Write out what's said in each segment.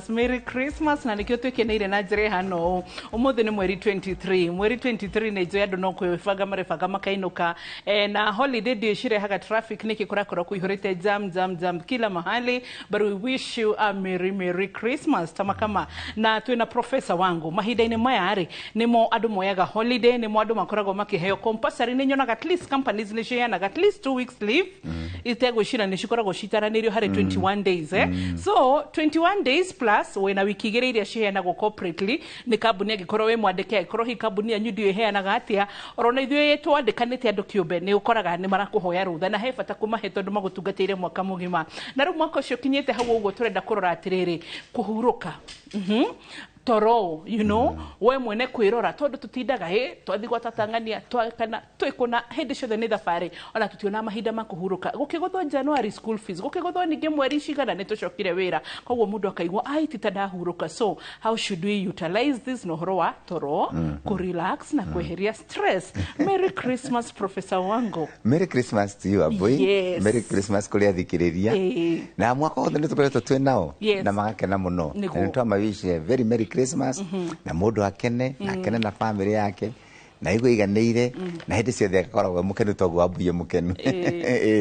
Merry Christmas na nikio twekeneire na njire hano umuthi ni mweri 23 ni njo andu no kwibanga maribanga makainuka na holiday ndio cirehaga traffic niki kurakora kuihurite jam kila mahali, but we wish you a merry Christmas kama na twina professor wangu mahinda-ini maya ari nimo andu moyaga holiday, nimo andu makoragwo makiheo compulsory ni nyonaga at least companies ni ciheanaga at least 2 weeks leave itegwicira ni cikoragwo citaranirio hari 21 days so 21 days plus wena wiki igiri iria ciheanagwo corporately ni kambuni agikorwo we mwandike agikorwo hi kambuni yanyu ndio iheanaga atia orona ithuĩ twandikanĩte andu kĩũmbe ni ukoraga ni marakuhoya rutha na he bata kumahe tondu magutungatĩire mwaka mugima na rĩu mwaka ũcio kinyĩte hau ũguo turenda kurora atiriri kuhuruka toro, you know, we mwene kwirora tondu tutindaga twathi gwatatangania kana twikuna hindi ciothe ni thabari ona tutiona mahinda makuhuruka gukigotho January school fees gukigotho ninge mweri cigana ni tucokire wira koguo mundu akaigwa ai titahuruka. So how should we utilize this no horo wa toro ku relax na kweheria stress? Merry Christmas Professor wangu. Merry Christmas to you boy. Yes. Merry Christmas kuri athikiriria na mwaka wothe ni tukoretwo twi nao na magakena muno na twamawishe very merry Christmas na mundu akene na akene na family yake na igo iganĩire na hindi ciothe agakoragwo mukenu toguo ambuye mukenu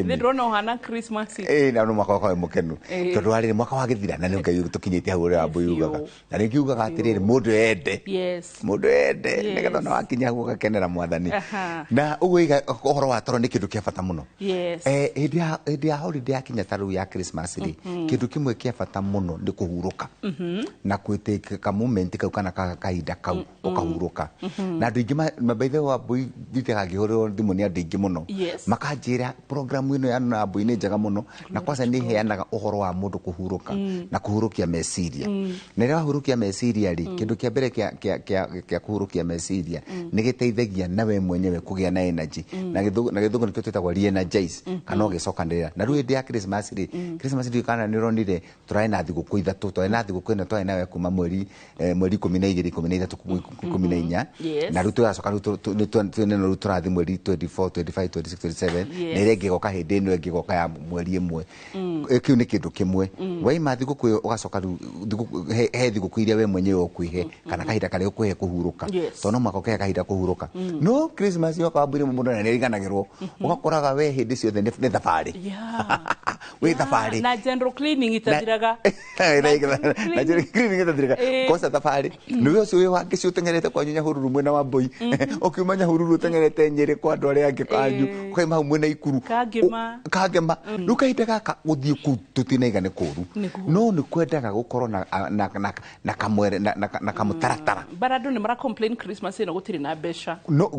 ni ndrona hana Christmas na no mwaka wa mukenu tondu harĩ mwaka wa gĩthira na nĩ ngai tukinyĩte hau ũrĩa ambuye ugaga na nĩ kiugaga atirĩrĩ mundu ende mundu ende nĩgetha no akinya hau gakenera mwathani na ũguo iga ũhoro wa toro nĩ kĩndũ kĩa bata mũno hĩndĩ ya holiday yakinya ta rĩu ya Christmas rĩ kĩndũ kĩmwe kĩa bata mũno nĩ kũhurũka na kwĩtĩka moment kau kana kahinda kau ũkahurũka na andũ aingĩ by the way boy ditaga gihoro thimu ni andingi muno makanjira program ino ya na boy ni njega muno na kwanza ni heanaga uhoro wa mundu kuhuruka na kuhurukia meciria na ira hurukia meciria ri kindu kia mbere kia kuhurukia meciria ni giteithagia nawe mwenyewe kugia na energy na githungu ni twetagwa re-energize kana ugicokanirira na rĩu hĩndĩ ya Christmas ri kana ni ronire turai na thigũkũ ithatu turai na thigũkũ ino turai nawe kuma mweri 12 13 14 na rĩu tugacoka no turathi mweri 24 25 26 27 na irenge goka hindi ino ingi goka ya mweri imwe kiu ni kindu kimwe waima thiguku ugacoka he thiguku iria we mwenyewe ukwihe kana kahinda kare ukwihe kuhuruka tono makoke kahinda kuhuruka no Christmas yo kaburi mundu na niriganagirwo ugakoraga we hindi ciothe ni thabari we thabari na general cleaning itathiraga na general cleaning itathiraga kosa thabari niwe ucio wake cio tengerete kwa nyunya hururu mwena wa boy okiumanya hururu tengerete nyeri kwa andu aria angi kanyu kwa mau mwena ikuru kagema nukahinda gaka guthii ku tutinaigane kuru no ni kwendaga gukorwo na kamwere na kamutaratara barado ni mara complain Christmas ino gutiri na besha no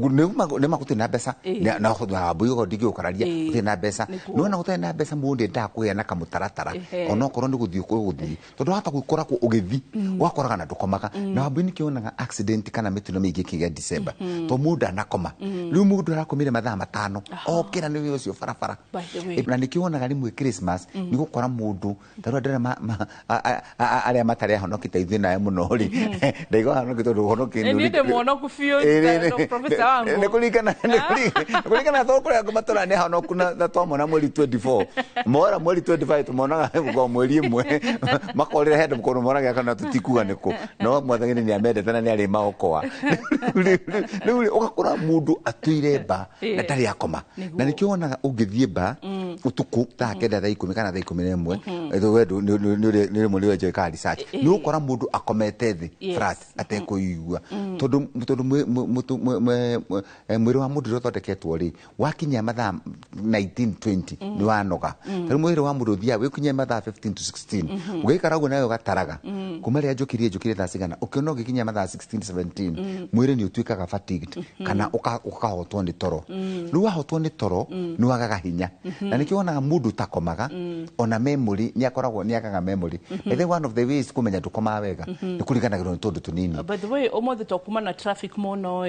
ne magutiri na besa na khudwa buyo godigi ukararia gutiri na besa no na gutiri na besa mundu ndakuya na kamutaratara ono korwo ni guthii tondu hata gukora ku ugithi wakoraga na ndukomaga na abini kionaga accident kana mitino mingi kiga December to muda nakoma riu mundu arakomire mathaa 5 okira ni ucio farafara na nikionaga rimwe Christmas ni gukora mundu taru ndere aria matari honokite ithui nae muno ri ndaigo honokite honokite ni ndemo honoku fio professor wangu ne kulikana to kuri matora ne honoku na twamona mweri 24 mora mweri 25 tumonaga go mweri imwe makorire head mkono monaga kana tutikuga niko no mwathangini ni amende tena ni ari maokoa riu ugakora mundu atuire ba na tari akoma na nikionaga ungithie ba utuku ta kenda thaa 10 kana thaa 11 etho wedu ni muri weje ka research ni ukora mundu akomete thi flat atekuigua tondu mwiri wa mundu rothondeketwo ri wakinya mathaa 19 20 ni wanoga tari mwiri wa mundu thia wikinya mathaa 15 to 16 ugikara uguo nayo gataraga kuma ria njukire thaa cigana ukiona ugikinya mathaa 16 17 mwiri ni utuikaga fatigued kana ukahotwo ni toro riu wahotwo ni toro ni wagaga hinya na nikionaga mundu takomaga ona memory ni akoragwo ni agaga memory either one of the ways kumenya ndukoma wega ni kuriganagirwo ni tondu tunini. By the way omothe tokuma na traffic mono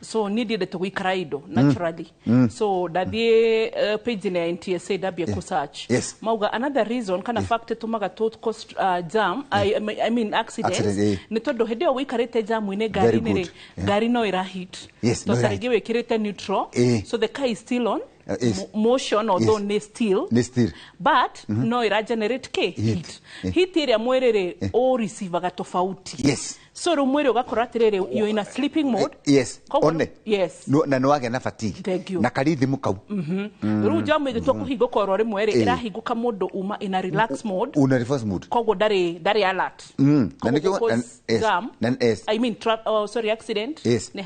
so needed to guikara indo naturally so dathie page ya NTSA dabia ku search mauga another reason kana fact tumaga tot cost jam I mean accidents ni tondu hindi o wikarite jam ine gari no ira hit to sarige wekirite neutral so the car is still on motion although ni still but no ira generate heat ĩrĩa mwĩrĩ o receive ga tofauti so ro mwĩrĩ ũgakora atirĩrĩ you're in a sleeping mode na no wage na fatigue na karithimu kau rĩu jamu ĩgĩtua kũhingũka oro rĩmwe rĩ ĩrahingũka mũndũ uma in a relax mode koguo ndarĩ alert na nĩkĩo I mean accident nĩ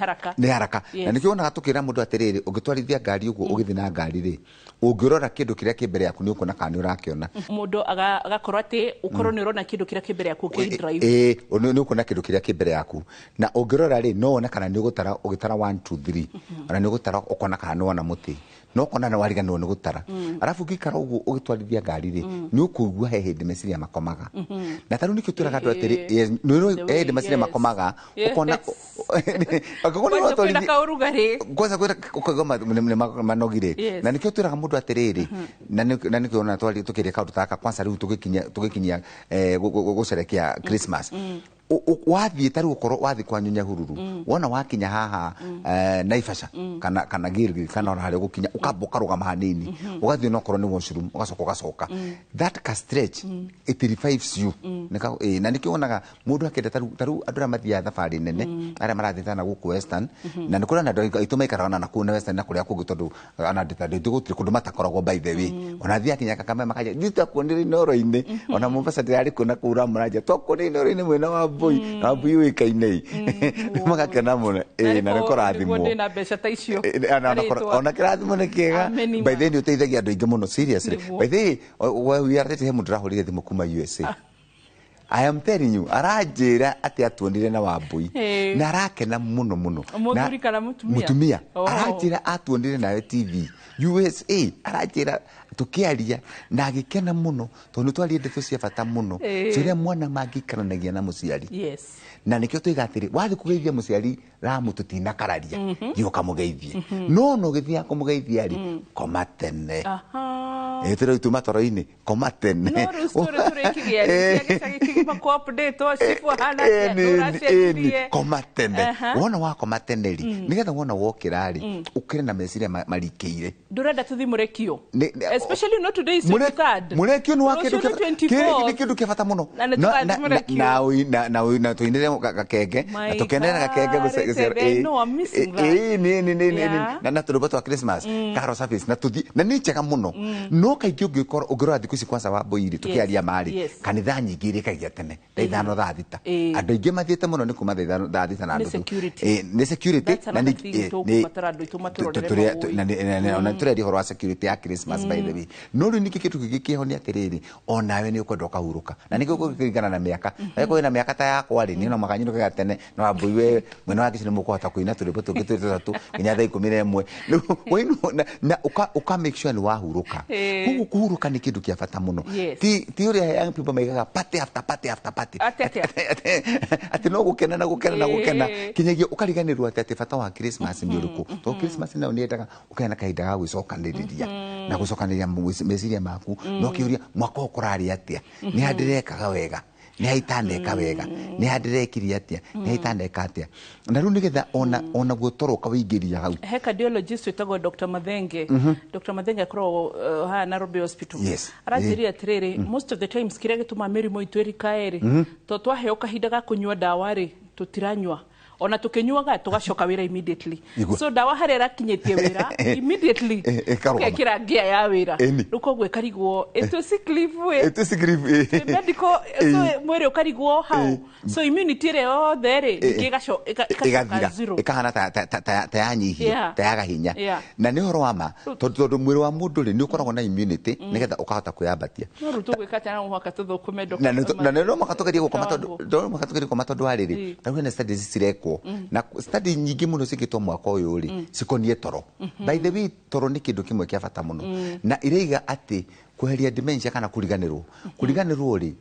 haraka na nĩkĩo onaga tũkĩra mũndũ atirĩrĩ ũngĩtwarithia ngari ũguo ũgĩthiĩ na ngari rĩ ũngĩrora kĩndũ kĩrĩa kĩ mbere yaku nĩ ũkuona kana nĩ ũrakĩona mũndũ agakorwo atĩ ũkorwo nĩ ũrona kĩndũ kĩrĩa kĩ mbere yaku ũkĩ-drive nĩ ũkuona kĩndũ kĩrĩa kĩ mbere yaku na ũngĩrora rĩ no wone kana nĩ ũgũtara 1 2 3 ona nĩ ũgũtara ũkona kana nĩ wona mũtĩ no kona na wariganwo nĩ gũtara arafu ngĩkara ũguo ũgĩtwarithia ngari rĩ nĩ ũkũigua he hĩndĩ meciria makomaga na tarũ nĩkĩo twĩraga andũ atĩrĩ he hĩndĩ meciria makomaga ũkona kwanza ũkaigua manogire na nĩkĩo twĩraga mũndũ atĩrĩrĩ na nĩkĩo ona tũkĩrĩa kaũndũ taka kwanza rĩu tũgĩkinyia gũcerekea Christmas wathiĩ tarũ ũkorwo wathiĩ kwa Nyahururu wona wakinya haha Naivasha kana Gilgil kana ona harĩa ũgũkinya ũkamba ũkarũgama hanini ũgathiĩ no korwo nĩ washroom ũgacoka that ka stretch it revives you na nĩkĩo wonaga mũndũ akĩenda tarũ andũ arĩa mathiaga thabarĩ nene arĩa marathiĩtana gũkũ Western na nĩ kũrĩ na andũ aitũ maikaraga na kũu na Western na kũrĩa kũngĩ tondũ ona gũtirĩ kũndũ matakoragwo by the way ona thiĩ akinya Kakamega makaja nditakuonire Inoro-inĩ ona Mombasa ndĩrarĩ kũna kũra mũranja twakuonire Inoro-inĩ mwena wa Wambui wĩkainĩ magakena mũno na nĩ kũrathimwo na mbeca ta icio ona kĩrathimo nĩ kĩega by the way nĩ ũteithagia andũ aingĩ mũno seriously by the way we are he mũndũ ũrahũrire thimũ kuma USA I am telling you aranjĩra atĩ atuonire na Wambui na arakena mũno mũtumia aranjĩra atuonire nawe TV USA aranjĩra tukiaria na agikena muno tondu twari ndeto cia bata muno ciria mwana magikaranagia na muciari na nikio tuigatiri wathi kugeithia muciari ramu tutina kararia gioka mugeithie no githia kumugeithia ri koma tene etero ituma toro-ini koma tene no rustore turekigia gicagikigima ko update o sifu hana ya koma tene wona wa koma tene ri nigetha wona wokira ri ukire na meciria marikeire ndurenda tuthimurekio especially not today is third murekio ni wake kindu kibata muno na tuinire gakenge na tukenera gakenge na turuba twa Christmas karo service na tuthi na ni chega muno no kaingĩ ũngĩrora thikũ ici kwanza Wambũi tukiaria mari kanitha nyingĩ irĩkagia tene thaa ithano thaa thita andũ aingĩ mathiĩte mũno nĩ kuma thaa thita na nuthu nĩ security na ona tũreria ũhoro wa security ya Christmas by the way no rĩu nĩkĩ kĩndũ gĩkĩho nĩ atĩrĩrĩ onawe nĩ ũkwenda ũkahurũka na nĩkĩo gũkĩringana na mĩaka wĩna mĩaka ta yakwa rĩ nĩ makanyũrũkaga tene na Wambũi we mwena wake nĩ mũkũhota kũina tũrĩmbo tũngĩ tũtatũ nginya thaa 11 na ũka make sure nĩ wahurũka koguo kuhuruka ni kindu kia bata muno ti uria young people maigaga party after party ati no gukena na gukena kinyagia ukariganirwo ati bata wa Christmas ni uruku to Christmas na uniendaga ukena kahinda ga gwicokaniriria na gucokaniriria meciria maku no kiuria mwaka ukurari atia ni handirekaga wega ni haitaneka wega ni handirekiria atia ni haitaneka atia na riu nigetha ona guotoroka wĩingĩria hau he cardiologist wetagwo Dr. Mathenge Dr. Mathenge akorwo ha Nairobi Hospital aranjĩrire atirĩrĩ most of the times kĩrĩa gĩtũma mĩrimũ itũ ĩrikae to twaheo kahinda ga kũnyua dawa rĩ tũtiranyua ona tukinyuaga tugacoka wira immediately so dawa harera kinyetie wira immediately kekira gia ya wira ruko gwe karigwo eto sickleave medical so mwere ukarigwo how so immunity re o there ikigaco zero ikahana ta yanyihia ta yaga hinya na ni horo wama tondu mwiri wa mundu ri ni ukoragwo na immunity nigetha ukahota kuyambatia no ruto gwikata na mwaka tuthukume na no makatugeria gukoma tondu ariri na hena studies cireko na study nyingi muno cikitwo mwaka uyu ri cikonie toro by the way toro ni kindu kimwe kia bata muno na ireiga ati kweheria dementia kana kuriganirwo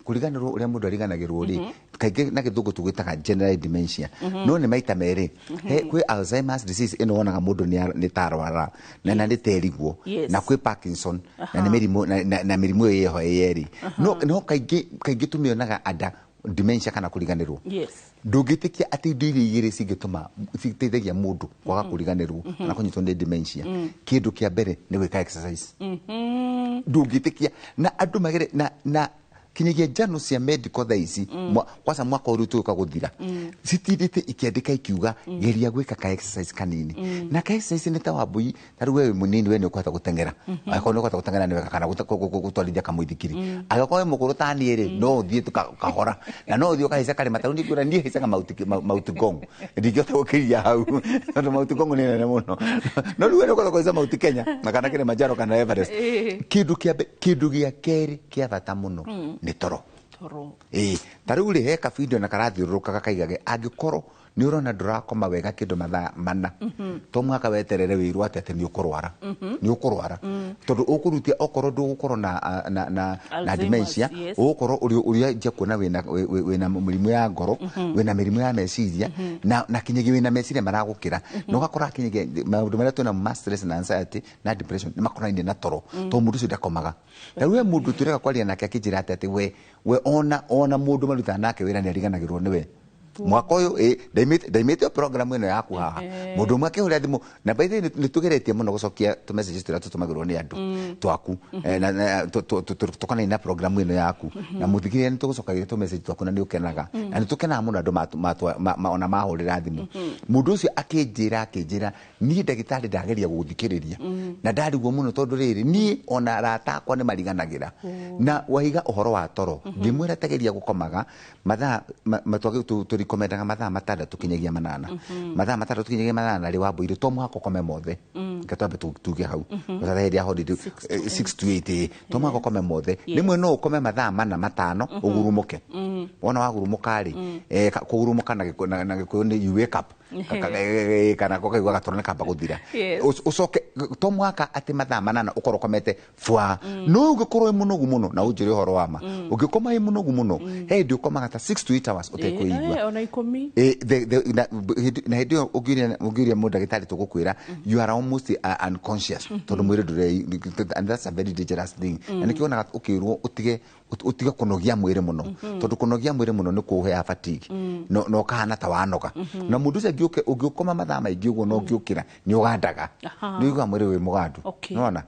uria mundu ariganagirwo ri kaingĩ na gĩthũngũ tugitaga general dementia no ni maita meri kwi Alzheimer's disease ino wonaga mundu ni tarwara na nĩ terigwo na kwi Parkinson na ni mirimu na mirimu yeho yeri no kaingĩ tumionaga ada dementia kana kuriganirwo yes ndungitikia ati indo iria igiri cingituma citeithagia mundu kwaga kuriganirwo kana kunyitwo ni dementia kindu kia mbere ni gwika exercise ndungitikia na andu magere na kinyagia njano cia medical thaici kwanza mwaka uyu tuka guthira citindite ikiandika ikiuga geria gwika ka exercise kanini na ka exercise ni ta wambui taru wewe munini we ni ukwata gutengera akao ni ukwata gutengera ni weka kana gutwarithia kamuithikiri agakora mukuru tani ri no thie tukahora na no thio kahica kare mataru ni kura nie hicaga mauti gongo ndingĩhota gukiria hau tondu mauti gongo ni nene muno no riu ni ukwata kuica mauti Kenya na kana Kilimanjaro kana Everest kindu gia keri kia bata muno ni toro taru ri heka video na karathiururukaga kaigage angikorwo ni urona ndurakoma wega kindu mathaa mana to mwaka weterere wiru atete ni ukurwara tondu ukurutia okorwo ndugukorwo na dementia ugukorwo uri je kuona wina mirimu ya ngoro wina mirimu ya meciria na kinyegi wina meciria maragukira no gakora kinyegi maundu maria tuna stress na anxiety na depression ni makoraine na toro to mundu ucio ndakomaga taru we mundu tureka kwaria nake akijira atete we ona mundu maruta nake wira ni ariganagirwo niwe mwaka uyu ndaimite program ino yaku haha mundu umwe akihuria thimu na by the way ni tugeretie muno gucokia tu messages turia tutumagirwo ni andu twaku na tukana ina program ino yaku na muthikiria ni tugucokagia tu message twaku na ni ukenaga na ni tukenaga muno andu ona mahurira thimu mundu ucio akinjira ni ndagitari ndageria guthikiriria na ndariguo muno tondu riri ni ona rata akwa ni mariganagira na wahiga uhoro wa toro ngimwira tegeria gukomaga mathaa matwage turikomendaga mathaa matandatu kinyagia manana mathaa matandatu kinyagia manana ri wambuire to mwaka ukome mothe ngatwambe tuge hau gutha hedi ya holiday 6 to 8 to mwaka ukome mothe rimwe no ukome mathaa mana matano ugurumuke wona wagurumuka ri kugurumuka na gikuyu ni you wake up kana kokaigwa gatorone kamba guthira ucoke to mwaka ati mathaa manana ukorwo komete fwa no ugikorwo munogu muno na unjire horo wama ugikoma munogu muno hendi ukomaga ta 6 to 8 hours utekuigwa ona ikomi na hendi ugiria mundu ndagitari tugukwira you are almost unconscious tondu mwire ndure and that's a very dangerous thing na nikiona ukirwo utige kunogia mwire muno tondu kunogia mwire muno ni kuhea fatigue no kahana ta wanoga na mundu se ugikoma mathaa maingi uguo no ngiukira ni ugandaga ni igwa mwire wi mugandu nona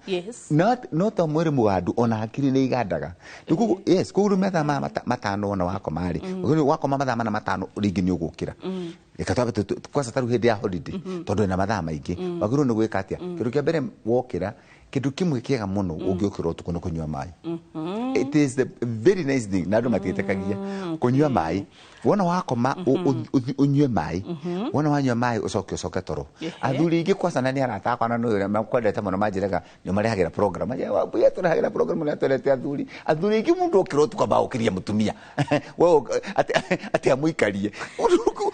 no ta mwire mugandu ona hakiri ni igandaga yes kuguru mathaa matano ona wakoma ri wakoma mathaa mana matano ringi ni ugukira ikatwabe kwasa taru hedi ya holiday tondu na mathaa maingi waguru ni gwika atia kindu kia mbere wokira kindu kimwe kiega muno ungiukira utuku no kunywa mai it is the very nice thing na andu matietekagia kunywa mai wona wakoma unywe mai wona wanywa mai ucoke toro athuri ingi kwasa nani arata akwa na no makwendete muno manjiraga ni marihagira program ya wabuya turahagira program na tolete athuri ingi mundu ukiro tukaba ukiria mutumia we ati amuikarie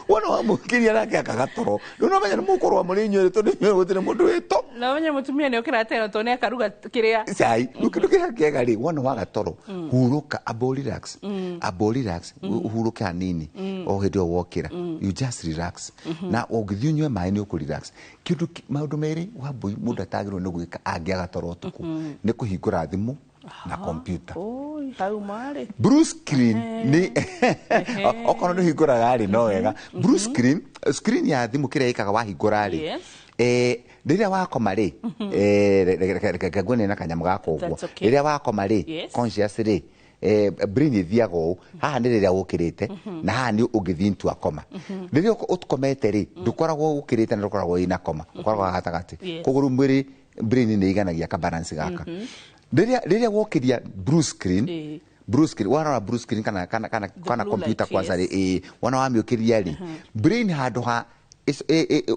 wona wamukiria nake akagatoro no menya mukorwa muri nywere tondu nywere gutire mundu wito na menya mutumia ni ukira tena tone akaruga kiria sai ukiruga kiega ri wona wagatoro huruka abo relax huruka hanini o hedo wokira you just relax na ogithiunywe mai ni ukurelax kindu maundu meri wambui mundu atagirwo ni gwika angiaga toro tuku ni kuhingura thimu na computer hau mare blue screen ni okono ni hingura gari no wega blue screen ya thimu kire ikaga wahingura ri riria wakoma ri kagone na kanyamu gako uguo riria wakoma ri conscious ri brain ithiaga haha ni riria ukirite na haha ni ungithintwa koma riria utkomete ri ndukoragwo ukirite na ndukoragwo ina koma ukoragwo hatagati kuguru mwiri brain ni iganagia ka balance gaka riria wokiria blue screen wana blue screen kana computer kwanza ri wana wamiukiria ri brain handu ha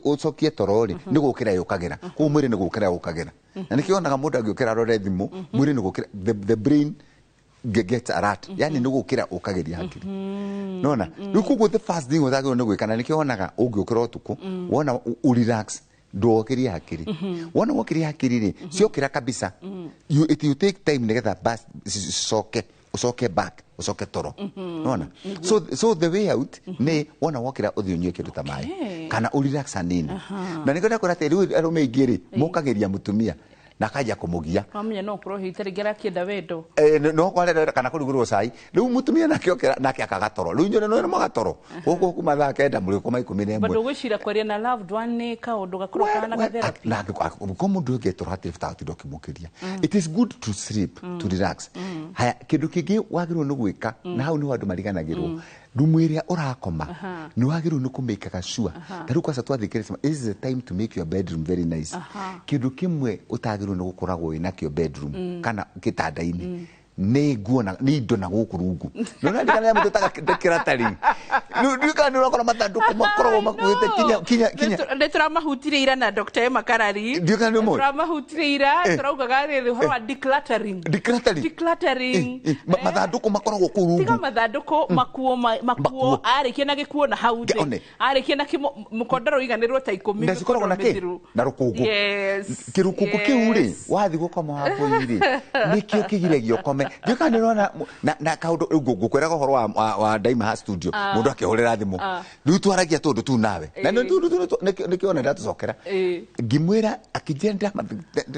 ucokie torori ni gukira yukagira ku mwiri ni gukira yukagira na nikionaga mundu agiukira rore thimu mwiri ni gukira the brain gets alert yani ni gukira ukagiria hakiri nona nikugo the first thing utagio ni gwikana nikionaga ungiukira utuku wona relax ndokiria hakiri wona wokiria hakiri ri ciokira kabisa you take time nigetha bas usoke back usoke toro nona so the way out ni wona wokira uthiunywe kindu ta mai kana urelax anini na nikwenda kurate riu arume igiri mukagiria mutumia na kaja kumugia amenya no kuro hitaregera kienda wendo no kwale kana kurugurwo cai riu mutumia nake okera nake akagatoro riu nyone no magatoro guko kuma thaa kenda muri kuma 11 bado gwicira kwaria na loved one ka undu gakoro kana ga therapy na ko mundu ngetora ati fta ati dokimukiria it is good to sleep to relax haya kindu kingi wagirwo no gwika na hau ni andu mariganagirwo rumu iria urakoma ni wagirwo ni kumekaga sure taru kwa satwa thikirisa this is the time to make your bedroom very nice kindu kimwe utagirwo ni gukoragwo ina kio bedroom kana kitanda-ini ni nguo na ni indo na guku rungu nona ndikana mutataga dekiratari nduka ni urokora matanduku makoro makuite kinya ndetura mahutire ira na Dr. Emma Karari nduka ni mo ndetura mahutire ira turaugaga ri horo wa decluttering matanduku makoro guku rungu tiga matanduku makuo arikia na gikuo na haude arikia na mukondoro iganirwo ta 10 ndasikoragwo na ki na rukungu kirukungu kiu ri wathi gukoma hapo iri nikio kigiregio kome nduka ni rona na kaundu ngukweraga horo wa Daima Studio mundu akihorera thimu riu twaragia tundu tu nawe na tundu nikiona ndatucokera ngimwira akijenda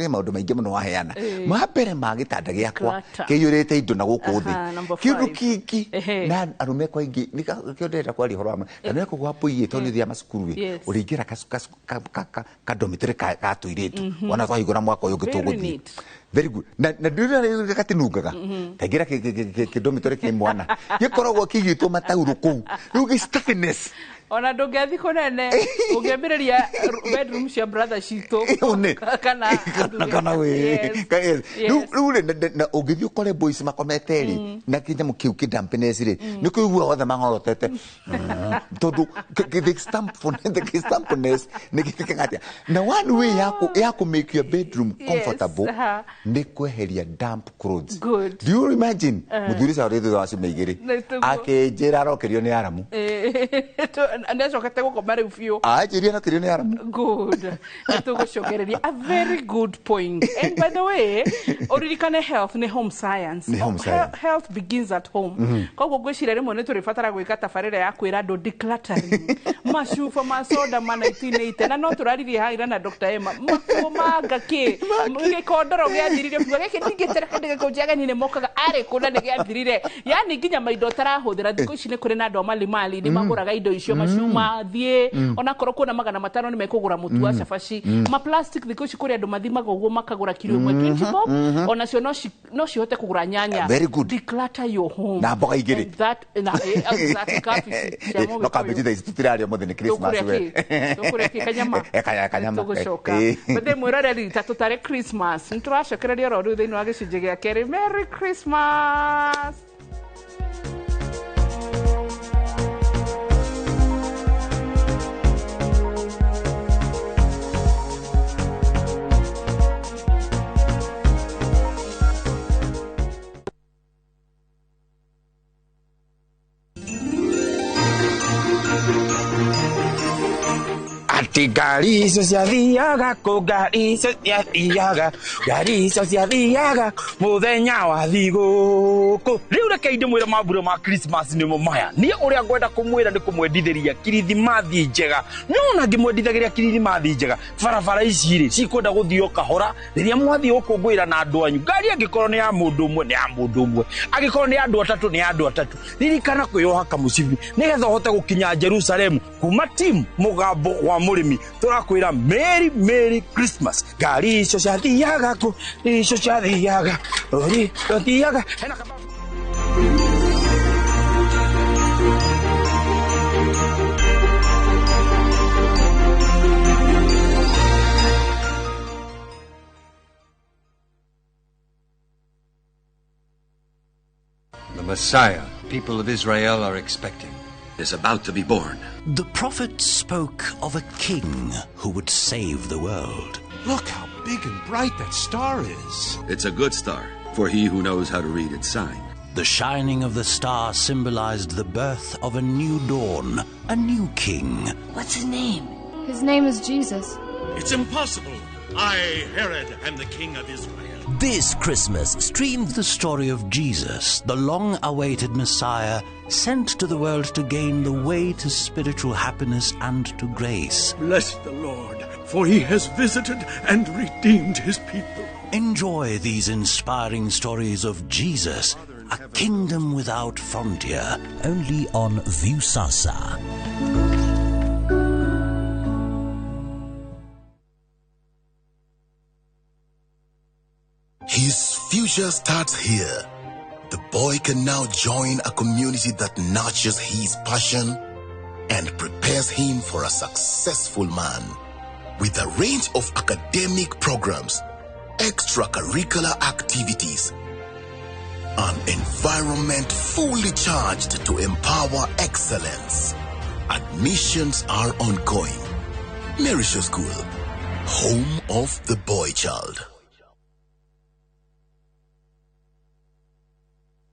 maundu maingi muno waheana mapere magitanda giakwa kiyurite indo na guku thi kindu kiki na arume kwa ingi nikiondera kwari horo ama na niko gwapuiye toni thia masukuru uringira ka dormitory ka tuiritu ona twahigura mwaka uyu gituguthi very good na ndira katinungaga kagira kidomitore ki mwana gikoragwo kigitwo matauru ku riu gi stuffiness ona ndungiathi kunene ungiambiriria bedroom cia brother cito kana we riu na ungithio kore boys makometeri na kinya mukiu kidampiness ri nikuigua othe mangorotete tondu the stampness nikikikatia na one way yako make your bedroom comfortable ni kweheria damp clothes. Good. Do you imagine muthuri sa rithu wa cimigiri akejera rokerio ni aramu ndezo katego komare ufio ajiria na kirio ni aramu. Good. Tugucokereria a very good point. And by the way, oririkane health ni home science. Health begins at home. Koguo gwicira rimwe ni turifatara gwika tabarira ya kwira andu decluttering mashufa masoda mana itinite na no turaririe haira na Dr. Emma makumaga ki gikondoro giathirire fuga giki ningitere kende kujaga ni mokaga are kuna ni giathirire yani nginya maindo tarahuthira thikũ ici ni kuri na andu mali ni maguraga indo icio mashuma thie ona korwo kuna magana matano ni mekugura mutu wa cabaci ma plastic thikũ ici kuri andu mathimaga uguo makagura kilo 1 20 bob ona cio no cihote kugura nyanya. Very good. Declutter your home na mboga igiri that na exactly cabbage no cabbage is tutirario mo the Christmas we tukure kanyama tugucoka bade mwiroreri tatutare Christmas nituracokereria ro riu thiini wa gicunje gia keri. Merry Christmas. Gari icio ciathiaga kũ ngari icio ciathiaga mũthenya wa thigũkũ. Rĩu reke ndĩmwĩre mambura ma Christmas nĩmo maya. Niĩ ũrĩa ngwenda kũmwĩra nĩ kũmwendithĩria kirithimathi njega. No ngĩmwendithagĩria kirithimathi njega barabara ici rĩ cikwenda gũthio kahora rĩrĩa mwathiĩ gũkũngũĩra na andũ anyu. Ngari angĩkorwo nĩ ya mũndũ ũmwe nĩ ya mũndũ ũmwe, angĩkorwo nĩ ya andũ atatũ nĩ ya andũ atatũ. Ririkana kwĩyoha kamũcibi nĩgetha ũhote gũkinya Jerusalemu kuma timu mũgambo wa mũrĩmi. Turakwĩra Merry Christmas. Ngari icio ciathiaga kũ icio ciathiaga ori ciathiaga hena kaba. The Messiah people of Israel are expecting is about to be born. The prophet spoke of a king who would save the world. Look how big and bright that star is. It's a good star for he who knows how to read its sign. The shining of the star symbolized the birth of a new dawn, a new king. What's his name? His name is Jesus. It's impossible. I, Herod, am the king of Israel. This Christmas, stream the story of Jesus, the long-awaited Messiah, sent to the world to gain the way to spiritual happiness and to grace. Bless the Lord, for he has visited and redeemed his people. Enjoy these inspiring stories of Jesus, a kingdom without frontier, only on Viusasa. His future starts here. The boy can now join a community that nurtures his passion and prepares him for a successful man. With a range of academic programs, extracurricular activities, an environment fully charged to empower excellence. Admissions are ongoing. Merisha School, home of the boy child.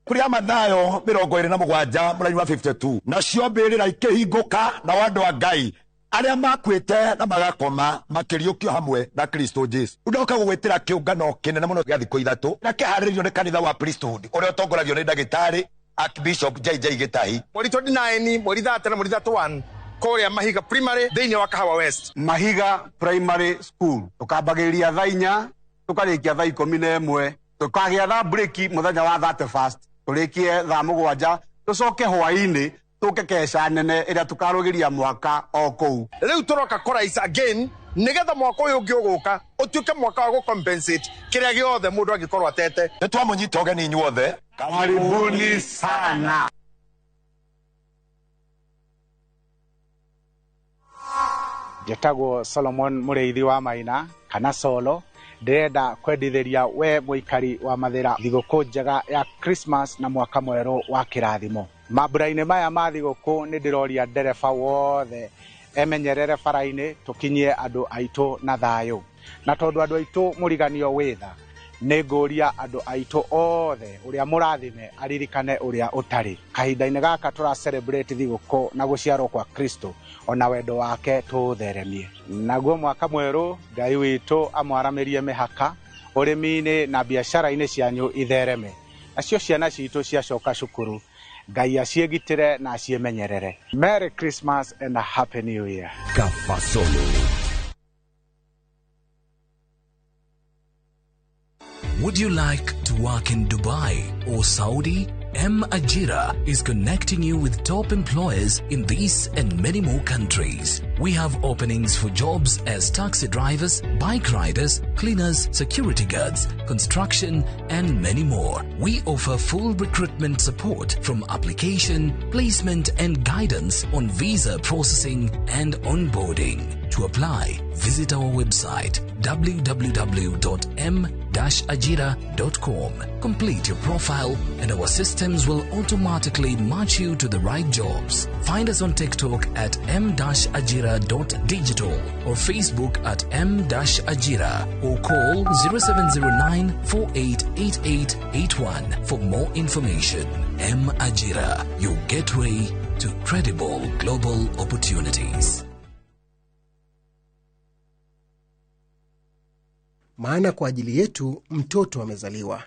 Kuria Mathayo 27 mũraini wa 52 nacio mbĩrĩra ikĩhingũka na andũ a Ngai arĩa makwĩte na magakoma makĩriũkio hamwe na Kristo Jesu. Ndoka gũgwĩtĩra kĩũngano kĩnene mũno gĩa thikũ ithatũ na kĩharĩrĩirio nĩ kanitha wa Priesthood ũrĩa ũtongoragio nĩ ndagĩtarĩ Archbishop JJ Gĩtahi. Mweri 29 mweri 30 na mweri 31 kũrĩa Mahiga Primary thĩinĩ wa Kahawa West. Mahiga Primary School tukambagĩrĩria thaa 4 tukarĩkia thaa 11 tukagĩa thaa break mũthenya wa 31st tulikie thaa 7 tucoke hwainĩ tuke kesha nene ĩrĩa tukarũgĩria mwaka o kũu. Rĩu turoka kũraica again nigetha mwaka ũyũ ũngĩ ũgũka ũtuĩke mwaka wa gũcompensate kĩrĩa gĩothe mũndũ angĩkorwo atete. Nĩtwamũnyita ũgeni inyuothe. Karibuni sana. Njĩtagwo Solomon Mũrĩithi wa Maina kana Solo. Ndĩrenda kwendithĩria we mũikari wa Mathĩra thigũkũ njega ya Christmas na mwaka mwerũ wa kĩrathimo. Mambura-inĩ maya ma thigũkũ nĩ ndĩroria ndereba wothe emenyerere bara-inĩ tũkinyie andũ aitũ na thayũ. Na tondũ andũ aitũ mũriganio wĩtha nĩ ngũria andũ aitũ othe ũrĩa mũrathime aririkane ũrĩa ũtarĩ. Kahinda-inĩ gaka tũra celebrate thigũkũ na gũciarwo kwa Kristo ona wendo wake tũũtheremie. Naguo mwaka mwerũ Ngai witũ amwaramĩrie mĩhaka ũrĩmi-inĩ na biacara-inĩ cianyu ithereme. Nacio ciana citũ ciacoka cukuru Ngai aciĩgitĩre na aciemenyerere. Merry Christmas and a Happy New Year. Kafasolo. Would you like to work in Dubai or Saudi? M-Ajira is connecting you with top employers in these and many more countries. We have openings for jobs as taxi drivers, bike riders, cleaners, security guards, construction, and many more. We offer full recruitment support from application, placement, and guidance on visa processing and onboarding. To apply, visit our website www.m-ajira.com. Complete your profile and our systems will automatically match you to the right jobs. Find us on TikTok at m-ajira.digital or Facebook at m-ajira or call 0709-488881 for more information. M-Ajira, your gateway to credible global opportunities. Maana kwa ajili yetu mtoto amezaliwa.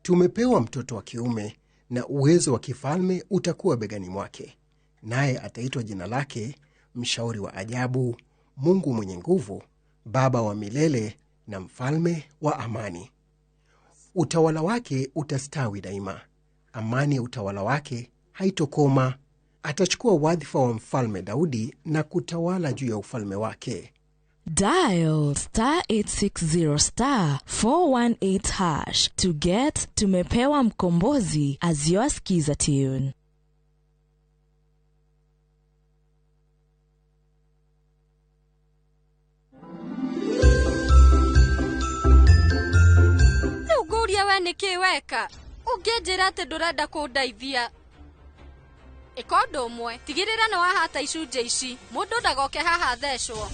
Tumepewa mtoto wa kiume na uwezo wa kifalme utakuwa begani mwake. Naye ataitwa jina lake Mshauri wa Ajabu, Mungu Mwenye Nguvu, Baba wa Milele na Mfalme wa Amani. Utawala wake utastawi daima. Amani ya utawala wake haitokoma. Atachukua wadhifa wa Mfalme Daudi na kutawala juu ya ufalme wake. Dial *860 *418# to get Tumepewa Mkombozi as your skiza tune. Uguria we niki weka unginjira ati ndurenda kundaithia ikondo mwe tigirira no wahata icunje ici mundu ndagoke haha thecwo.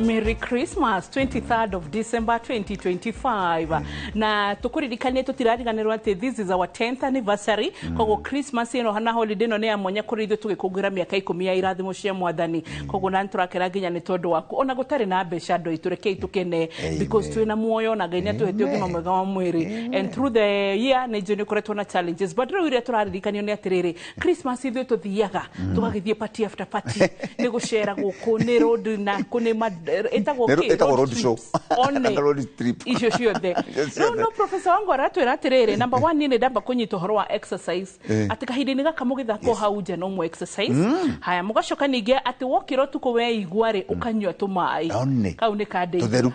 Merry Christmas, 23rd of December 2025. Na tukuririkanie tutirariganirwa ati this is our 10th anniversary. Kogo Christmas ino hana holiday no ne amonya kuri ithu tugikugira miaka 10 ya irathimo cia mwathani. Kogo na nturakera nginya ni tondu waku. Ona gutari na mbeca ndo itureke itukene because twina muoyo na Ngai atuhete ugima mwega wa mwiri. And through the year ne joni kuretwo na challenges. But riu ire turaririkanio ni atiriri Christmas ithu tuthiaga tugagithie party after party ni gushera guku ni road na kuni etagwo road show road trip icio ciothe no professor wangu aratwira atiriri number 1 ni ndamba kunyita horo wa exercise ati kahindi-ini gaka mugithako hau nja no mu exercise haya mugacoka ningi ati wokiro tuko we igware ukanywa tumai kau ni kande tutheru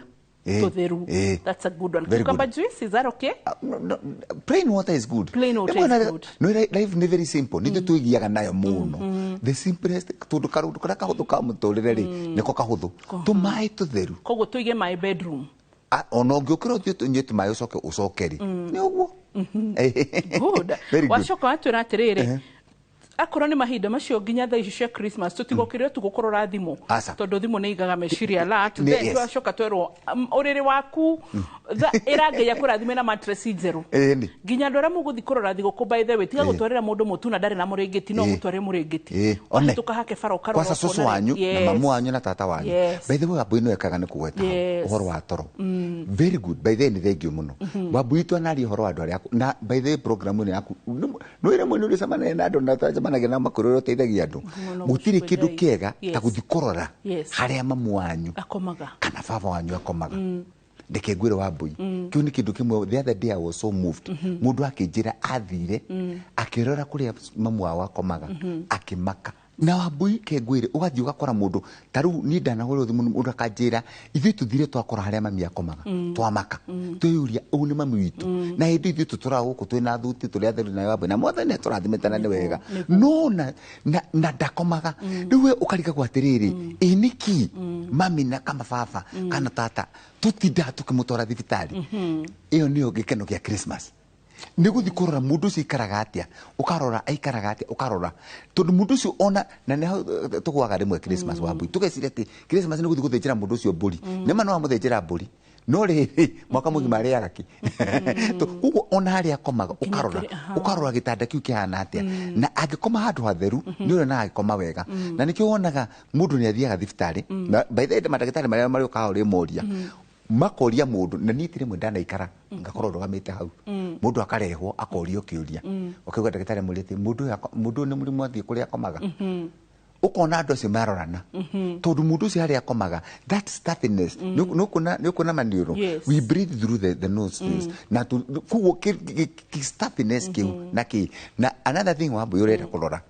that's a good one. Cucumber juice, is that okay? No, plain water is good. Plain water is good. No, life is very simple. Nito tuigiaga nayo muno. The simplest tundu karudu kara kahuthu ka muturire ri niko kahuthu tumai tutheru kogo tuige my bedroom ono ngiukira unyite mai ucokeri ni uguo good wacoka atwira atiriri akoro ni mahinda macio nginya thaa icio cia Christmas tutigokire tugukorora thimu tondu thimu ni igaga meciria la then twacoka twerwo uriri waku irangeya kurathime na mattress zeru nginya ndora muguthi korora thiguku by the way tiga gutwarira mundu mutuna ndari na muringiti no gutware muringiti tukahake faro karora kwa soso wanyu na mamu wanyu na tata wanyu by the way abu ino ekaga ni kugweta uhoro wa toro very good by the way ni thank you muno babu itu anari uhoro wa andu ari na by the way program ni yaku no ire mwe ni samana na andu na manage na makororo teithagia andu mutiri kindu kiega ta guthikorora haria mamu wanyu akomaga kana baba wanyu akomaga ndeke ngwire wa mbui kiu ni kindu kimwe the other day I was so moved mundu akinjira athire akirora kuria mamu wao akomaga akimaka na wambui ke ngwire ugathi ugakora mundu taru ni ndana horo thimu mundu akanjira ithu tuthire twakora haria mami akomaga twamaka tuyuria ugu ni mami witu na hindi ithu tutura guku twina thuti turi atheru na wambu na mothe ne turathimetana ni wega no na ndakomaga riwe ukarika gwatiriri iniki mami na kama baba kana tata tutinda tukimutora thibitari iyo niyo gikeno kia Christmas ni guthikorora mundu ucio ikaraga atia ukarora aikaraga atia ukarora tondu mundu ucio ona na ne tugwaga rimwe Christmas wambu tugecire ati Christmas ni guthi guthinjira mundu ucio mburi ni mano amuthinjira mburi no riri mwaka mugima ri agaki ugo ona haria komaga ukarora gitanda kiu kihana atia na agikoma handu hatheru ni uri na agikoma wega na nikio wonaga mundu ni athiaga thibitari na by the way madagitari maria mari ukahori moria makoria mundu na nitire mwe ndana ikara ngakoro rogamite hau mundu akarehwo akorio kiuria ukigwa ndagitari mulite mundu ni murimu athie kuria komaga ukona andu acio marorana tondu mundu ucio haria akomaga that stuffiness nukuna maniuro we breathe through the nose na kugo stuffiness kiu na another thing wambu yoreta kulora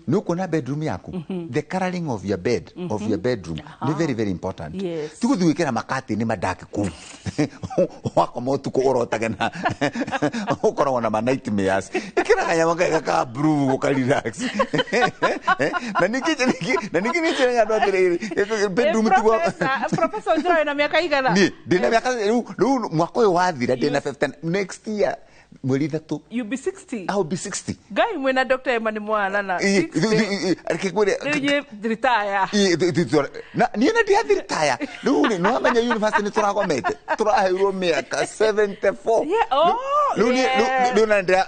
nukuna bedroom yaku the coloring of your bed of your bedroom ni very very important tuguthiwikira makati ni madaki ku wakoma utuko orotaga na ukora na nightmares ikira yamanga ka brew ukarelax na niki ni chenga ndo atiriri bedroom tuwa professor Njira na miaka igana ni ndina miaka mwaka uyu wathira ndina 15 next year mweri thatu you be 60 I'll be 60 guy mwena Dr. Emani mwana na 60 arikigwire retire na niena dia retire ni no amenya university ni turagomete turahirwo miaka 74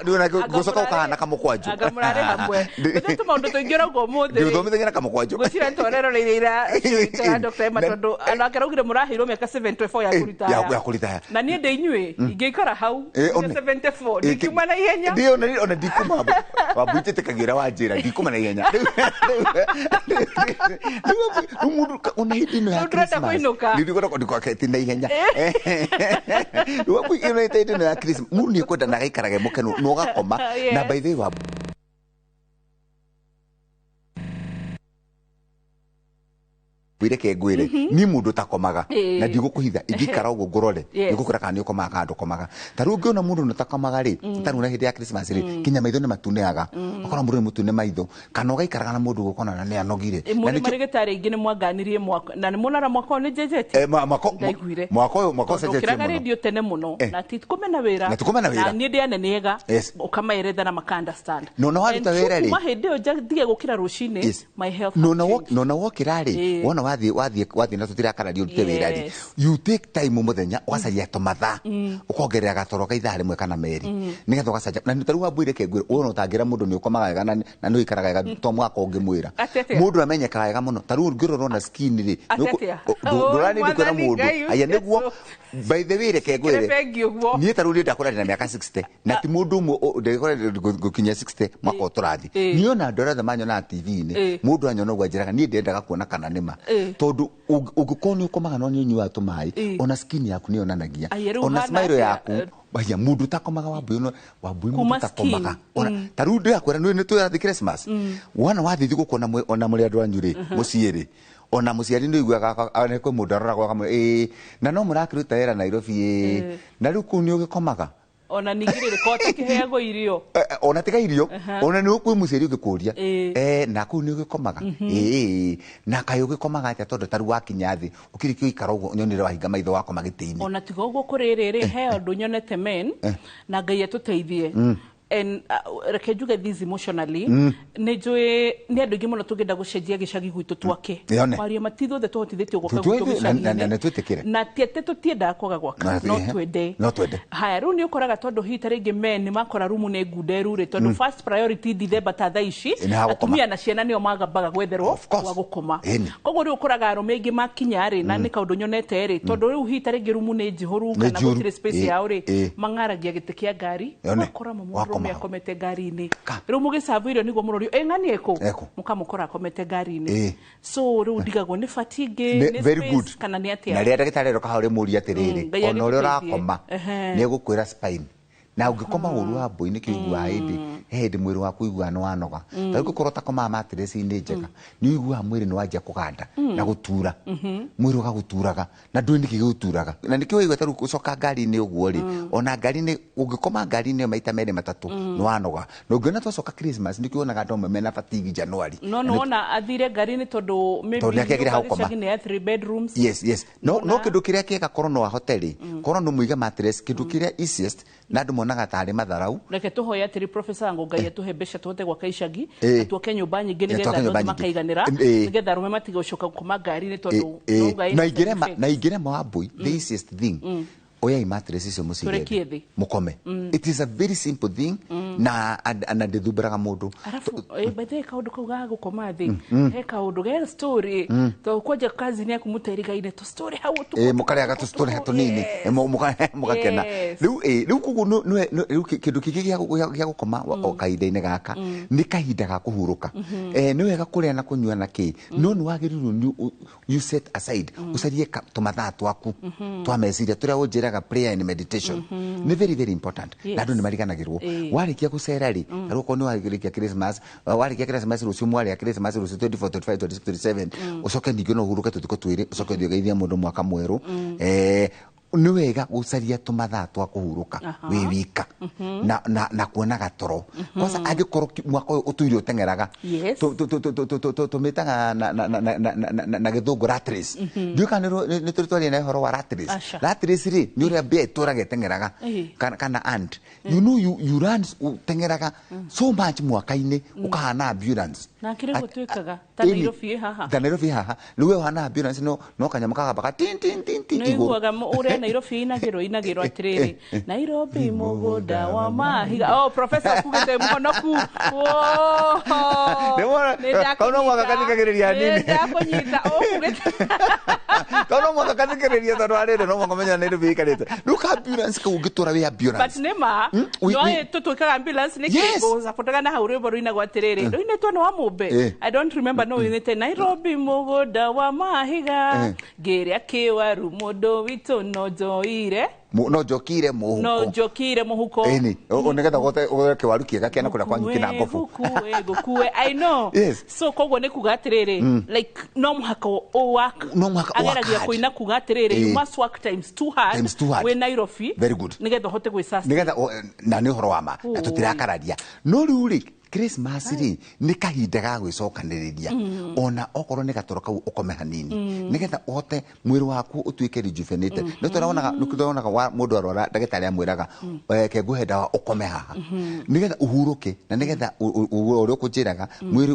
nuna gucoka ukahana kamukwanju agamurare hamwe ndeto maundu tuingira go mothe nduthomithia na kamukwanju gucira ntorero ira Dr. Emani tondu anakarugire murahirwo miaka 74 ya kuritaya na nie ndeinywe ingeikara hau 74 ndikuma na ihenya ndio ona ndikuma wabuite tekagira wajira ndikuma na ihenya mundu ona hidino ya Christmas ndiko ndiko ketina ihenya wabuite hidino ya Christmas mundu ni kwenda na gaikarage mukenu no gakoma na by the way wireke ngwire ni mundu takomaga na ndigukuhitha ingikara ugo ngorore ngukura kana ukomaga kandu komaga taru ngiona mundu natakomaga ri taru na hindi ya Christmas ri kinya maitho ni matuneaga akora mundu mutune maitho kana ugaikaraga na mundu gukona na ne anogire na ni marigitari ingi ni mwaganirie mwaka na ni munara mwaka ni jejete mwaka sejete kiraga radio tene muno na tikumena wira na ni ndi anenega ukamaeretha na makandstand no waruta wira ri ma hindi o jathige gukira rucini my health no na wokira ri wona wathi na tutirakarario rute wira ri you take time muthenya ugacaria tomatha ukongerera gatoro ka ithaa rimwe kana meri nigetha ugacaria na taru wambuire kengwira wona utangira mundu ni ukomaga wega na no ikaraga wega to mwaka ungimwira mundu amenyeka wega muno taru ngiroro na skin ri ndurani ndikora mundu aya niguo by the way kengwira ni taru ri ndakora na miaka 60 na ti mundu ndikora gukinya 60 mwaka uturathi ni ona ndora the manyo na TV ni mundu anyona gwajiraga ni ndendaga kuona kana nima tondu ugikoni ukomaga no nyunyua tumai ona skin yaku ni onanagia ona smile yaku baya mundu takomaga wambuino mundu takomaga ona tarundo yakwera ni tuyarathi Christmas wana wathi gukona ona muri andu anyu ri muciiri ona muciari no igwaga anekwe mundu arora kamwe na no murakiruta era Nairobi na riu ku ni ugikomaga ona ningirire ko takiheago irio ona tiga irio ona ni ukwi muciari ugikuria na ku ni ugikomaga na kayo ugikomaga ati tondu taru wakinya thi ukirikio ikara ugo nyonire wahinga maitho wako magitini ona tiga ugo kuririri he andu nyonete men na Ngai atuteithie and rekejuge this emotionally nejwe ni andu ngimo no tugenda gucenjia gicagi gwitu twake maria matitho the tuhotithitio goka gwitu gicagi na tiete tutienda kwaga gwaka no twende haya ru ni ukoraga tondu hita ringi men ni makora rumu ne guderu ri tondu first priority December ta thaici atumia na ciana nio magabaga gwetherwo wa gukoma koguo ri ukoraga arume ingi makinya ri na ni kaundu nyonete ri tondu ri hita ringi rumu ne njihuru kana gutire space yao ri mangaragia gite kia ngari ukora mumundu me akomete ngari-ini riu mugicabu irio niguo murorio ng'ani eko mukamukora akomete ngari-ini so riu ndigagwo ni fatingi ni space kana ni atia na ria ndagitari ro kahore muri atiriri ona uri urakoma ni gukwira spine na ungikoma uru wa boini kiigua hindi mwiri waku igua no wanoga ta gukorwo takoma mattress ni njega ni igua mwiri no wajia kuganda na gutura mwiri ugaguturaga na ndui niki guturaga na nikio igua taru gucoka ngari ni uguo ri ona ngari ni ungikoma ngari ni maita mere matatu no wanoga no ngiona twacoka Christmas nikio onaga ndo mena fatigue January no ona athire ngari ni tondu maybe ni 3 bedrooms yes no kindu kiria kiega korwo no hoteli korwo no muiga mattress kindu kiria easiest na ndu monaga tari matharau reke tuhoya atiri professor ngo Ngai atuhe mbeca tuhote gwaka icagi tuoke nyumba nyingi nigetha andu makaiganira nigetha arume matiga ucoka kuma ngari ni tondu na igirema wa boy the easiest thing oya mattress icio mucigende mukome it is a very simple thing na ndithumburaga mundu bete kaundu kauga gukoma thi he kaundu ge story to kwaje kazi ni akumutirigaine to story how to mukariaga to story hatunini mukakena riu kugu no kindu kiki gya gukoma kahinda-ini gaka ni kahinda ga kuhuruka ni wega kuria na kunyua na ki no ni wagiriru you set aside ucarie tumathaa twaku twa meciria turia unjira prayer and meditation ni very important na ndu ni mariganagirwo warikia gucera ri aru ko ni warikia Christmas rucio mwari ya Christmas rucio 24 25 26 27 ucoke ningio no huruka tutiko twiri ucoke thigeithia mundu mwaka mweru ni wega gucaria tumathaa twa kuhuruka wi wika na kuona gatoro kwanza angikorwo mwaka uyu utuire utengeraga tumitaga na githungu rat race ndiuka ni turitwaria na horo wa rat race ri ni uria bia iturage tengeraga kana ant you know you run tengeraga so much mwaka-ini ukahana ambulance na kire gutwikaga Nairobi haha riwe uhana ambulance no kanyama kagabaka tin iguru ure Nairobi inagiro atiriri Nairobi mugoda wa mahiga professor kugete muhonoku kono mwaka kathikagiriria nini ndakunyita kugete kono mwaka kathikagiriria tondu arire no mwaka menya Nairobi ikarite ruka ambulance ka ungitura wi ambulance but nema no tutwikaga ambulance ni kigo zapotaga na haure boru ina gwatiriri ndo ine twana wa mumbe I don't remember no inete Nairobi mugoda wa mahiga geria kiwaru mudo wito no joire no jokire muhuko eni onegetha gote kiwaru kiega kiana kuria kwa nyiki na ngofu gukue I know so koguo ni kugatiriri like no muhaka o work ageragia kuina kugatiriri you must work times too hard we Nairobi very good nigetha hote gwisasa nigetha na ni horo wa ma na tutirakararia no riuri Christmas ri ni kahinda ga gwicokaniriria ona okorwo ni gatoro kau ukome hanini nigetha ote mwiri waku utuike rejuvenated no turaonaga mundu arwara ndagitari amwiraga ke nguhenda ukome haha nigetha uhuruke na nigetha uri ukujiraga mwiri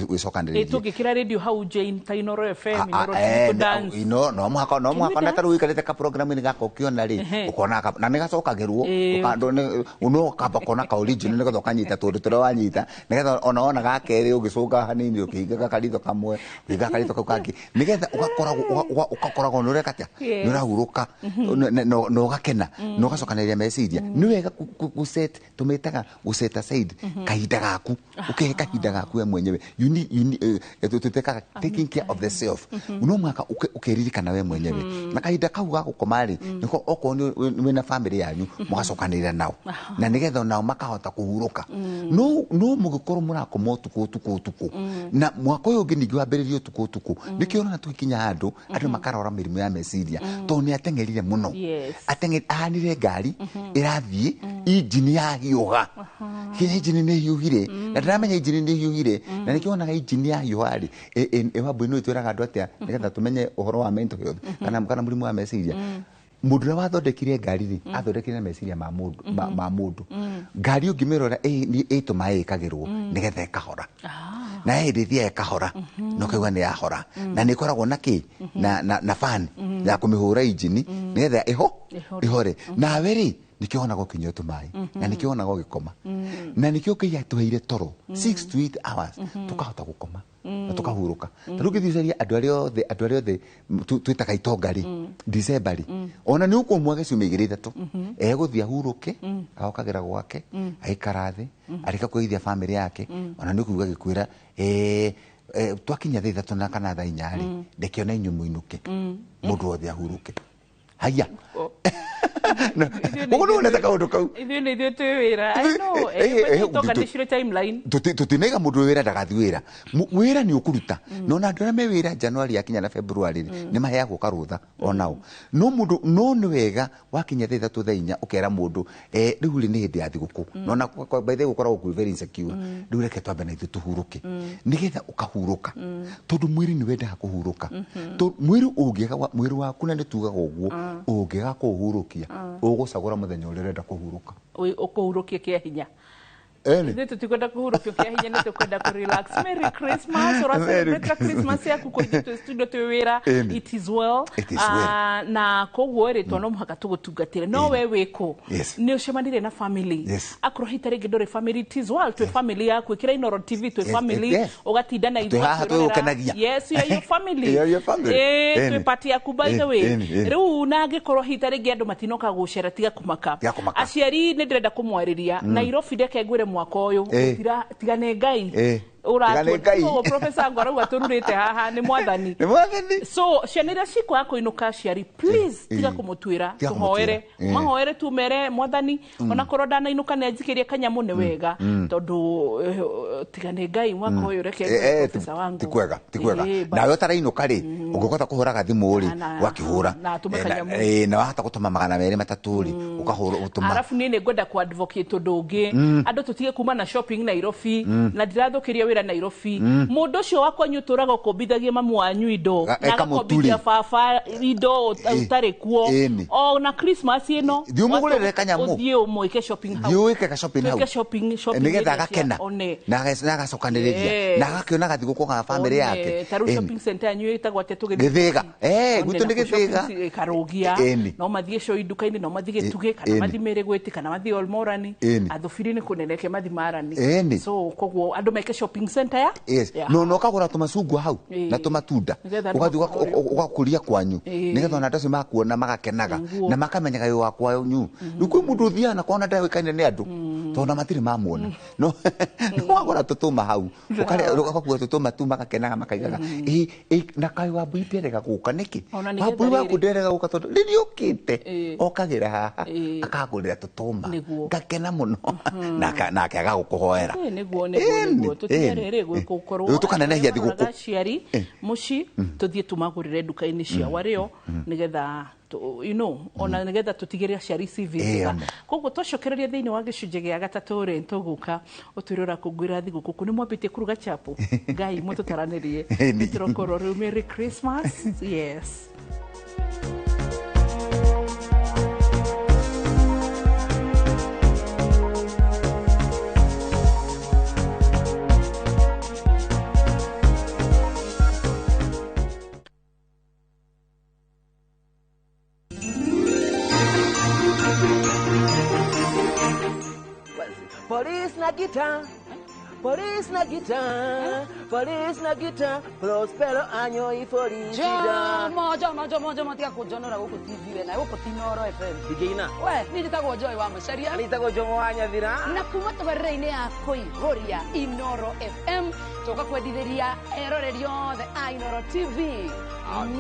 ucokaniriria tungikira radio hau Jane Tainoro FM Inoro dance no mwaka na taru ikarete ka program ni gako kiona ri ukona na nigacokagirwo ukando ni uno kaba kona ka original nigetha kanyita tundu wanyita nigetha ona gakeri ugicunga hanini ukihinga karitho kamwe ukihinga karitho kau kangi nigetha ugakoragwo nure katia nurahuruka no gakena no gacokanĩrĩria meciria ni wega guset tumetaga guset aside kahinda gaku ukihe kahinda gaku we mwenyewe you need tuteka taking care of the self no mwaka ukiririkana we mwenyewe na kahinda kau gagukomari niko oko ni na family yanyu mugacokanĩrĩra nao na nigetha nao makahota kuhuruka no mugikorwo murakoma tuku na mwaka uyu ngi ningi wambiririo tuku nikio na tukinya handu andu makarora mirimu ya meciria to ni atengerire muno ahanire ngari irathie injini ya hiuga injini ni hiugire na ndiramenya injini ni hiugire na nikio na injini ya hiuga ri wambu no twiraga andu atia nigetha tumenye uhoro wa mental health kana murimu wa meciria mundu wathondekire ngari ri athondekire meciria ma mundu ngari ungimirora ituma ikagirwo nigetha ikahora na ndithia ikahora no kaigwa ni yahora na ni koragwo na ki na fan ya kumihura injini nigetha ihore na weri nikio ona gokinyo tumai na nikio ona gogikoma na nikio kia tuheire toro 6 to 8 hours tukahota gukoma na tukahuruka taru githiceria andu ariothe twitaka itongari December ona ni ukumwage ciumia igiri ithatu eguthia huruke agokagira gwake aikarathi arika kuithia family yake ona ni kuuga gikwira twakinya thitha tuna kana tha inyari ndekio na inyu muinuke mundu wothe ahuruke haya Mugo no nataka kau. Ithuĩ twi wĩra. I know. Tukanishire timeline. Tutinega mundu wĩra ndagathi wĩra. Wĩra ni ukuruta. No na andũ arĩa me wĩra January akinya na February ni maheagwo karutha onao. No mundu no ni wega wakinya thitha tu thainya ukera mundu rĩu nĩ hĩndĩ ya thigũkũ. No na by the way ukoragwo ku very insecure. Rĩu reke twambe na ithuĩ tuhuruke. Nigetha ukahuruka. Tondu mwĩrĩ ni wendaga kuhuruka. Mwĩrĩ ũngĩaga mwĩrĩ waku na nĩ tugaga ũguo ũngĩaga kuhurukia ugucagura muthenya ũrĩa ũrenda kuhuruka ukuhurukia kia hinya Nĩ tutikwenda kuhurukia kia hinya nĩ tukwenda ku relax. Merry Christmas or celebrate Christmas yaku kwa itu studio tu wira. It is well. Na koguo ri tono muhaka tugutungatire no we wiko ni ucemanire na family akrohita rege ndore family. It is well to family yaku ikira Inoro TV to family ugatinda na ithu yes you are your family to party yaku by the way riu na ngikorwo hita rege andu matinoka gucera tiga kumaka aciari ni ndirenda kumwariria Nairobi ndeke ngwire mwaka uyu tigane ngai so professor ngora atururite haha ni mwathani so cianira ciko yako inuka ciari please tiga kumutwira tuhoere mahoere tumere mwathani ona korwo na inuka ne njikirie kanyamu ni wega tondu tigane ngai mwaka uyu reke professor wangu tikwega nawe tarainuka ri ungikota kuhuraga thimu ri wakihura na wahata gutuma 200 ri ukahura utuma arafu nini ngwenda ku advocate ndungi andu tutige kuma na shopping Nairobi na ndirathukiria wira Nairobi mundu cio wakwa nyuturaga kumbithagia mamu wanyu indo na kumbithia baba indo utari kuo o na Christmas ino thiumugurire kanyamu uthie umwike shopping house thiuike ka shopping house shopping nigetha gakena na gacokaniriria na gakiona gathiguko ga family yake taru shopping center yanyu itagwa te githiga gutu ni githiga karugia no mathie show iduka-ini no mathie tuge kana mathimere gwiti kana mathie Olmorani athufiri ni kuneneke mathimarani so koguo andu meke shopping center ya no kagura tumacungwa hau na tumatunda ugathi ugakuria kwanyu nigetha ona ndacio makuona magakenaga na makamenyaga yu wakwa nyu nikwe mundu thiana kona ndawikaine ni andu tona matiri mamuona no wagura tutuma hau ukakuwa tutuma tu magakenaga makaigaga na kai wa buiterega guka niki wabu wa kuderega guka tondu ni ukite okagira haha akagurira tutuma ngakena muno na akaga gukuhoera niguo tutige rere gukorwo tukanenehia thiguku ciari muci tuthie tumagurire duka-ini cia wario nigetha you know ona nigetha tutigire ciari civiga koguo twacokereria thiini wa gicunje gia gatatu ri tuguka utwirora kugwira thiguku kuni mwambite kuruga chapo ngai mututaraniriye turokoro ru Merry Christmas. Yes. Police na guitar, Prospero anyo iforizida. Moja tia kujonora huko TV we na huko Tinoro FM. Digina. We, nitagwo Joy wa Masharia. Nitagwo Jomo wa Nyathira. Na kuma tabarreine ya Koihoria Inoro FM. Toka kwendithiria eroreri yothe a Inoro TV.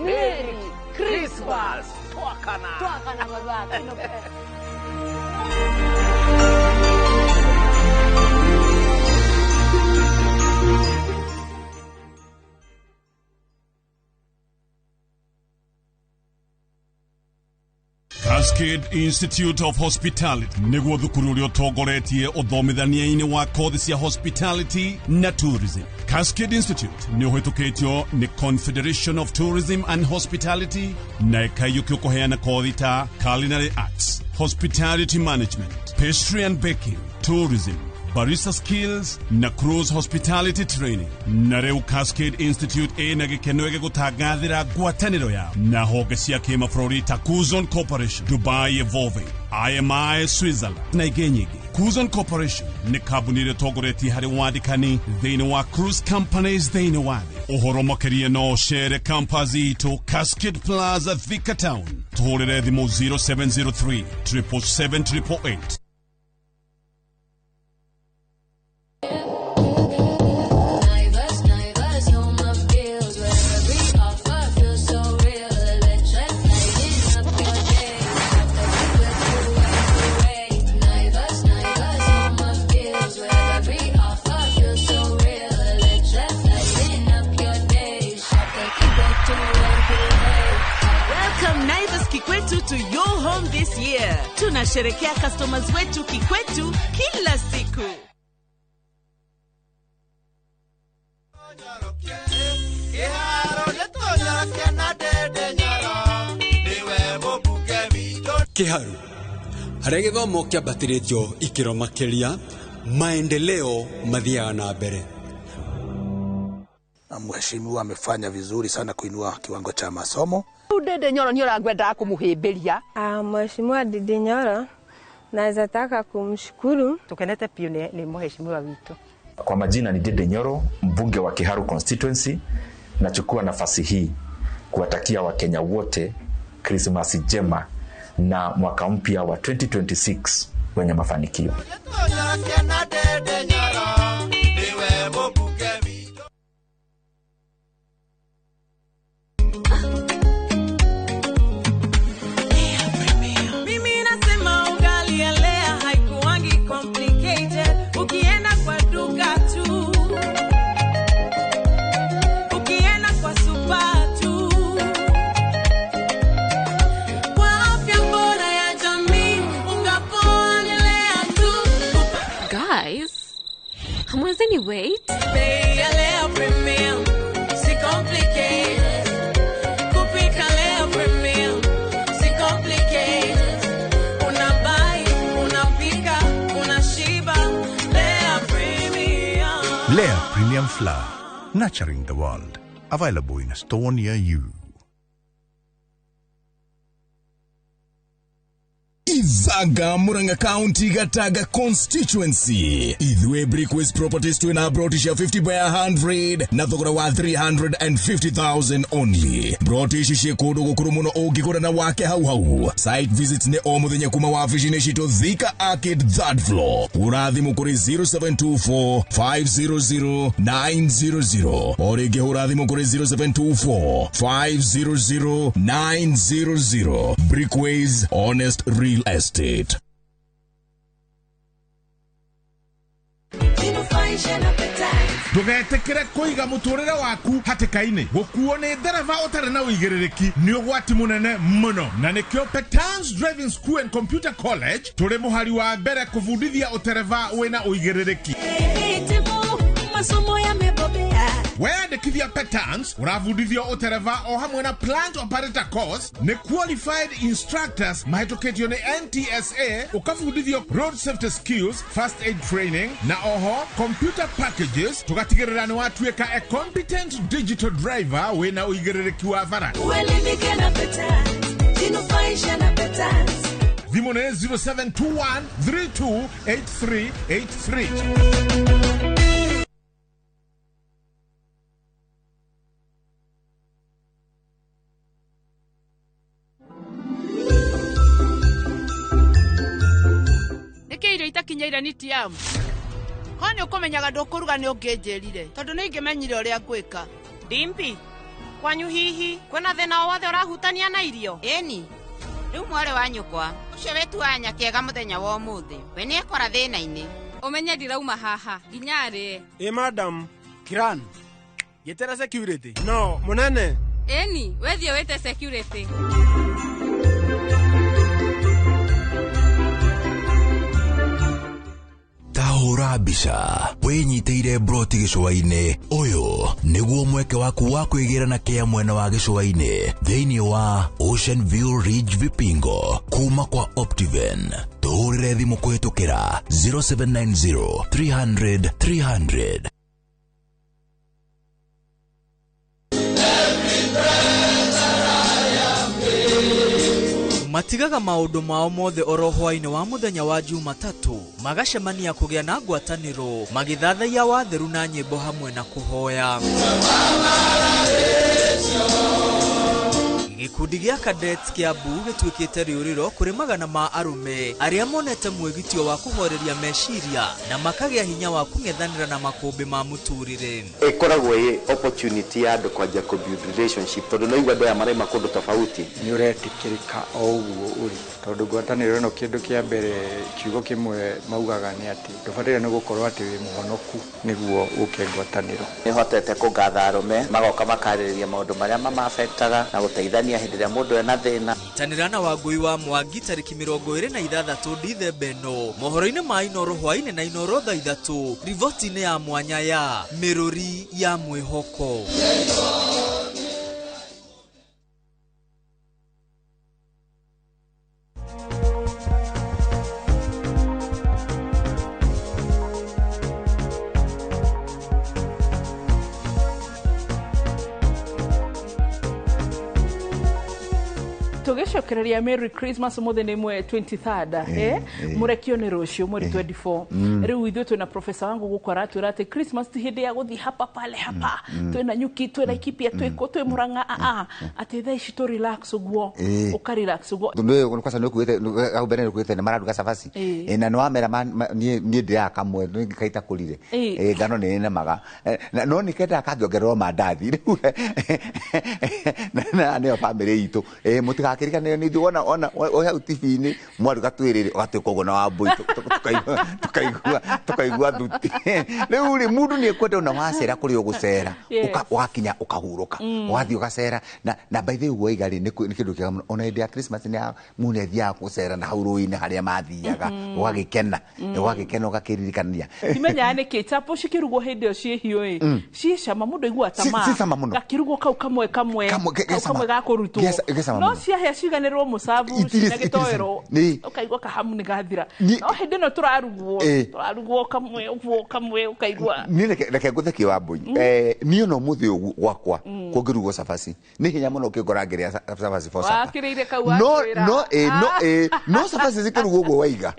Merry Christmas. Twakana mathaka inoke. Cascade Institute of Hospitality niguo thukuru uria utongoretie uthomithania-ini wa kothi cia hospitality na tourism. Cascade Institute ni uhitukitio ni Confederation of Tourism and Hospitality na ikaiyukio kuheana kothi ta culinary arts, hospitality management, pastry and baking, tourism, barista skills na cruise hospitality training. Na reu Cascade Institute na gikeno ege gutangathira ngwataniro ya na honge cia kimabũrũri ta Kuzon Corporation, Dubai Evolving, IMI Switzerland na ingĩ nyingĩ. Kuzon Corporation ni kambuni ĩrĩa ĩtongoretie harĩ wandĩkani thĩinĩ wa cruise companies thĩinĩ wa thĩ. Ũhoro makĩria no cere campus itũ Cascade Plaza Thika Town. Tũhũrĩre thimũ 0703 777 888. To your home this year. Tunasherekea customers wetu kikwetu kila siku. Kiharu harĩa gĩthomo kĩambatĩrĩtio ikĩro makĩria, maendeleo mathiaga na mbere. Na mheshimiwa amefanya vizuri sana kuinua kiwango cha masomo. Dede Nyoro ni urangwenda kumuhimbiria. Mheshimiwa Dede Nyoro naweza taka kumshukuru. Tukenete pia ni mheshimiwa wetu. Kwa majina ni Dede Nyoro, mbunge wa Kiharu constituency. Nachukua nafasi hii kuwatakia Wakenya wote Krismasi njema na mwaka mpya wa 2026 wenye mafanikio. Wait. Lea Premium Flour, nurturing the world. Available in a store near you. Izaga Muranga County Gataga constituency. Idwe Brickways Properties to na brotisha 50 by 100 na thogora wa 350,000 only. Brotisha kodo gukuru ogikora na wake hau. Site visits ne omuthenya kuma wa vision shito Thika Arcade third floor. Urathi mukuri 0724 500 900 orege urathi mukuri 0724 500 900. Brickways, honest real estate. Innovation appetite. Ndugetekere kuiga muturire waku hatikaini. Gukuo ni ndereva utari na uigiririki ni ugwati munene muno. Na nikio Petans Driving School and Computer College turi muhari wa mbere kufundithia utereva wina uigiririki. Masomo yamebobea. Weyandikithia Petans uravundithio utereva o hamwe na plant operator course ni qualified instructors mahitũkĩtio ni NTSA ukavundithio road safety skills, first aid training na oho computer packages tugatigĩrĩra ni watuĩka a competent digital driver wina uigĩrĩrĩki wa bara. Uelimike na Petans, jinufaisha na Petans. Thimũ nĩ 0721 328383. Itakinyaire ni tiamu. Hone ukomenyaga ndukuruga ni ungenjerire tondu ni ingimenyire uria ngwika. Dimpi, kwanyu hihi kwena thina wothe urahutania na irio? Eni, riu mwari wa nyukwa ucio wetuanya kiega muthenya wa umuthi we ni ekora thina-ini. Umenye ndirauma haha nginyari. Madam Kiran, yetera security. No, munene. Eni, wethie wete security. Tahura mbica winyiteire broti gicũa-inĩ. Ũyũ nĩguo mweke waku wa kwĩgĩra kĩa mwena wa gĩcũa-inĩ thĩinĩ wa Ocean View Ridge Vipingo kuma kwa Optiven. Tũhũrĩre thimũ kũhĩtũkĩra 0790 300 300. Matigaga maundu mao mothe orohwaine wa muthenya wa Jumatatu magacemania kugia na ngwataniro magithathaia watheru na nyimbo hamwe na kuhoya. Gikundi gĩa Cadets kĩa Mbu gĩtuĩkĩte rĩũrĩro kũrĩ magana ma arume arĩa monete mwĩgitio wa kũhoreria meciria na makagĩa hinya wa kũng'ethanĩra na makũmbĩ ma mũtũrĩre. Ĩkoragwo ĩ opportunity ya andũ kwanja kũbuild relationship tondũ no igua andũ aya marĩ makũndũ tofauti. Nĩ ũretikĩrĩka o ũguo ũrĩ tondũ ngwatanĩro ĩno kĩndũ kĩa mbere kiugo kĩmwe maugaga nĩ atĩ ndũbataire nĩ gũkorwo atĩ wĩ mũhonoku nĩguo ũke ngwatanĩro. Nĩ hotete kũngatha arũme magoka makarĩrĩria maũndũ marĩa mamafectaga na gũteithania hĩndĩ ĩrĩa mũndũ ena thĩna. Nyitanĩra na Wangũi wa Mwangi tarĩki 26 Dithemba ĩno mohoro-inĩ ma Inoro hwainĩ na Inoro thaa 3 riboti-inĩ ya mwanya ya mĩrũri ya mwĩhoko. Tugicokereria Merry Christmas muthe ni mwe 23rd murekio ni rucio mweri 24 riu ithu twina professor wangu gukora twira ati Christmas ti hindi ya guthi hapa pale hapa twina nyuki twina ikipia twiko twi muranga ati tha ici to relax uguo uka relax uguo ndio kwa sababu kuite au bene ni kuite maraduka safasi na no amera ni ndia kamwe ni kaita kulire ngano ni nemaga no ni kenda akagiongerwo mandathi na ne family itu mutika kirikane ni ndona ona oya TV-ini mwaruga twirire gatikogo na wambui tukaigua thuti riu ri mundu ni ekwenda una wacera kuri ugucera ugakinya ukahuruka wathi ugacera na by the way igari ni kindu kiega ona hĩndĩ ya Christmas ni mundu thia gucera na hauruini haria mathiaga ugagikena ugakiririkania imenya ni kichapo shikirugo hĩndĩ ĩyo ciĩhiũ ci cama mundu igua tama gakirugo kau kamwe gakurutwo no ciahĩa ciganĩrwo musabu na gĩtoero ukaigua kahamu ni gathira no hĩndĩ ĩno turarugwo kamwe ukaigua ni reke ngutheki wa Mbui ni ono muthi ugu gwakwa kungirugwo cabaci ni hinya muno ukingora ngiria cabaci for supper wakirire kau no cabaci zikirugwo uguo waiga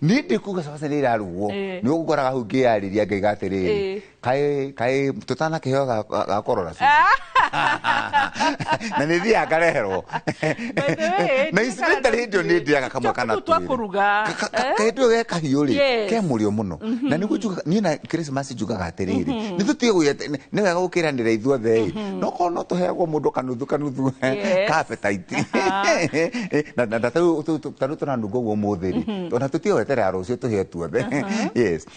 ni ndikuga cabaci ni irarugwo ni ugukoraga hau ngĩarĩria ngaiga atĩrĩrĩ kai tutana kĩheo gakorora na nä thiaga ngareherwo na incidentally hä ndä ä nä ndäaga kamwe kana kahä ndä ge kahiå rä ke må rä o må no na nä niä na Christmas njugaga atä rä rä nä tå tige nä wega gå kä ranä ra ithuothe no korwo no tå heagwo må ndå kanuthu kapetaiti na tarä u tå ranunga å guo må thä rä ona tå tige weterera rå cio tå hee tuothe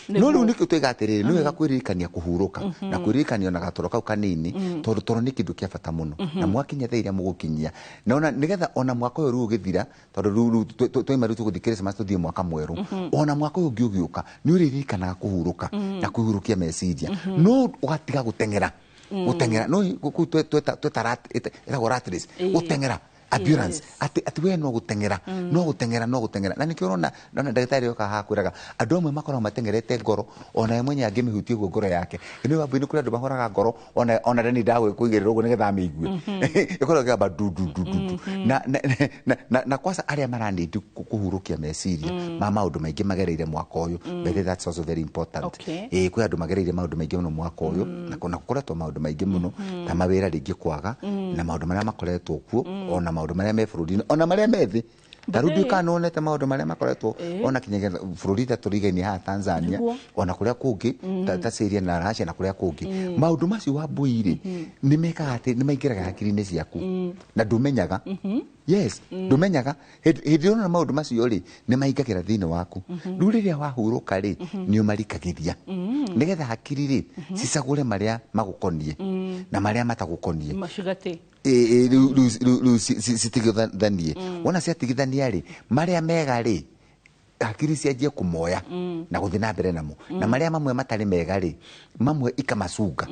no rä u nä kä tå iga atä rä rä nä wega kwä ririkania kå hurå na kwä ririkania ona gatoro kau kanini tondå toro nä kä ndå kä a bata må no na mwakinya thaa iria må gå kinyia na ona nä getha ona mwaka å yå rä u å gä thira tondå twaima rä u tå gå thiä Christmas tå thiä mwaka mwerå ona mwaka å yå å ngä å gä å ka nä å rä ririkanaga kå hurå ka na kwä hurå kia meciria no å gatiga gå teng'era no twetagwo rat race gå teng'era ambulance ati we no gutengera na nikio rona ndagitari yoka hakwiraga andu amwe makorwo matengerete ngoro ona yemwe nyange mihutie guo ngoro yake ino wambu-ini kuri andu mahoraga ngoro ona ndani ndawe kuigirira uguo nigetha miigue ikorwo gamba du na kwasa aria marandi kuhurukia meciria ma maundu maingi magereire mwaka uyu but that's also very important kwi andu magereire maundu maingi muno mwaka uyu na kuna kukoretwo maundu maingi muno ta mawira ringi kwaga na maundu maria makoretwo kuo ona maundu maria me bururi ona maria methi tarudi kana onete maundu maria makoretwo ona kinyega bururi ta turigainie ha Tanzania ona kuria kungi ta Syria na Russia na kuria kungi maundu macio wa mbuiri ni mekaga ati ni maingiraga hakiri-ini ciaku na ndumenyaga yes ndumenyaga hindi ona maundu macio ri ni maingagira thiini waku riu riria wahuruka ri ni umarikagiria nigetha hakiri ri cicagure maria magukonie na maria matagukonie mashigate citigithanie wona ciatigithania ri maria mega ri hakiri cianjie kumoya na guthi na mbere namo na maria mamwe matari mega ri mamwe ikamacunga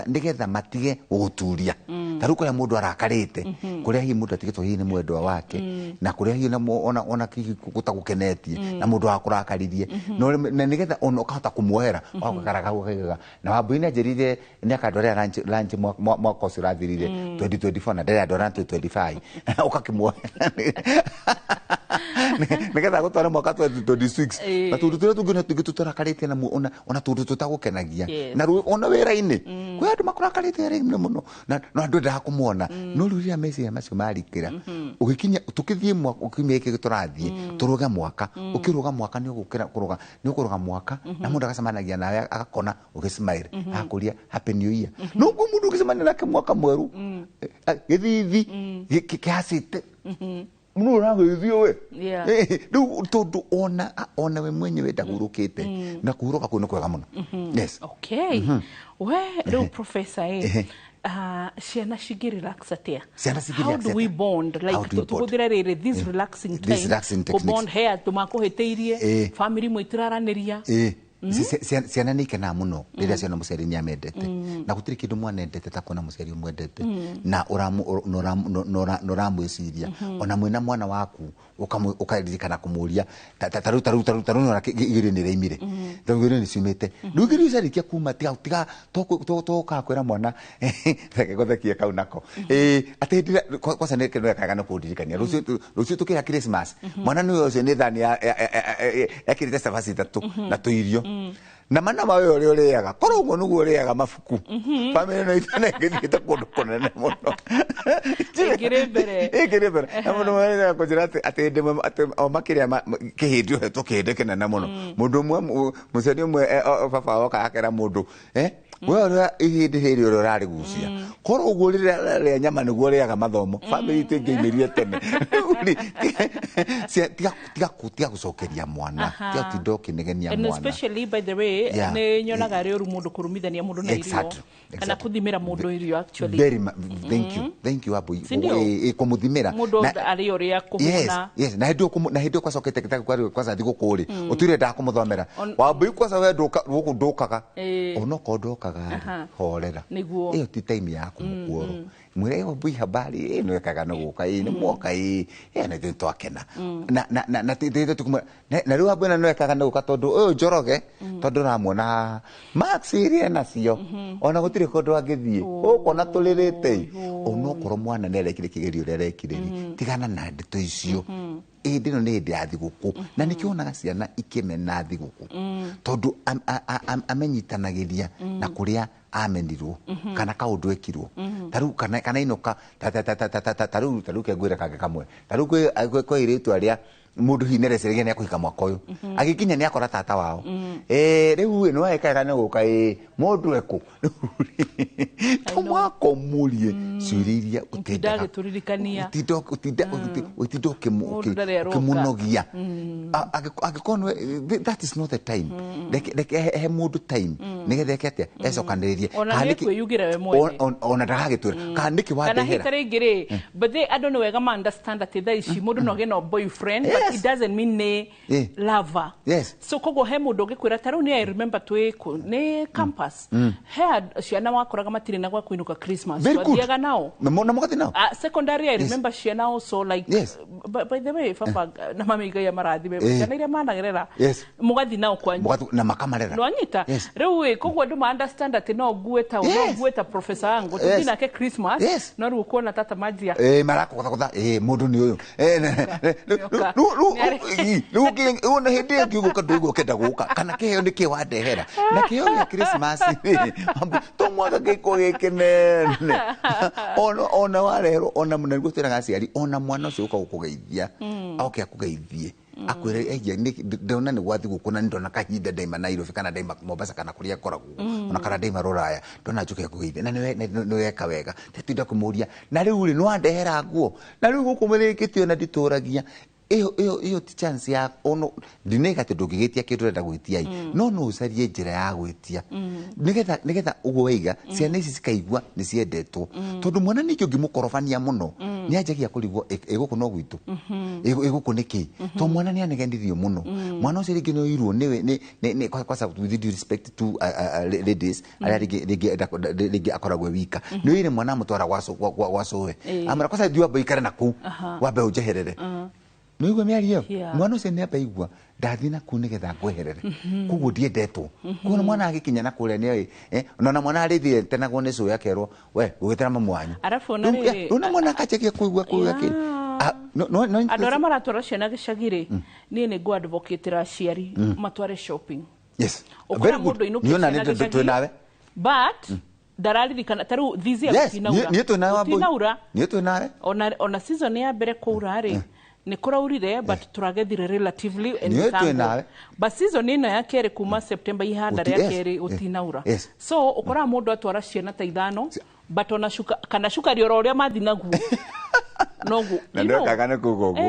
nigetha matige guturia taru kuria mundu arakarite kuria hi mundu atigitwo hi ni mwendwa wake na kuria hi ona gutagukenetie na mundu akurakaririe no nigetha ona ukahota kumuohera wakaraga ukagiga na wambu-ini anjirire ni akandorea lunch mwaka ucio urathirire 2024 na ndere andora 2025 ukakimuohera nigetha gutwara mwaka 2026 na tundu turia tungina tugitutarakarite na ona tundu tutagukenagia na ona wira-ini kwi andu makurakarite rimwe muno na andu nda kumuona no riria meciria macio marikira ugikinya tukithie mwaka ukimia iki turathie turuga mwaka ukiruga mwaka ni ukuruga mwaka na mundu agacemanagia nawe agakona ugismile akuria happy new year no mundu ugicemania nake mwaka mweru githithi kihacite muno rangithio we riu tondu ona we mwenyewe ndahurukite na kuhuruka kuno kwega muno yes okay we riu professor ciana cingirelax atia how do we bond like tuhuthira riri this relaxing time bond hair tumakuhiteirie family mwitiraraniria ciana ni kenaga muno riria ciana muciari ni amendete na gutiri kindu mwana endete ta kuona muciari umwendete na uramwiciria ona mwina mwana waku ukaririkana kumuria taru na igiri ni reimire igiri ni ciumite riu igiri icarikia kuma tiga toka kwira mwana reke gothekie kau nako ati kwasa ni kindu ekagana kundirikania rucio tukira Christmas mwana ni ucio ni thani ekirite savasi tatu na tuirio na mana mawe ore oreaga korwo ngo nugu oreaga mafuku family no itane ngithite kundu kunene muno igire na mundu mwana ko jira ati ndimwe ati o makiria kihindi hetwo kihindi kinene muno mundu mwe muceni mwe baba woka akera mundu we ihindi hiri ore rari gucia korwo uguo rire nyama niguo oreaga mathomo family tingeimirie tene tiga gucokeria mwana tiga tindo kinegenia mwana and especially by the way ne nyonaga ri oru mundu kurumithania mundu na irio kana kuthimira mundu irio actually very thank you abu kumuthimira mundu ari oria kumuna yes na hindo kwa sokete kitako kwa sa thigo kuri utire nda kumuthomera wabu kwa sa we nduku ndukaga onoko ndukaga horera iyo ti time yaku mukuoro mwire yo bui habari no ekaga no guka ni mwoka na tinto akena na tete tukuma na riu abwana no ekaga no guka tondu uyu njoroge tondu ramuona max irie nacio ona gutire kondu angithie ukona turirite onokorwo mwana ne rekire kigerio rekireri tigana na ndito icio ndino ni ndi ya thiguku na nikionaga ciana ikimena thiguku tondu amenyitanagiria na kuria amenirwo kana kaundu ekirwo taru kana inoka taru ke gwira kage kamwe taru kwa iritu aria mundu hinerecerege ne akuhika mwaka uyu agikinya ne akora tata wao riu no ekaga ne guka mundu eko tomwako murie ciriria utindaga turirikania utindo kimunogia agikonwe that is not the time he mundu time nigethe atia ecokaniririe kana kwiyugira we mwene ona ndagagitura kaniki wa ndehera kana hitare but they I don't know wega ma understand that there is mundu no gena boyfriend but it doesn't mean lover. Yes. So kogo he mundu gikwira taru ni I remember ne campus he ciana wakoraga matire na gwa kuinuka Christmas wathiaga nao na mugati nao secondary I remember ciana also like by the way papa na mami gaya marathi be ciana ire managerera mugathi nao kwanyu na makamarera no anyita riu kogo ndu ma understand that no gueta professor angu tutina ke Christmas no ru kuona tata majia marako kotha mundu ni uyu una hede ngiuka ndugo kenda guka kana kiheo ni kiwandehera na kiheo ya Christmas to mwaga giko gikenene ona warero ona munangu tira gaciari ona mwana ucio uka gukugeithia oke akugeithie akwire eje ndona ni gwathi gukuna ndona kahinda daima Nairobi kana daima Mombasa kana kuria koragu ona kana daima Ruraya ndona njuke kugeithia na niwe eka wega tetinda kumuria na riu ri no andehera nguo na riu gukumurikitio na ndituragia iyo ti chance ya ono ndineka te ndugigitia kindu renda gwitia no ucarie njira ya gwitia nigetha ugweiga ciana ici cikaigua ni ciendetwo tondu mwana nikio ngimukorofania muno ni anjagia kurigwo eguku no gwitu eguku niki to mwana ni anegendirio muno mwana ucio ringi no irwo ni kwa with due respect to ladies ala ringi akoragwe wika no ire mwana mutwara gwacowe amara kwa sababu diwa ikare naku wabe ujeherere Nuigwe miario mwana ucio ni abaigwa ndathina kunigetha ngweherere kuguo ndiendetwo kuona mwana agikinya na kuria ni na mwana arithire tenagwo ni cuya kerwo we ugitera mamu wanyu arafu na mwana akachekia kuigwa kini andora maratwara ciana gicagire ni ngo advocate ra ciari matware shopping very good niona ni twinawe but dararirikana taru thizi atinaura ni twinawe ona season ya mbere kuura ri ni kuraurire but turagethire relatively ensemble but season ino ya kere kuma September ihanda ya kere utinaura so ukora mundu atwara ciana ta ithano but ona shuka kana shuka rioro uria mathinagu nogu na ndo kagane kugogo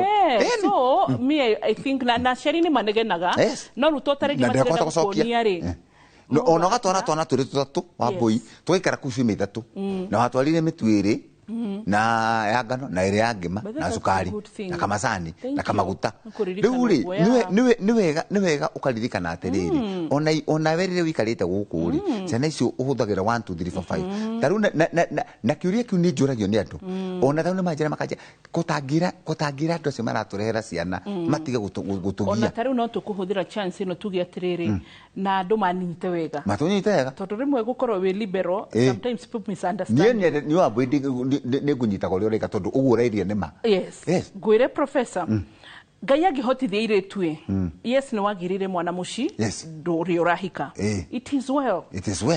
so me I think na sharini manegenaga no rutotare gima kuonia ri no ona gatwara twana turi tutatu wa boy twikara kufi mithatu na watwarire mitwiri na ya ngano na ire ya ngima na sukari na kamasani na kamaguta riu ri ni wega ukaririkana atiriri ona werire wikarite guku ri ciana icio uhuthagira 1 2 3 4 5 taru na kiuria kiu ni njuragio ni andu ona taru ni manjira makaje kutangira andu acio maraturehera ciana matige gutugia ona taru no tukuhuthira chance ino tugia atiriri na andu manite wega tondu rimwe gukorwo wi liberal sometimes people misunderstand ni wambo ni ngunyita gore ureka tondu uguo reirie nima gwire professor Ngai angihotithia iretue yes ni wagirire mwana muci nduri urahika it is well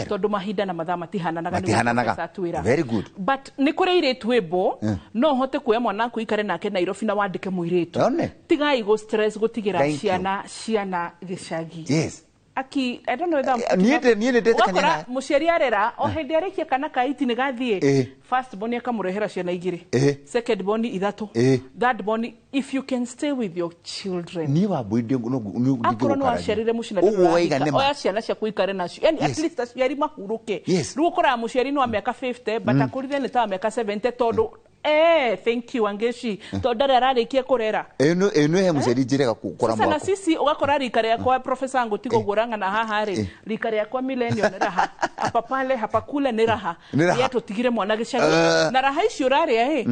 tondu mahinda na mathaa matihananaga very good but ni kuri iretue bo no hote kuya mwana ku ikare nake Nairobi na wandike muiretu tigai go stress gutigira ciana gicagi Aki, I don't know whether niende wakora muciari arera o hindi arikia kana kaiti ni gathie first born akamurehera ciana igiri second born ithatu third born if you can stay with your children ni wa bwinde no akoro no aciarire mucina oya ciana cia kuikare nacio yani at least aciari mahuruke riu ukora muciari no miaka 50 but akurire ni ta miaka 70 tondu thank you Angeshi tondara ararikia kurera eno he muciari njirega kukora mwako sasa sisi ugakora rikare yakwa professor ngutigo guranga na haha ri rikare yakwa millennium ni raha hapa pale hapa kule ni raha yetu tigire mwana gicagi na raha icio rari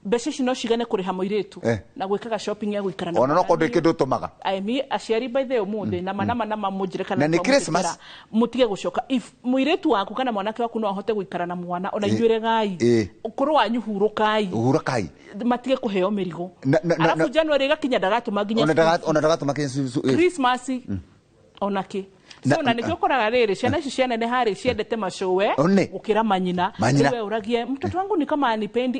mbeca no cigane kuriha muiretu na gwikaga shopping ya gwikara ona no konde kindu tumaga aimi aciari by the umuthi na mana mamujire kana na Christmas mutige gucoka if muiretu waku kana mwanake waku no ahote gwikara na mwana ona inyuire gai ukuru wanyu hurukai matige kuheo mirigo alafu January gakinya ndagatuma nginya ona ndagatuma Christmas onake so na nikio koraga riri ciana ici ciana ne hari ciendete macowe gukira manyina wewe uragie mtoto wangu ni kama anipendi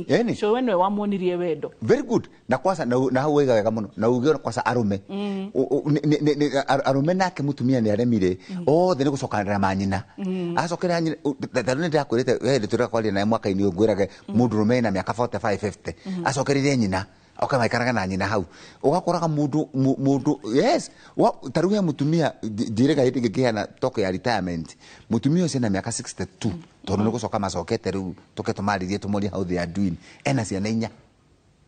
eni cowe nwe wamwonirie wendo very good na kwanza na hau wega wega muno na ugio kwanza arume arume nake mutumia ni aremire othe ni gucokanira manyina acokera nyina tarone ndakwirite we nditura kwali na mwaka ini ugwirage mundu rume na miaka 45-50 acokerire nyina okamaikaraga na nyina hau ugakoraga mundu yes taruhe mutumia direga hitige kiana toko ya retirement mutumia ucio na miaka 62 tondu ni gucoka macokete riu tuketumaririe tumuri how they are doing ena ciana inya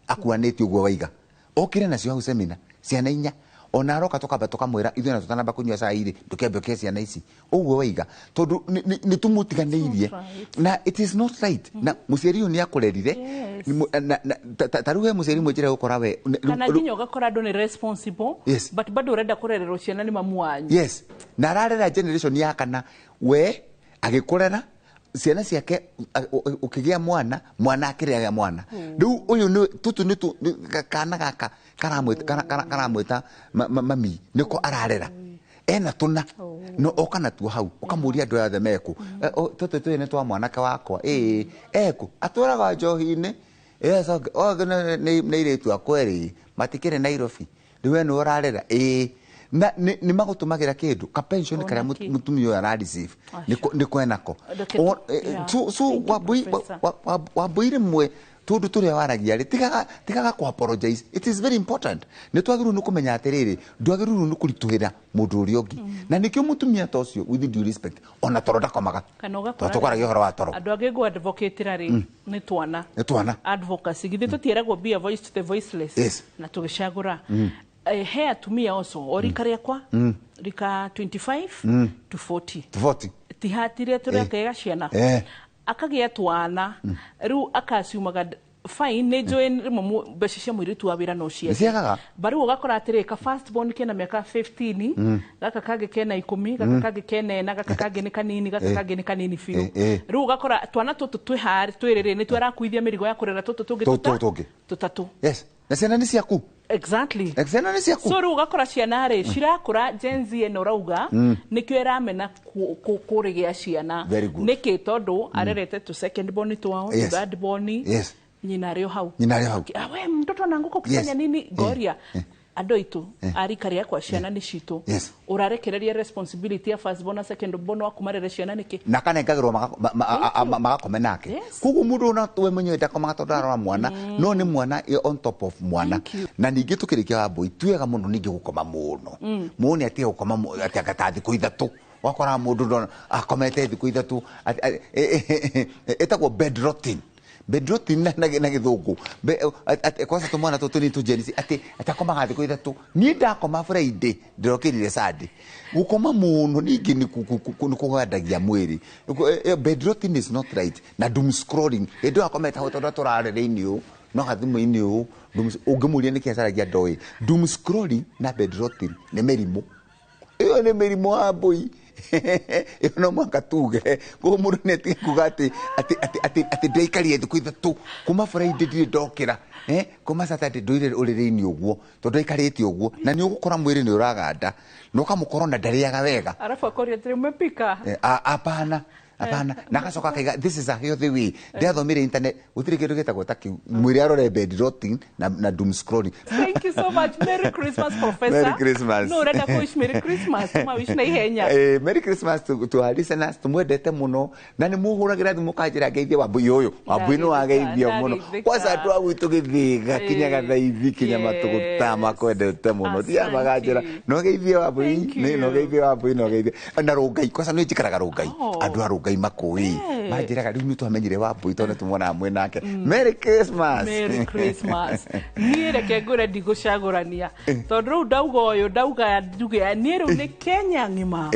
akuanĩtie uguo waiga okire nacio hau semina ciana inya ona aroka tukamba tukamwira ithuĩ na tutanamba kunyua cai ri ndukembe ke ciana ici uguo waiga tondu ni tumutiganirie na it is not right na muciari ni akurerire taruhe muciari mwejire gukora we kana nginya ugakora ndo ni responsible but bado urenda kurererwo ciana ni mamu wanyu yes na ararera generation ya kana we agikurera ciana ciake ukigia mwana akiriaga mwana riu uyu ni tutu ni kana gaka karamwita mami niko ararera ena tuna no okana tu hau ukamuria ndo ya themeku tutu ni twa mwanake wakwa eku aturaga njohi-ini so ne ile tu akweri matikire Nairobi riwe no urarera na ni magutumagira kindu ka pension kare mutumio ya receive niko enako so wabuire mwe tundu turia waragia ri tigaga ku apologize it is very important ni twagiru ni kumenya atiriri ndwagiru ni kurituhira mundu uri ongi na nikio mutumia tocio with due respect ona toro ndakomaga tukoragio horo wa toro andu age go advocate rari ni twana advocacy githe tutieragwo be a voice to the voiceless na tugicagura he atumia also orika riakwa rika 25 to 40 tihatire turekega ciana akagia twana riu akasiumaga fine ne join rimo beshisha mwiritu wa wira no cia baru ugakora atire ka first born kena miaka 15 gaka kage kena 10 gaka kage kena na gaka kage ni kanini gaka kage ni kanini fiu riu ugakora twana tutu twihari twirire ni twara kuithia mirigo ya kurera tutu tungi tutatu yes na ciana ni ciaku exactly ciana ni ciaku so riu ugakora ciana ri cirakura genzi eno rauga nikio iramena kurigia ciana niki tondu arerete tu second born twao third born nyina rio hau we mtoto nanguko kufanya nini goria ando itu arika ria kwa ciana ni citu urarekereria responsibility ya first born second born wa kumarere ciana niki na kana ngagirwo magakome nake kugu mundu na we mwenyewe ndakomaga tondu arora mwana no ni mwana on top of mwana na ningi tukirikia wabo ituega mundu ningi gukoma muno muone ati gukoma ati agatathi ku ithatu wakora mundu ndo akomete thiku ithatu etagwo bed rotting na githungu kwanza tumwana tutu ni tujenisi ati atakomaga thiku ithatu ni ndakoma Friday ndirokirire Sunday gukoma muno ningi ni kugandagia mwiri bed rotting is not right na doom scrolling endo akometa hoto turarere-ini u no hathimu-ini u ungimuria ni kiacaragia ndoi doom scrolling na bed rotting ni merimu iyo ni merimu wa boy iyo no mwaka tuge ko mundu neti kugati ati ndeikarie thiku ithatu kuma Friday ndire ndokira kuma Saturday ndoire urire-ini uguo to ndaikarite uguo na ni ugukora mwiri ni uraganda no kamukorona ndariaga wega arafu akoria tiri umepika apana nakacoka kaiga this is a healthy way ndathomire internet gutire kindu gitagwo taki mwiri arore bed rotting na doom scrolling. Thank you so much. Merry Christmas, Professor. Merry Christmas. No renda kuish Merry Christmas ma wish na ihenya Merry Christmas to our listeners tumwendete muno na ni muhuragira thimu kanjira geithie wambu yoyo wambu no ageithio muno kwanza andu agwitu githiga kinyaga thaithi kinya matugutama kwendete muno tia maganjira no geithie wambu no geithie wambu no geithie na rungai kwanza no njikaraga rungai andu arungai makui manjiraga riu nitwamenyire wambu tondu tumwona amwe nake Merry Christmas. Merry Christmas. Niĩ reke ngũre ndigũcagũrania tondũ rĩu ndauga ũyũ ndauga nduge niĩ rĩu nĩ Kenya ng'ima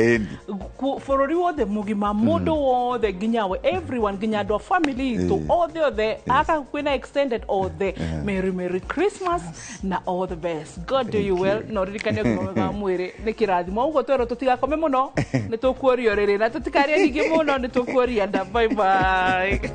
bũrũri wothe mũgima mũndũ wothe nginya we everyone nginya andũ a family itũ othe aka kwĩna extended othe Merry Christmas na all the best. God do you well. No ririkane ũgima mwega wa mwĩrĩ nĩ kĩrathimo ũguo twerwo tũtigakome mũno nĩ tũkuorio rĩrĩ na tũtikarie ningĩ mũno nĩ tũkuoria nda. Bye bye.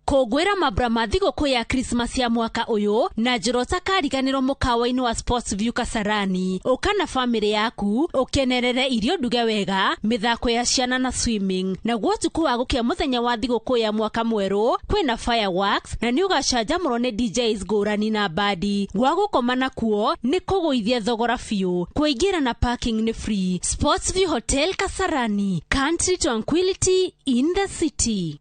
kũngwĩra mambura ma thigũkũ ya Christmas ya mwaka ũyũ na njĩra kariganĩrwo mũkawa-inĩ wa Sports View Kasarani. Ũka na family yaku ũkenerere irio nduge wega, mĩthako ya ciana na swimming. Naguo ũtukũ wa gũkĩa mũthenya wa thigũkũ ya mwaka mwerũ kwĩna fireworks na nĩ ũgacanjamũrwo nĩ DJs ngũrani na bandi. Gwa gũkoma nakuo nĩ kũgũithia thogora biũ. Kũingĩra na parking nĩ free. Sports View Hotel Kasarani, country tranquility in the city.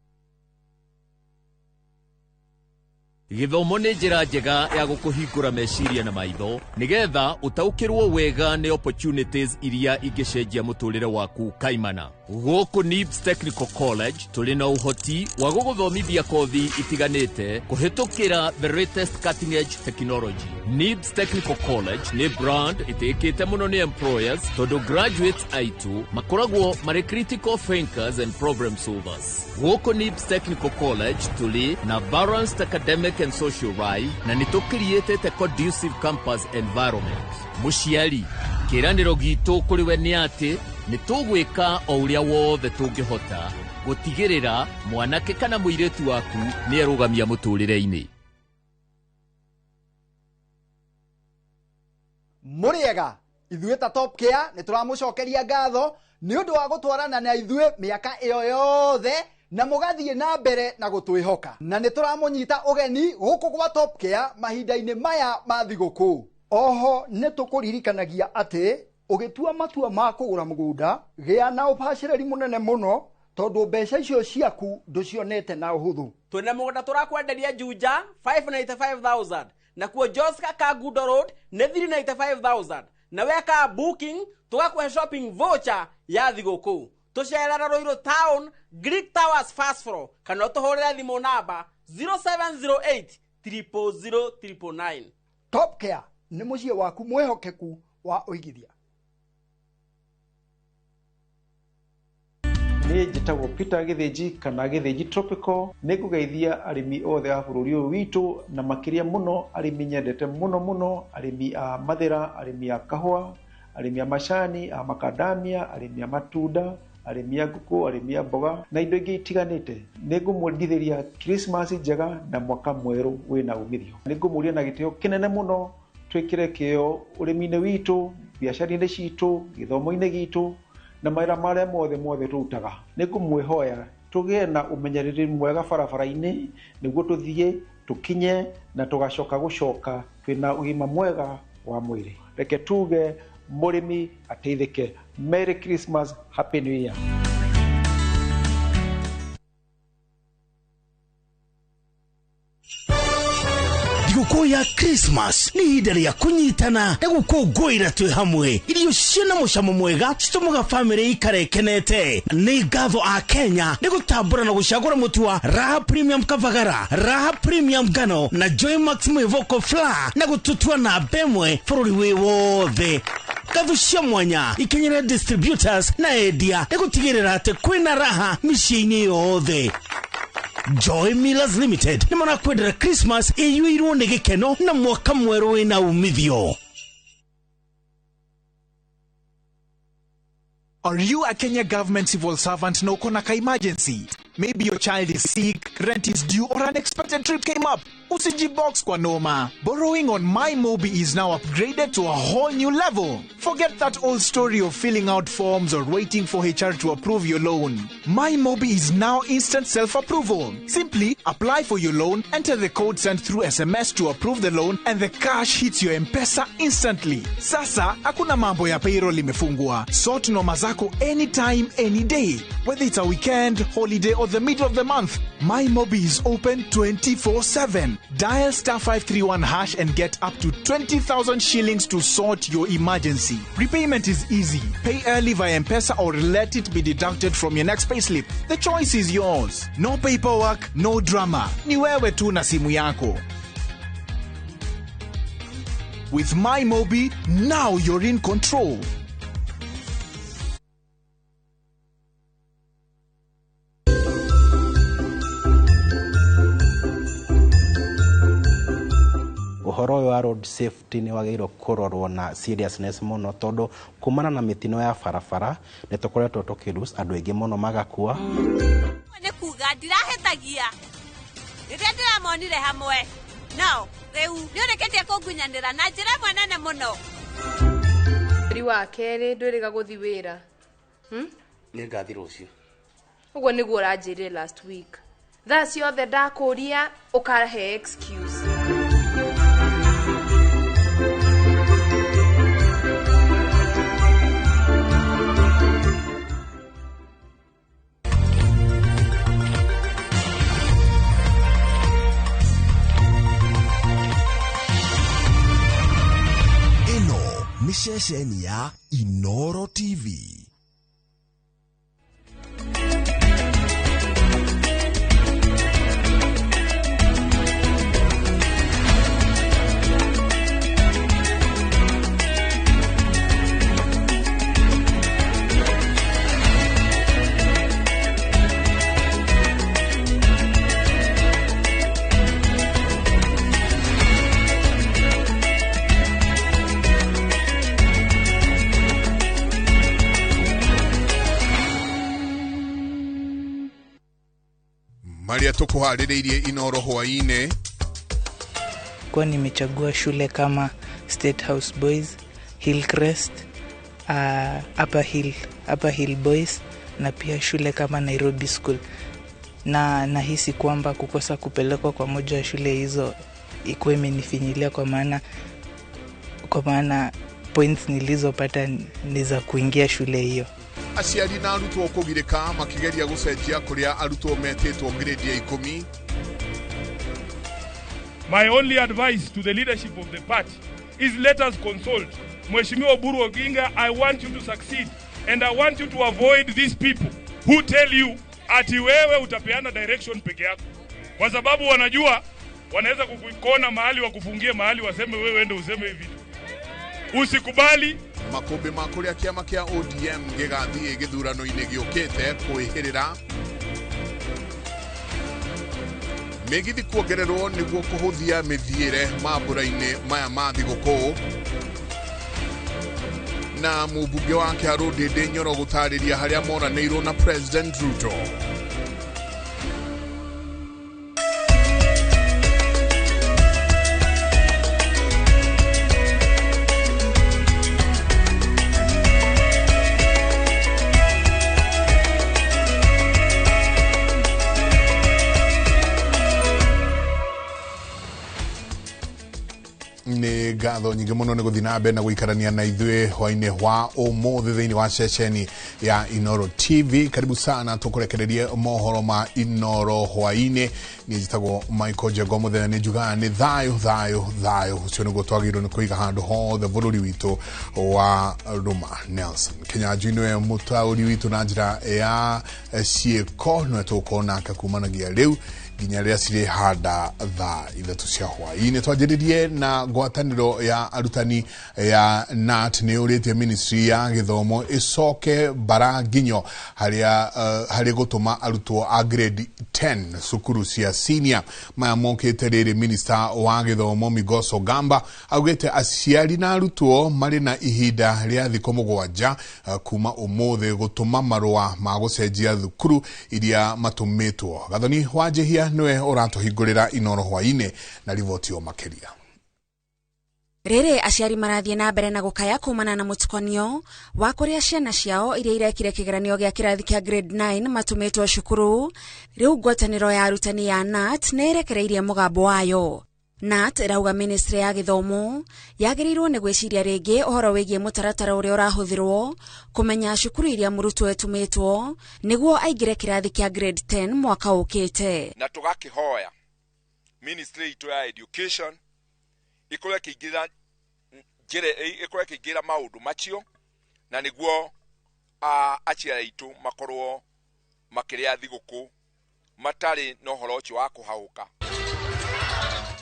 Githomo nĩ njĩra njega ya gũkũhingũra meciria na maitho nigetha ũtaũkĩrwo wega nĩ opportunities iria ingĩcenjia mũtũrĩre waku kaimana. Gũkũ NIBS Technical College tũrĩ na ũhoti wa gũgũthomithia kothi itiganĩte kũhĩtũkĩra the latest cutting edge technology. NIBS Technical College nĩ brand ĩtĩkĩte mũno nĩ employers tondũ graduates aitũ makoragwo marĩ critical thinkers and problem solvers. Gũkũ NIBS Technical College tũrĩ na balanced academic and social life na nĩ tũkriĩtĩte conducive campus environment. Mũciari, kĩranĩro gitũ kũrĩ we nĩ atĩ nĩ tũgwĩka o ũrĩa wothe tũngĩhota gũtigĩrĩra mwanake kana mũirĩtu waku nĩ arũgamia mũtũrĩre-inĩ. Mũrĩega, ithuĩ ta Top Care nĩ tũramũcokeria ngatho nĩ ũndũ wa gũtwarana na ithuĩ mĩaka ĩyo yothe na mũgathiĩ na mbere na gũtwĩhoka. Na nĩ tũramũnyita ũgeni gũkũ gwa Top Care mahinda-inĩ maya ma thigũkũ. Oho nĩ tũkũririkanagia atĩ ũgĩtua matua ma kũgũra mũgũnda gĩa na ũbacĩrĩri mũnene mũno tondũ mbeca icio ciaku ndũcionete na ũhũthũ. Twĩna mũgũnda tũrakwenderia Juja 595,000 na kuo Joska Kagudo Road nĩ 395,000 na weka booking tũgakũhe shopping voucher ya thigũkũ. Tũcerera Ruiru Town, Greek Towers first floor kana ũtũhũrĩre thimũ namba 0708 000 999. Top Care nĩ mũciĩ waku mwĩhokeku wa ũigithia. Nĩ njĩtagwo Peter Gĩthĩnji kana Gĩthĩnji Tropical. Nĩ ngũgeithia arĩmi othe a bũrũri ũyũ witũ na makĩria mũno arĩmi nyendete mũno arĩmi a mathĩra, arĩmi a kahũa, arĩmi a macani, a makadamia, arĩmi a matunda, arĩmi a ngũkũ, arĩmi a mboga na indo ingĩ itiganĩte. Nĩ ngũmwendithĩria Christmas njega na mwaka mwerũ wĩna umithio. Nĩ ngũmũria na gĩtĩo kĩnene mũno twĩkĩre kĩo ũrĩmi-inĩ witũ, biacara-inĩ citũ, gĩthomo-inĩ gitũ na mawĩra marĩa mothe tũrutaga. Nĩ ngũmwĩhoya tũgĩe na ũmenyereri mwega barabara-inĩ nĩguo tũthiĩ tũkinye na tũgacoka gũcoka twĩna ũgima mwega wa mwĩrĩ. Reke tuge mũrĩmi ateithĩke. Merry Christmas, Happy New Year. Thigũkũ ya Christmas nĩ ihinda rĩa kũnyitana na gũkũngũĩra twĩ hamwe. Irio ciĩna mũcamo mwega citũmaga famĩlĩ ikare ikenete. Nĩ ngatho a Kenya nĩ gũtambũra na gũcagũra mũtu wa Raha Premium Kavagara, Raha Premium Ngano na Joy Max Mwĩvoko Flour na gũtũtua na mbemwe bũrũri wĩ wothe. Ngatho cia mwanya ikenyera distributors na endia nĩ gũtigĩrĩra atĩ kwĩna raha mĩciĩ-inĩ yothe. Joy Millers Limited nĩ marakwendera Christmas ĩiyũirwo nĩ gĩkeno na mwaka mwerũ wĩna umithio. Are you a Kenya government civil servant na uko na ka emergency? Maybe your child is sick, rent is due, or unexpected trip came up. Usijibox kwa noma. Borrowing on MyMobi is now upgraded to a whole new level. Forget that old story of filling out forms or waiting for HR to approve your loan. MyMobi is now instant self-approval. Simply apply for your loan, enter the code sent through SMS to approve the loan, and the cash hits your M-Pesa instantly. Sasa, hakuna mambo ya payroll imefungwa. Sort noma zako anytime, any day. Whether it's a weekend, holiday, or the middle of the month, MyMobi is open 24/7. Dial *531# and get up to 20,000 shillings to sort your emergency. Repayment is easy. Pay early via M-Pesa or let it be deducted from your next payslip. The choice is yours. No paperwork, no drama. Ni wewe tu na simu yako. With MyMobi, now you're in control. Ũhoro wa road safety nĩ wagĩrĩirwo kũrorwo na seriousness mũno tondũ kumana na mĩtino ya barabara nĩ tũkoretwo tũkĩlose andũ aingĩ mũno magakua. Nĩ kuga ndirahetagia Nitendera monire hamwe. No, riu niorekete kungunyanira na njira mwanene muno. Riwa kere ndwiriga guthi wira. Ni ngathi rucio. Uguo niguo uranjirire last week. That's your the ndakuria ukarahe excuse. Ni ceceni ya Inoro TV. Maria tukuhaririirie Inoro hwaine. Kwa nimechagua shule kama State House Boys, Hillcrest, Upper Hill Boys na pia shule kama Nairobi School. Na nahisi kwamba kukosa kupelekwa kwa moja ya shule hizo ikuwa imenifinyilia kwa maana points nilizopata ni za kuingia shule hiyo. Aciari na arutwo kugirika makigeria gucenjia kuria arutwo metitwo grade ya 10. My only advice to the leadership of the party is let us consult. Mheshimiwa Oburu Oginga, I want you to succeed and I want you to avoid these people who tell you ati wewe utapeana direction peke yako. Kwa sababu wanajua wanaweza kukukona mahali wakufungie mahali waseme wewe ndio useme hivi. Usikubali makombe makuria kiama kia ODM gigathie githurano-ini giukite kwihirira megithi kuongererwo niguo kuhuthia mithiire mambura-ini maya ma thigũkũ na mũmbunge wa Kiharu Ndindi Nyoro gutariria haria moranĩirwo na President Ruto. Ni ngatho nyingi muno ni guthina mbe na guikarania na ithuĩ hwainĩ wa ũmũthĩ thĩinĩ wa ceceni ya Inoro TV. Karibu sana tukurekererie mohoro ma Inoro hwainĩ. Niĩ njĩtagwo Michael Njengo mũthenya nĩ njugaga nĩ thayũ ũcio nĩguo twagĩrĩirwo nĩ kũiga handũ hothe bũrũri witũ wa Ruma. Nelson Kĩnyanjui nĩwe mũtaũri witũ na njĩra ya ciĩko nĩwe tũgũkorwo nake kumanagia rĩu nginya rĩrĩa cirĩ handa thaa ithatũ cia hwainĩ. Twanjĩrĩrie na ngwatanĩro ya arutani ya NAT nĩ ũrĩtie ministry ya gĩthomo ĩcoke bara nginyo harĩ gũtũma arutwo a grade 10 cukuru cia senior. Maya mokĩte rĩrĩ minister wa gĩthomo Migos Ogamba augĩte aciari na arutwo marĩ na ihinda rĩa thikũ 7 kuma ũmũthĩ gũtũma marũa ma gũcenjia thukuru iria matũmĩtwo. Gathoni Wanjihia niwe ũratũhingũrĩra Inoro hwainĩ na riboti o makĩria. Rere aciari marathie na mbere na gukaya kumana na mũtukanio wa kũrĩa ciana ciao iria irekire kĩgeranio gĩa kĩrathi kĩa grade 9 matũmĩtwo cukuru. Rĩu ngwatanĩro ya arutani ya NAT nĩ ĩrekereirie mũgambo wayo. NAT ĩrauga ministry ya gĩthomo yagĩrĩirwo nĩ gwĩciria rĩngĩ ũhoro wĩgiĩ mũtaratara ũrĩa ũrahũthĩrwo kũmenya cukuru iria mũrutwo etumĩtwo nĩguo aingĩre kĩrathi kĩa grade 10 mwaka ũkĩte. Na tũgakĩhoya ministry itũ ya education ĩkorwo ĩkĩingĩra maũndũ macio na nĩguo aciari aitũ makorwo makĩrĩa thigũkũ matarĩ na ũhoro ũcio wa kũhahũka.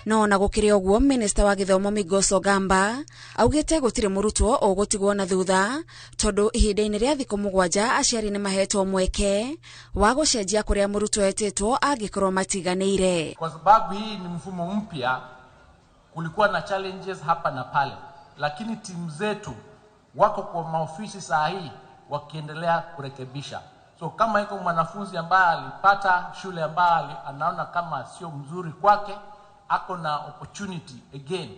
No na gũkĩrĩ ũguo minister wa gĩthomo Migos Ogamba augĩte gũtirĩ mũrutwo ũgũtigwo na thutha tondũ ihinda-inĩ rĩa thikũ 7 aciari nĩ mahetwo mweke wa gũcenjia kũrĩa mũrutwo etĩtwo angĩkorwo matiganĩire. Kwa sababu hii ni mfumo mpya, kulikuwa na challenges hapa na pale, lakini timu zetu wako kwa maofisi saa hii wakiendelea kurekebisha. So kama iko mwanafunzi ambaye alipata shule ambaye anaona kama sio mzuri kwake, ako na opportunity again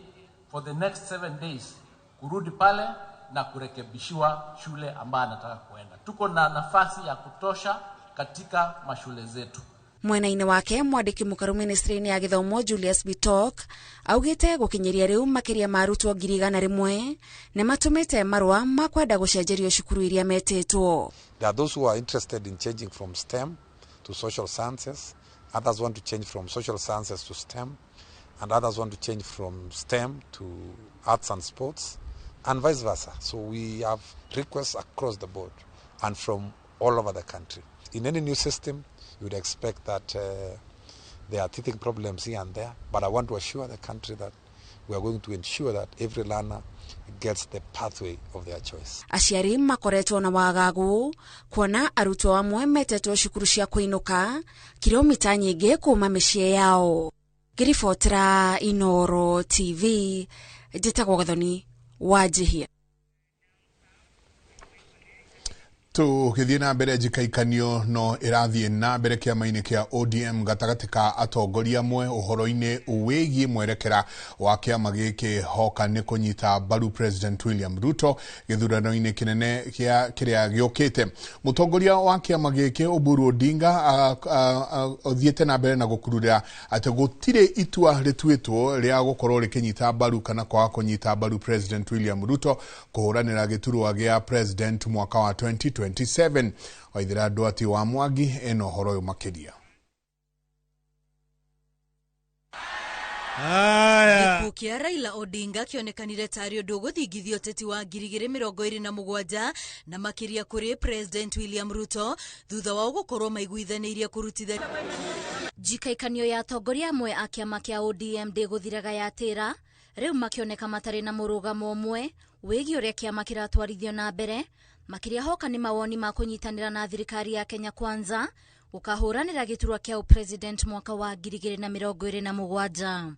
for the next 7 days kurudi pale na kurekebishiwa shule ambayo anataka kuenda. Tuko na nafasi ya kutosha katika mashule zetu. Mwena-ini wake mwandiki mukaru ministry-ini ya githomo Julius Bitok augite gukinyiria riu makiria marutwo 100 ne matumite marua makwenda gucenjerio cukuru iria metitwo. There are those who are interested in changing from STEM to social sciences, others want to change from social sciences to STEM, and others want to change from STEM to arts and sports, and vice versa. So we have requests across the board and from all over the country. In any new system, you would expect that there are teething problems here and there, but I want to assure the country that we are going to ensure that every learner gets the pathway of their choice. Aciari makoretwo na wagagu kuona arutwo amwe metetwo cukuru cia kuinuka kilomita nyingi kuma mĩciĩ yao. Giribotera Inoro TV njĩtagwo Gathoni Wanjihia. Tukithie na mbere njikaikanio no irathie na mbere kiama-ini kia ODM gatagati ka atongoria amwe uhoro-ini wigie mwerekera wa kiama giki hoka ni kunyita mbaru President William Ruto githurano-ini kinene kiria giukite. Mutongoria wa kiama giki Oburu Odinga othiete na mbere na gukururira ati gutire itua rituitwo ria gukorwo rikinyita mbaru kana kwa kunyita mbaru President William Ruto kuhuranira giturwa gia president mwaka wa 2027. Waithira Duati wa Mwangi eno horo makiria. Gikuũ kia Raila Odinga kionekanire tari undu guthingithio teti wa 2027 na makiria kuri President William Ruto thutha wa gukorwo maiguithanirie kurutithania. Njikaikanio ya atongoria amwe a kiama kia ODM ndiguthiraga yatira riu makioneka matari na murugamo umwe wigi uria kiama kiratwarithio na mbere makiria hoka ni mawoni ma kunyitanira na thirikari ya Kenya Kwanza gukahuranira giturwa kia president mwaka wa 2027.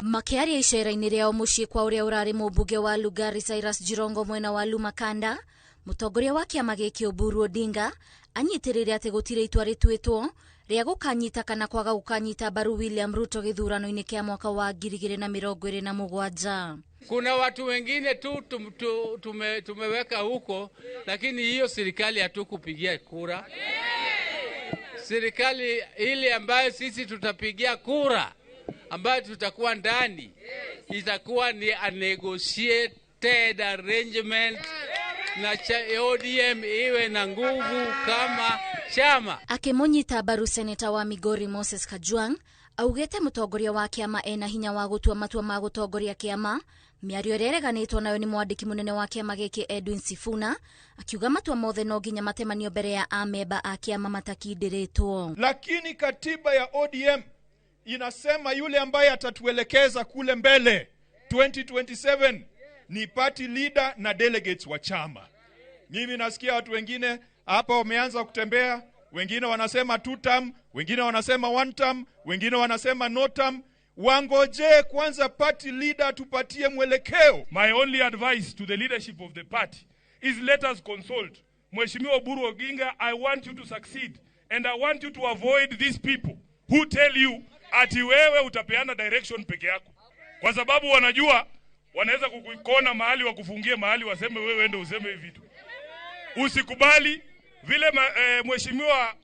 Makiaria icera-ini riao mucii kwa uria urari mubunge wa Lugari Cyrus Jirongo mwena wa Lumakanda, mutongoria wa kiama giki Oburu Odinga anyitirire ati gutire itua rituitwo ria gukanyita kana kwaga gukanyita mbaru William Ruto githurano-ini kia mwaka wa 2027. Kuna watu wengine tu tumeweka huko, lakini hiyo serikali hatukupigia kura. Serikali ile ambayo sisi tutapigia kura, ambayo tutakuwa ndani, itakuwa ni a negotiated arrangement na ODM iwe na nguvu kama chama. Akimunyita mbaru seneta wa Migori Moses Kajwang augete mutongoria wa kiama ena hinya wa gutua matua ma gutongoria kiama. Miario rereganitwo nayo ni mwandiki munene wa kiama giki Edwin Sifuna akiuga matua mothe no nginya matemanio mbere ya ameba a kiama matakindiritwo. Lakini katiba ya ODM inasema yule ambaye atatuelekeza kule mbele 2027 ni party leader na delegates wa chama. Mimi nasikia watu wengine hapa wameanza kutembea, wengine wanasema 2 term, wengine wanasema 1 term, wengine wanasema no term. Wangoje kwanza party leader tupatie mwelekeo. My only advice to the leadership of the party is let us consult. Mheshimiwa Oburu Oginga, I want you to succeed and I want you to avoid these people who tell you ati wewe utapeana direction peke yako. Kwa sababu wanajua wanaweza kukukona mahali wakufungie mahali waseme wewe ndio useme hivi vitu. Usikubali vile Mheshimiwa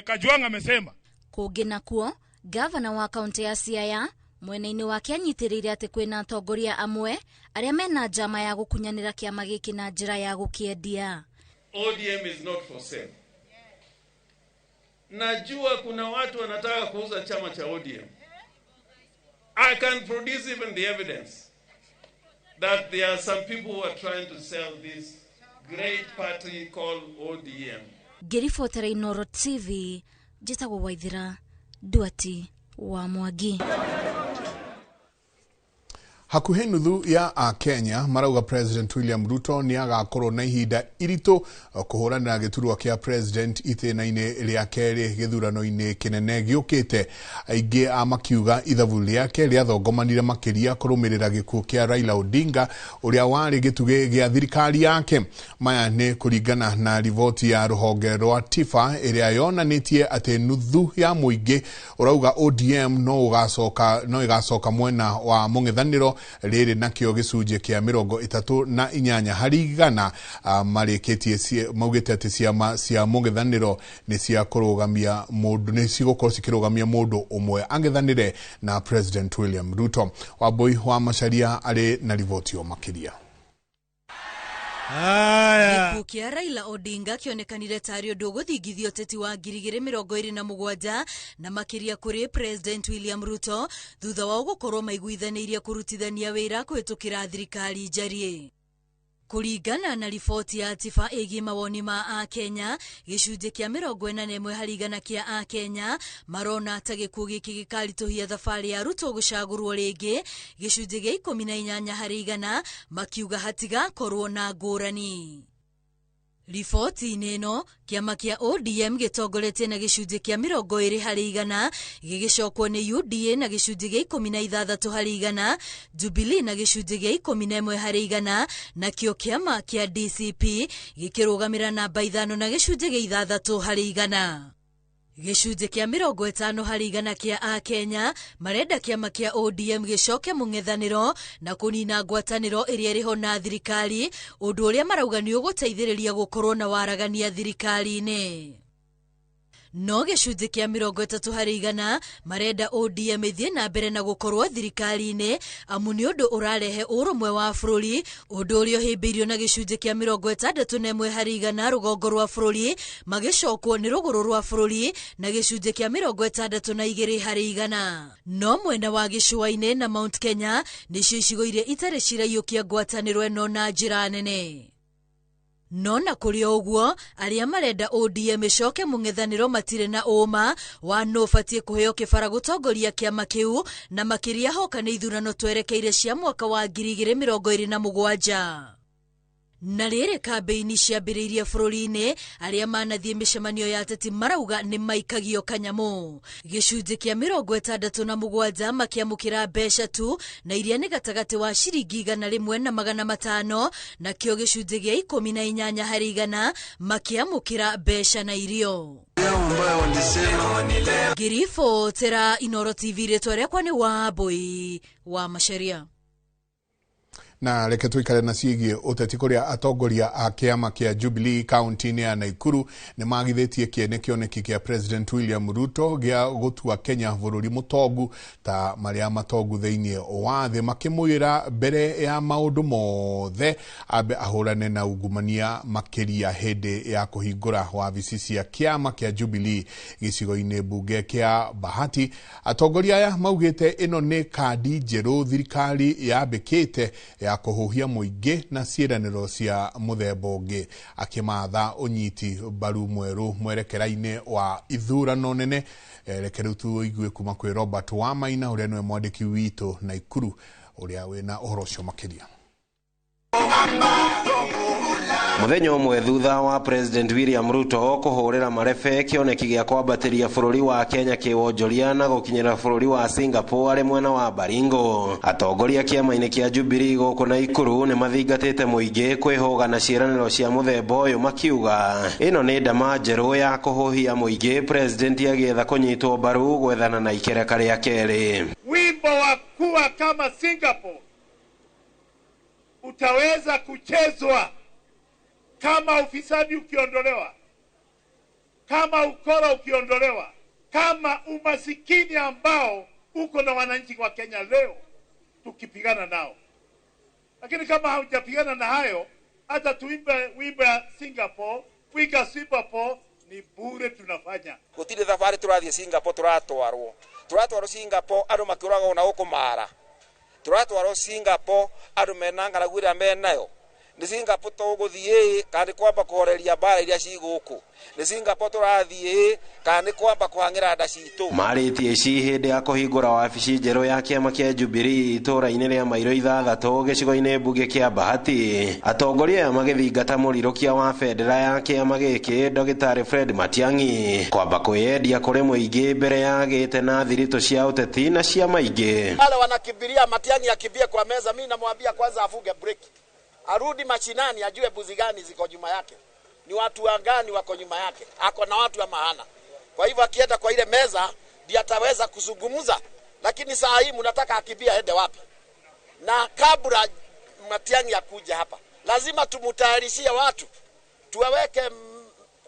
Kajwang amesema. Kugina kuo Gavana wa kaunti ya Siaya mwena-ini wake anyitirire ati kwina atongoria amwe aria mena njama ya gukunyanira kiama giki na njira ya gukiendia. ODM is not for sale. Najua kuna watu wanataka kuuza chama cha ODM. I can produce even the evidence that there are some people who are trying to sell this great party called ODM. Giribotera Inoro TV njĩtagwo Waithira Duati wa Mwangi. Hakuhe nuthu ya Kenya marauga President William Ruto ni agakorwo na ihinda irito kuhuranira giturwa kia president itena-ini ria keri githurano-ini kinene giukite. Aingi amakiuga ithabu riake riathogomanire makiria kurumirira gikuo kia Raila Odinga uria wari gituge gia thirikari yake. Maya ni kuringana na rivoti ya ruhonge rwa Tifa iria yonanitie ati nuthu ya muingi urauga ODM no igacoka mwena wa mung'ethaniro riri nakio gicunje kia 38 harĩ igana. Marĩkĩtie maugĩte atĩ ciama cia mũng'ethanĩro nĩ cia kũrũgamia mũndũ, nĩ cigũkorwo cikĩrũgamia mũndũ ũmwe ang'ethanĩre na President William Ruto. Wambui wa Macharia arĩ na riboti o makĩria. Gikuo kia Raila Odinga kionekanire tari undu guthingithio teti wa 2027 na makiria kuri President William Ruto thutha wa gukorwo maiguithanirie kurutithania wira kwitukira thirikari njarie. Kuringana na riboti ya Tifa ĩgiĩ mawoni ma Kenya, gĩcunjĩ kĩa 41 harĩ igana kĩa Akenya marona ta gĩkuo gĩkĩ gĩkarituhia thabarĩ ya Ruto gũcagũrwo rĩngĩ. Gĩcunjĩ gĩa 18 harĩ igana makiuga hatigakorwo na ngũrani. Riboti-inĩ ĩno, kĩama kĩa ODM gĩtongoretie na gĩcunjĩ kĩa 20 harĩ igana, gĩgĩcokwo nĩ UDA na gĩcunjĩ gĩa 16 harĩ igana, Jubilee na gĩcunjĩ gĩa 11 harĩ igana, na kĩo kĩama kĩa DCP gĩkĩrũgamĩra namba 5 na gĩcunjĩ gĩa 6 harĩ igana. Gĩcunjĩ kĩa 50 harĩ igana kĩa Akenya marenda kĩama kĩa ODM gĩcoke mũng'ethanĩro na kũnina ngwatanĩro ĩrĩa ĩrĩho na thirikari, ũndũ ũrĩa marauga nĩ ũgũteithĩrĩria gũkorwo na waragania thirikari-inĩ. No gĩcunjĩ kĩa 30 harĩ igana marenda ODM ĩthiĩ na mbere na gũkorwo thirikari-inĩ amu nĩ ũndũ ũrarehe ũrũmwe wa bũrũri, ũndũ ũrĩa ũhĩmbĩirio na gĩcunjĩ kĩa 61 harĩ igana rũgongo rwa bũrũri magĩcokwo nĩ rũgũrũ rwa bũrũri na gĩcunjĩ kĩa 62 harĩ igana. No mwena wa gĩcũa-inĩ na Mount Kenya nĩcio icigo iria itarĩ ciraiyũkia ngwatanĩro ĩno na njĩra nene. No na kũrĩ ũguo, arĩa marenda ODM ĩcoke mũng'ethanĩro matirĩ na ũma wa nũ ũbatiĩ kũheo kĩbara gũtongoria kĩama kĩu, na makĩria hoka nĩ ithurano twerekeire cia mwaka wa 2027. Na rĩrĩ kambĩini ciambĩrĩirie bũrũri-inĩ, arĩa manathiĩ mĩcemanio ya ateti marauga nĩ maikagio kanyamũ. Gĩcunjĩ kĩa 67 makĩamũkĩra mbeca tu, na iria nĩ gatagatĩ wa ciringi 100 na 500, na kĩo gĩcunjĩ gĩa 18 harĩ igana makĩamũkĩra mbeca na irio. Ngĩribotera Inooro TV, rĩtwa rĩakwa nĩ Wambui wa Macharia. Na reke tuikare na ciĩgiĩ ũteti kũrĩa atongoria a kĩama kĩa Jubilee kaunti-inĩ ya Naikuru nĩ magithĩtie kĩoneki kĩa President William Ruto gĩa gũtua Kenya bũrũri mũtongu ta marĩa matongu thĩinĩ wa thĩ, makĩmwĩra mbere ya maũndũ mothe ambe ahũrane na ungumania makĩria hĩndĩ ya kũhingũra wabici cia kĩama kĩa Jubilee gĩcigo-inĩ mbunge kĩa Bahati. Atongoria aya maugĩte ĩno nĩ kandi njerũ thirikari yambĩkĩte ya kuhuhia muingi na ciĩranĩro cia muthemba ũngĩ, akĩmatha unyiti mbaru mweru mwerekera-inĩ wa ithurano nene. Reke rĩu tuigue kuma kwĩ Robert Wamaina ũrĩa nĩwe mwandĩki witũ Naikuru ũrĩa wĩna ũhoro ũcio makĩria. Muthenya ũmwe thutha wa President William Ruto kuhurira marebe kĩoneki gĩa kwambatĩria bũrũri wa Kenya kĩwonjoria na gũkinyĩra bũrũri wa Singapore arĩ mwena wa Baringo, atongoria kĩama-inĩ kĩa Jubilee gũkũ Naikuru nĩ mathingatĩte mũingĩ kwĩhũga na ciĩranĩro cia mũthemba ũyũ, makiuga ĩno nĩ ndama njerũ ya kũhũhia mũingĩ President agĩetha kũnyitwo mbaru gwethana na ikereka rĩa kerĩ. Wimbo wa kuwa kama Singapore utaweza kuchezwa kama ufisadi ukiondolewa, kama ukora ukiondolewa, kama umasikini ambao uko na wananchi wa Kenya leo tukipigana nao. Lakini kama haujapigana na hayo, hata tuimbe wimbo ya Singapore, wiga Singapore ni bure tunafanya. Gutire thabari turathie Singapore turatwarwo Singapore andu makĩũraga ona gũkũ mara, turatwarwo Singapore andu mena ng'aragu ĩrĩa menayo ni Singapore tuguthie kandi kwamba kuhoreria bara iria ciguku ni Singapore turathie kandi kwamba kuhangira nda citu maritie ci hindi ya kuhingura wabici njeru ya kiama kia Jubilee itura-ini ria Mairo 6 gicigo-ini mbunge kia Bahati. Atongoria magithingata murirukia wa federa ya kiama giki Dr. Fred Matiang'i kwamba kwiendia kuri muingi mbere ya gite na thirito cia uteti na cia maingi. Wale wanakibiria Matiang'i akimbie kwa meza, mimi namwambia kwanza afuge break, arudi machinani, ajue buzi gani ziko nyuma yake, ni watu gani wako nyuma yake, ako na watu wa maana. Kwa hivyo akienda kwa ile meza ndiye ataweza kuzungumza, lakini saa hii mnataka akibia aende wapi? Na kabla Matiang'i akuja hapa, lazima tumutayarishie watu, tuwaweke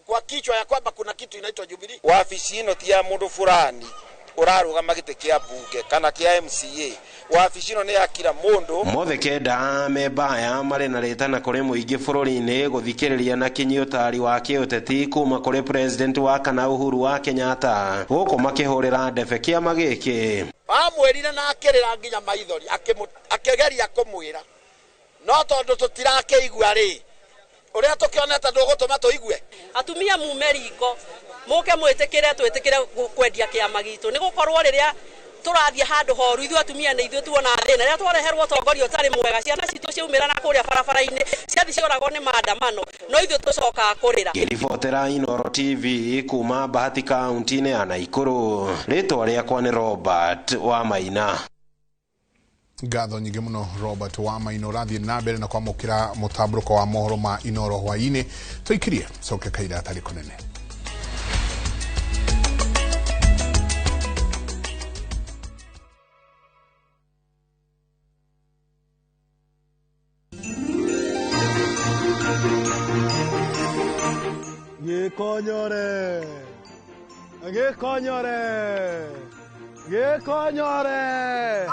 kwa kichwa ya kwamba kuna kitu inaitwa Jubilee. Wabici ino ti ya mundu fulani urarugama gite kia bunge kana kia MCA. Wabici ino ni ya kila mundu. Mothe kenda mebaya mari na retana kuri muingi bururi-ini guthikiriria na kinyutari wa kiuteti kuma kuri president wa kana Uhuru wa Kenyatta guku makihurira ndebe kiama giki. Amwirire na akirira nginya maithori akigeria kumwira no tondu tutirakeigua ri uria tukioneta ndugutuma tuigue. Atumia mumeriko muke mwitikire twitikire kwendia kiama gitu ni gukorwo riria turathie handu horu ithu atumia ni ithu tuona thina riria twareherwo tongoria utari mwega, ciana citu ciumira na kuria barabara-ini ciathi cioragwo ni maandamano no ithu tucoka kurira. Ngiribotera Inoro TV kuma Bahati kaunti-ini ya Naikuru, ritwa riakwa ni Robert Wamaina. Ngatho nyingi muno Robert Wamaina. Urathie na mbere na kwamukira mutamburuko wa mohoro ma Inoro hwaini. Tuikirie coke kaira atari kunene. Gekonyore.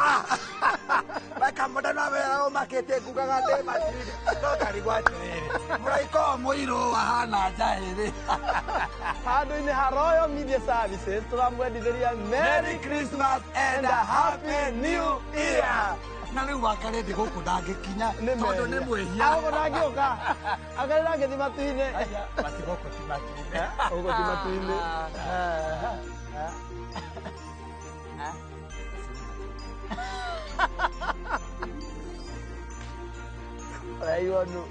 Baka modana vera makete kugaga de matiri. Tokari gwatire. Muraiko moiro wahana jaire. Hado ni Haroyo Media Services turamwendithia Merry Christmas and a Happy New Year. Nani wakare de guku ndagikinya tondu ni mwehia. Ago ndagioka. Agari ndagithi matu-ini. Basi goko ti matu-ini. Ogo ti matu-ini. Aí eu não.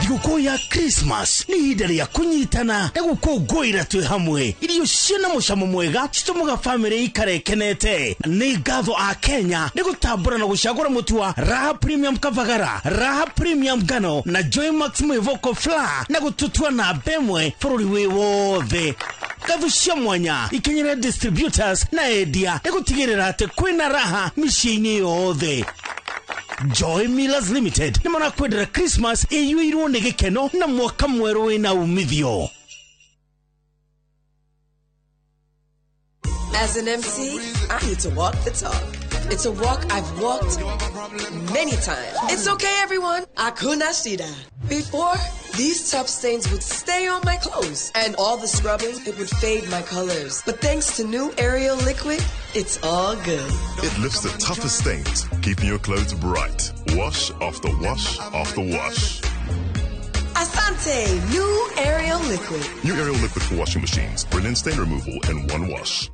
Thigũkũ ya Christmas nĩ ihinda rĩa kũnyitana na gũkũngũĩra twĩ hamwe. Irio ciĩna mũcamo mwega citũmaga bamĩrĩ ikare ikenete. Nĩ ngatho a Kenya nĩ gũtambũra na gũcagũra mũtu wa Raha Premium Kavagara, Raha Premium Ngano na Joy Max Mwĩvoko Flour na gũtũtua na mbemwe bũrũri wĩ wothe. Ngatho cia mwanya ikenyera distributors na endia nĩ gũtigĩrĩra atĩ kwĩna raha mĩciĩ-inĩ yothe. Joy Millers Limited nĩ marakwendera Christmas ĩiyũirwo nĩ gĩkeno na mwaka mwerũ wĩna umithio. As an MC, I need to walk the talk. It's a walk I've walked many times. It's okay, everyone. Hakuna shida. Before, these tough stains would stay on my clothes, and all the scrubbing, it would fade my colors. But thanks to new Ariel liquid, it's all good. It lifts the toughest stains, keeping your clothes bright. Wash after wash after wash. Asante, new Ariel liquid. New Ariel liquid for washing machines. Brilliant stain removal in one wash.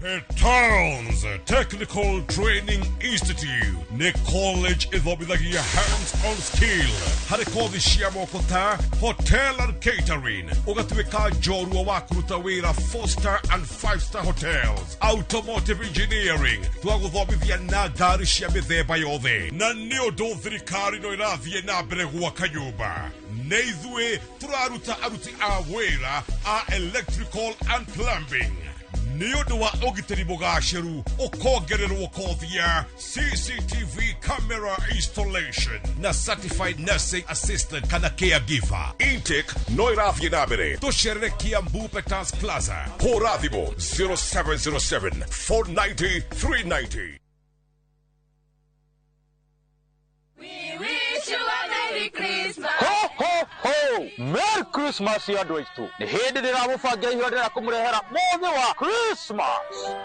Petowns Technical Training Institute nĩ college ĩthomithagia hands-on skill harĩ kothi cia moko ta hotel and catering, ũgatuĩka njorua wa kũruta wĩra 4-star and 5-star hotels, automotive engineering, twagũthomithia na ngari cia mĩthemba yothe, na nĩ ũndũ thirikari no ĩrathiĩ na mbere gwaka nyũmba. Na ithuĩ tũraruta aruti a wĩra a electrical and plumbing. Nĩũndũ wa ũgitĩri mũgacĩru ũkongererwo kothi ya CCTV camera installation na certified nursing assistant kana caregiver. Intake no ĩrathiĩ na mbere. Tũcerere Kiambu Petans Plaza. Hũra thimũ 0707 490 390. Merry Christmas ya andũ aitũ. Nĩ hĩndĩ ndĩramũbangira ihinda rĩa kũmũrehera mũthĩ wa Christmas.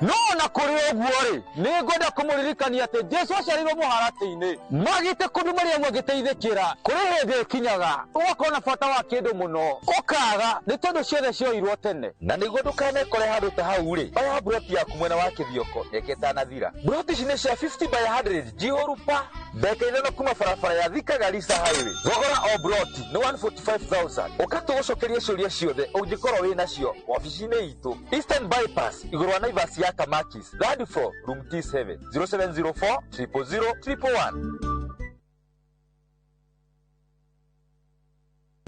No na kũrĩ ũguo-rĩ, nĩ ngwenda kũmũririkania atĩ Jesũ aciarirwo mũharatĩ-inĩ. Magĩte kũndũ marĩa amwe gĩteithĩkĩra. Kũrĩ hĩndĩ ĩkinyaga, ũgakorwo na bata wa kĩndũ mũno. Ũkaga, nĩ tondũ ciothe cioirwo tene. Na nĩguo ndũkanekore handũ ta hau-rĩ, oya mburoti yaku mwena wa kĩthioko, reke ĩtanathira. Mburoti ici nĩ cia 50 by 100 Jihorupa. Ndeka ithano kuma barabara ya Thika Garissa Highway. Thogora o mburoti nĩ 145,000. Ũkatũgũcokeria ciũria ciothe ũngĩkorwo wĩ nacio ofici-inĩ itũ. Eastern Bypass, igũrũ wa Naivas ya Kamakis, third floor, room T7, 0704 000 111.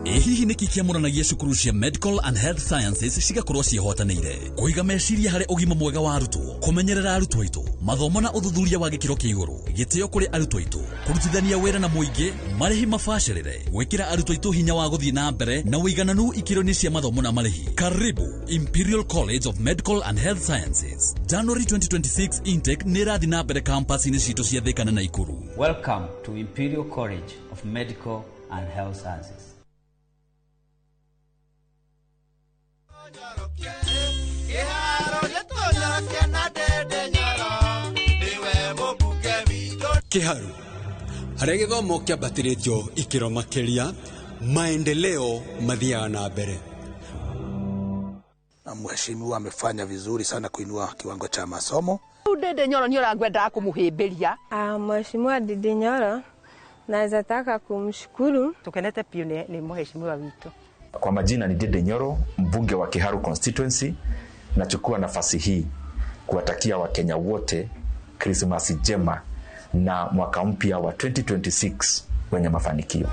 Hihi niki kiamũranagia cukuru cia Medical and Health Sciences cigakorwo ciĩhotanĩire kũiga meciria harĩ ũgima mwega wa arutwo, kũmenyerera arutwo aitũ, mathomo na ũthuthuria wa gĩkĩro kĩa igũrũ, gĩtĩo kũrĩ arutwo aitũ, kũrutithania wĩra na mũingĩ, marĩhi mabacĩrĩre, gwĩkĩra arutwo aitũ hinya wa gũthiĩ na mbere na ũigananu ikĩro-inĩ cia mathomo na marĩhi. Karibu Imperial College of Medical and Health Sciences. January 2026 intake nĩ ĩrathiĩ na mbere campus-inĩ citũ cia Thika na Naikuru. Welcome to Imperial College of Medical and Health Sciences. Kiharu harĩa gĩthomo kĩambatĩrĩtio ikĩro makĩria, maendeleo mathiaga na mbere. Mheshimiwa amefanya vizuri sana kuinua kiwango cha masomo. Dede Nyoro ni orangwenda kumuhimbiria. Mheshimiwa Dede Nyoro naweza taka kumshukuru. Tukenete pia ni mheshimiwa wetu. Kwa majina ni Dede Nyoro, mbunge wa Kiharu constituency. Nachukua nafasi hii kuwatakia Wakenya wote Christmas njema na mwaka mpya wa 2026 wenye mafanikio.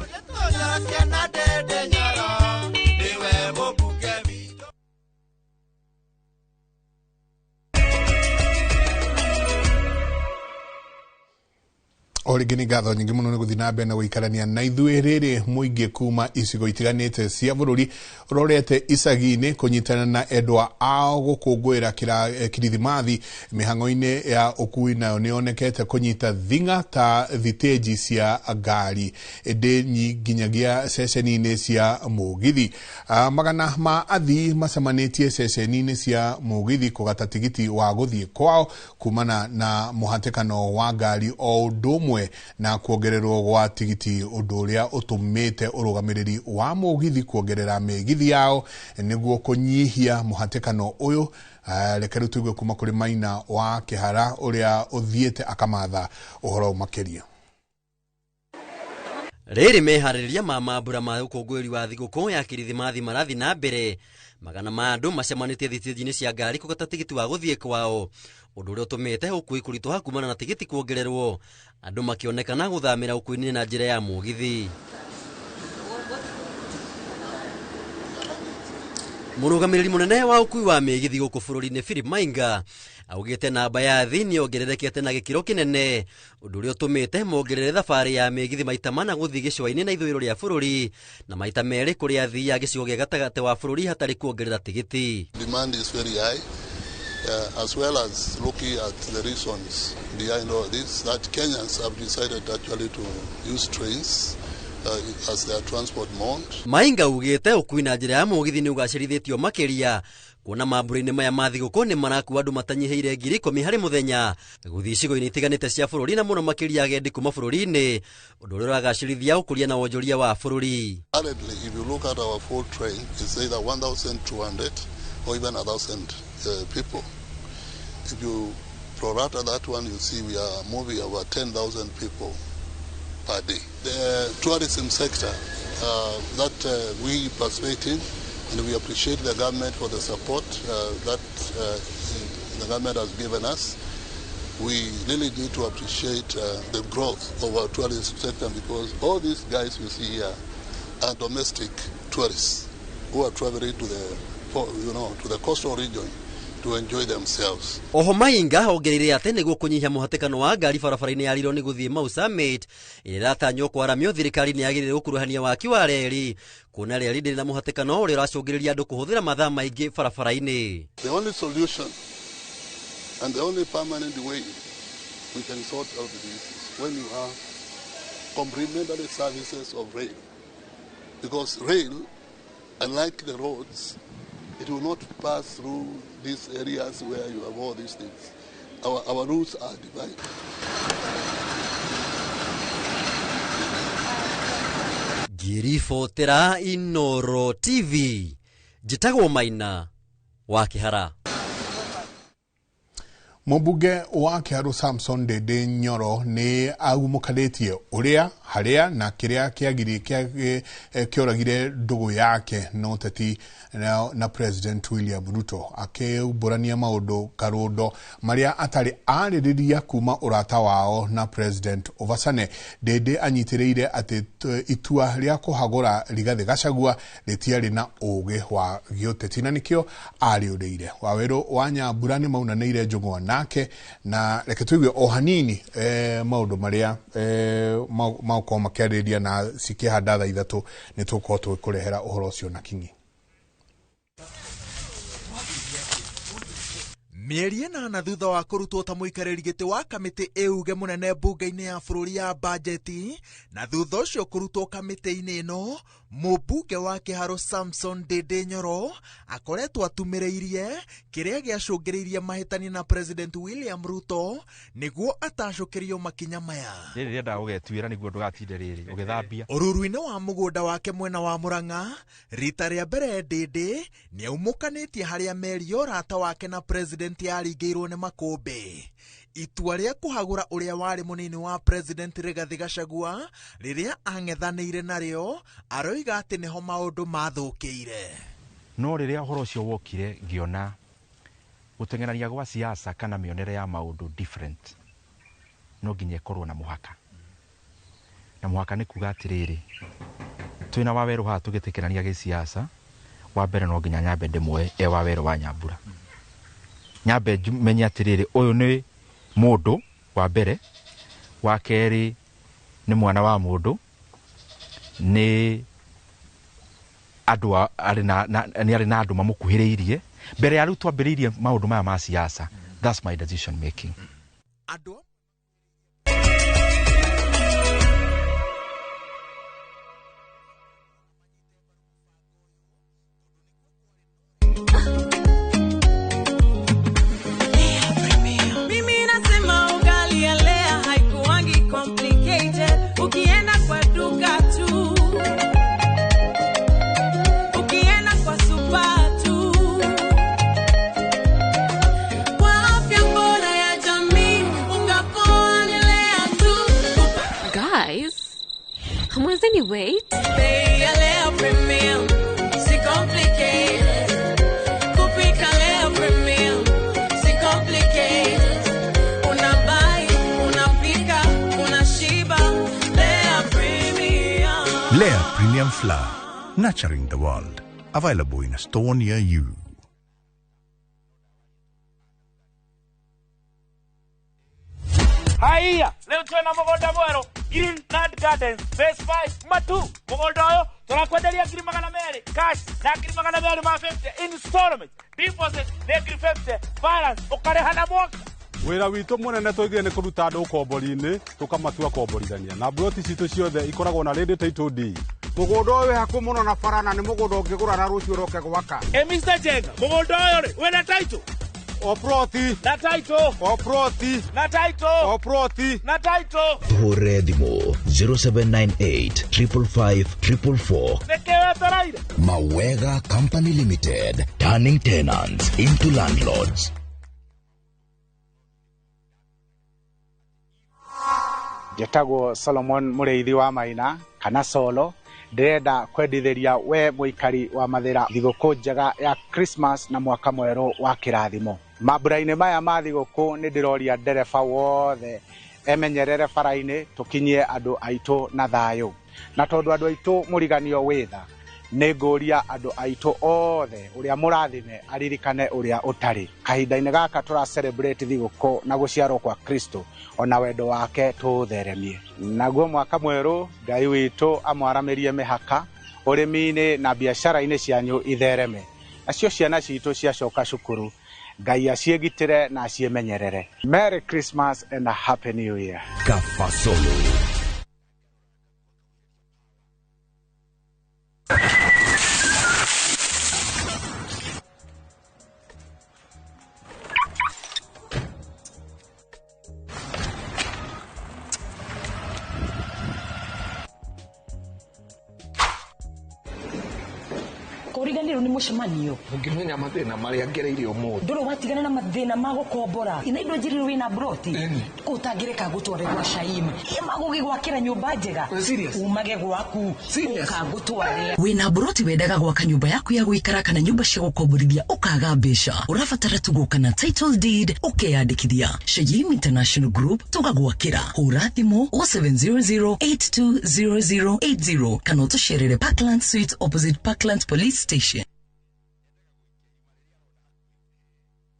Origini gatho nyingi muno ni guthina mbere na guikarania na ithuĩ rĩrĩ mũingĩ kuma icigo itiganĩte cia bũrũri rorete icagi-inĩ kũnyitana na endwa ao gũkũngũĩra kirithimathi. Mĩhang'o-inĩ ya ũkui nayo nĩyonekete kũnyita thing'a ta thitĩnji cia ngari ĩndĩ nginyagia ceceni-inĩ cia mũgithi. Magana ma athii macemanĩtie ceceni-inĩ cia mũgithi kũgata tigiti wa gũthiĩ kwao kumana na mũhatĩkano wa ngari o ũndũ ũmwe na kuongererwo gwa tigiti, ũndũ ũrĩa ũtũmĩte ũrũgamĩrĩri wa mũgithi kuongerera mĩgithi yao nĩguo kũnyihia mũhatĩkano ũyũ. Reke rĩu tũigue kuma kũrĩ Maina wa Kĩhara ũrĩa ũthiĩte akamatha ũhoro makĩria. Rĩrĩ meharĩrĩria ma mambura ma ũkũngũĩri wa thigũkũ ya kirithimathi marathi na mbere. Magana ma andũ macemanĩtie thitĩnji-inĩ cia ngari kũgata tigiti wa gũthiĩ kwao, ũndũ ũrĩa ũtũmĩte ũkui kũritũha kumana na tigiti kuongererwo, andũ makĩonekana gũthamĩra ũkui-inĩ na njĩra ya mũgithi. Mũrũgamĩrĩri mũnene wa ũkui wa mĩgithi gũkũ bũrũri-inĩ Philip Mainga augĩte namba ya athii nĩyongererekete na gĩkĩro kĩnene, ũndũ ũrĩa ũtũmĩte mongerere thabarĩ ya mĩgithi maita mana gũthiĩ gĩcũa-inĩ na ithũĩro rĩa bũrũri na maita merĩ kũrĩ athii a gĩcigo gĩa gatagatĩ wa bũrũri hatarĩ kuongerera tigiti. Demand is very high, as well as looking at the reasons behind all this, that Kenyans have decided actually to use trains as their transport mode. Mainga ugĩte ũkui na njĩra ya mũgithi nĩ ũgacĩrithĩtio makĩria, kuona mambura-inĩ maya ma thigũkũ nĩ marakua andũ matanyihĩire 10,000 harĩ mũthenya gũthiĩ icigo-inĩ itiganĩte cia bũrũri na mũno makĩria agendi kuma bũrũri-inĩ, ũndũ ũrĩa ũragacĩrithia ũkũria na wonjoria wa bũrũri. Currently, if you look at our full train, it's either 1,200 or even 1,000 people. If you prorata that one, you see we are moving about 10,000 people per day. The tourism sector that we participate in, and we appreciate the government for the support that the government has given us. We really need to appreciate the growth of our tourism sector, because all these guys you see here are domestic tourists who are traveling to the coastal region to enjoy themselves. Oho Mainga ongereire atĩ nĩguo kũnyihia mũhatĩkano wa ngari barabara-inĩ ya Rironi gũthiĩ Mau Summit ĩrĩa ĩratanywo kwaramio, thirikari nĩ yagĩrĩire gũkuruhania waki wa reri, kuona reri ndĩrĩ na mũhatĩkano ũrĩa ũracũngĩrĩria andũ kũhũthĩra mathaa maingĩ barabara-inĩ. The only solution and the only permanent way we can sort out this is when you have complementary services of rail. Because rail, unlike the roads, it will not pass through these areas where you have all these things. Our routes are divided. Girifotera Inoro TV. Jitagwo Maina wa Kihara. Mũmbunge wa Kiharu Samson Ndindi Nyoro ni agumũkanĩtie ũrĩa harĩa na kĩrĩa kĩoragire ndũgũ yake na ũteti na President William Ruto akĩũmbũrania maũndũ karũndo marĩa atarĩ arĩrĩria kuma ũrata wao na President Obasane. Ndindi anyitĩrĩire atĩ itua rĩa kũhagũra Rigathĩ Gachagua rĩtiarĩ na ũũgĩ wa gĩũteti na nĩkĩo arĩũrĩire. Wawerũ wa Nyambura nĩ maunanĩire njũng'wa nake na reke tuigue o hanini maũndũ marĩa maũkorwo makĩarĩrĩria na cikĩhanda thaa ithatũ nĩ tũkorwo tũkũrehera ũhoro ũcio na kinyi. Mieri ĩnana thutha wa kũrutwo ta mũikarĩri gĩtĩ wa kamĩtĩ ĩuge mũnene mbunge-inĩ ya bũrũri ya bajeti na thutha ũcio kũrutwo kamĩtĩ-inĩ ĩno, mũmbunge wa Kiharu Samson Ndindi Nyoro akoretwo atumĩrĩirie kĩrĩa gĩacũngĩrĩirie mahĩtania na President William Ruto nĩguo atacũkĩrio makinya maya. Rĩrĩa ndagũgetuĩra nĩguo ndũgatinde rĩrĩ ũgĩthambia. Ũruru-inĩ wa mũgũnda wake mwena wa Murang'a, rita rĩa mbere Ndindi nĩaumũkanĩtie harĩa meri ya ũrata wake na President yaringĩirwo nĩ makũmbĩ. Itua rĩa kũhagũra ũrĩa warĩ mũnini wa President Rigathĩ Gachagua rĩrĩa ang'ethanĩire narĩo aroiga atĩ nĩho maũndũ mathũkĩire. No rĩrĩa ũhoro ũcio wokire ngĩona gũteng'erania gwa siasa kana mĩonere ya maũndũ different no nginya ĩkorwo na mũhaka. Na mũhaka nĩ kuga atĩrĩrĩ, twĩna Wawerũ haha tũgĩtĩkĩrania gĩsiasa, wa mbere no nginya nyambe ndĩmwoe Wawerũ wa Nyambura. Nyambe menye atĩrĩrĩ, ũyũ nĩ mũndũ wa mbere, wa kerĩ nĩ mwana wa mũndũ, nĩ andũ arĩ na andũ mamũkuhĩrĩirie mbere ya rĩu twambĩrĩirie maũndũ maya ma siasa. That's my decision making. Wait. Lea Premium Flour, nurturing the world. Available in a store near you. Haya, leo tuna mugunda mweru Green Land Gardens Phase 5 Matu. Mugunda uyu turakwenderia ngiri magana meri cash na ngiri magana meri ma 50 installment. Deposit na ngiri 50 balance ukareha na mwaka. Wĩra witũ mũnene tũigire nĩ kũruta andũ ũkombori-inĩ tũkamatua komborithania na broti citũ ciothe ikoragwo na radio title deed. Mũgũnda ũyũ hakuhĩ mũno na barana nĩ mũgũnda ũngĩgũra na rũciũ ũroke gwaka. Mr. Jenga, mũgũnda ũyũ rĩ wĩna title? Oproti na title. Oproti na title. Oproti na title. Hore Dimo 0798 555 444. Nekewe taraire. Mawega Company Limited, turning tenants into landlords. Jetagwo Solomon Mureithi wa Maina kana Solo, ndĩrenda kwendithĩria we mũikari wa Mathĩra thigũkũ njega ya Christmas na mwaka mwerũ wa kĩrathimo. Mambura-inĩ maya ma thigũkũ nĩ ndĩroria ndereba wothe emenyerere bara-inĩ tũkinyie andũ aitũ na thayũ. Na tondũ andũ aitũ mũriganio wĩtha, nĩ ngũria andũ aitũ othe ũrĩa mũrathime aririkane ũrĩa ũtarĩ. Kahinda-inĩ gaka tũra celebrate thigũkũ na gũciarwo kwa Kristo, ona wendo wake tũũtheremie. Naguo mwaka mwerũ Ngai witũ amwaramĩrie mĩhaka ũrĩmi-inĩ na biacara-inĩ cianyu ithereme. Nacio ciana citũ ciacoka cukuru, Ngai aciĩgitĩre na aciĩmenyerere. Merry Christmas and a Happy New Year. Kafasolo. uyu ni mucemanio ungimenya mathina maria ngereire umuthi ndoro watigana na mathina magukombora ina indo njiriro wina broti utangireka gutware gwa Shaima magugigwakira nyumba njega umage gwaku ukagutware wina broti wendaga gwaka nyumba yaku ya guikara kana nyumba cia gukomborithia ukaga mbeca urabatara tuguka na title deed ukeyandikithia Shaima International Group tugagwakira hura thimu 0700820080 kana utusherere Parkland Suite opposite Parkland Police Station.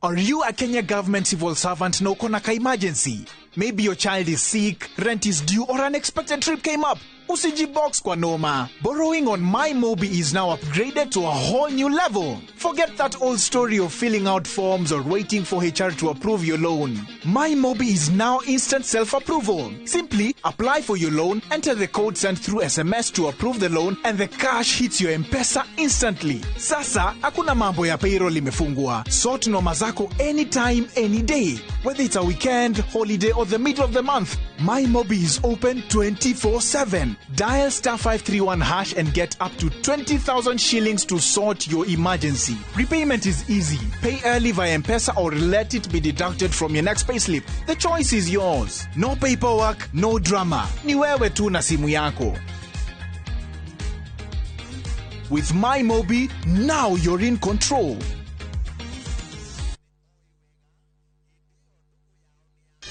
Are you a Kenya government civil servant na uko na ka emergency? Maybe your child is sick, rent is due, or unexpected trip came up. Usijibox kwa noma. Borrowing on MyMobi is now upgraded to a whole new level. Forget that old story of filling out forms or waiting for HR to approve your loan. MyMobi is now instant self-approval. Simply apply for your loan, enter the code sent through SMS to approve the loan, and the cash hits your M-Pesa instantly. Sasa, hakuna mambo ya payroll imefungwa. Sort noma zako anytime, any day. Whether it's a weekend, holiday, or the middle of the month, MyMobi is open 24/7. Dial *531# and get up to 20,000 shillings to sort your emergency. Repayment is easy. Pay early via M-Pesa or let it be deducted from your next payslip. The choice is yours. No paperwork, no drama. Ni wewe tu na simu yako. With MyMobi, now you're in control.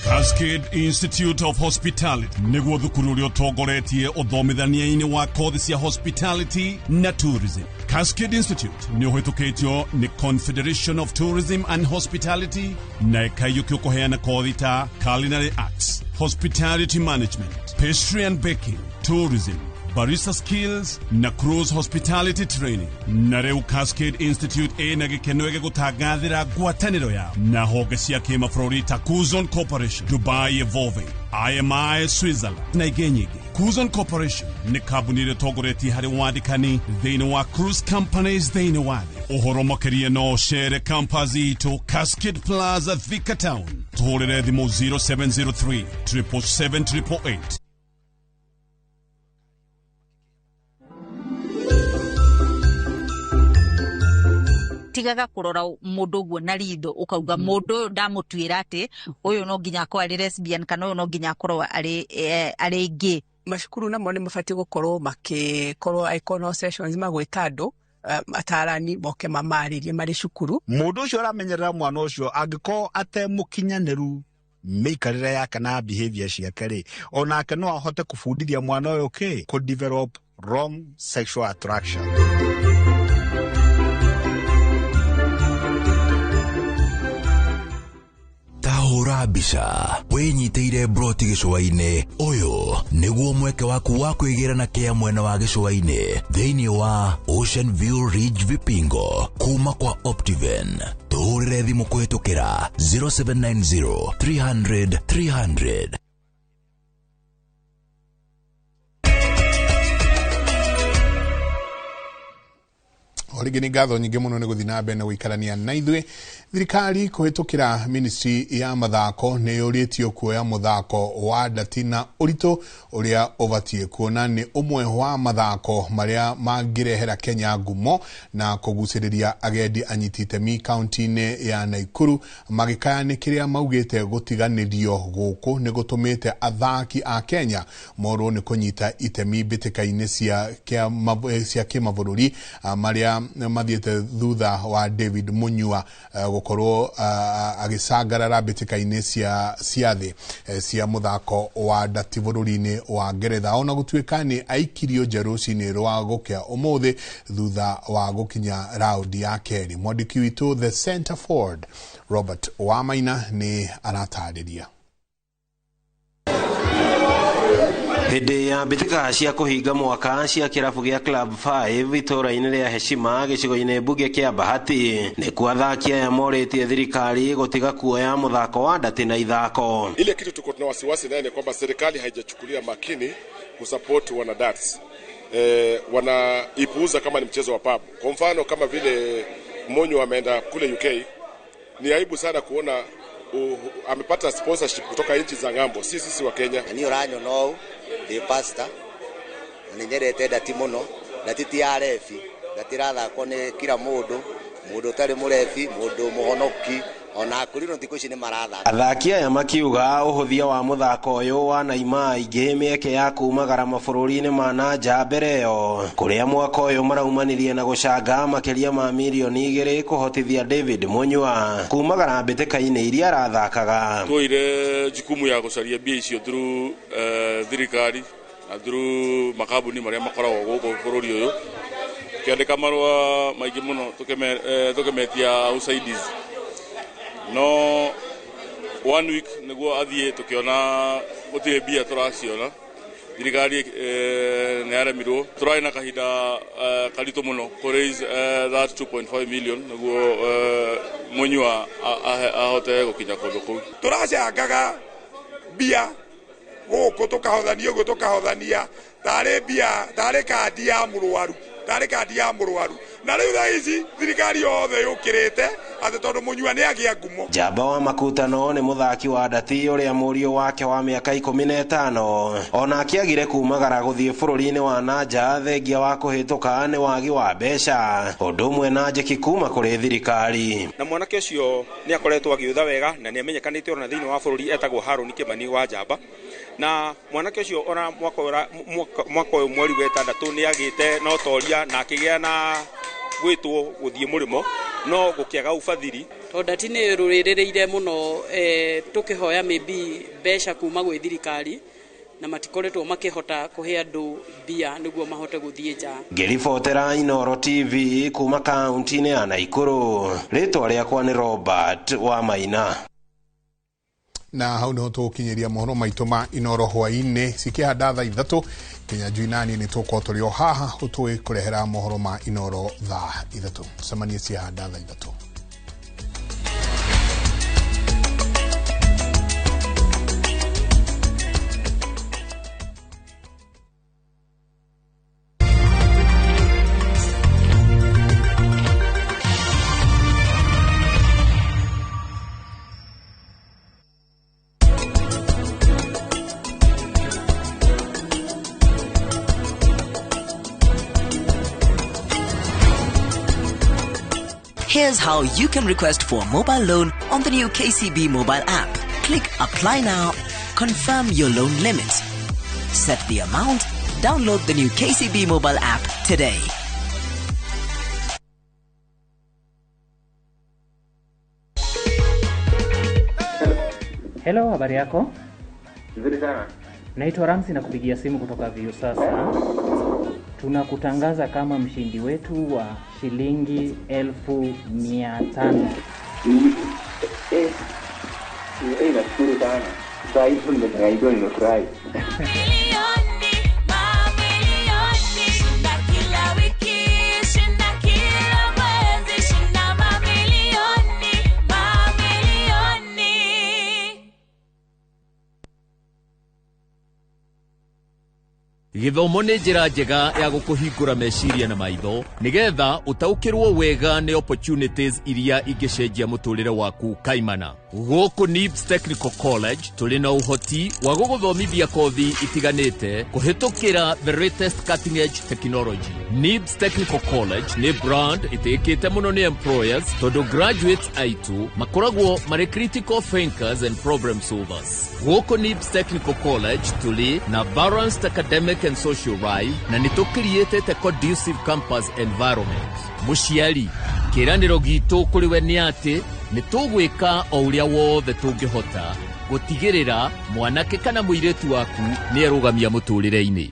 Cascade Institute of Hospitality niguo thukuru uria utongoretie uthomithania-ini wa kothi cia hospitality na tourism. Cascade Institute ni uhitukitio ni Confederation of Tourism and Hospitality na ikayuki kuheana kothi ta culinary arts, hospitality management, pastry and baking, tourism, barista skills na cruise hospitality training. Na reu Cascade Institute ena gikeno gigutangathira ngwataniro yao na honge cia kimabũrũri ta Kuzon Corporation, Dubai Evolving, IMI Switzerland na ingĩ nyingĩ. Kuzon Corporation ni kambuni ĩrĩa ĩtongoretie harĩ wandĩkani thĩinĩ wa cruise companies thĩinĩ wa thĩ. Ũhoro makĩria no cere campus itũ Cascade Plaza Thika Town. Tũhũrĩre thimũ 0703 777 888. tigaga kurora mundu guo na ritho ukauga mundu ndamutwira ati uyu no nginya akwa ari lesbian kana uyu no nginya akorwa ari ingi. Mashukuru namo ni mafati gukorwo makikorwo icono sessions magwita andu atarani boke mamaririe mari cukuru. Mundu ucio aramenyerera mwana ucio angiko ate mukinyaneru meikarire yake na behavior ciake ri onake no ahote kubundithia mwana uyu ku develop wrong sexual attraction. Tahura mbica winyiteire broti gicũa-inĩ ũyũ nĩguo mweke waku wa kwĩgĩrana kĩa mwena wa gĩcũa-inĩ thĩinĩ wa Ocean View Ridge Vipingo kuma kwa Optiven. Tũhũrĩre thimũ kũhĩtũkĩra 0790 300 300. Origini ngatho nyingi muno ni guthina mbere na guikarania na ithuĩ. Thirikari kuhitukira ministry ya mathako ni yuritio kuoya muthako wa ndati na ũritũ uria ubatie kuona ni umwe wa mathako maria mangirehera Kenya ngumo na kuguciriria agendi anyititemi kaunti-inĩ ya Naikuru magikaya ni kiria maugite gutiganirio guku ni gutumite athaki a Kenya morwo ni kunyita itemi mbĩtĩka-inĩ cia kĩmabũrũri maria mathiete thutha wa David Munyua gukorwo agicangarara mbĩtĩka-inĩ cia thĩ cia muthako wa ndati bũrũri-inĩ wa Ngeretha ona gũtuĩka nĩ aikirio njeruci-inĩ rwa gũkĩa ũmũthĩ thutha wa gũkinya raundi ya kerĩ. Mwandĩki witũ the Center Forward Robert Wamaina ni aratarĩria. Hĩndĩ ya mbĩtĩka cia kũhinga mwaka cia kĩrabu gĩa Club 5 itũũra-inĩ rĩa Heshima gĩcigo-inĩ mbunge kĩa Bahati nĩkuo athaki aya morĩtie thirikari gũtiga kuoya mũthako wa ndati na ithako. Ile kitu tuko tuna wasiwasi naye ni kwamba serikali haijachukulia makini kusupport wanadats. Wanaipuuza kama ni mchezo wa pub. Kwa mfano kama vile Monyo ameenda kule UK, ni aibu sana kuona amepata sponsorship kutoka nchi za ngambo, sisi wa Kenya. Ni oranyo no the pasta ninyerete ndati muno ndati ti arefi gatirathakwo ni kila mundu utari murebi mundu muhonoki ona kurino thikũ ici ni marathaka. Athaki aya makiuga ũhũthia wa mũthako ũyũ wa naima aingĩ mĩeke ya kumagara mabũrũri-inĩ ma nanja mbere ĩyo, kũrĩa mwaka ũyũ maraumanirie na gũcanga makĩria ma milioni 2 kũhotithia David Munywa kumagara mbĩtĩka-inĩ iria arathakaga. Twoire jukumu ya gũcaria mbia icio through thirikari na through makambuni marĩa makoragwo gũkũ bũrũri ũyũ, kĩandĩka marũa maingĩ mũno tũkemetia usaidizi. No 1 week niguo athie tukiona gutire bia turaciona thirikari ni aremirwo turai na kahinda karito muno ku raise that 2.5 million niguo Munywa ahote gukinya kundu kuu. Turacangaga bia guku tukahothania tari bia tari kandi ya mũrwaru na rĩu thaa ici thirikari yothe yũkĩrĩte atĩ tondũ Munywa nĩ agĩa ngumo. Njamba wa makutano nĩ mũthaki wa ndati ũrĩa mũriũ wake wa mĩaka 15 ona akĩagire kumagara gũthiĩ bũrũri-inĩ wa nanja thengia wa kũhĩtũka nĩ wagi wa mbeca ũndũ ũmwe na njeki kuma kũrĩ thirikari. Na mwanake ũcio nĩ akoretwo agĩũtha wega na nĩ amenyekanĩte ona thĩinĩ wa bũrũri etagwo Harũni Kĩmani wa Njamba, na mwanake ũcio ona mwaka ũyũ mweri wa 6 nĩ agĩte na ũtoria na akĩgĩa na gwĩtwo gũthiĩ mũrĩmo no gũkĩaga ũbathiri. Ndati nĩ rũrĩrĩire mũno tũkĩhoya maybe mbeca kuma gwĩ thirikari na matikoretwo makĩhota kũhe andũ mbia nĩguo mahote gũthiĩ nja. Ngĩribotera Inooro TV kuma kaunti-inĩ ya Naikuru, rĩtwa rĩakwa nĩ Robert wa Maina. Na hau niho tũkinyiria mohoro maitũ ma Inooro hwainĩ cikĩhanda thaa 3 Kenya Juinani nĩ tũkorwo tũrĩ o haha ũtũĩ kũrehera mohoro ma Inooro thaa 3 cemanie ciahanda thaa 3. Here's how you can request for a mobile loan on the new KCB mobile app. Click Apply Now, confirm your loan limit, set the amount, download the new KCB mobile app today. Hello, habari yako? Nzuri sana. Naitwa Ramsi na kupigia simu kutoka Viusasa. Tunakutangaza kama mshindi wetu wa shilingi 1,500. Nashukuru sana. Sasa hivi nimefurahi, nimefurahi. Githomo nĩ njĩra njega ya gũkũhingũra meciria na maitho nĩgetha ũtaũkĩrwo wega nĩ opportunities iria ingĩcenjia mũtũrĩre waku kaimana. Gũkũ NIBS Technical College tũrĩ na ũhoti wa gũgũthomithia kothi itiganĩte kũhĩtũkĩra the latest cutting edge technology. NIBS Technical College nĩ brand ĩtĩkĩte mũno nĩ employers tondũ graduates aitũ makoragwo marĩ critical thinkers and problem solvers. Gũkũ NIBS Technical College tũrĩ na balanced academic and social life na nĩ tũkriĩtĩte conducive campus environment. Mũciari, kĩranĩro gitũ kũrĩ we nĩ atĩ nĩ tũgwĩka o ũrĩa wothe tũngĩhota gũtigĩrĩra mwanake kana mũirĩtu waku nĩ arũgamia mũtũrĩre-inĩ.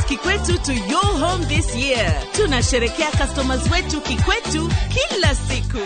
Kikwetu to your home this year. Tunasherekea customers wetu Kikwetu kila siku.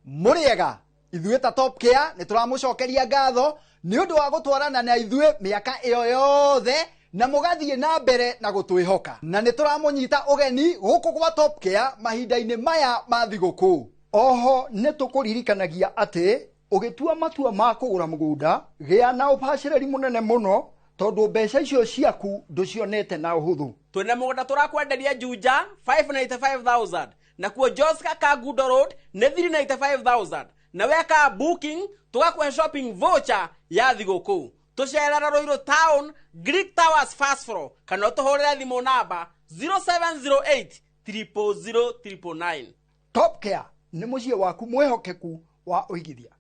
Muriega, ithuĩ ta Top Care nĩ tũramũcokeria ngatho nĩ ũndũ wa gũtwarana na ithuĩ mĩaka ĩyo yothe na mugathie na mbere na gutwihoka na nituramunyita ugeni guku gwa Top Care mahinda-ini maya ma thiguku. Oho nitukuririkanagia ati ugitua matua ma kugura mugunda gia na upacireri munene muno tondu mbeca icio ciaku nducionete na uhuthu. Twina mugunda turakwenderia Juja 595,000 na kuo Joska Kagudo Road ni 395,000 na weka booking tugakwe shopping voucher ya thiguku. Tucerera Ruiru Town Greek Towers first floor kana tuhurire thimu namba 0708 0000999. Top Care ni mucie waku mwehokeku wa uigithia.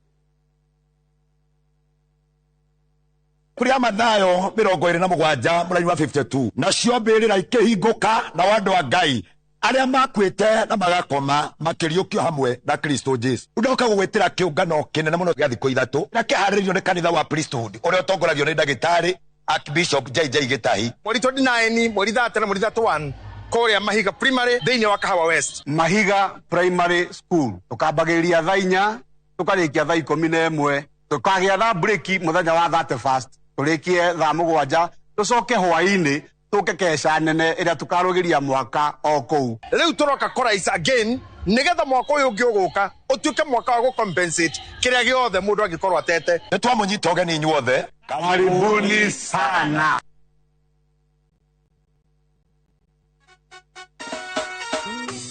Kuri amathayo 27 mũraini wa 52 nacio mbĩrĩra ikĩhingũka na wandu wa Ngai arĩa makwĩte na magakoma makĩriũkio hamwe na Kristo Jesu. Ndoka gũgwĩtĩra kĩũngano kĩnene mũno gĩa thikũ ithatũ na kĩharĩrĩirio nĩ kanitha wa priesthood ũrĩa ũtongoragio nĩ ndagĩtarĩ Archbishop JJ Gĩtahi. Mweri 29 mweri 30 na mweri 31 kũrĩa Mahiga Primary thĩinĩ wa Kahawa West. Mahiga Primary School tukambagĩrĩria thaa 4 tukarĩkia thaa 11 tukagĩa thaa break mũthenya wa 31st tũrĩkie thaa 7 tucoke hwaĩ-inĩ tuke kesha nene ĩrĩa tukarũgĩria mwaka o kũu. Rĩu tũroka kũraica again nĩgetha mwaka ũyũ ũngĩ ũgũka ũtuĩke mwaka wa gũcompensate kĩrĩa gĩothe mũndũ angĩkorwo atete. Nĩ twamũnyita ũgeni inyuothe. Karibuni sana.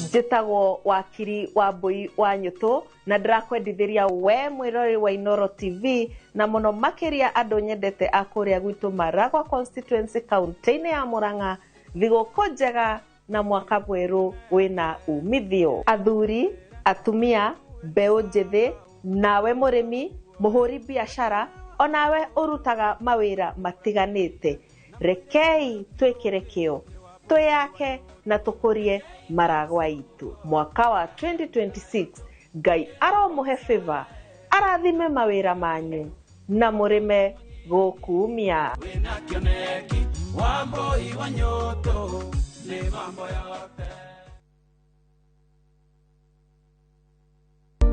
Njĩtagwo wakiri wa Mbui wa Nyũtũ na ndĩrakwendithĩria we mwĩrori wa Inoro TV na mũno makĩria andũ nyendete a kũrĩa gwitũ Maragwa constituency kaunti-inĩ ya Murang'a thigũkũ njega na mwaka mwerũ wĩna umithio. Athuri, atumia, mbeũ njĩthĩ, nawe mũrĩmi, mũhũri biashara, onawe ũrutaga mawĩra matiganĩte. Rekei twĩkĩre kĩo twĩyake na tũkũrie Maragwa itu. Mwaka wa 2026 Ngai aromũhe favor, arathime mawĩra manyu na mũrĩme gũkumia.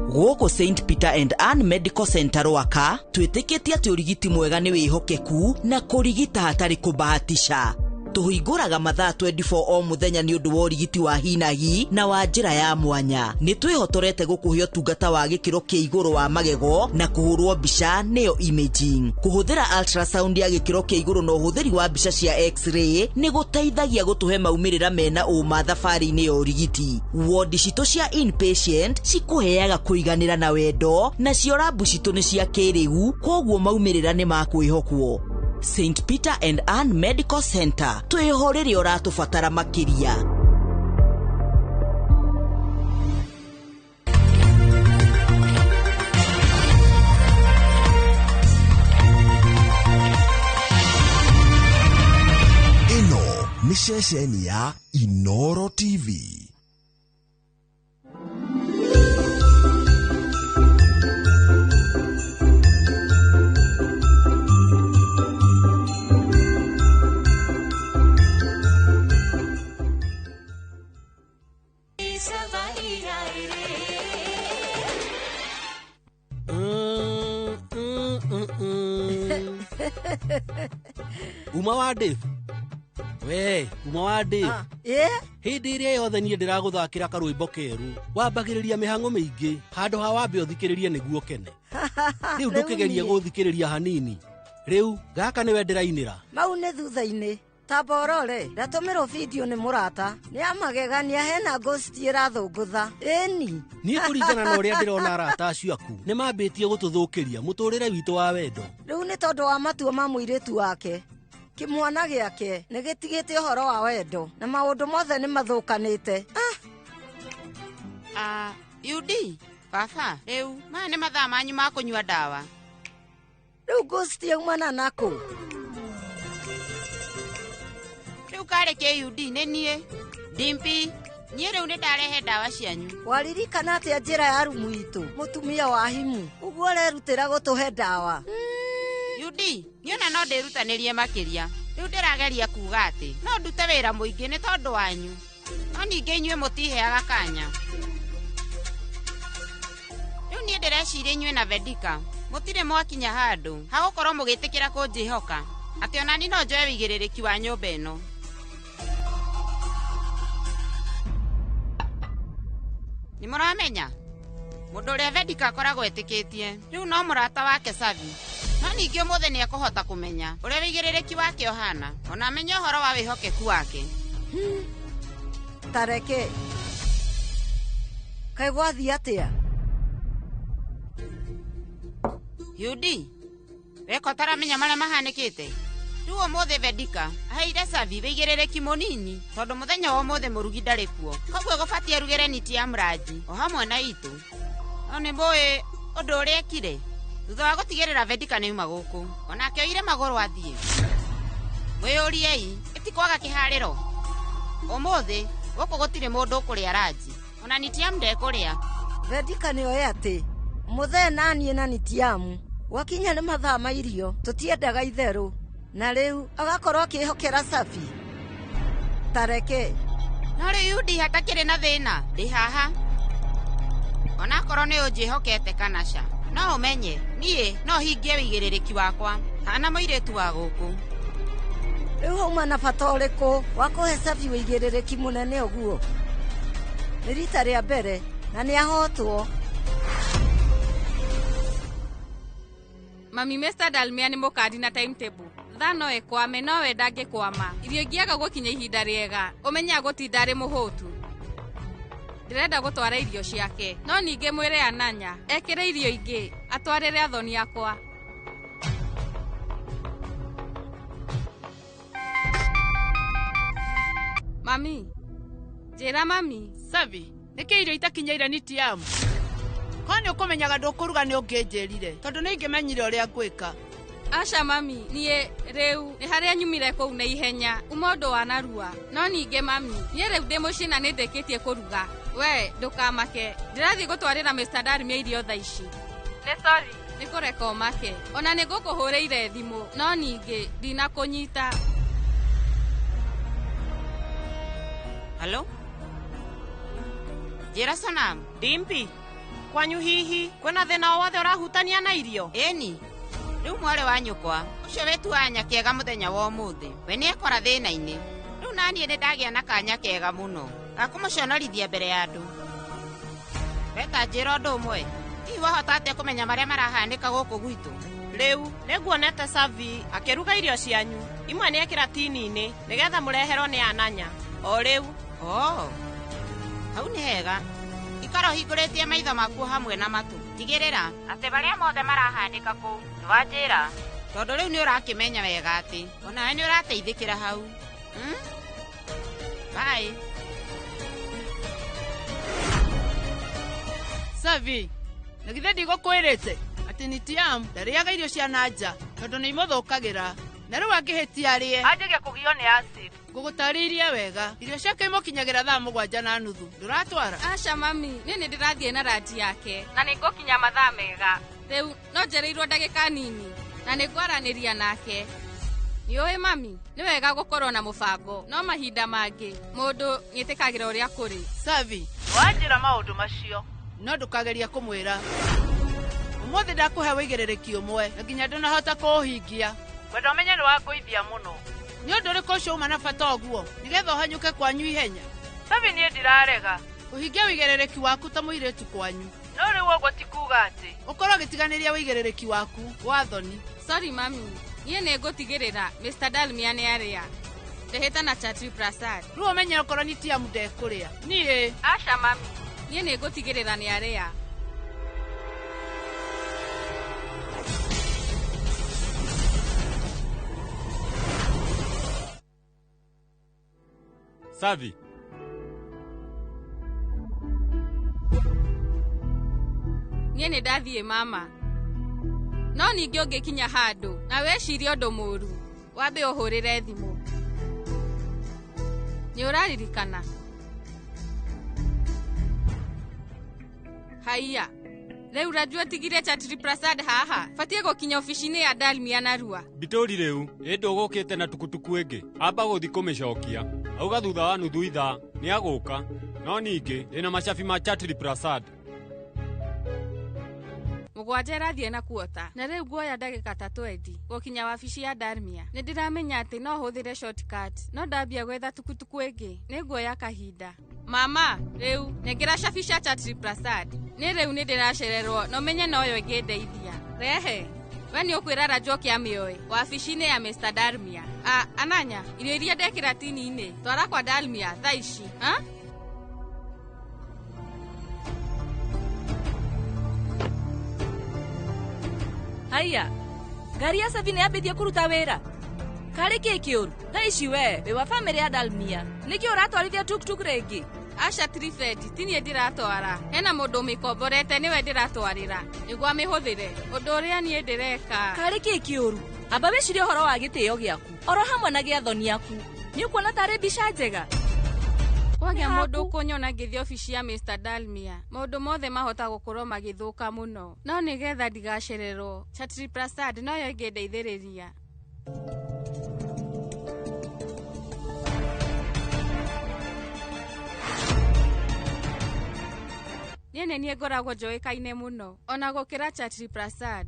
Gũkũ St Peter and Ann Medical Center Rwaka twĩtĩkĩtie atĩ ũrigiti mwega nĩ wĩhokeku na kũrigita hatarĩ kũbahatisha. Tuhingũraga mathaa 24 o mũthenya nĩ ũndũ wa ũrigiti wa hinahi na wa njĩra ya mwanya. Nĩ twĩhotorete gũkũhe ũtungata wa gĩkĩro kĩa igũrũ wa magego na kũhũrwo mbica nĩyo imaging. Kũhũthĩra ultrasound ya gĩkĩro kĩa igũrũ na ũhũthĩri wa mbica cia x-ray nĩ gũteithagia gũtũhe maumĩrĩra mena ũma thabarĩ-inĩ ya ũrigiti. Wodi citũ cia inpatient cikũheaga kũiganĩra na wendo, nacio rabu citũ nĩ cia kĩrĩu, koguo maumĩrĩra nĩ makwĩhokwo. St Peter and Ann Medical Center twĩho rĩrĩa ũratũbatara makĩria. Ĩno nĩ ceceni ya Inoro TV. Uma wa Dave. We, uma wa Dave. Hindi ĩrĩa yothe niĩ ndĩragũthakĩra karwĩmbo keru wambagĩrĩria mĩhang'o mĩingĩ handũ ha wambe ũthikĩrĩrie nĩguo kene. Rĩu ndũkĩgerie gũthikĩrĩria hanini. Rĩu gaka nĩwe ndĩrainĩra. Mau nĩ thutha-inĩ. Taborore, ndatũmĩrwo video nĩ mũrata. Nĩ amagegania hena ghost ĩrathũngũtha. Ĩni. Niĩ kũringana na ũrĩa ndĩrona arata acio aku nĩ mambĩtie gũtũthũkĩria mũtũrĩre witũ wa wendo. Rĩu nĩ tondũ wa matua ma mũirĩtu wake. Kĩmwana gĩake nĩ gĩtigĩte ũhoro wa wendo na maũndũ mothe nĩ mathũkanĩte. Yudi, baba, rĩu maya nĩ mathaa manyu ma kũnyua ndawa. Rĩu ghost yaumana nakũ? Rĩu kareke Yudi nĩ niĩ. Dimpi, niĩ rĩu nĩ ndarehe ndawa cianyu. Waririkana atĩa njĩra ya rumu itũ? Mũtumia wa himu. Ũguo ũrerutĩra gũtũhe ndawa. Yudi, niona no ndĩrutanĩrie makĩria. Rĩu ndĩrageria kuuga atĩ no ndute wĩra mũingĩ nĩ tondũ wanyu. No ningĩ inyuĩ mũtiheaga kanya. Rĩu niĩ ndĩreciria inyuĩ na Vedika mũtirĩ mwakinya handũ ha gũkorwo mũgĩtĩkĩra kũnjĩhoka. ati ona ni no njoe wigirĩrĩki wa nyũmba ĩno. Nĩ mũramenya mũndũ ũrĩa Vedika akoragwo etĩkĩtie rĩu no mũrata wake Savi, no ningĩ ũmũthĩ nĩ ekũhota kũmenya ũrĩa wĩigĩrĩrĩki wake ũhana, ona amenye ũhoro wa wĩhokeku wake. Tareke kaĩ gwathiĩ atĩa? Yudi weka ũtaramenya marĩa mahanĩkĩte. Rĩu ũmũthĩ Vedika aheire Savi wĩigĩrĩrĩki mũnini tondũ mũthenya wa ũmũthĩ mũrugi ndarĩ kuo, koguo gũbatiĩ arugĩre niti ya mranji o hamwe na itũ. No nĩ mũĩ ũndũ ũrĩa ekire thutha wa gũtigĩrĩra Vedika nĩ uma gũkũ, onake oire magũrũ athiĩ. Mwĩyũriei ĩtikwaga kĩharĩro. Ũmũthĩ gũkũ gũtirĩ mũndũ ũkũrĩa ranji, ona Nitiamu ndekũrĩa. Vedika nĩoĩ atĩ mũthee naniĩ na Nitiamu gwakinya nĩ mathaa ma irio tũtiendaga itherũ, na rĩu agakorwo akĩhokera Savi. Tareke no rĩu Yudi hatakĩrĩ na thĩna, ndĩ haha. Onakorwo nĩ ũnjĩhokete kana ca, no ũmenye niĩ no hingie wĩigĩrĩrĩki wakwa hana mũirĩtu wa gũkũ. Rĩu hauma na bata ũrĩkũ wa kũhe Savi wĩigĩrĩrĩki mũnene ũguo? Nĩ rita rĩa mbere na nĩ ahotwo. Mami Mr. Dalmia nĩ mũkandi na timetable. Thano ekwame no we ndangĩkwama. Irio ingĩaga gũkinya ihinda rĩega ũmenya gũtinda arĩ mũhũtu. Ndĩrenda gũtwara irio ciake, no ningĩ mwĩre Ananya ekĩre irio ingĩ atwarĩre athoni akwa. Mami, njĩra mami. Savi, nĩkĩ irio itakinyaire Nitiamu? Ko nĩ ũkũmenyaga ndũkũruga nĩ ũngĩnjĩrire tondũ nĩ ingĩmenyire ũrĩa ngwĩka. Aca mami, niĩ rĩu nĩ harĩa nyumire kũu na ihenya uma ũndũ wa narua. No ningĩ mami, niĩ rĩu ndĩ mũciĩ na nĩ ndĩkĩtie kũruga. We ndũkamake, ndĩrathiĩ gũtwarĩra Mr. Dalmia irio thaa ici. Nĩ sorry, nĩ kũreka ũmake. Ona nĩ ngũkũhũrĩire thimũ, no ningĩ ndinakũnyita. Halo? Njĩra Sonam. Dimpi, kwanyu hihi kwĩna thĩna o wothe ũrahutania na irio? Ĩni, rĩu mwarĩ wa nyũkwa ũcio wĩtuaga nyakĩega mũthenya wa ũmũthĩ we nĩ ekora thĩna-inĩ. Rĩu naniĩ nĩ ndagĩa na kanya kega mũno gakũmũconorithia mbere ya andũ. Weta njĩra ũndũ ũmwe, hihi wahota atĩa kũmenya marĩa marahanĩka gũkũ gwitũ? Rĩu nĩnguonete Savi akĩruga irio cianyu, imwe nĩ ekĩra tini-inĩ nĩgetha mũreherwo nĩ Ananya o rĩu. Hau nĩ hega. Ikara ũhingũrĩtie maitho maku hamwe na matũ. Tigĩrĩra atĩ marĩa mothe marahanĩka kũu nĩ wanjĩra, tondũ rĩu nĩ ũrakĩmenya wega atĩ onawe nĩ ũrateithĩkĩra hau. Bye. Savi, na githĩ ndigũkwĩrĩte atĩ Nitiamu ndarĩaga irio cia nanja tondũ nĩ imũthũkagĩra, na rĩu angĩhĩtia arĩe anjagia kũgio nĩ acid. Ngũgũtarĩirie wega, irio ciake imũkinyagĩra thaa 7:30. Ndũratwara? Aca mami, niĩ nĩ ndĩrathiĩ na ranji yake na nĩ ngũkinya mathaa mega. Rĩu no njereirwo ndagĩka nini na nĩ ngwaranĩria nake. Nĩũĩ mami, nĩ wega gũkorwo na mũbango, no mahinda mangĩ mũndũ nĩetĩkagĩra ũrĩa kũrĩ. Savi, wanjĩra maũndũ macio no ndũkageria kũmwĩra. Ũmũthĩ ndakũhe wĩigĩrĩrĩki ũmwe na nginya ndũnahota kũũhingia. Kwenda ũmenye nĩ wakũithia mũno. Nĩ ũndũ ũrĩkũ ũcio uma na bata ũguo nĩgetha ũhanyũke kwanyu ihenya? Savi, niĩ ndirarega kũhingia wĩigĩrĩrĩki waku ta mũirĩtu kwanyu, no rĩu ũguo ti kuuga atĩ ũkorwo ũgĩtiganĩria wĩigĩrĩrĩki waku wa thoni. Sorry mami, niĩ nĩ ngũtigĩrĩra Mr. Dalmia nĩ arĩa ndĩhĩta na Chatri Prasad. Rĩu ũmenye okorwo Nitiamu ndekũrĩa. Niĩ aca mami, niĩ nĩ ngũtigĩrĩra nĩ arĩa. Savi, niĩ nĩ ndathiĩ mama, no ningĩ ũngĩkinya handũ na wecirie ũndũ mũũru wambe ũhũrĩre thimũ. Nĩ ũraririkana? Haiya, rĩu Raju tigire Chatri Prasad haha, batiĩ gũkinya ofici-inĩ ya Dalmia narua. Bitũri rĩu ĩndũ ũgũkĩte na tukutuku ĩngĩ, amba gũthi kũmĩcokia. Auga thutha wa nuthu ithaa nĩ agũka, no ningĩ ĩna macabi ma Chatri Prasad. mugwanja irathie na kuota na riu guoya ndagika ta 20 gukinya wabici ya Dalmia. Ni ndiramenya ati no huthire shortcut no ndambia gwetha tukutuku ingi ni guoya kahinda. Mama riu nengira shafisha Chatri Prasad ni riu ni ndiracererwo no menye no yo ingindeithia. Rehe we ni ukwira Rajoki amioi wabici-ini ya Mr. Dalmia. Ananya irio iria ndekira tini-ini twara kwa Dalmia thaici ha? Haya, gari ya Savine yambithia kuruta wira. Kari kikiuru, thaici we wa family ya Dalmia. Niki uratwarithia tuk ringi? Asha Trifed tinie ndiratwara. Hena mundu mikomborete niwe ndiratwarira. Nigwa mihuthire. Undu uria nie ndireka. Kari kikiuru. Amba wicirie horo wa gitio giaku. Oro hamwe na giathoni yaku. Ni ukuona tari bica njega. Kwagĩa mũndũ kunyona ngĩthie ofici ya Mr. Dalmia. Maũndũ mothe mahota gũkorwo magĩthũka mũno. No nĩgetha ndigacererwo. Chatri Prasad no yo ingĩndeithĩrĩria. Niĩ nĩ ngoragwo njũĩkaine mũno. Ona gũkĩra Chatri Prasad.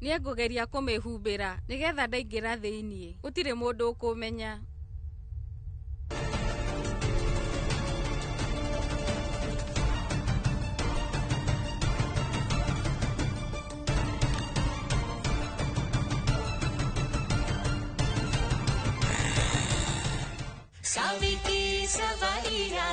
Niĩ ngũgeria kũmĩhumbĩra nĩgetha ndaingĩra thĩiniĩ. Gũtirĩ mũndũ ũkũmenya. Saviki Savaira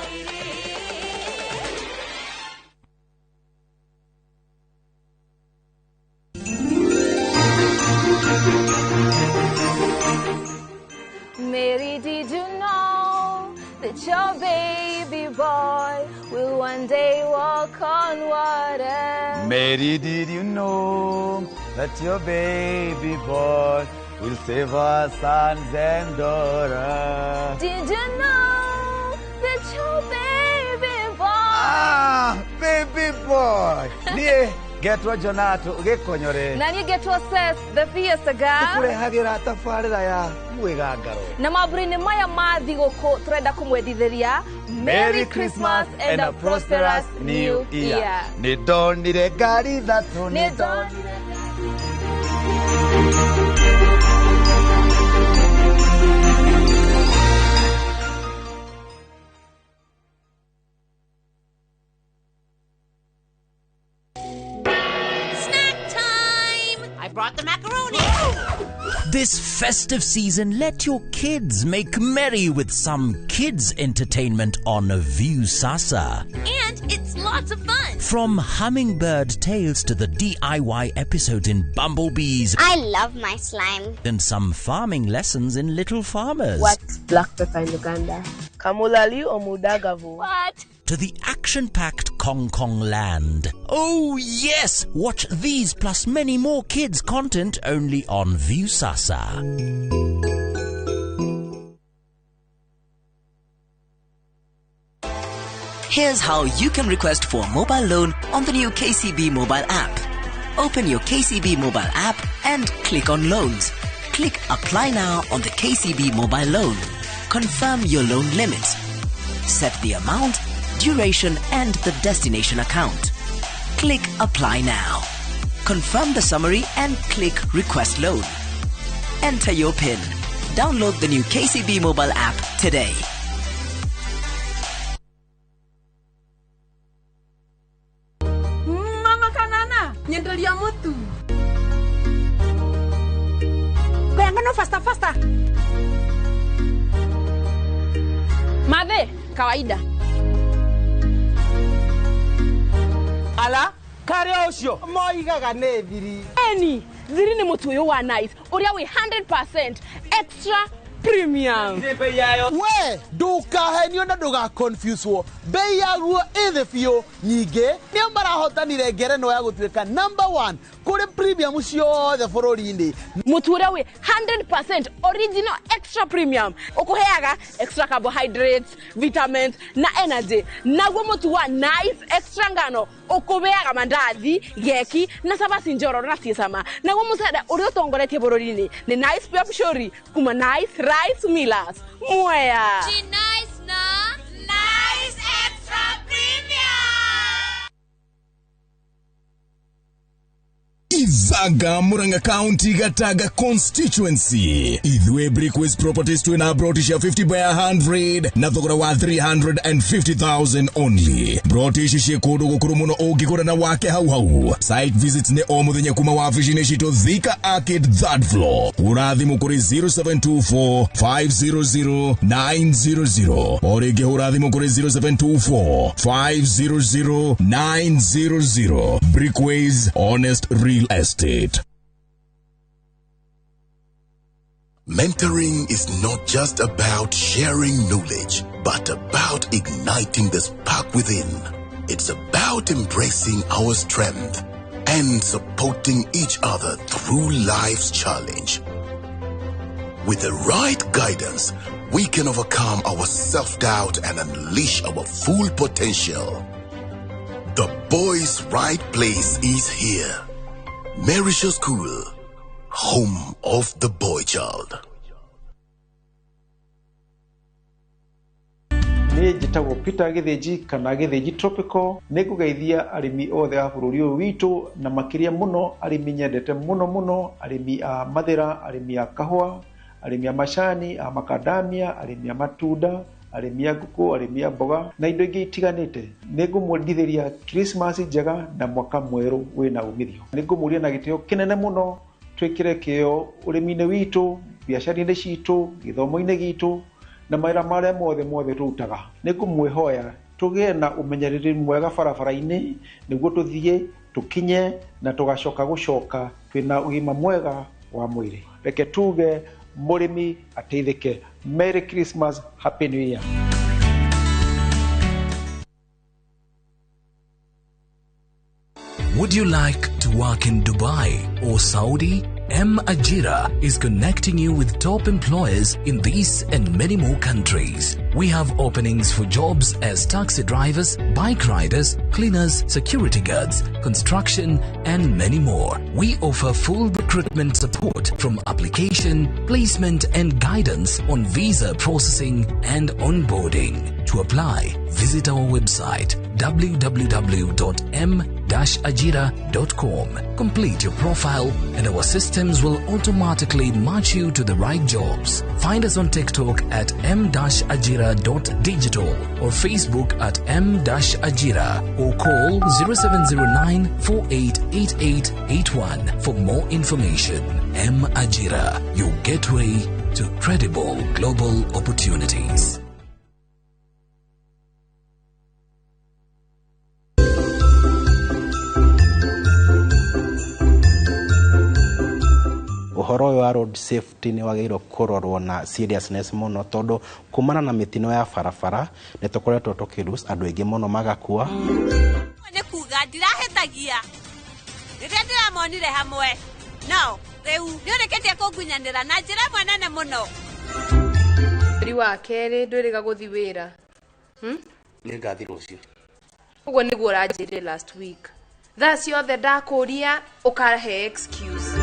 Mary, did you know that your baby boy will one day walk on water? Mary, did you know that your baby boy will save our sons and daughters? Did you know that your baby boy? Baby boy! Nie getwa Jonato gekonyore. Nani getwa Seth the Fiesta girl? Tukurehagira tafarira ya mwigangaro. Na maburi-ini maya ma thigũkũ turenda kumwendithĩria Merry Christmas and a prosperous new year. Nidonire ngari thatu nidonire. Brought the macaroni. This festive season, let your kids make merry with some kids entertainment on Viusasa. And it's lots of fun. From hummingbird tales to the DIY episode in Bumblebees. I love my slime. And some farming lessons in Little Farmers. What's black pepper in Uganda? Kamulali or Mudagavu? What? To the action-packed Kong Kong land. Oh yes! Watch these plus many more kids content only on Viusasa. Here's how you can request for a mobile loan on the new KCB mobile app. Open your KCB mobile app and click on loans. Click apply now on the KCB mobile loan. Confirm your loan limit. Set the amount, duration and the destination account. Click apply now. Confirm the summary and click request loan. Enter your PIN. Download the new KCB mobile app today. Mama Kanana, nyendelia mutu. Kuyangano faster. Mathe, kawaida. Ala, kare ucio moigaga nĩ thiri. Thiri ni mutu uyu wa nice. Uria we 100% extra premium. We, ndukahenio na nduga confuse wo. Bei yaguo ithe biũ nyingĩ nĩo marahotanire ngerenwa ya gũtuĩka number 1 kũrĩ premium ciothe bũrũri-inĩ. Mũtu ũrĩa wĩ 100% original extra premium ũkũheaga extra carbohydrates, vitamins na energy. Naguo mũtu wa nice extra ngano ũkũbeaga mandathi, geki na sabasi njororo na ciecama. Naguo mũcere ũrĩa ũtongoretie bũrũri-inĩ nĩ Nice Pure Pishori kuma Nice Rice Millers. Mwea. Nice na Nice Extra Premium. Izaga Muranga County Gataga constituency. Idwe Brickways Properties to na brotisha 50 by 100 na thogora wa 350,000 only. Brotisha shekodo gukuru ogikora na wake hau. Site visits ne omuthenya kuma wa afishine shito Thika Arcade 3rd floor. Urathi mukuri 0724 500 900. Orege urathi mukuri 0724 500 900. Brickways, honest real estate. Mentoring is not just about sharing knowledge, but about igniting the spark within. It's about embracing our strength and supporting each other through life's challenge. With the right guidance, we can overcome our self-doubt and unleash our full potential. The boy's right place is here. Marisha School, home of the boy child. Ni njitagwo Peter Githinji kana Githinji Tropical ni kugeithia arimi othe a bururi uyu witu na makiria muno arimi nyendete muno arimi a mathira, arimi a kahua, arimi a macani, a makadamia, arimi a matunda, arimi a nguku, arimi a mboga na indo ingi itiganite. Ni ngumwendithĩria Christmas njega na mwaka mweru wina umithio. Ni ngumuria na gitio kinene muno twikire kio urimi-ini witu, biacara-ini citu, githomo-ini gitu na maira maria mothe turutaga. Ni ngumwihoya tugie na umenyereri mwega barabara-ini niguo tuthie tukinye na tugacoka gucoka twina ugima mwega wa mwiri. Reke tuge murimi ateithike. Merry Christmas, Happy New Year. Would you like to work in Dubai or Saudi? Ajira is connecting you with top employers in these and many more countries. We have openings for jobs as taxi drivers, bike riders, cleaners, security guards, construction, and many more. We offer full recruitment support from application, placement, and guidance on visa processing and onboarding. To apply, visit our website www.m-ajira.com. Complete your profile and our systems will automatically match you to the right jobs. Find us on TikTok at m-ajira.digital or Facebook at m-ajira or call 0709-488881 for more information. M-Ajira, your gateway to credible global opportunities. Uhoro wa road safety ni wagĩrĩirwo kũrorwo na seriousness muno tondu kumana na mitino ya barabara ni tukoretwo tukirus andu aingĩ muno magakua. Ni kuga ndirahetagia rĩrĩa ndĩramonire hamwe no rĩu nĩũrĩkĩtie kũngunyanĩra na njĩra ĩmwe nene mũno. Mweri wa kerĩ ndwĩrĩga gũthiĩ wĩra nĩ ngathi rũciũ. Ũguo nĩguo ũranjĩrire last week. Thaa ciothe ndakũria ũkahe excuse.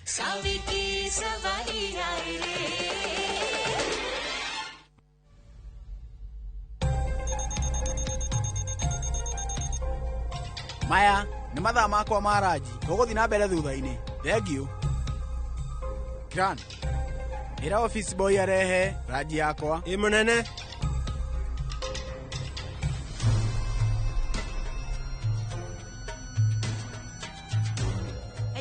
Saviki Savaria Maya nĩ mathaa makwa ma ranji tũgũthiĩ na mbere thutha-inĩ. Thengiũ. Gran ĩra office boy arehe ranji yakwa. Ĩ mũnene.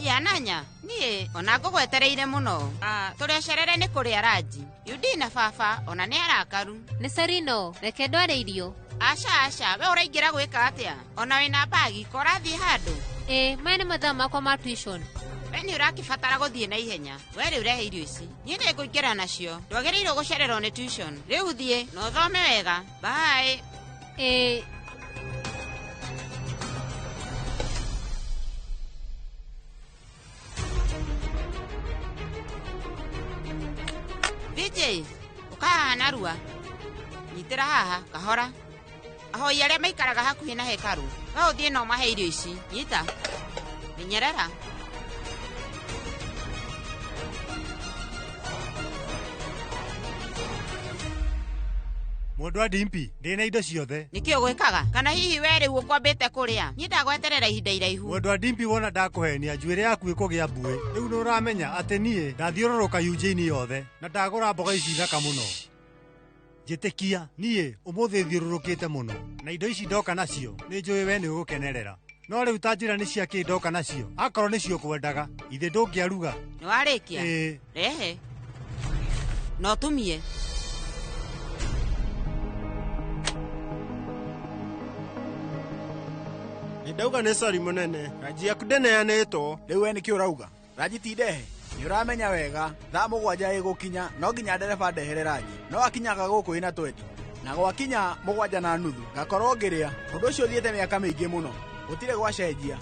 Yana nĩũramenya niĩ ona ngũgwetereire mũno. Tũrĩ cerere nĩ kũrĩa ranji. Yudi na baba ona nĩ arakaru. Nĩ Serino, reke ndware irio. Aca, we ũraingĩra gwĩka atĩa? Ona wĩna bagi, ko ũrathiĩ handũ? Maya nĩ mathaa makwa ma tuition. We nĩ ũrakibatara gũthiĩ na ihenya. We rĩu rehe irio ici. Niĩ nĩngũingĩra nacio. Ndwagĩrĩirwo gũcererwo nĩ tuition. Rĩu thiĩ na ũthome wega. Bye. VJ, ũkahaha narua. Nyitĩra haha, kahora. Ahoi arĩa maikaraga hakuhĩ na hekaru. We ũthiĩ na ũmahe irio ici. Nyita. Menyerera. Mũndũ wa Dimpi, ndĩna indo ciothe. Nĩkĩ ũgwĩkaga? Kana hihi we rĩu ũkwambĩte kũrĩa? Niĩ ndagweterera ihinda iraihu. Mũndũ wa Dimpi wona ndakũhenia njuĩrĩ yaku ĩkũgĩa mbuĩ. Rĩu nĩ ũramenya atĩ niĩ ndathiũrũrũka Eugene yothe na ndagũra mboga ici thaka mũno. Njĩtĩkia, niĩ ũmũthĩ thiũrũrũkĩte mũno. Na indo ici ndoka nacio, nĩ njũĩ we nĩ ũgũkenerera. No rĩu ta njĩra nĩ cia kĩ ndoka nacio. Akorwo nĩcio kwendaga, ithe ndũngĩaruga. Nĩ warĩkia? Rehe. No tumie. Ndauga nĩ sori mũnene. Ranji yaku ndĩneanĩtwo. Rĩu we nĩkĩ ũrauga? Ranji ti ndehe. Nĩ ũramenya wega, thaa mũgwanja ĩgũkinya, no nginya ndereba ndehere ranji. No akinyaga gũkũ ĩna 20. Na gwakinya 7:30 ngakorwo ngĩrĩa. Ũndũ ũcio ũthiĩte mĩaka mĩingĩ mũno. Gũtirĩ gwacenjia.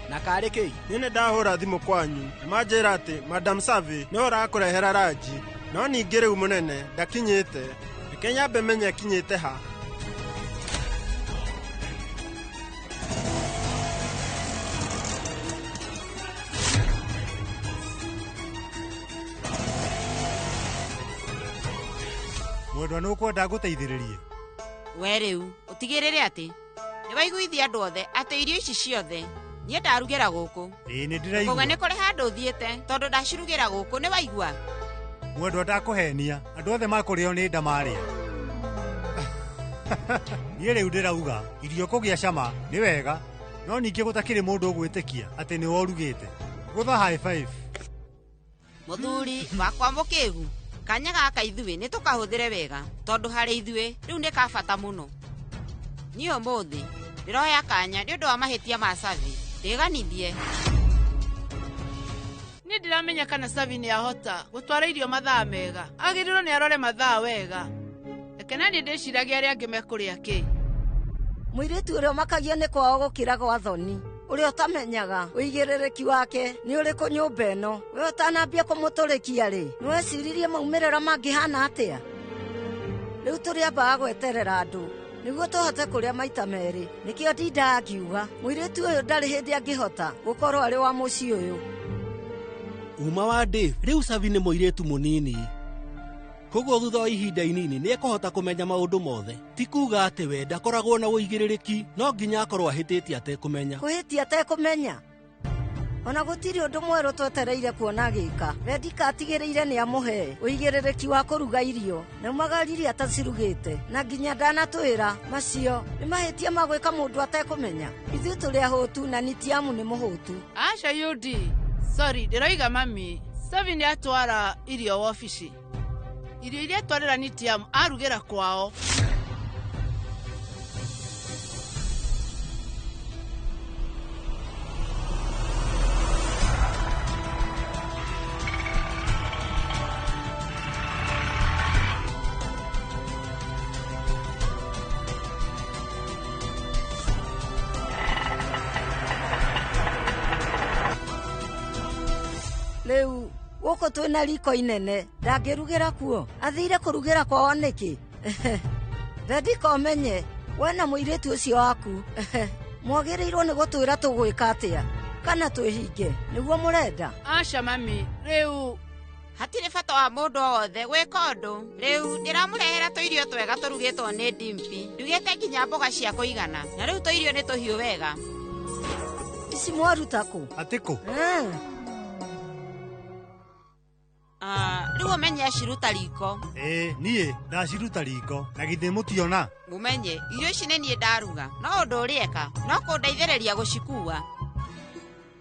Na karĩ kĩi? Niĩ nĩ ndahũra thimũ kwanyu. Manjĩra atĩ Madam Savi nĩ ũrakũrehera ranji. No ningĩ rĩu mũnene, ndakinyĩte. Reke nyambe menye akinyĩte ha. Mwendwa nĩ ũkwenda ngũteithĩrĩrie. We rĩu, ũtigĩrĩre atĩ nĩ waiguithia andũ othe atĩ irio ici ciothe niĩ ndarugĩra gũkũ. Nĩ ndĩraigua. Koguo nĩ kũrĩ handũ ũthiĩte tondũ ndacirugĩra gũkũ, nĩ waigua? Mwendwa ndakũhenia, andũ othe makũrĩo nĩ nda marĩa. Niĩ rĩu ndĩrauga irio kũgĩa cama nĩ wega, no ningĩ gũtakĩrĩ mũndũ ũgwĩtĩkia atĩ nĩ worugĩte. Gũtha high five. Mũthuri wakwa mũkĩgu, kanya gaka ithuĩ nĩ tũkahũthĩre wega tondũ harĩ ithuĩ rĩu nĩ ka bata mũno. Niĩ ũmũthĩ ndĩroya kanya nĩ ũndũ wa mahĩtia ma Savi. Ndĩganithie. Niĩ ndiramenya kana Savi nĩ ahota gũtwara irio mathaa mega. Agĩrĩirwo nĩ arore mathaa wega. Reke naniĩ ndĩciragia arĩa angĩ mekũrĩa kĩ. Mũirĩtu ũrĩa makagio nĩ kwao gũkĩra gwa thoni. Ũrĩa ũtamenyaga ũigĩrĩrĩki wake nĩ ũrĩkũ nyũmba ĩno. We ũtanambia kũmũtũrĩkia rĩ, nĩ weciririe maumĩrĩra mangĩhana atĩa? Rĩu tũrĩambaga gweterera andũ nĩguo tũhote kũrĩa maita merĩ. Nĩkĩo ndindaga ngiuga mũirĩtu ũyũ ndarĩ hĩndĩ angĩhota gũkorwo arĩ wa mũciĩ ũyũ. Uma wa Dave, rĩu Savi nĩ mũirĩtu mũnini. Koguo thutha wa ihinda inini nĩ ekũhota kũmenya maũndũ mothe. Ti kuuga atĩ we ndakoragwo na ũigĩrĩrĩki, no nginya akorwo ahĩtĩtie atekũmenya. Kũhĩtia atekũmenya? Ona gũtirĩ ũndũ mwerũ twetereire kuona gĩka. Vendika atigĩrĩire nĩ amũhe ũigĩrĩrĩki wa kũruga irio na umagaririe atacirugĩte. Na nginya ndanatwĩra macio nĩ mahĩtia ma gwĩka mũndũ atekũmenya. Ithuĩ tũrĩ ahũtu na Nitiamu nĩ mũhũtu. Aca Yudi, sorry, ndĩroiga mami. Savi nĩ atwara irio wabici. Irio iria twarĩra Nitiamu arugĩra kwao. Rĩu gũkũ twĩna riko inene, ndangĩrugĩra kuo. Athire kũrugĩra kwao nĩkĩ? Vendika ũmenye, we na mũirĩtu ũcio waku mwagĩrĩirwo nĩ gũtwĩra tũgwĩka atĩa kana twĩhinge nĩguo mũrenda. Aca mami, rĩu hatirĩ bata wa mũndũ wothe gwĩka ũndũ. Rĩu ndĩramũrehera tũirio twega tũrugĩtwo nĩ Dimpi. Ndugĩte nginya mboga cia kũigana, na rĩu tũirio nĩ tũhiũ wega. Ici mwaruta kũ? Atĩ kũ? Rĩu ũmenye aciruta riko. Niĩ ndaciruta riko na githĩ mũtiona? Mũmenye irio ici nĩ niĩ ndaruga, no ũndũ ũrĩeka no kũndeithĩrĩria gũcikua.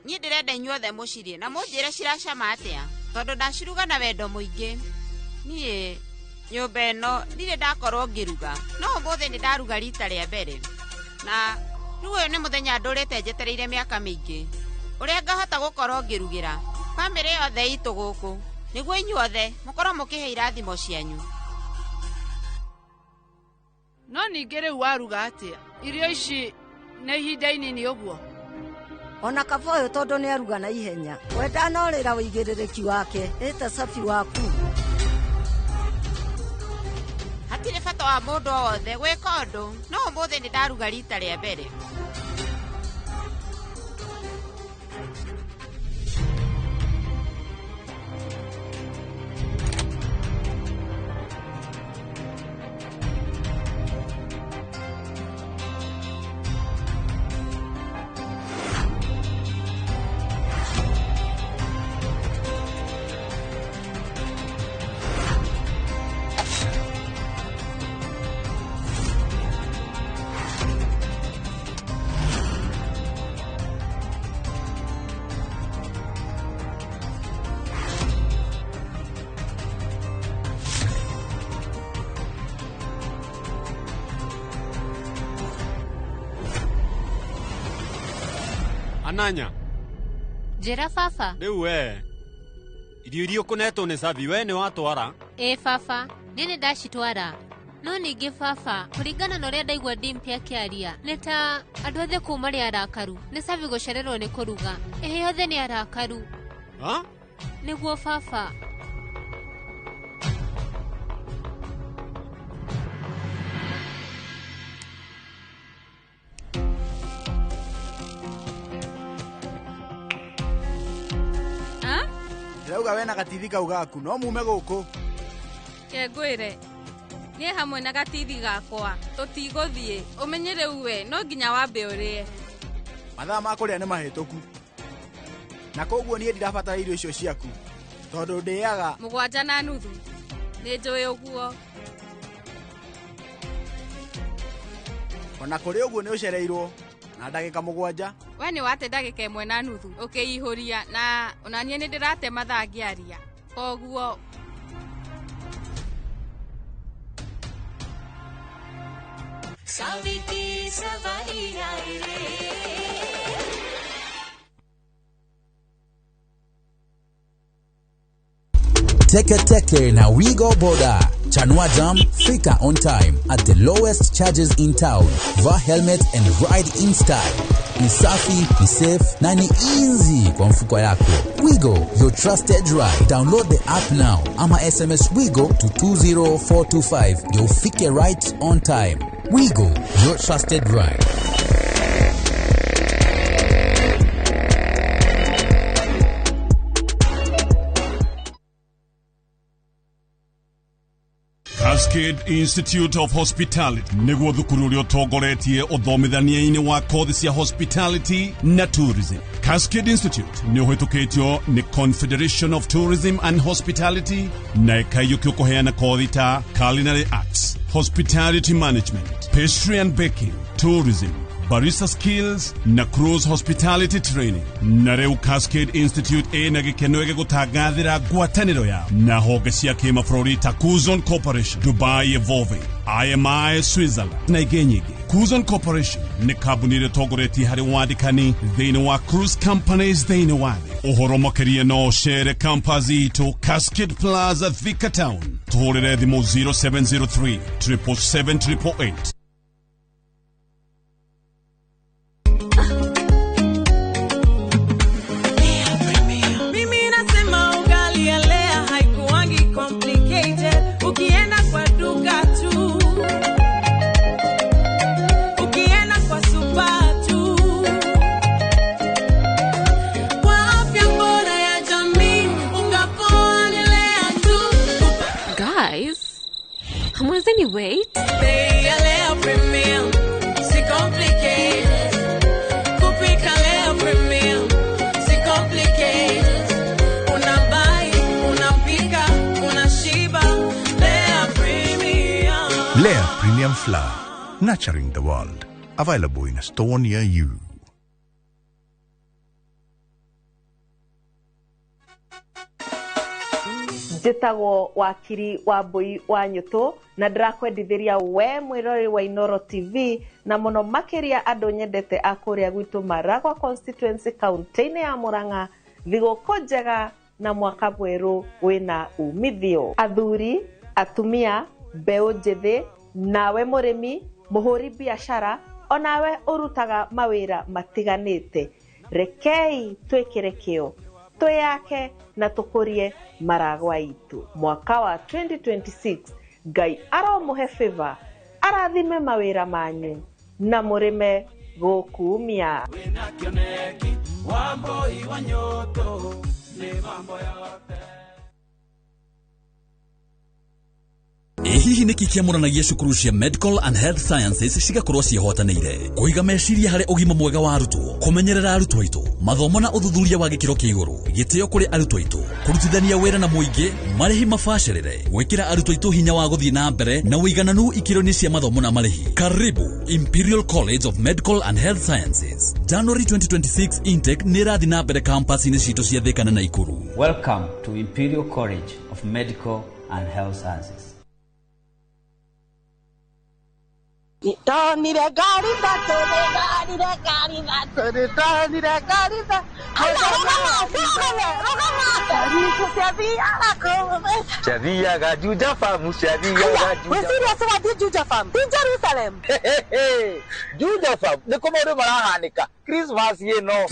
niĩ ndĩrenda inyuothe mũcirie na mũnjĩre ciracama atĩa tondũ ndaciruga na wendo mũingĩ. Niĩ nyũmba ĩno ndirĩ ndakorwo ngĩruga, no ũmũthĩ nĩ ndaruga rita rĩa mbere, na rĩu ũyũ nĩ mũthenya ndũrĩte njetereire mĩaka mĩingĩ ũrĩa ngahota gũkorwo ngĩrugĩra bamĩrĩ yothe itũ gũkũ nĩguo inyuothe mũkorwo mũkĩhe irathimo cianyu. No ningĩ rĩu waruga atĩa? Irio ici nĩ ihinda inini ũguo? Ona kaba ũyũ tondũ nĩ aruga na ihenya. We ndanorĩra wĩigĩrĩrĩki wake, ĩta Safi waku. Hatirĩ bata wa mũndũ o wothe gwĩka ũndũ, no ũmũthĩ nĩ ndaruga rita rĩa mbere. Ananya. Njĩra baba. Rĩu we. Irio iria ũkũnetwo nĩ Safi we nĩ watwara? Baba, niĩ nĩ ndacitwara. No ningĩ baba, kũringana na ũrĩa ndaigua Dimpia akĩaria, nĩ ta andũ othe kuuma arĩa arakaru. Nĩ Safi gũcererwo nĩ kũruga. Othe nĩ arakaru. Ha? Nĩguo baba. Ndĩrauga we na gatithi kau gaku no mume gũkũ. Ke ngwĩre niĩ hamwe na gatithi gakwa tũtigũthiĩ. Ũmenye rĩu we no nginya wambe ũrĩe. Mathaa ma kũrĩa nĩ mahĩtũku, na koguo niĩ ndirabatara irio icio ciaku tondũ ndĩaga 7:30. Nĩ njũĩ ũguo. Ona kũrĩ ũguo nĩ ũcereirwo na ndagĩka 7. We nĩ wate ndagĩka 1.5 ũkĩihũria, na onaniĩ nĩ ndĩrate mathaa ngĩaria. Koguo Saviti Savahia Teke na Wigo Boda. Chanua Jam, fika on time at the lowest charges in town. Vaa helmet and ride in style. Ni safi, ni safe, na ni easy kwa mfuko yako. Wigo, your trusted ride. Download the app now. Ama SMS Wigo to 20425. You'll fike right on time. Wigo, your trusted ride. Cascade Institute of Hospitality niguo thukuru uria utongoretie uthomithania-ini wa kothi cia hospitality na tourism. Cascade Institute ni uhitukitio ni Confederation of Tourism and Hospitality na ikaiyuki kuheana kothi ta culinary arts, hospitality management, pastry and baking, tourism, barista skills na cruise hospitality training. Na rĩu Cascade Institute ĩna gĩkeno gĩgũtangathĩra ngwatanĩro ya na honge cia kĩmabũrũri ta Kuzon Corporation, Dubai Evolving, IMI Switzerland na ingĩ nyingĩ. Kuzon Corporation nĩ kambuni ĩrĩa ĩtongoretie harĩ wandĩkani thĩinĩ wa cruise companies thĩinĩ wa thĩ. Ũhoro makĩria no cere campus itũ Cascade Plaza Thika Town. Tũhũrĩre thimũ 0703 777 888. Anyway, Lea Premium, si complicated. Kupika Lea Premium, si complicated. Unabai, unapika, unashiba. Lea Premium. Lea Premium Flour, nurturing the world. Available in a store near you. Njĩtagwo wakiri wa Mbui wa Nyũtũ na ndĩrakwendithĩria we mwĩrori wa Inooro TV na mũno makĩria andũ nyendete a kũrĩa gwitũ Maragwa constituency kaunti-inĩ ya Murang'a. Thigũkũ njega na mwaka mwerũ wĩna umithio. Athuri, atumia, mbeũ njĩthĩ, nawe mũrĩmi, mũhũri biashara, onawe ũrutaga mawĩra matiganĩte. Rekei twĩkĩre kĩo, twĩyake na tũkũrie Maragwa itu. Mwaka wa 2026 Ngai aromũhe favor, arathime mawĩra manyu na mũrĩme gũkumia. Wĩna kĩoneki wa Mbui wa Nyũtũ nĩ mambo yote. Hihi niki kiamũranagia cukuru cia Medical and Health Sciences cigakorwo ciĩhotanĩire kũiga meciria harĩ ũgima mwega wa arutwo, kũmenyerera arutwo aitũ, mathomo na ũthuthuria wa gĩkĩro kĩa igũrũ, gĩtĩo kũrĩ arutwo aitũ, kũrutithania wĩra na mũingĩ, marĩhi mabacĩrĩre, gwĩkĩra arutwo aitũ hinya wa gũthiĩ na mbere na ũigananu ikĩro-inĩ cia mathomo na marĩhi. Karibu Imperial College of Medical and Health Sciences. January 2026 intake nĩ ĩrathiĩ na mbere campus-inĩ citũ cia Thĩka na Naikuru. Welcome to Imperial College of Medical and Health Sciences. Donire garida, donire garida. Shadia ga Juja Farm, Shadia ga Juja. We serious about Juja Farm in Jerusalem. Juja Farm, ni komodo marahanika. Christmas ye no.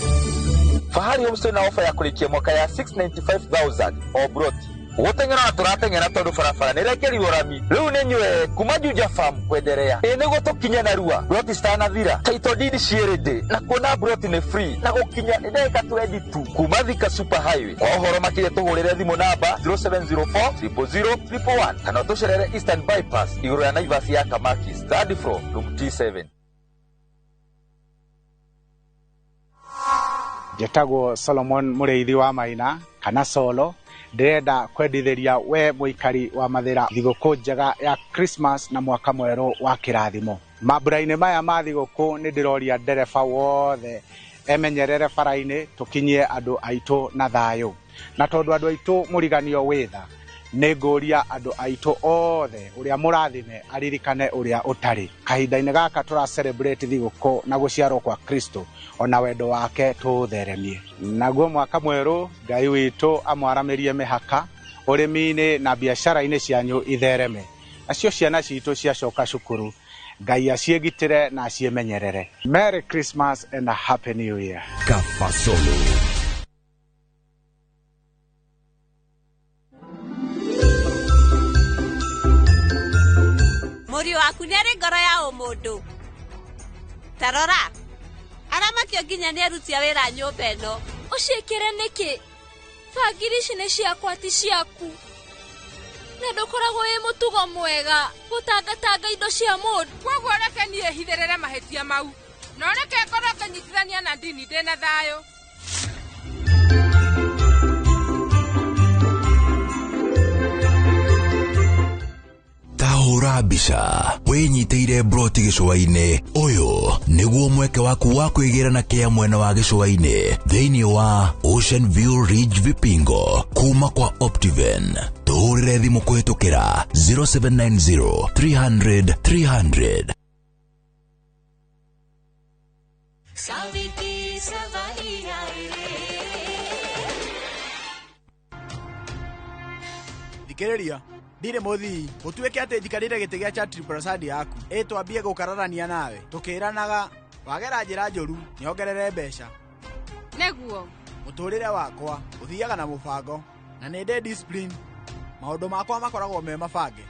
Fahari umso na ofa ya kulikia mwaka ya 695,000 or brought. Wotengera turatengera tondu farafara nirekeri urami riu nenywe kuma Juja Farm kwenderea ene gotokinya na rua broti stana thira title deed cierede na kuona broti ne free na gukinya ndeka 22 kuma Thika super highway ohoro makire tuhurire thimu namba 0704 00011 kana tucerere Eastern bypass iguru ya Naivas ya Kamaki third floor room T7. Jetagwo Solomon Mureithi wa Maina kana Solo. Ndĩrenda kwendithĩria we mũikari wa Mathĩra thigũkũ njega ya Christmas na mwaka mwerũ wa kĩrathimo. Mambura-inĩ maya ma thigũkũ nĩ ndĩroria ndereba wothe emenyerere bara-inĩ tũkinyie andũ aitũ na thayũ. Na tondũ andũ aitũ mũriganio wĩtha, nĩ ngũria andũ aitũ othe ũrĩa mũrathime aririkane ũrĩa ũtarĩ. Kahinda-inĩ gaka tũra celebrate thigũkũ na gũciarwo kwa Kristo ona wendo wake tũtheremie. Naguo mwaka mwerũ Ngai witũ amwaramĩrie mĩhaka ũrĩmi-inĩ na biacara-inĩ cianyu ithereme. Nacio ciana citũ ciacoka cukuru Ngai aciĩgitĩre na aciĩmenyerere. Merry Christmas and a Happy New Year. Kafasolo. Mũriũ waku nĩ arĩ ngoro ya ũmũndũ. Tarora, aramakio nginya nĩ aruti a wĩra nyũmba ĩno. Ũciĩkĩre nĩkĩ? Bangiri ici nĩ ciakwa ti ciaku. Na ndũkoragwo wĩ mũtugo mwega gũtangatanga indo cia mũndũ. Koguo reke niĩ hithĩrĩre mahĩtia mau. No reke ngorwo ngĩnyitithania na ndini ndĩna thayũ. Tahũra mbica wĩnyitĩire broti gĩcũa-inĩ. Ũyũ nĩguo mweke waku wa kwĩgĩra na kĩa mwena wa gĩcũa-inĩ thĩinĩ wa Ocean View Ridge Vipingo kuma kwa Optiven. Tũhũrĩre thimũ kũhĩtũkĩra 0790 300 300. Thikĩrĩria ndire muthi utuike ati thikarire gite gia chat triple yaku twambie gukararania nawe tukiranaga wagera njira njuru niongerere mbeca neguo muturire wakwa uthiaga na mubango na nende discipline maundu makwa makoragwo me mabange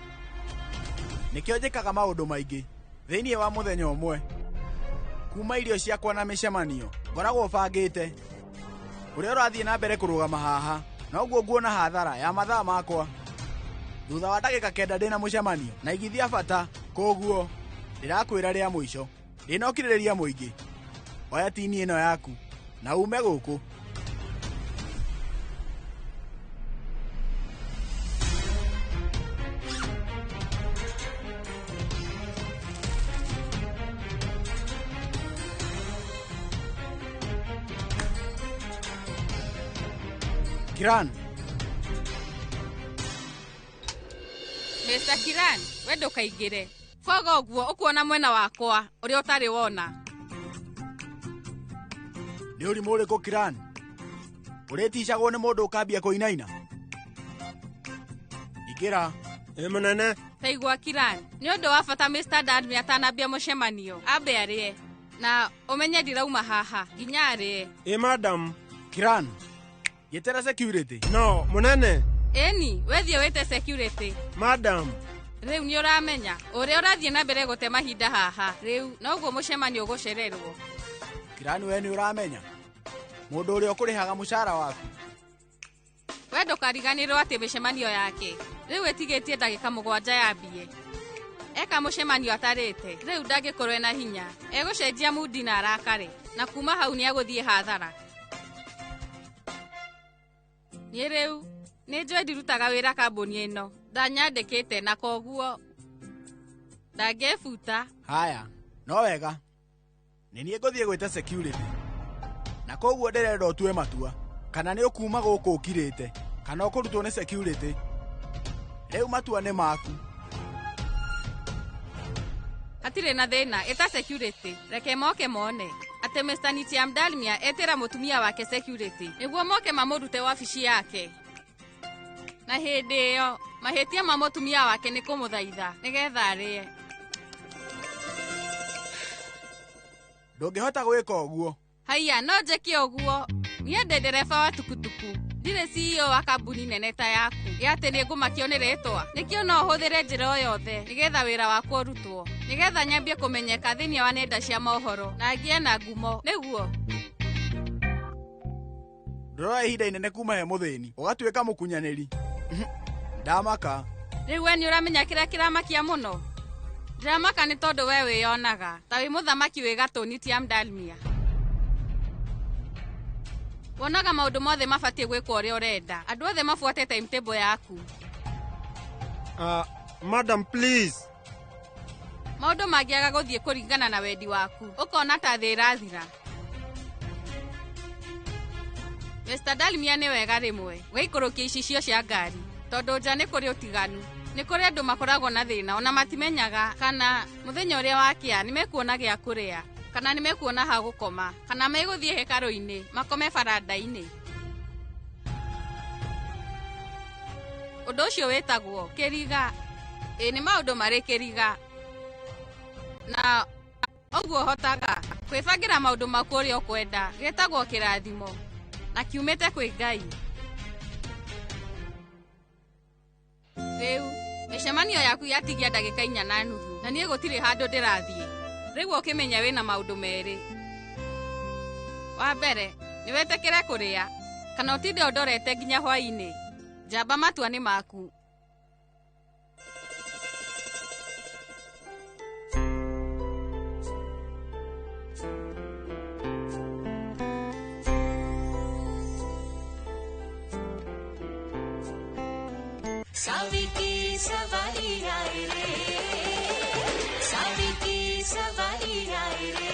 nikio njikaga maundu maingi thiini wa muthenya umwe kuma irio ciakwa na micemanio ngoragwo bangite uria urathie na mbere kurugama haha noguo nguona hathara ya mathaa makwa thutha wa ndagĩka 9 ndĩna mũcemanio na igithia bata koguo ndĩrakwĩra rĩa mũico ndĩna ũkirĩrĩria mũingĩ oya tini ĩno yaku na ume gũkũ Kiran Mr. Kiran, we ndukaingire. Fogo guo ukuona mwena wakwa uri utari wona. Ni uri muri ko Kiran. Ureticagwo ni mundu ukambia kuinaina. Ikira. Munene. Taigua Kiran, ni undu wa bata Mr. Dadmi atanambia mucemanio. Ambe arie. Na umenye ndirauma haha. Ginya arie. Madam. Kiran. Yetera security. No, munene. Eni, wethie wete security. Madam. Riu ni uramenya uria urathie na mbere gute mahinda haha. Riu noguo mucemanio ugucererwo. Kiran, we ni uramenya mundu uria ukurihaga mushara waku. We ndukariganirwo ati micemanio yake riu etigetie ndagika 7 yambie. Eka mucemanio atarite riu ndangikorwo na hinya egucenjia mudi na arakare na kuma hau ni aguthie hathara. Ni riu ni njwe ndirutaga wira kambuni ino ndanyandikite na koguo ndangefuta. Haya, no wega ni nie nguthie gwita security na koguo ndirenda utue matua kana ni ukuma guku ukirite kana ukurutwo ni security. Riu matua ni maku. Hatire na thina eta security reke moke mone ate Mr. Nitiam Dalmia etera mutumia wake security niguo moke mamurute wabici yake. Na hindi iyo mahetia ma mutumia wake ni kumuthaitha nigetha arie. Ndungihota gwika uguo. Haiya no njeke uguo. Nie ndi ndereba wa tukutuku. Ndire CEO wa kambuni nene ta yaku. Yate ni ngumakio ni ritwa. Nikio no huthire njira o yothe nigetha wira wakwa urutwo. Nigetha nyambie kumenyeka thiini wa nenda cia mohoro na ngie na ngumo. Niguo. Ndorora ihinda inene kuma he muthini ugatuika mukunyaniri. Ndamaka. Riu we ni uramenya kira kiramakia muno. Ndamaka ni tondu we wiyonaga ta wi muthamaki wi gatũ Nitiam Dalmia. Wonaga maundu mothe mabatie gwikwo uria urenda. Andu othe mafuate timetable yaku. Madam, please. Maundu magiaga guthie kuringana na wendi waku. Ukona ta thi irathira. Mr. Dalmia ni wega rimwe weikurukia icicio cia ngari tondu nja ni kuri utiganu. Ni kuri andu makoragwo na thina ona matimenyaga kana muthenya uria wakia ni mekuona gia kuria kana ni mekuona ha gukoma kana meguthie hekaru-ini makome baranda-ini. Undu ucio wetagwo kiriga. Ni maundu mari kiriga na oguo hotaga kwibangira maundu maku uria ukwenda getagwo kirathimo na kiumite kwi Ngai. Riu micemanio yaku yatigia ndagika 4.5 na nie gutiri handu ndirathie. Riu ukimenya wina maundu meri. Wa mbere ni wetekere kuria kana utinde ndorete nginya hwaini. Jamba matua ni maku. Saviki savari aaye re, saviki savari aaye re.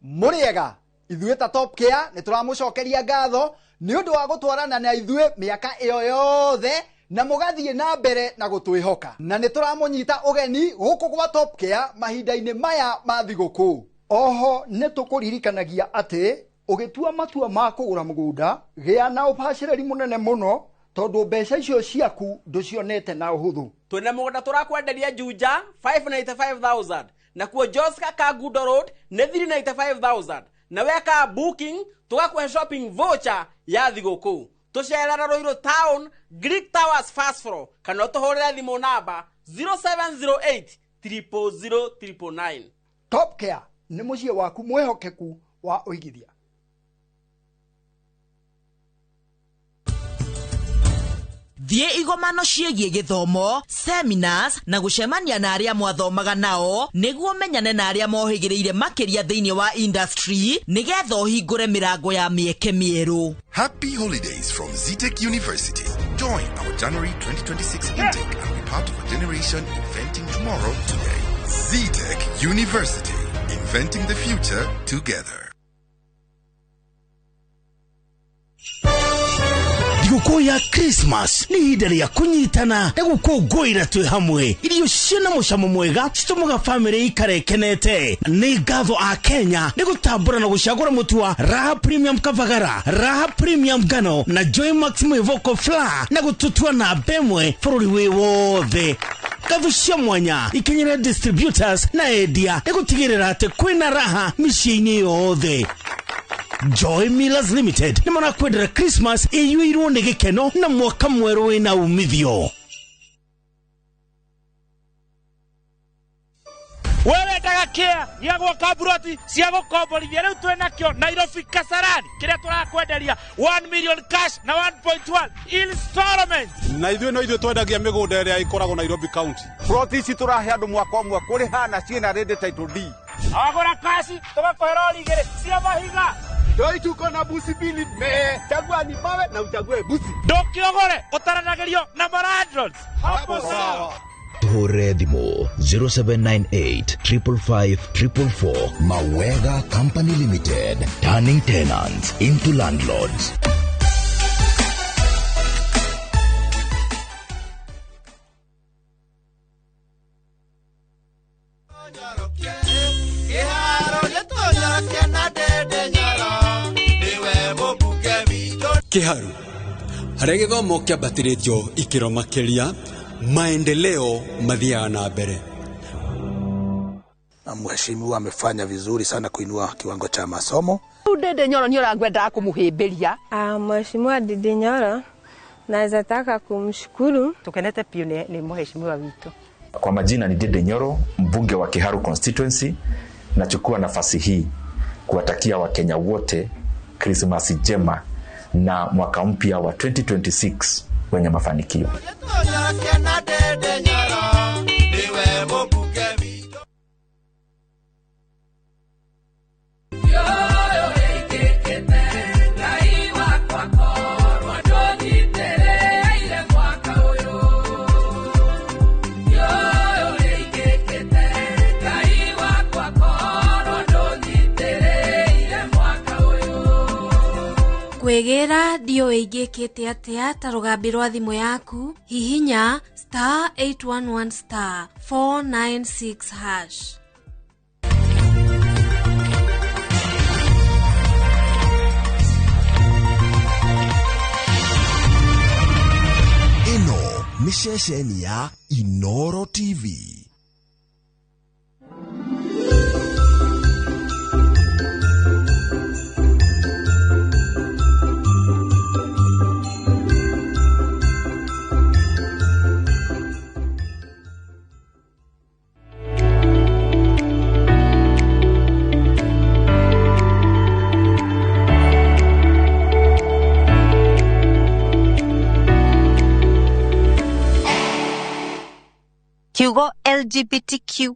Muriega ithuĩ ta Top Care nĩ tũramũcokeria ngatho nĩ ũndũ wa gũtwarana na ithuĩ mĩaka ĩyo yothe na mũgathiĩ na mbere na gũtwĩhoka na nĩ tũramũnyita ũgeni gũkũ gwa Top Care mahinda-inĩ maya ma thigũkũ. Oho nĩ tũkũririkanagia atĩ ũgĩtua matua ma kũgũra mũgũnda gĩa na ũbacĩrĩri mũnene mũno tondũ mbeca icio ciaku ndũcionete na ũhũthũ. Twĩna mũgũnda tũrakwenderia Juja 595,000 na kuo Joska Kagudo Road nĩ 395,000 na weka booking tugakuhe shopping voucher ya thiguku tucerera Roiro Town Greek Towers first floor kana tuhorera thimo namba 0708 000 999. Top Care nĩ mũciĩ waku mwehokeku wa ũigithia. Thie igomano ciegie githomo, seminars na gucemania na aria mwathomaga nao niguo menyane na aria mohigiriire makiria thiini wa industry nigetha uhingure mirango ya mieke mieru. Happy holidays from Zetech University. Join our January 2026 intake and be part of a generation inventing tomorrow today. Zetech University, inventing the future together. Thigũkũ ya Christmas nĩ ihinda rĩa kũnyitana na gũkũngũĩra twĩ hamwe. Irio ciĩna mũcamo mwega citũmaga bamĩrĩ ikare ikenete. Nĩ ngatho a Kenya nĩ gũtambũra na gũcagũra mũtu wa Raha Premium Kavagara, Raha Premium Ngano na Joy Maximo Vocal Flour na gũtũtua na bemwe bũrũri wĩ wothe. Ngatho cia mwanya ikenyera distributors na endia nĩ gũtigĩrĩra atĩ kwĩna raha mĩciĩ-inĩ yothe. Joy Millers Limited nĩ marakwendera Christmas ĩyuĩirwo nĩ gĩkeno na mwaka mwerũ wĩna umithio. Wewe ndagakia ya gwaka buroti cia gũkomborithia rĩu twĩnakĩo Nairobi Kasarani kĩrĩa tũrakwenderia 1 million cash na 1.1 installment. Na ithuĩ twendagia mĩgũnda ĩrĩa ĩkoragwo Nairobi County. Buroti ici tũrahe andũ mwaka ũmwe kũrĩ hana ciĩna ready title deed. Agora kashi tũgakũhe rori igĩrĩ cia mahiga. Doi tuko na busi bili chagua ni mawe na uchague busi. Dokiogore utaranagerio na maradrons. Hapo sawa. Tuhore thimo 0798 555 444. Mawega Company Limited, turning tenants into landlords. Kiharu harĩa gĩthomo kĩambatĩrĩtio ikĩro makĩria maendeleo mathiaga na mbere. Na mheshimiwa amefanya vizuri sana kuinua kiwango cha masomo. Dede Nyoro nĩ ũrangwenda kũmũhĩmbĩria. Mheshimiwa Dede Nyoro naweza taka kumshukuru. Tukenete pia ni mheshimiwa wetu. Kwa majina ni Dede Nyoro, mbunge wa Kiharu constituency. Nachukua nafasi hii kuwatakia Wakenya wote Christmas njema na mwaka mpya wa 2026 wenye mafanikio. Kwegera dio igikite atia ta rugambi rwa thimu yaku hihinya *811*496#. Ino ni ceceni ya Inoro TV. Kiugo LGBTQ++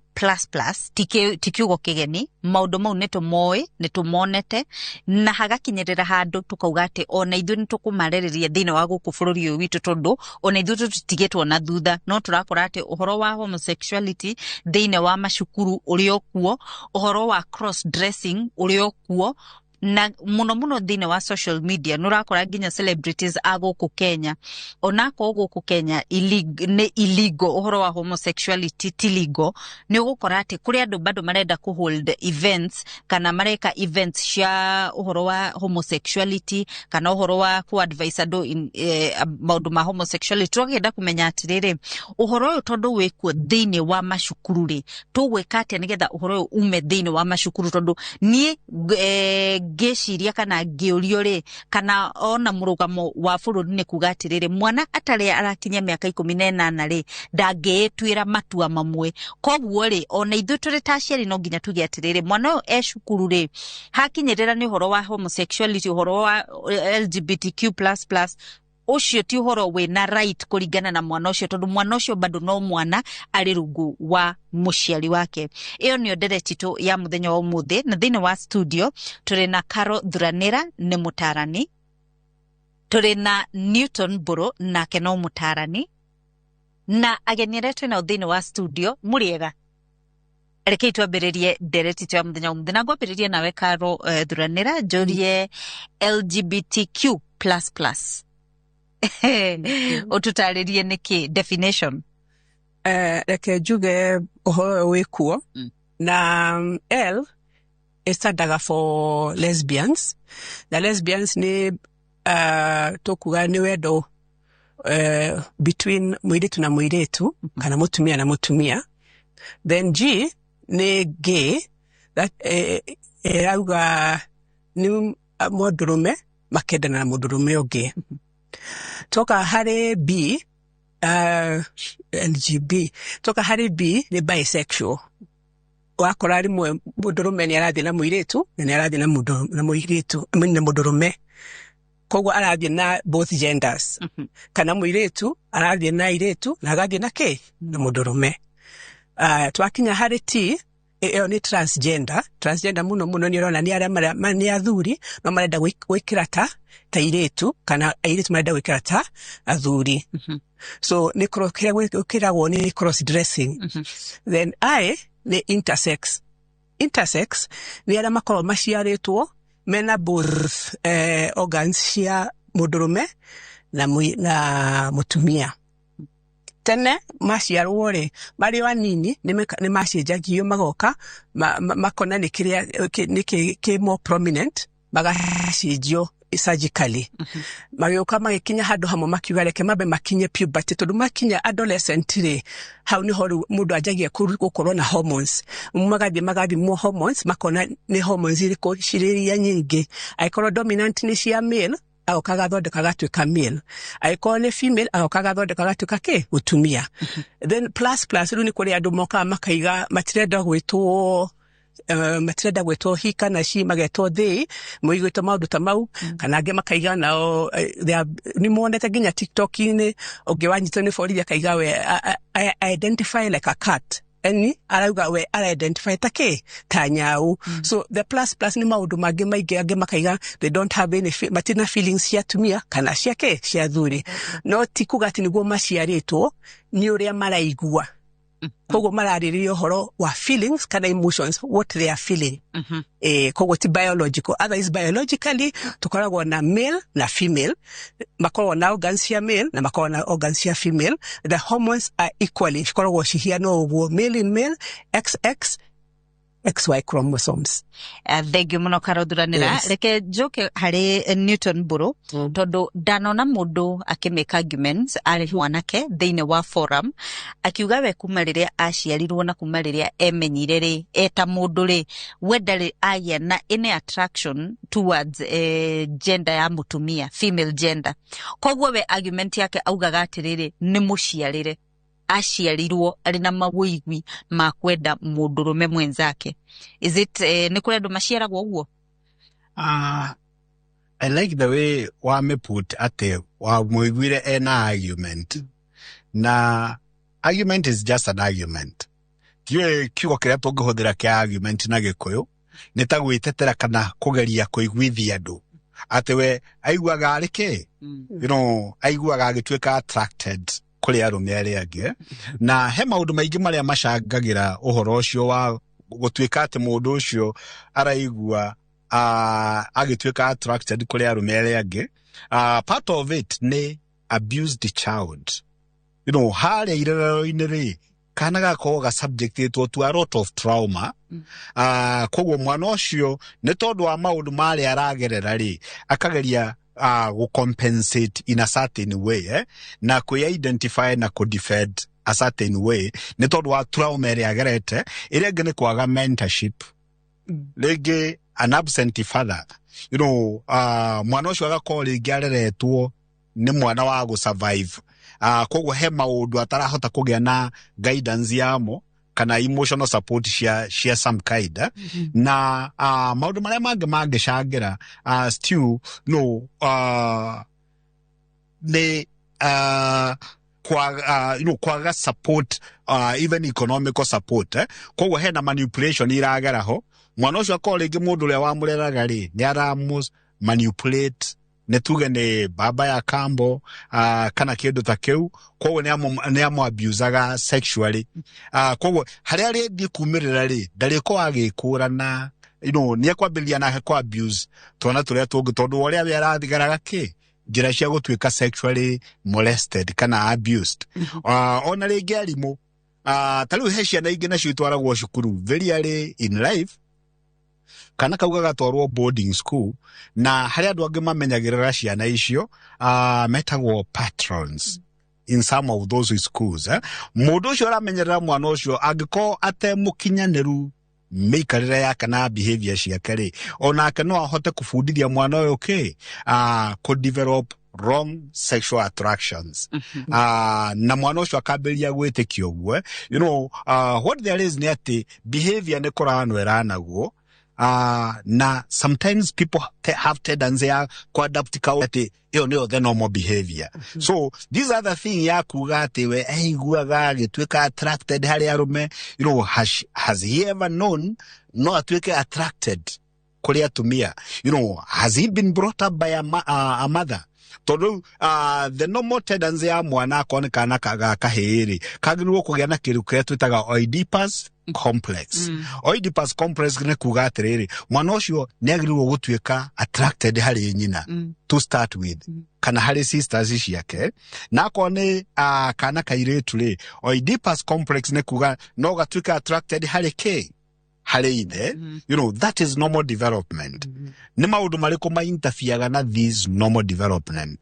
tikiugo kigeni maundu mau netumoe netumonete na hagakinyerera handu tukauga ati ona ithu nitukumareriria thini wa guku bururi uyu witu tondu ona ithu tutigetwo na thutha no turakora ati uhoro wa homosexuality thini wa mashukuru uri okuo uhoro wa cross dressing uri okuo na muno thine wa social media nurakora nginya celebrities agoku Kenya onako goku Kenya illegal uhoro wa homosexuality tiligo ni ugukora ati kuri andu bado marenda ku hold events kana mareka events cia uhoro wa homosexuality kana uhoro wa ku advise andu maundu ma homosexuality tugenda kumenya atiriri uhoro uyu tondu wikuo thine wa mashukuru ri tugwika atia nigetha uhoro uyu ume thine wa mashukuru tondu nie geciria kana ngiurio ri kana ona murugamo wa bururi ni kuga atiriri mwana atari arakinya miaka 18 ri ndangeetwira matua mamwe koguo ri ona ithu turi taciari no nginya tuge atiriri mwana uyu ecukuru ri hakinyirira ni uhoro wa homosexuality uhoro wa LGBTQ++ ucio ti uhoro wina right kuringana na mwana ucio tondu mwana ucio bado no mwana ari rungu wa muciari wake. Iyo ni ndereti tu ya muthenya wa umuthi na thine wa studio turi na Carol Thuranira ni mutarani, turi na Newton Buru na keno mutarani, na ageni retu na thine wa studio muriega. Reke twambiririe ndereti tu ya muthenya wa umuthi na ngwambiririe nawe Carol Thuranira njurie LGBTQ++. Ututaririe niki definition reke juge uhoro wikuo na L standaga for lesbians na lesbians ni tokuga ni wendo between muiritu na muiritu kana mutumia na mutumia. Then G ni gay that auga ni mudurume makendana na mudurume ungi. Toka hari B LGB toka hari B ni bisexual wakora rimwe mudurume ni arathi na muiritu na ni arathi na muiritu na mudurume koguo arathi na both genders kana muiritu arathi na iritu na agathi na ke na mudurume. Twakinya hari T eo ni transgender muno ni rona ni aria ni athuri no marenda gwikira ta iritu kana iritu marenda gwikira ta athuri. So ni gwikiragwo ni cross dressing. Then I ni intersex ni aria makorwo maciaritwo mena both organs cia mudurume na mutumia. Tene maciarwo ri mari wanini ni macenjagio magoka makona ni kiria ni more prominent magacenjio surgically. Magioka magikinya handu hamwe makiuga reke mabe makinye puberty tondu makinya adolescent ri hau ni horu mundu ajagia gukorwo na hormones magathi more hormones makona ni hormones iriko ciriria nyingi aikorwo dominant ni cia male agokaga thondeka gatuika male aikorwo ni female agokaga thondeka gatuika ke utumia. Then plus ru ni kuri andu moka makaiga matirenda gwitwo hika na shi magetwo they muigwito maundu ta mau kana ange makaiga nao ni monete nginya TikTok ini ungewanyitwo ni borithi akaiga we I identify like a cat eni arauga we identify ta nyau. So the plus ni maundu mangi maingi ange makaiga they don't have any matina feelings cia tumia kana cia thuri no tikuga ati niguo maciaritwo ni uria maraigua kogo mararirio horo wa feelings kana emotions what they are feeling. Kogo ti biological, otherwise biologically tukoragwo na male na female, makoragwo na organs cia male na makoragwo na organs cia female. The hormones are equally koragwo cihiana uguo male in male XX XY chromosomes. Thank you muno Carol Thuranira. Reke joke hari Newton Buru tondu danona mundu akimeka arguments ari mwanake thine wa forum akiuga we kuma riria aciarirwo na kuma riria emenyire ri eta mundu ri wenda ri aya na any attraction towards gender ya mutumia female gender. Koguo we argument yake augaga atiriri ni muciarire aciarirwo ari na mawuigwi ma kwenda mundurume mwenzake. Is it ni kuri andu maciaragwo uguo? I like the way wame put ate wa muigwire ena argument. Na argument is just an argument. Tiwe kiugo kiria tungihuthira kia argument na Gikuyu ni ta gwitetera kana kugeria kuiguithia andu ate we aiguaga rike you know aiguaga agituika attracted kuri arume aria angi na he maundu maingi maria macangagira uhoro ucio wa gutuika ati mundu ucio araigua agituika attracted kuri arume aria angi. Part of it ni abused child. You know, hale irero-ini ri kana gakorwo ga subjectitwo to a lot of trauma. Koguo mwana ucio ni tondu wa maundu mari aragerera ri akageria go compensate in a certain way, na ku identify na ku defend a certain way ni tondu wa trauma iri agerete iri ngene kwaga mentorship. Lege an absent father, you know, mwana ucio agakorwo ringi areretwo ni mwana wa go survive. Koguo he maundu atarahota kugia na guidance yamo kana emotional support share some kind. Na maundu maria mangicangira still no ne kwaga support, even economical support. Koguo he na manipulation iragera ho. Mwana ucio akorwo ringi mundu uria wamureraga ri ni aramu manipulate ne tuge ne baba ya kambo kana kindu ta kiu. Koguo ni amu abusaga sexually. Koguo haria ri kumirira ri ndariko agikurana, you know, ni akwambiria na kwa abuse tona turia tungi tondu uria we arathigaraga ki njira cia gutuika sexually molested kana abused. Ona ringi arimu tariu he ciana ingi nacio itwaragwo cukuru very early in life kana kauga gatwarwo boarding school, na haria andu angi mamenyagirira ciana icio metagwo patrons in some of those schools. Mundu ucio aramenyerera mwana ucio angiko atemukinyaniru mikarire yake na behavior ciake ri onake no ahote kubundithia mwana uyu could develop wrong sexual attractions. Na mwana ucio akaberia gwitikio guo, you know, what there is ni ati behavior ni kuranwera naguo. Na sometimes people have tendency ya kuadapt ati hiyo ndio the normal behavior. So these are the thing ya kuga ati we guaga gitweka attracted hari arume, you know, has he ever known no atweke attracted kuri atumia? You know, has he been brought up by a mother? Tondu the normal tendency ya mwana akonekana kaga kahiri kagirwo kugia na kiru kire twitaga Oedipus complex. Oedipus complex ne kuga atiriri mwana ucio ni agirwo gutwika attracted hari nyina to start with kana hari sisters ciake na akone kana kairetu ri Oedipus complex ne kuga no gatwika attracted hari ke hari ine. You know, that is normal development. Ni maundu mariko ma interfere na this normal development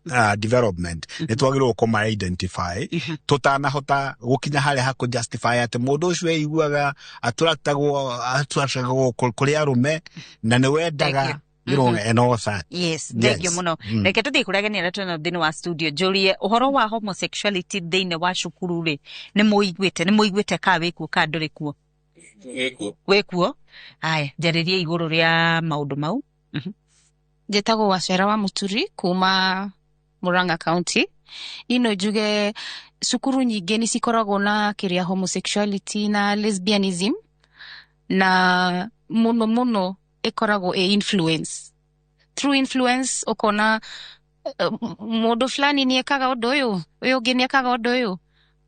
nitwagirwo kuma identify tutana hota gukinya hari ha ku justify ati mundu ucio eiguaga atratagwo kuri arume na ni wendaga, you know, and all that. Yes, thank you muno. Reke tuthi kuria gani ratona thini wa studio Julie, uhoro wa homosexuality thini wa cukuru ri ni muiguite ka wikuo ka nduri kuo? Wekuo. Aya, jariria iguru ria maundu mau. Njetago Wacera wa Muturi kuma Murang'a County. Ino juge cukuru nyingi ni cikoragwo na kiria homosexuality na lesbianism, na muno ikoragwo influence. Through influence ukona mundu fulani ni ekaga undu uyu ungi ni ekaga undu uyu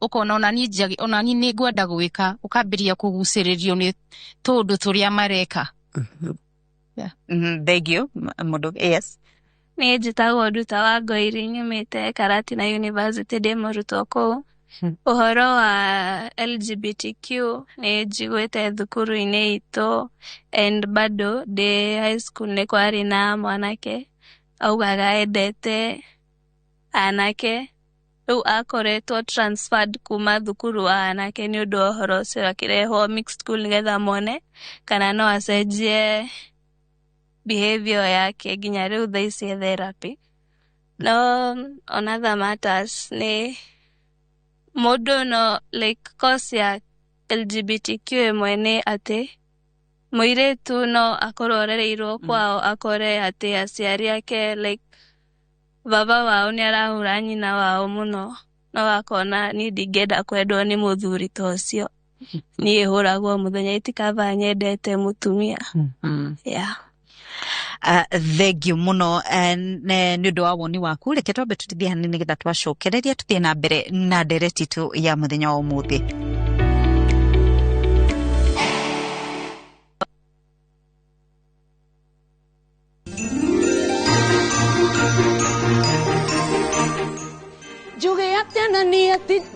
ukona onani ni ngwenda gwika ukambiria kuguciririo ni tundu turia mareka. Thank you mundu. Yes, ni njitagwo Nduta wa Ngoiri, nyumite Karatina University de murutwo kuu. Uhoro wa LGBTQ ni njiguite thukuru-ini itu, and bado de high school ni kwari na mwanake augaga endete anake. Riu akoretwo transferred kuma thukuru wa anake ni undu uhoro ucio akirehwo mixed school nigetha mone kana no acenjie behavior yake nginya riu thaici therapy. No on other matters ni mundu no like cause ya LGBTQ mwene ati muiretu no akororereirwo kwao akore ati aciari ake like baba wao ni arahura nyina wao muno no akona ni ndingenda kwendwo ni muthuri tocio ni huragwo muthenya itikava nyendete mutumia. Yeah. Thank you muno ni undu wa woni waku. Reke twambe tutithie hanini getha twacokereria tuthie na mbere na ndereti tu ya muthenya wa umuthi.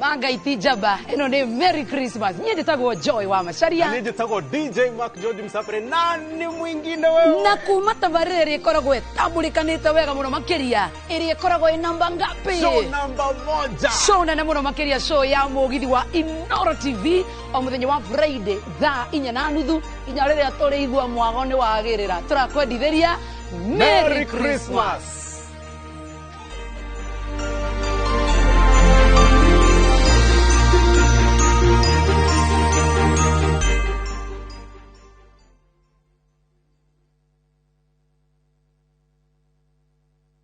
Mangaiti Jaba, eno ne Merry Christmas. Nye jitago Joy wa Macharia. Nye jitago DJ Mark George Msapre. Nani mwingine wewe? Na kumata barere ekoragwe tambulikanite wega muno makiria. Eri ekoragwe namba ngapi? Show namba 1. Show na muno makiria show ya mugithi wa Inoro TV o muthenya wa Friday thaa 4:30 inya rĩrĩa tũrĩ igua mwago nĩ wagĩrĩra. Tũrakwendithĩria Merry Christmas.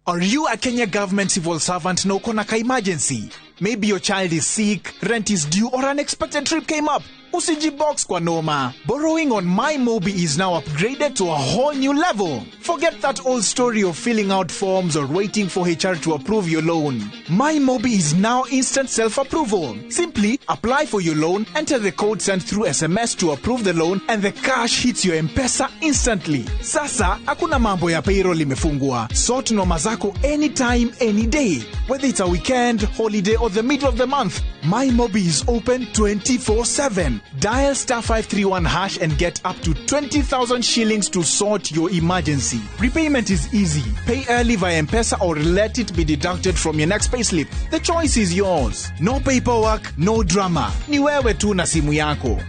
Are you a Kenya government civil servant na uko na ka emergency? Maybe your child is sick, rent is due, or unexpected trip came up. Usijibox kwa noma. Borrowing on MyMobi is now upgraded to a whole new level. Forget that old story of filling out forms or waiting for HR to approve your loan. MyMobi is now instant self-approval. Simply apply for your loan, enter the code sent through SMS to approve the loan, and the cash hits your M-Pesa instantly. Sasa, hakuna mambo ya payroll imefungwa. Sort noma zako anytime, any day. Whether it's a weekend, holiday, or the middle of the month, MyMobi is open 24/7. Dial *531# and get up to 20,000 shillings to sort your emergency. Repayment is easy. Pay early via M-Pesa or let it be deducted from your next payslip. The choice is yours. No paperwork, no drama. Ni wewe tu na simu yako.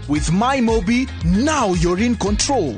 With MyMobi, now you're in control.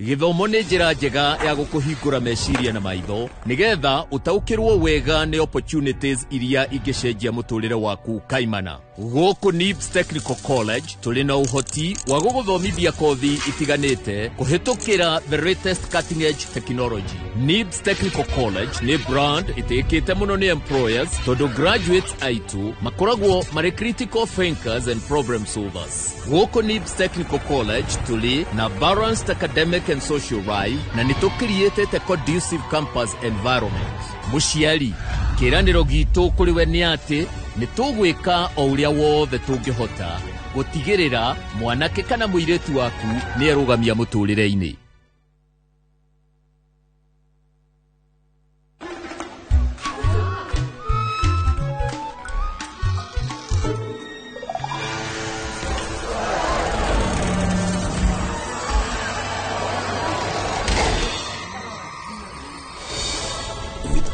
Githomo nĩ njĩra njega ya gũkũhingũra meciria na maitho nigetha utaukĩrwo wega nĩ opportunities iria ingĩcenjia mũtũrĩre waku kaimana. Gũkũ NIBS Technical College tũrĩ na ũhoti wa gũgũthomithia kothi itiganĩte kũhĩtũkĩra the latest cutting edge technology. NIBS Technical College nĩ brand ĩtĩkĩte mũno nĩ employers tondũ graduates aitũ makoragwo marĩ critical thinkers and problem solvers. Gũkũ NIBS Technical College tũrĩ na balanced academic and social life na nĩtũcreate a conducive campus environment. Mũciari, kĩranĩro gitũ kũrĩ we nĩ atĩ nĩtũgwĩka o ũrĩa wothe tũngĩhota gũtigĩrĩra mwanake kana mũirĩtu waku nĩarũgamia mũtũrĩre-inĩ.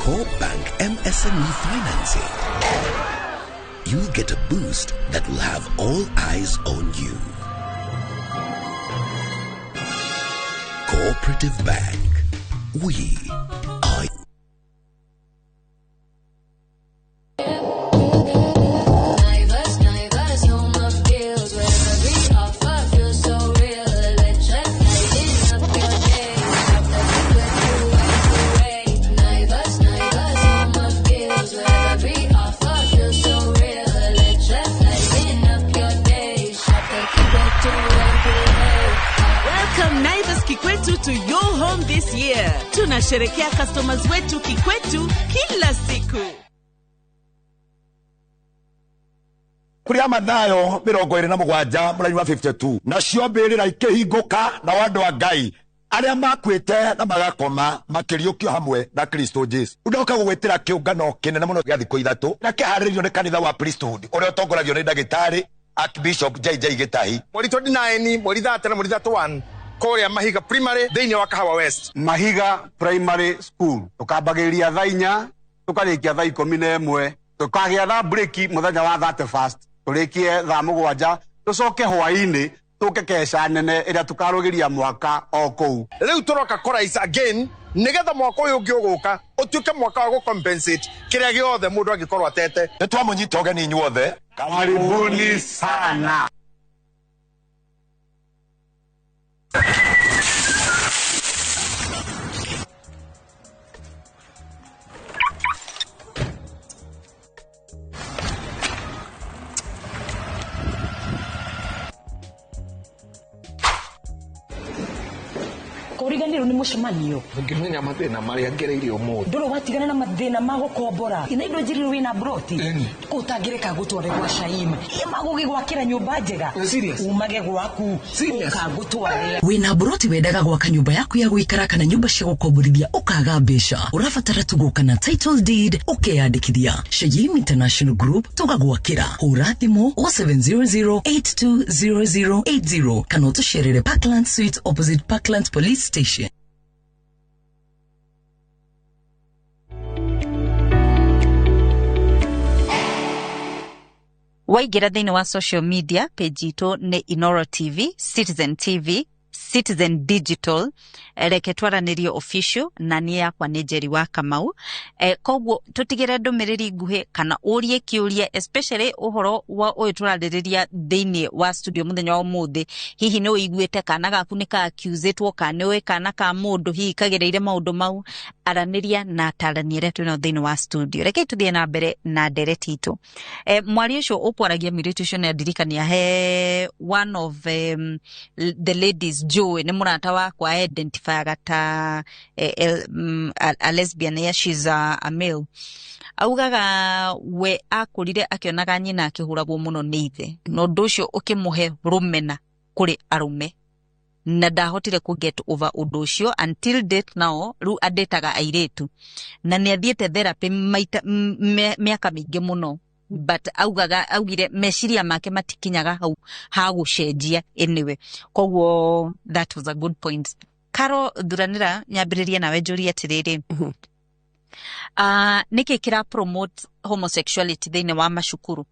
Coop Bank MSME Financing, you'll get a boost that will have all eyes on you. Cooperative Bank, we are. To your home this year. Tunasherekea customers wetu kikwetu kila siku. Kuria Mathayo 27 mũraini wa 52 nacio mbĩrĩra ikĩhingũka na andũ a Ngai arĩa makwĩte na magakoma makĩriũkio hamwe na Kristo Jesu. Ndoka gũgwĩtĩra kĩũngano kĩnene mũno gĩa thikũ ithatũ na kĩharĩrĩirio nĩ kanitha wa Priesthood ũrĩa ũtongoragio nĩ ndagĩtarĩ Archbishop JJ Gĩtahi. Mweri 29 mweri 30 na mweri 31 Korea Mahiga Primary thĩinĩ wa Kahawa West. Mahiga Primary School tukambagĩrĩria thaa 4 tukarĩkia thaa 11 tukagĩa thaa break mũthenya wa 31st tũrĩkie thaa 7 tucoke hwaĩ-inĩ tũke kesha nene ĩrĩa tukarũgĩria mwaka o kũu. Rĩu tũroka Korais again nigetha mwaka ũyũ ũngĩ ũgũka ũtuĩke mwaka wa gũcompensate kĩrĩa gĩothe mũndũ angĩkorwo atete. Nĩtwamũnyita ũgeni inyuothe. Karibuni sana. nduriganirwo ni mucemanio ngimenya mathina maria ngereire umuthi ndoro watigana na mathina ma gukombora ina indo njiriru wina broti utangireka gutware gwa Shaima magugigwakira nyumba njega umage gwaku ukagutware wina broti wendaga gwaka nyumba yaku ya guikara kana nyumba cia gukomborithia ukaga mbeca urabatara tugoka na title deed ukeyandikithia Shaima International Group tugagwakira hura thimu 0700820080 kana utusherere Parkland Suites opposite Parkland Police Station. Waigira thini wa social media page ito ne Inoro TV, Citizen TV, Citizen Digital, reke twaranirio official na ni yakwa ni Njeri wa Kamau. Koguo tutigire ndumiriri nguhe kana urie kiuria especially uhoro wa uyu turaririria thini wa studio muthenya wa umuthi hihi no iguite kana gaku ni ka accusetwo kana we kana ka mundu hihi kagereire maundu mau araniria na taraniire twino thini wa studio. Reke tuthie na mbere na ndereti itu. Mwari ucio ukwaragia miriti ucio ne ndirikania he one of the ladies Joe ni murata wakwa identify gata a lesbian ya she's a male. Augaga we akurire akionaga nyina akihuragwo muno ni ithe no nducio ukimuhe rumena kuri arume na ndahotire ku get over unducio until date now ru adetaga airetu na ni athiete therapy maita miaka mingi muno but augire meciria make matikinyaga hau ha gucenjia anyway koguo that was a good point. Karo Duranira nyambiririe nawe njuri atiriri niki kira promote homosexuality thini wa mashukuru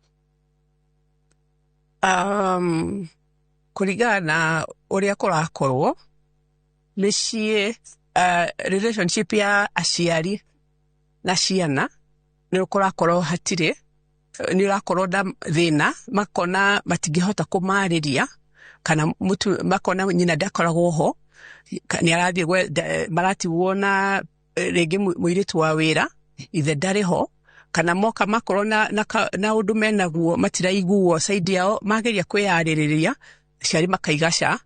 kurigana uria kurakorwo mishie relationship ya aciari na ciana ni kurakorwo hatire ni rakorwo da thina makona matingihota kumariria kana mutu makona nyina ndakoragwo ho ni arathie marati wona rege muiritu wa wira ithe ndari ho kana moka makorwo na undu menaguo matiraiguo side yao mageria kwiyaririria ciari makaigaca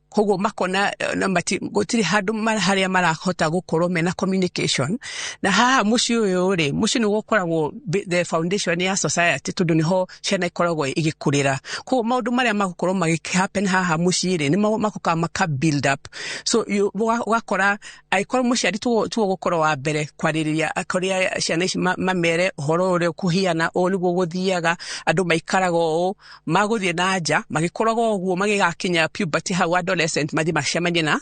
koguo makona na gutiri handu haria marakota gukorwo mena communication na haha muci uyu ri muci ni gukoragwo the foundation ya society tundu niho ciana ikoragwo igikurira koguo maundu maria magukorwo magihappen haha muci ri ni makoka maka build up so wakora aikorwo muciari tuo gukorwo wa mbere kwaririria akoria ciana ici mamere horo uri kuhiana o niguo guthiaga andu maikarago maguthie na nja magikoragwo uguo magigakinya puberty hau adolescent mathi macemanie na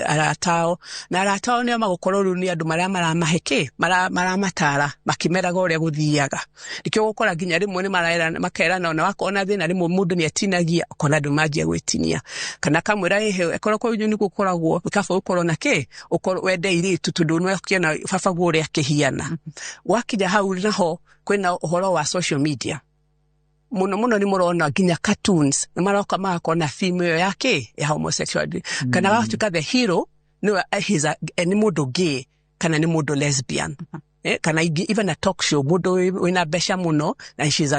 aratao na aratao ni magukorwo ru ni andu maria maramaheke maramatara makimeraga uria guthiaga ndikyo gukora ginya rimwe ni maraera makerana na wakona thina rimwe mundu ni atinagia kona andu manjia gwitinia kana kamwira ehe ekoro ko ni gukoragwo bikafa ukorwo na ke ukorwo wende iri tutundu no kiona baba gore akihiana wakija hau naho kwena uhoro wa social media muno ni murona ginya cartoons maroka makona female yake ya homosexuality kana watuka the hero no he's ni mundu gay kana ni mundu lesbian kana even a talk show mundu wina besha muno and she's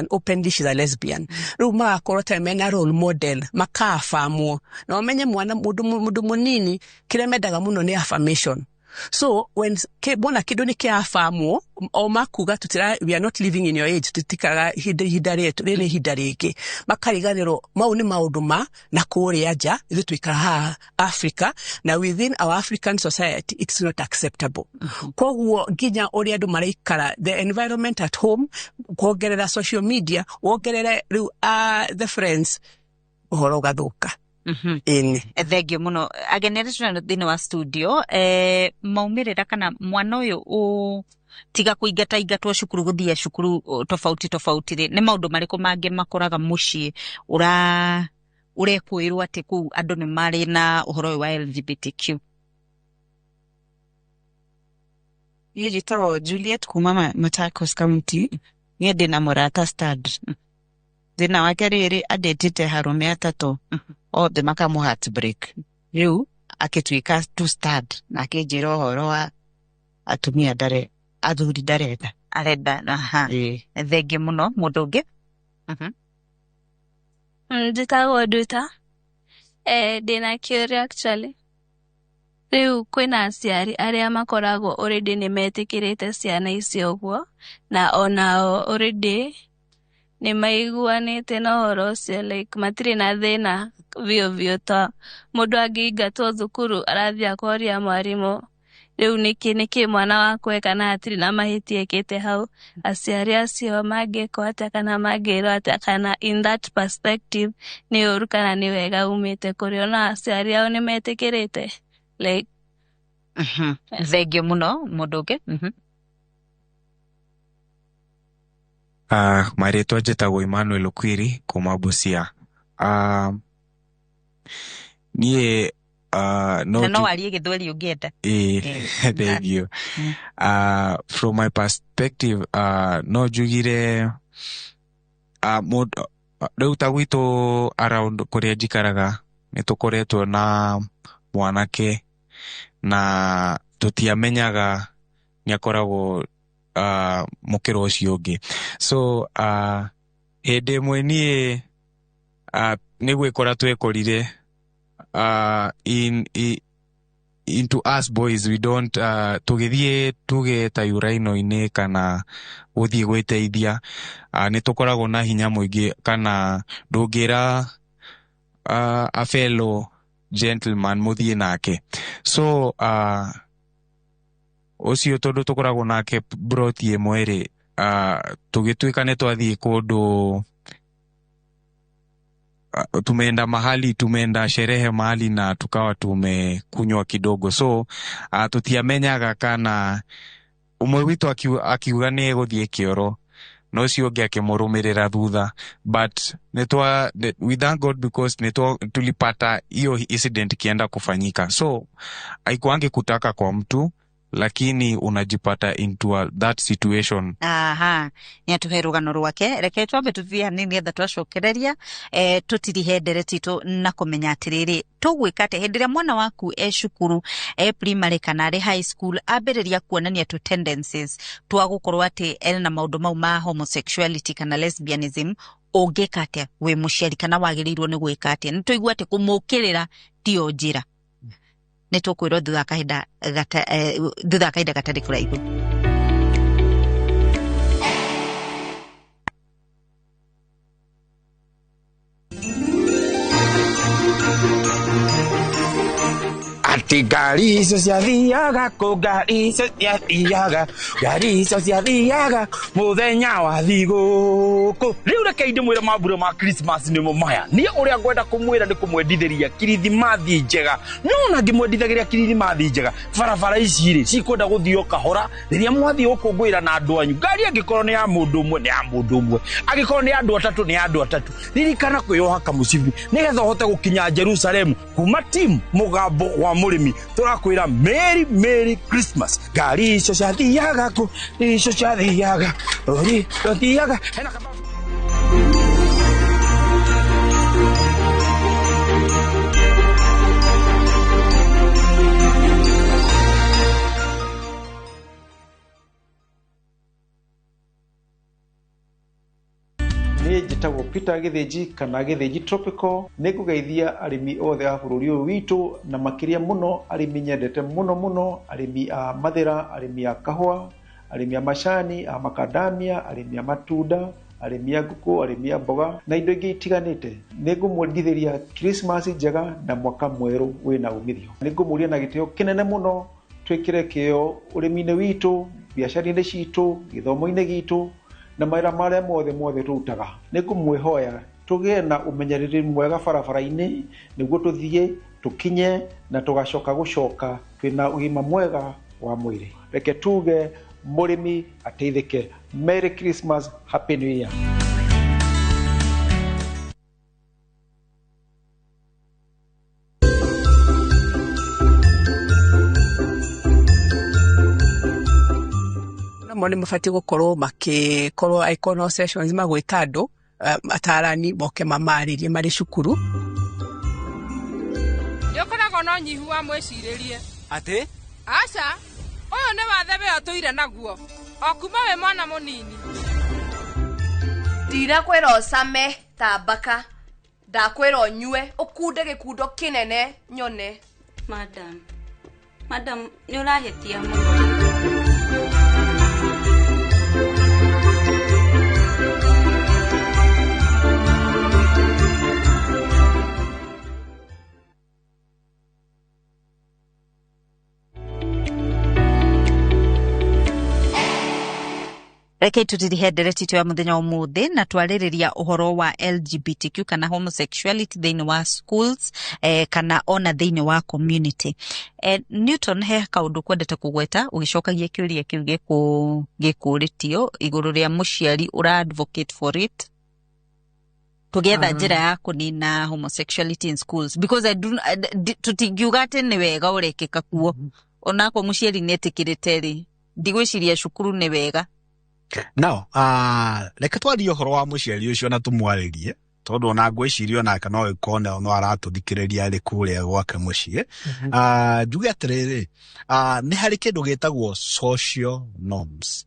she's a lesbian ruma korota mena role model makafamu na umenye mwana mundu munini kiremedaga muno ni affirmation. So when bona kidoni ke afamu o makuga tutira we are not living in your age tutikaga hidaretu rene hidareke makariganiro mauni mauduma na kuri aja ithu twikara ha Africa na within our African society it's not acceptable. Koguo ginya ori andu maraikara the environment at home kuongerera social media wongerera the friends uhoro gathuka. Thegio muno agenere tuna thini wa studio maumirira kana mwana uyu tiga kuingata ingatwo cukuru guthia cukuru tofauti ri ni maundu mariko mange makoraga mucii urekwirwo ati ku andu ni mari na uhoro wa LGBTQ. Yitaro Juliet kuma Machakos County ni ndina murata stud thina wake riri adetite harume atatu othe makamu heartbreak riu akitwika to start na akinjira uhoro wa atumia ndare athuri ndarenda arenda thengi muno mundu ungi njitagwo Duta ndina kiuria actually Riu kwina aciari aria makoragwo already nimetikirite ciana icio guo na onao already ni maiguanite na horo ucio like matire na thina vio ta mundu angiingatwo thukuru arathia akoria mwarimu riu niki mwana wakwe kana atiri na mahiti ekete hau aciari acio mangiko atia kana mangiro atia kana in that perspective ni uru kana ni wega umite kuriona aciari ao ni metikirite like thengio muno mundu ungi Maritwa njĩtagwo Emmanuel Okwiri kuma Busia. Niĩ no warie gĩthweri ũngĩenda. Thank you. From my perspective, no njugire rĩu ta gwitũ around kũrĩa njikaraga nĩ tũkoretwo na mwanake na tũtiamenyaga nĩ akoragwo mukiro ucio ungi. So hĩndĩ ĩmwe niĩ nĩ gwĩkora twekorire into us boys, we don't tugithie tuge ta uraino-inĩ kana guthie gwĩteithia nĩ tukoragwo na hinya mũingĩ kana ndũngĩra a fellow gentleman muthie nake. So ucio tondu tukoragwo nake broti ĩmwe rĩ tugituika nĩ twathie kundu tumeenda mahali tumeenda sherehe mahali na tukawa tumekunywa kidogo. So tutiamenyaga kana umwe witu akiuga nĩ guthie kioro no ucio ũngĩ akĩmũrũmĩrĩra thutha, but we thank God because tulipata hiyo incident kienda kufanyika. So haikuangi kutaka kwa mtu lakini unajipata into that situation. Ni atuhe rugano rwake reke twambe tuthia nini etha twacokereria tutirihe ndereti tu na kumenya atiriri tugwika ate hendiria mwana waku cukuru primary kana high school ambiriria kuonania tu tendencies twa gukorwo ati na maundu mau ma homosexuality kana lesbianism ungika ate we muciari kana wagirirwo ni gwika ate ni tuigua ati kumukirira tio njira ni tukwirwo thutha kahinda gatari kuraihu. Ati ngari icio ciathiaga kũ, ngari icio ciathiaga, ngari icio ciathiaga muthenya wa thigũkũ. Rĩu reke ndĩmwĩre mambura ma Christmas nĩmo maya. Niĩ ũrĩa ngwenda kũmwĩra nĩ kũmwendithĩria kirithimathi njega. No ngĩmwendithagĩria kirithimathi njega barabara ici rĩ cikwenda gũthio kahora rĩrĩa mwathie ũkũngũĩra na andũ anyu. Ngari angĩkorwo nĩ ya mũndũ ũmwe nĩ ya mũndũ ũmwe, angĩkorwo nĩ andũ atatũ nĩ andũ atatũ. Ririkana kwĩyoha kamũcibi nĩgetha ũhote gũkinya Jerusalemu kuma team Mũgambo wa Mũrĩmi. Tũrakwĩra Merry Christmas. Ngari icio ciathiaga kũ, icio ciathiaga ori ciathiaga hena Niĩ njĩtagwo Peter Gĩthĩnji kana Gĩthĩnji Tropical. Nĩ ngũgeithia arĩmi othe a bũrũri ũyũ witũ na makĩria mũno arĩmi nyendete mũno arĩmi a mathĩra, arĩmi a kahũa, arĩmi a macani, a makadamia, arĩmi a matunda, arĩmi a ngũkũ, arĩmi a mboga na indo ingĩ itiganĩte. Nĩ ngũmwendithĩria Christmas njega na mwaka mwerũ wĩna umithio. Nĩ ngũmũria na gĩtĩo kĩnene mũno twĩkĩre kĩo ũrĩmi-inĩ witũ, biacara-inĩ citũ, gĩthomo-inĩ gitũ na mawĩra marĩa mothe tũrutaga. Nĩ ngũmwĩhoya tũgĩe na ũmenyereri mwega barabara-inĩ nĩguo tũthiĩ tũkinye na tũgacoka gũcoka twĩna ũgima mwega wa mwĩrĩ. Reke tuge mũrĩmi ateithĩke. Merry Christmas, Happy New Year. Mo nĩ mabatiĩ gũkorwo makĩkorwo icono sessions magwĩta andũ atarani moke mamarĩrie marĩ cukuru. Nĩ ũkoragwo na ũnyihu wa mwĩcirĩrie. Atĩ? Aca, ũyũ nĩ wathe wĩyo tũire naguo, o kuma wĩ mwana mũnini. Ndirakwĩra ũcame ta mbaka, ndakwĩra ũnyue ũkunde gĩkundo kĩnene nyone. Madam, Madam, ni urahetia muno. Reke tutirihe ndereti tu ya muthenya umuthi na twaririria uhoro wa LGBTQ kana homosexuality thiini wa schools kana ona thiini wa community. Newton he kaundu kwendete kugweta ugicokagia kiuria kiu gikuritio iguru ria muciari ura advocate for it together njira ya kunina homosexuality in schools because tutingiugate ni wega urekeka kuo onako muciari netikirite ri ndigwiciria cukuru ni wega. Now, reke twarie uhoro wa muciari ucio na tumwaririe tondu ona ngwiciria ona kana ikona no aratuthikireria ari kuria gwake mucii. Njuge atiriri, ni hari kindu gitagwo social norms.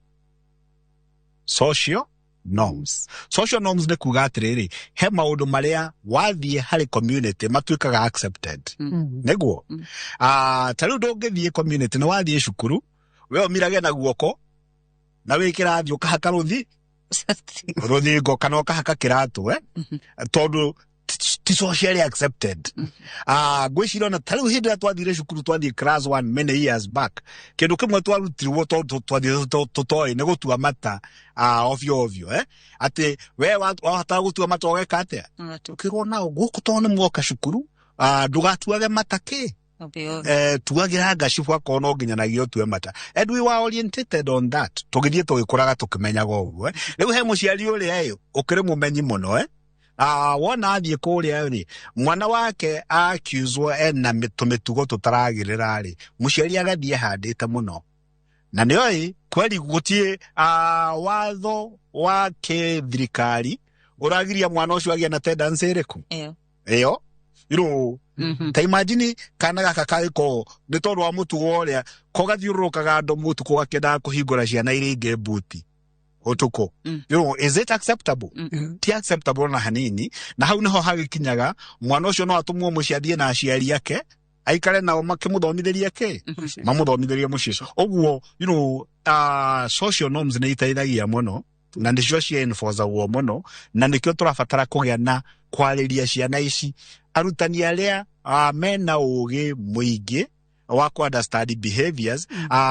Social norms ni kuga atiriri, he maundu maria wathie hari community matuikaga accepted. Neguo. Tariu ndungithie community ni wathie cukuru, we omirage na guoko na wikira thio kahaka ruthi ngo kana kahaka kiratu tondu ti socially accepted. Gwicira na tariu hindi twathire cukuru twathie class 1 many years back kindu kimwe twarutirwo twathie tutoi ni gutua mata ovyo ati we wahota gutua mata ogeka atia tukirona guku tone mwoka cukuru ndugatuage matake tuagira gashifu kwa no nginya na gio tue mata and we were oriented on that tugithie tugikuraga tukimenyaga uguo riu he muciari uri ayo ukire mumenyi muno wona athie kuria ri mwana wake accused na mitugo tutaragirira ri muciari agathie handite muno na nioi kweli gutie watho wa thirikari uragiria mwana ucio agia na tendency iriku iyo ta imagine kana gaka kaiko ni tondu wa mutugo uria ko gathiurukaga ndo mutuko gakenda kuhingura ciana iri inge buti utuko is it acceptable? Ti acceptable na hanini na hau niho hagikinyaga mwana ucio no atumwo muciathie na aciari yake aikare nao makimuthomithiria ke mamuthomithiria mucie oguo social norms ni iteithagia muno na ndicio cia enforce guo muno na nikio turabatara kugia na kwariria ciana ici arutani aria mena ugi muingi wa ku understand behaviors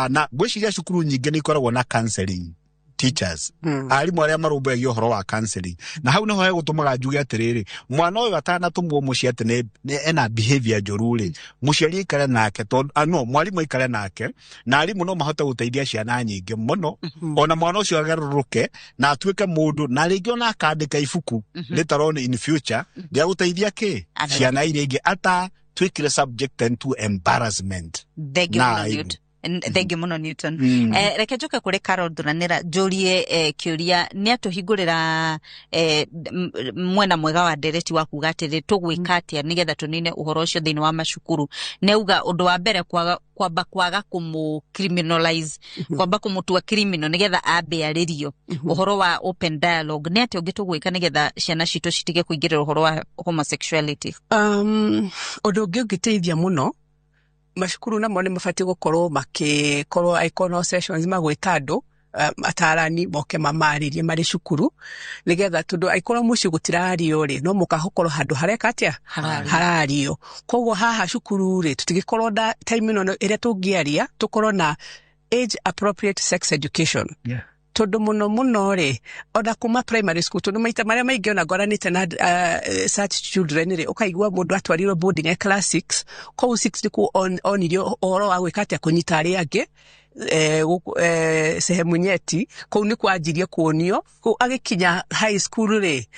na gwiciria cukuru nyingi ni ikoragwo na counseling teachers arimu aria marumbagia uhoro wa counseling na hau niho gutumaga njuge atiriri mwana uyu atana tumwo mucie ati ena behavior njoruri muciari ikare nake tondu mwarimu ikare nake na arimu no mahote guteithia ciana nyingi muno ona mwana ucio agaruruke na atuike mundu na ringi ona akandika ibuku later on in future dia guteithia ki ciana iria ingi ata twikire subject to embarrassment. Thank you muno Newton. Reke njoke kuri Carol Thuranira njurie kiuria ni atuhingurira mwena mwega wa ndereti wa kuga atiri tugwika atia nigetha tunine uhoro ucio thiini wa macukuru neuga undu wa mbere kwaga kumu criminalize kwamba kumutua criminal nigetha ambe aririo uhoro wa open dialogue ni ati ungitugwika nigetha ciana citu citige kuingirira uhoro wa homosexuality. Undu ungiteithia muno mashukuru na mone mafati gukorwo makikorwo icono sessions magwita andu atarani moke mamaririe mari cukuru nigetha tundu aikorwo muci gutirario ri no mukahokorwo handu hareka atia harario koguo haha cukuru ri tutigikorwo da time ino iria tungiaria tukorwo na age appropriate sex education tondu muno ri ona kuma primary school tondu maita maria maingi ona ngoranite na such children ri ukaigwa mundu atwarirwo boarding class 6 ko 6 ku on irio oro wa gwika atia kunyita ari angi sehemu nyeti ko ni kwajirie kuonio ko agikinya high school ri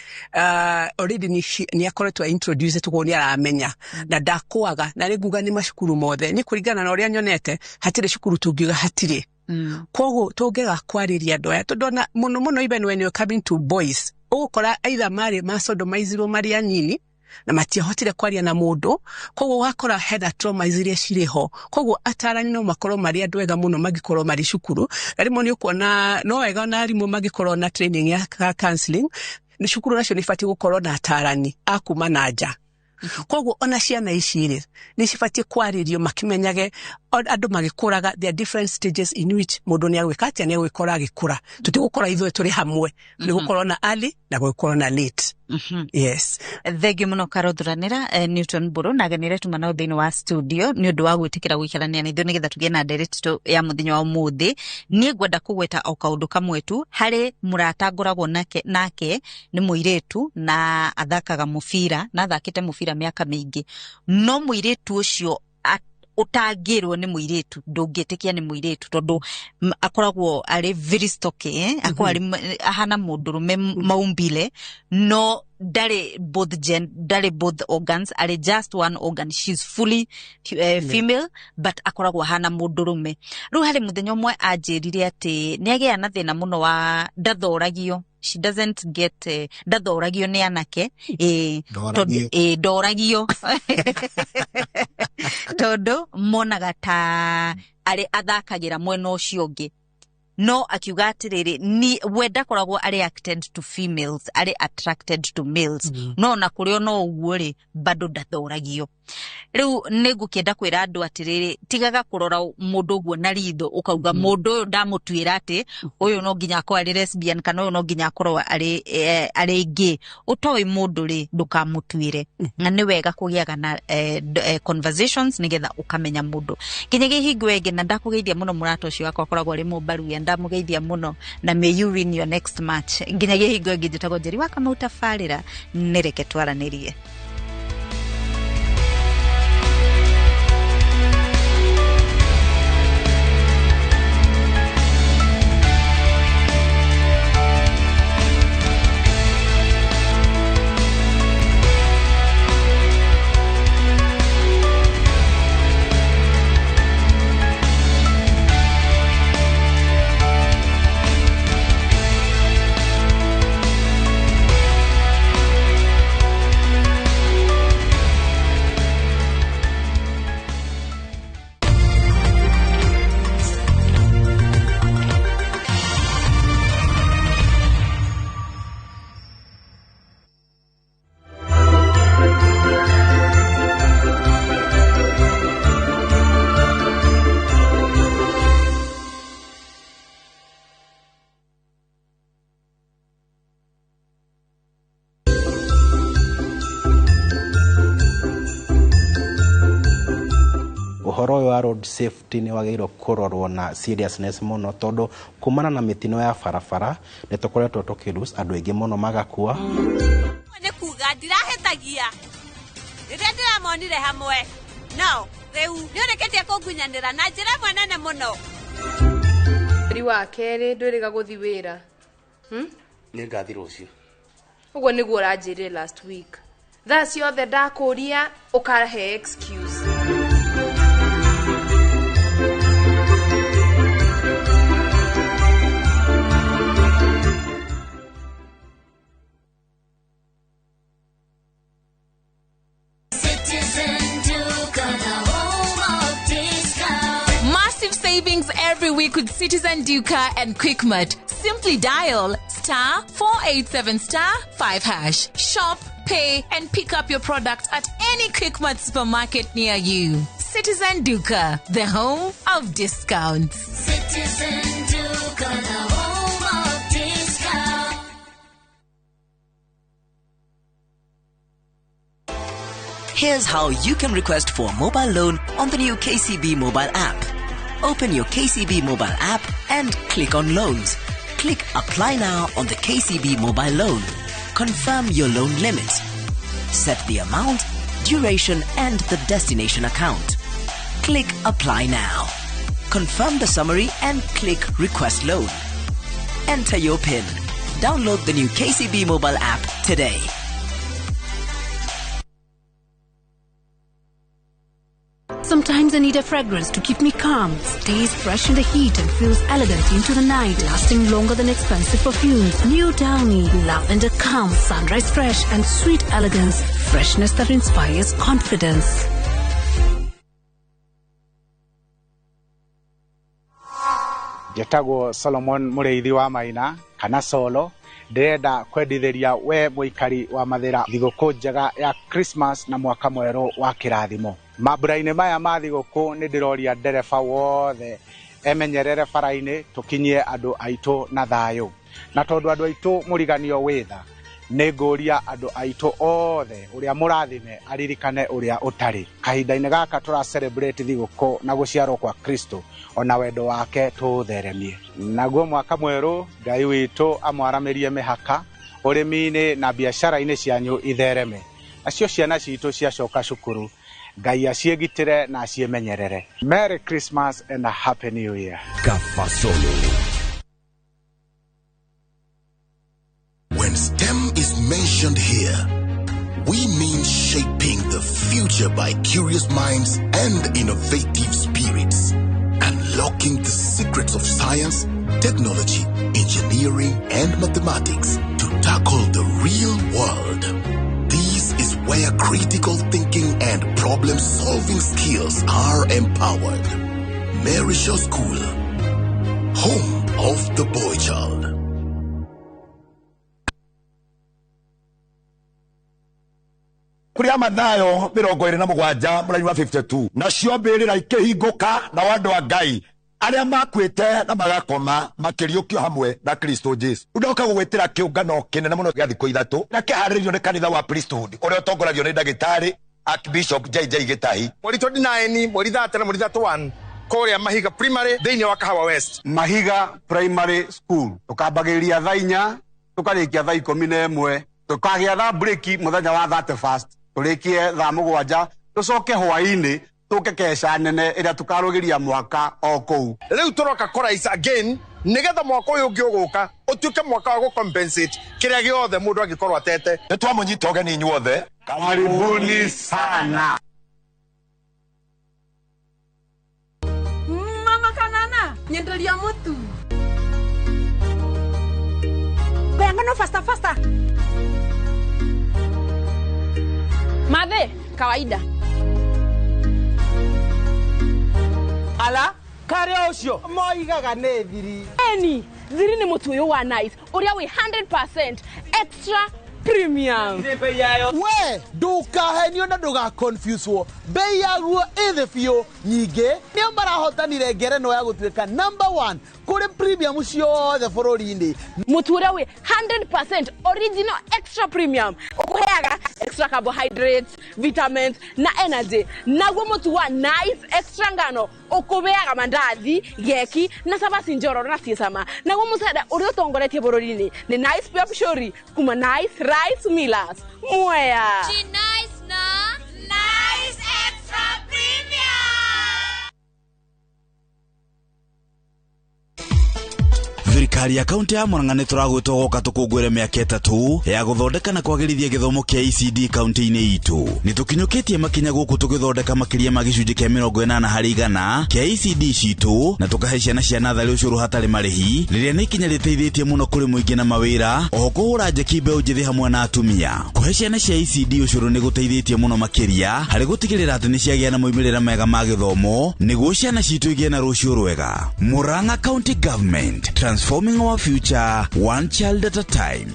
already ni akoretwa introduce to ni aramenya na ndakwaga na riguga ni mashukuru mothe ni kuringana na uria nyonete hatire shukuru tungiuga hatire kogo togega kwariria ndoya tondona muno even when you coming to boys ukora either mari masodomaiziro mari anyini na matiahotire kwaria na mundu kogo wakora head trauma iziria cireho kogo atarani no makoro mari andwega muno magikorwo mari cukuru arimo ni ukuona no wega na arimo magikorwo na training ya counseling ni cukuru nacio ni fati gukorwo na atarani akuma naja Koguo ona ciana ici rĩ nĩ cibatie kwarĩrio makimenyage andũ magĩkũraga there are different stages in which mũndũ nĩ agwĩka atĩa nĩ agwĩkora agĩkũra tutigũkora ithuĩ tũrĩ hamwe nĩ gũkorwo na early na gũkorwo na late. Yes. Thengi muno karothuranira Newton Buru na ganire tumana thĩinĩ wa studio nĩ ũndũ wa gwĩtĩkĩra gũikarania na ithuĩ nĩgetha tũgĩe na ndereto ya mũthenya wa ũmũthĩ. Niĩ ngwenda kũgweta o kaũndũ kamwe tu harĩ mũrata ngoragwo nake nĩ mũirĩtu na athakaga mũbira na athakĩte mũbira mĩaka mĩingĩ, no mũirĩtu ũcio utangirwo nĩ mũirĩtu ndũngĩtĩkia nĩ mũirĩtu tondũ akoragwo arĩ very stocky akoragwo ahana mũndũrũme maumbile no dare both organs are just one organ. She's fully female but akoragwo hana mũndũrũme. Rĩu harĩ mũthenya ũmwe anjĩrire atĩ nĩagĩa na thĩna mũno wa ndathoragio. She doesn't get ndathoragio nĩ anake ndoragio tondũ monaga ta arĩ athakagĩra mwena ũcio ũngĩ. No akiuga atĩrĩrĩ ni wenda koragwo arĩ attracted to females arĩ attracted to males no na kũrĩ no ũguo rĩ bado ndathoragio. Rĩu nĩngũkĩenda kwĩra andũ atĩrĩrĩ tigaga kũrora mũndũ ũguo na ritho ũkauga mũndũ ũyũ ndamũtuĩra atĩ ũyũ no nginya akorwo arĩ lesbian kana ũyũ no nginya akorwo arĩ gay. Ũtoĩ mũndũ rĩ ndũkamũtuĩre na nĩ wega kũgĩaga na conversations nĩgetha ũkamenya mũndũ. Nginyagia hingo ĩngĩ na ndakũgeithia mũno mũrata ũcio wakwa akoragwo arĩ mũmbaru ya ndamugeithia muno na may you win your next match. Nginyagia hingo ĩngĩ njĩtagwo Njeri wa Kamau Tabarĩra nĩreke twaranĩrie. Ũhoro wa road safety nĩ wagĩrĩirwo kũrorwo na seriousness mũno tondũ kumana na mĩtino ya barabara nĩ tũkoretwo tũkĩlose andũ aingĩ mũno magakua. Nĩ kuga ndirahĩtagia rĩrĩa ndĩramonire hamwe no rĩu nĩũrĩkĩtie kũngunyanĩra na njĩra ĩmwe nene mũno. Mweri wa kerĩ ndwĩrĩga gũthiĩ wĩra nĩ ngathi rũciũ. Ũguo nĩguo ũranjĩrire last week. Thaa ciothe ndakũria ũkahe excuse. Massive savings every week with Citizen Duca and Quickmart. Simply dial *487*5#. Shop, pay, and pick up your product at any Quickmart supermarket near you. Citizen Duca, the home of discounts. Citizen Duca, the home of discounts. Here's how you can request for a mobile loan on the new KCB mobile app. Open your KCB mobile app and click on loans. Click apply now on the KCB mobile loan. Confirm your loan limit. Set the amount, duration and the destination account. Click apply now. Confirm the summary and click request loan. Enter your PIN. Download the new KCB mobile app today. Sometimes I need a fragrance to keep me calm, stays fresh in the heat and feels elegant into the night, lasting longer than expensive perfumes. New Downy, lavender calm, sunrise fresh and sweet elegance, freshness that inspires confidence. Njĩtagwo Solomon Mũrĩithi wa Maina kana Solo. Ndĩrenda kwendithĩria we mũikari wa Mathĩra thigũkũ njega ya Christmas na mwaka mwerũ wa kĩrathimo. Mambura-inĩ maya ma thigũkũ nĩ ndĩroria ndereba wothe emenyerere bara-inĩ tũkinyie andũ aitũ na thayũ. Na tondũ andũ aitũ mũriganio wĩtha, nĩ ngũria andũ aitũ othe ũrĩa mũrathime aririkane ũrĩa ũtarĩ. Kahinda-inĩ gaka tũra celebrate thigũkũ na gũciarwo kwa Kristo, ona wendo wake tũũtheremie. Naguo mwaka mwerũ Ngai witũ amwaramĩrie mĩhaka ũrĩmi-inĩ na biacara-inĩ cianyu ithereme. Nacio ciana citũ ciacoka cukuru, Ngai aciĩgitĩre na aciĩmenyerere. Merry Christmas and a Happy New Year. Kafasolo. When STEM is mentioned here, we mean shaping the future by curious minds and innovative spirits, unlocking the secrets of science, technology, engineering, and mathematics to tackle the real world. This is where critical thinking and problem-solving skills are empowered. Mary Shaw School, home of the boy child. Kuria Mathayo 27 mũraini wa 52 nacio mbĩrĩra ikĩhingũka na andũ a Ngai arĩa makwĩte na magakoma makĩriũkio hamwe na Kristo Jesu. Ndoka gũgwĩtĩra kĩũngano kĩnene mũno gĩa thikũ ithatũ na kĩharĩrĩirio nĩ kanitha wa Priesthood ũrĩa ũtongoragio nĩ ndagĩtarĩ Archbishop JJ Gĩtahi. Mweri 29 mweri 30 na mweri 31 kũrĩa Mahiga Primary thĩinĩ wa Kahawa West. Mahiga Primary School tukambagĩrĩria thaa 4 tukarĩkia thaa 11 tukagĩa thaa break mũthenya wa 31st tũrĩkie thaa 7 tũcoke hwaĩ-inĩ tũke kesha nene ĩrĩa tukarũgĩria mwaka o kũu. Rĩu tũroka kũraica again nĩgetha mwaka ũyũ ũngĩ ũgũka ũtuĩke mwaka wa gũcompensate kĩrĩa gĩothe mũndũ angĩkorwo atete. Nĩ twamũnyita ũgeni inyuothe. Karibuni sana. Mama Kanana, nyenderia mũtu. Ngano faster. Mathe, kawaida. Ala, kare ũcio moigaga nĩ thiri. Eni, thiri nĩ mũtu ũyũ wa nice, ũrĩa wĩ 100% extra premium. We, ndũkahenio na ndũga-confuse wo. Bei yaguo ĩthĩ biũ. Nyingĩ, nĩo marahotanire ngerenwa ya gũtuĩka #1 kũrĩ premium ciothe bũrũri-inĩ. Mũtu ũrĩa wĩ 100% original extra premium. Ũkũheaga extra carbohydrates, vitamins na energy. Naguo mũtu wa nice extra ngano ũkũbeaga mandathi, geki na sabasi njororo na ciecama. Naguo mũcere ũrĩa ũtongoretie bũrũri-inĩ nĩ nice pia pishori kuma nice rice millers. Mwea. Nice na nice extra premium. Thirikari ya kaunti ya Murang'a nĩ tũragwĩtwo gũka tũkũngũĩre mĩaka 3 ya gũthondeka na kwagĩrithia gĩthomo kĩa ECD kaunti-inĩ itũ. Nĩ tũkinyũkĩtie makinya gũkũ tũgĩthondeka makĩria ma gĩcunjĩ kĩa 80% kĩa ECD citũ na tũkahe ciana cia natharĩ ũcũrũ hatarĩ marĩhi rĩrĩa nĩ ikinya rĩteithĩtie mũno kũrĩ mũingĩ na mawĩra, oho kũhũra njeki mbeũ njĩthĩ hamwe na atumia. Kũhe ciana cia ECD ũcũrũ nĩ gũteithĩtie mũno makĩria harĩ gũtigĩrĩra atĩ nĩ ciagĩa na moimĩrĩra mega ma gĩthomo nĩguo ciana citũ igĩe na rũciũ rwega. Murang'a County Government, transforming our future one child at a time.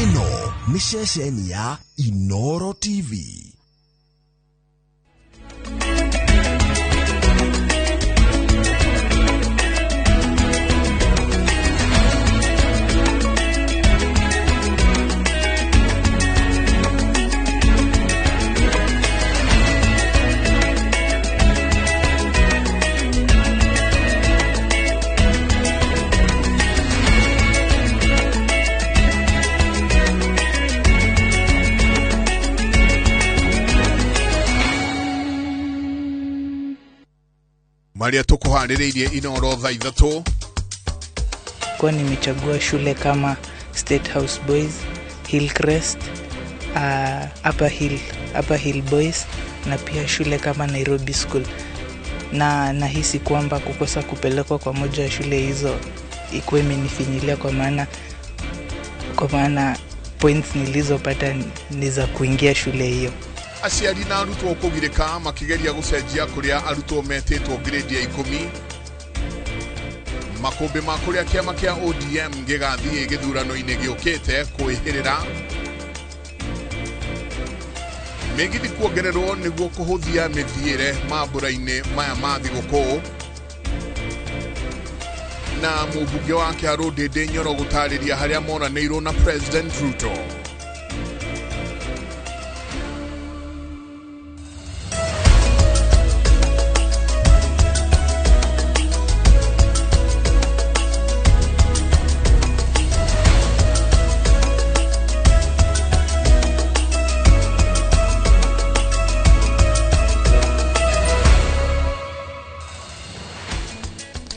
Ino ni ceceni ya Inoro TV. Maria tukuharĩrĩirie Inoro thaa 3. Kwa nimechagua shule kama State House Boys, Hillcrest, Upper Hill Boys na pia shule kama Nairobi School. Na nahisi kwamba kukosa kupelekwa kwa moja ya shule hizo ikuwe imenifinyilia kwa maana points nilizopata ni za kuingia shule hiyo. Aciari na arutwo kugirika makigeria gucenjia kuria arutwo metitwo grade ya 10 makumbi ma kuria kiama kia ODM gigathie githurano-ini giukite kuihirira megithi kuongererwo niguo kuhuthia mithiire mambura-ini maya ma thigũkũ na mũmbunge wa Kiaro Ndindi Nyoro gũtarĩria harĩa moranĩirwo na President Ruto.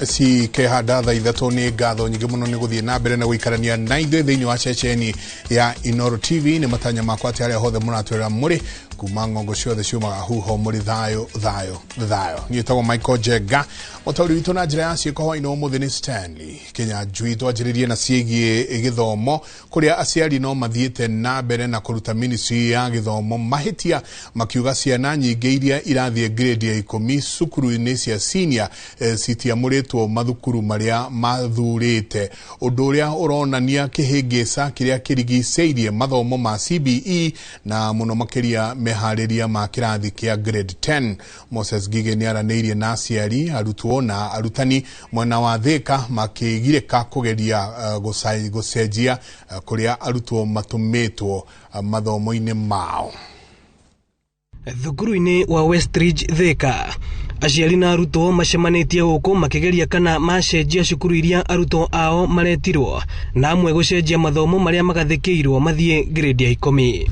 Si kehada tha ithatũ nĩ ngatho nyingĩ mũno nĩ gũthiĩ na mbere na gũikarania na ithuĩ thĩinĩ wa ceceni ya Inooro TV. nĩ matanya makwa atĩ harĩa hothe mũratwĩra mũrĩ kuma ng'ongo ciothe ciumaga huho mũrĩ thayũ. Niĩ tagwo Michael Njenga, mũtaũri witũ na njĩra ya ciĩko hwainĩ ũmũthĩ nĩ Stanley Kĩnyanjui. Twanjĩrĩrie na ciĩgiĩ gĩthomo kũrĩa aciari no mathiĩte na mbere na kũruta ministry ya gĩthomo mahĩtia makiuga ciana nyingĩ iria irathiĩ grade ya 10 cukuru-inĩ cia senior citiamũrĩtwo mathukuru marĩa mathurĩte, ũndũ ũrĩa ũronania kĩhĩngĩca kĩrĩa kĩrigicĩirie mathomo ma CBE na mũno makĩria meharĩria ma kĩrathi kĩa grade 10. Moses Gige nĩ aranĩirie na aciari, arutwo na arutani mwena wa Thĩka makĩgirĩka kũgeria gũcenjia kũrĩa arutwo matũmĩtwo mathomo-inĩ mao. Thukuru-inĩ wa Westridge Thĩka, aciari na arutwo macemanĩtie gũkũ makĩgeria kana macenjia cukuru iria arutwo ao maretirwo na amwe gũcenjia mathomo marĩa magathĩkĩirwo mathiĩ grade ya 10.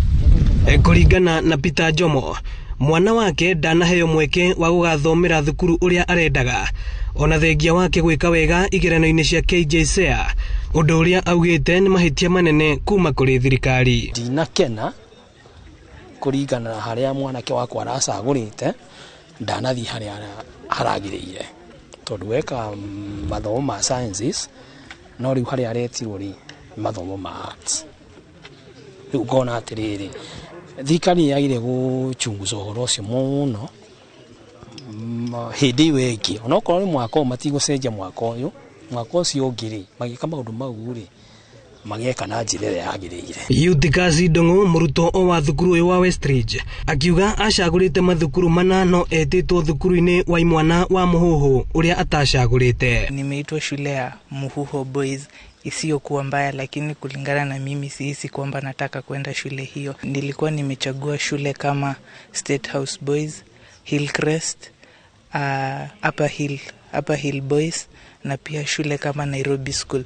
Kũringana na Peter Jomo, mwana wake ndanaheo mweke wa gũgathomera thukuru ũrĩa arendaga ona thengia wake gwĩka wega igeranio-inĩ cia KJSEA, ũndũ ũrĩa augĩte nĩ mahĩtia manene kuma kũrĩ thirikari. Ndinakena kũringana na harĩa mwanake wakwa aracagũrĩte, ndanathi harĩa haragĩrĩire tondũ weka mathomo ma sciences no rĩu harĩa aretirwo rĩ mathomo ma arts. Rĩu ngona atĩrĩrĩ, thirikari yagire gũchunguza ũhoro ũcio mũno hĩndĩ ĩyo ĩngĩ, onokorwo nĩ mwaka ũyũ matigũcenjia mwaka ũyũ, mwaka ũcio ũngĩ rĩ magĩka maũndũ mau rĩ magĩeka na njĩra ĩrĩa yagĩrĩire. Eutychus Ndung'u, mũrutwo wa thukuru ũyũ wa Westridge, akiuga acagũrĩte mathukuru mana no etĩtwo thukuru-inĩ wa imwana wa Mũhuhu ũrĩa atacagũrĩte. Nimeitwa shule ya Mũhuhu Boys isiyokuwa mbaya, lakini kulingana na mimi sihisi kwamba nataka kwenda shule hiyo. Nilikuwa nimechagua shule kama State House Boys, Hillcrest, Upper Hill Boys na pia shule kama Nairobi School.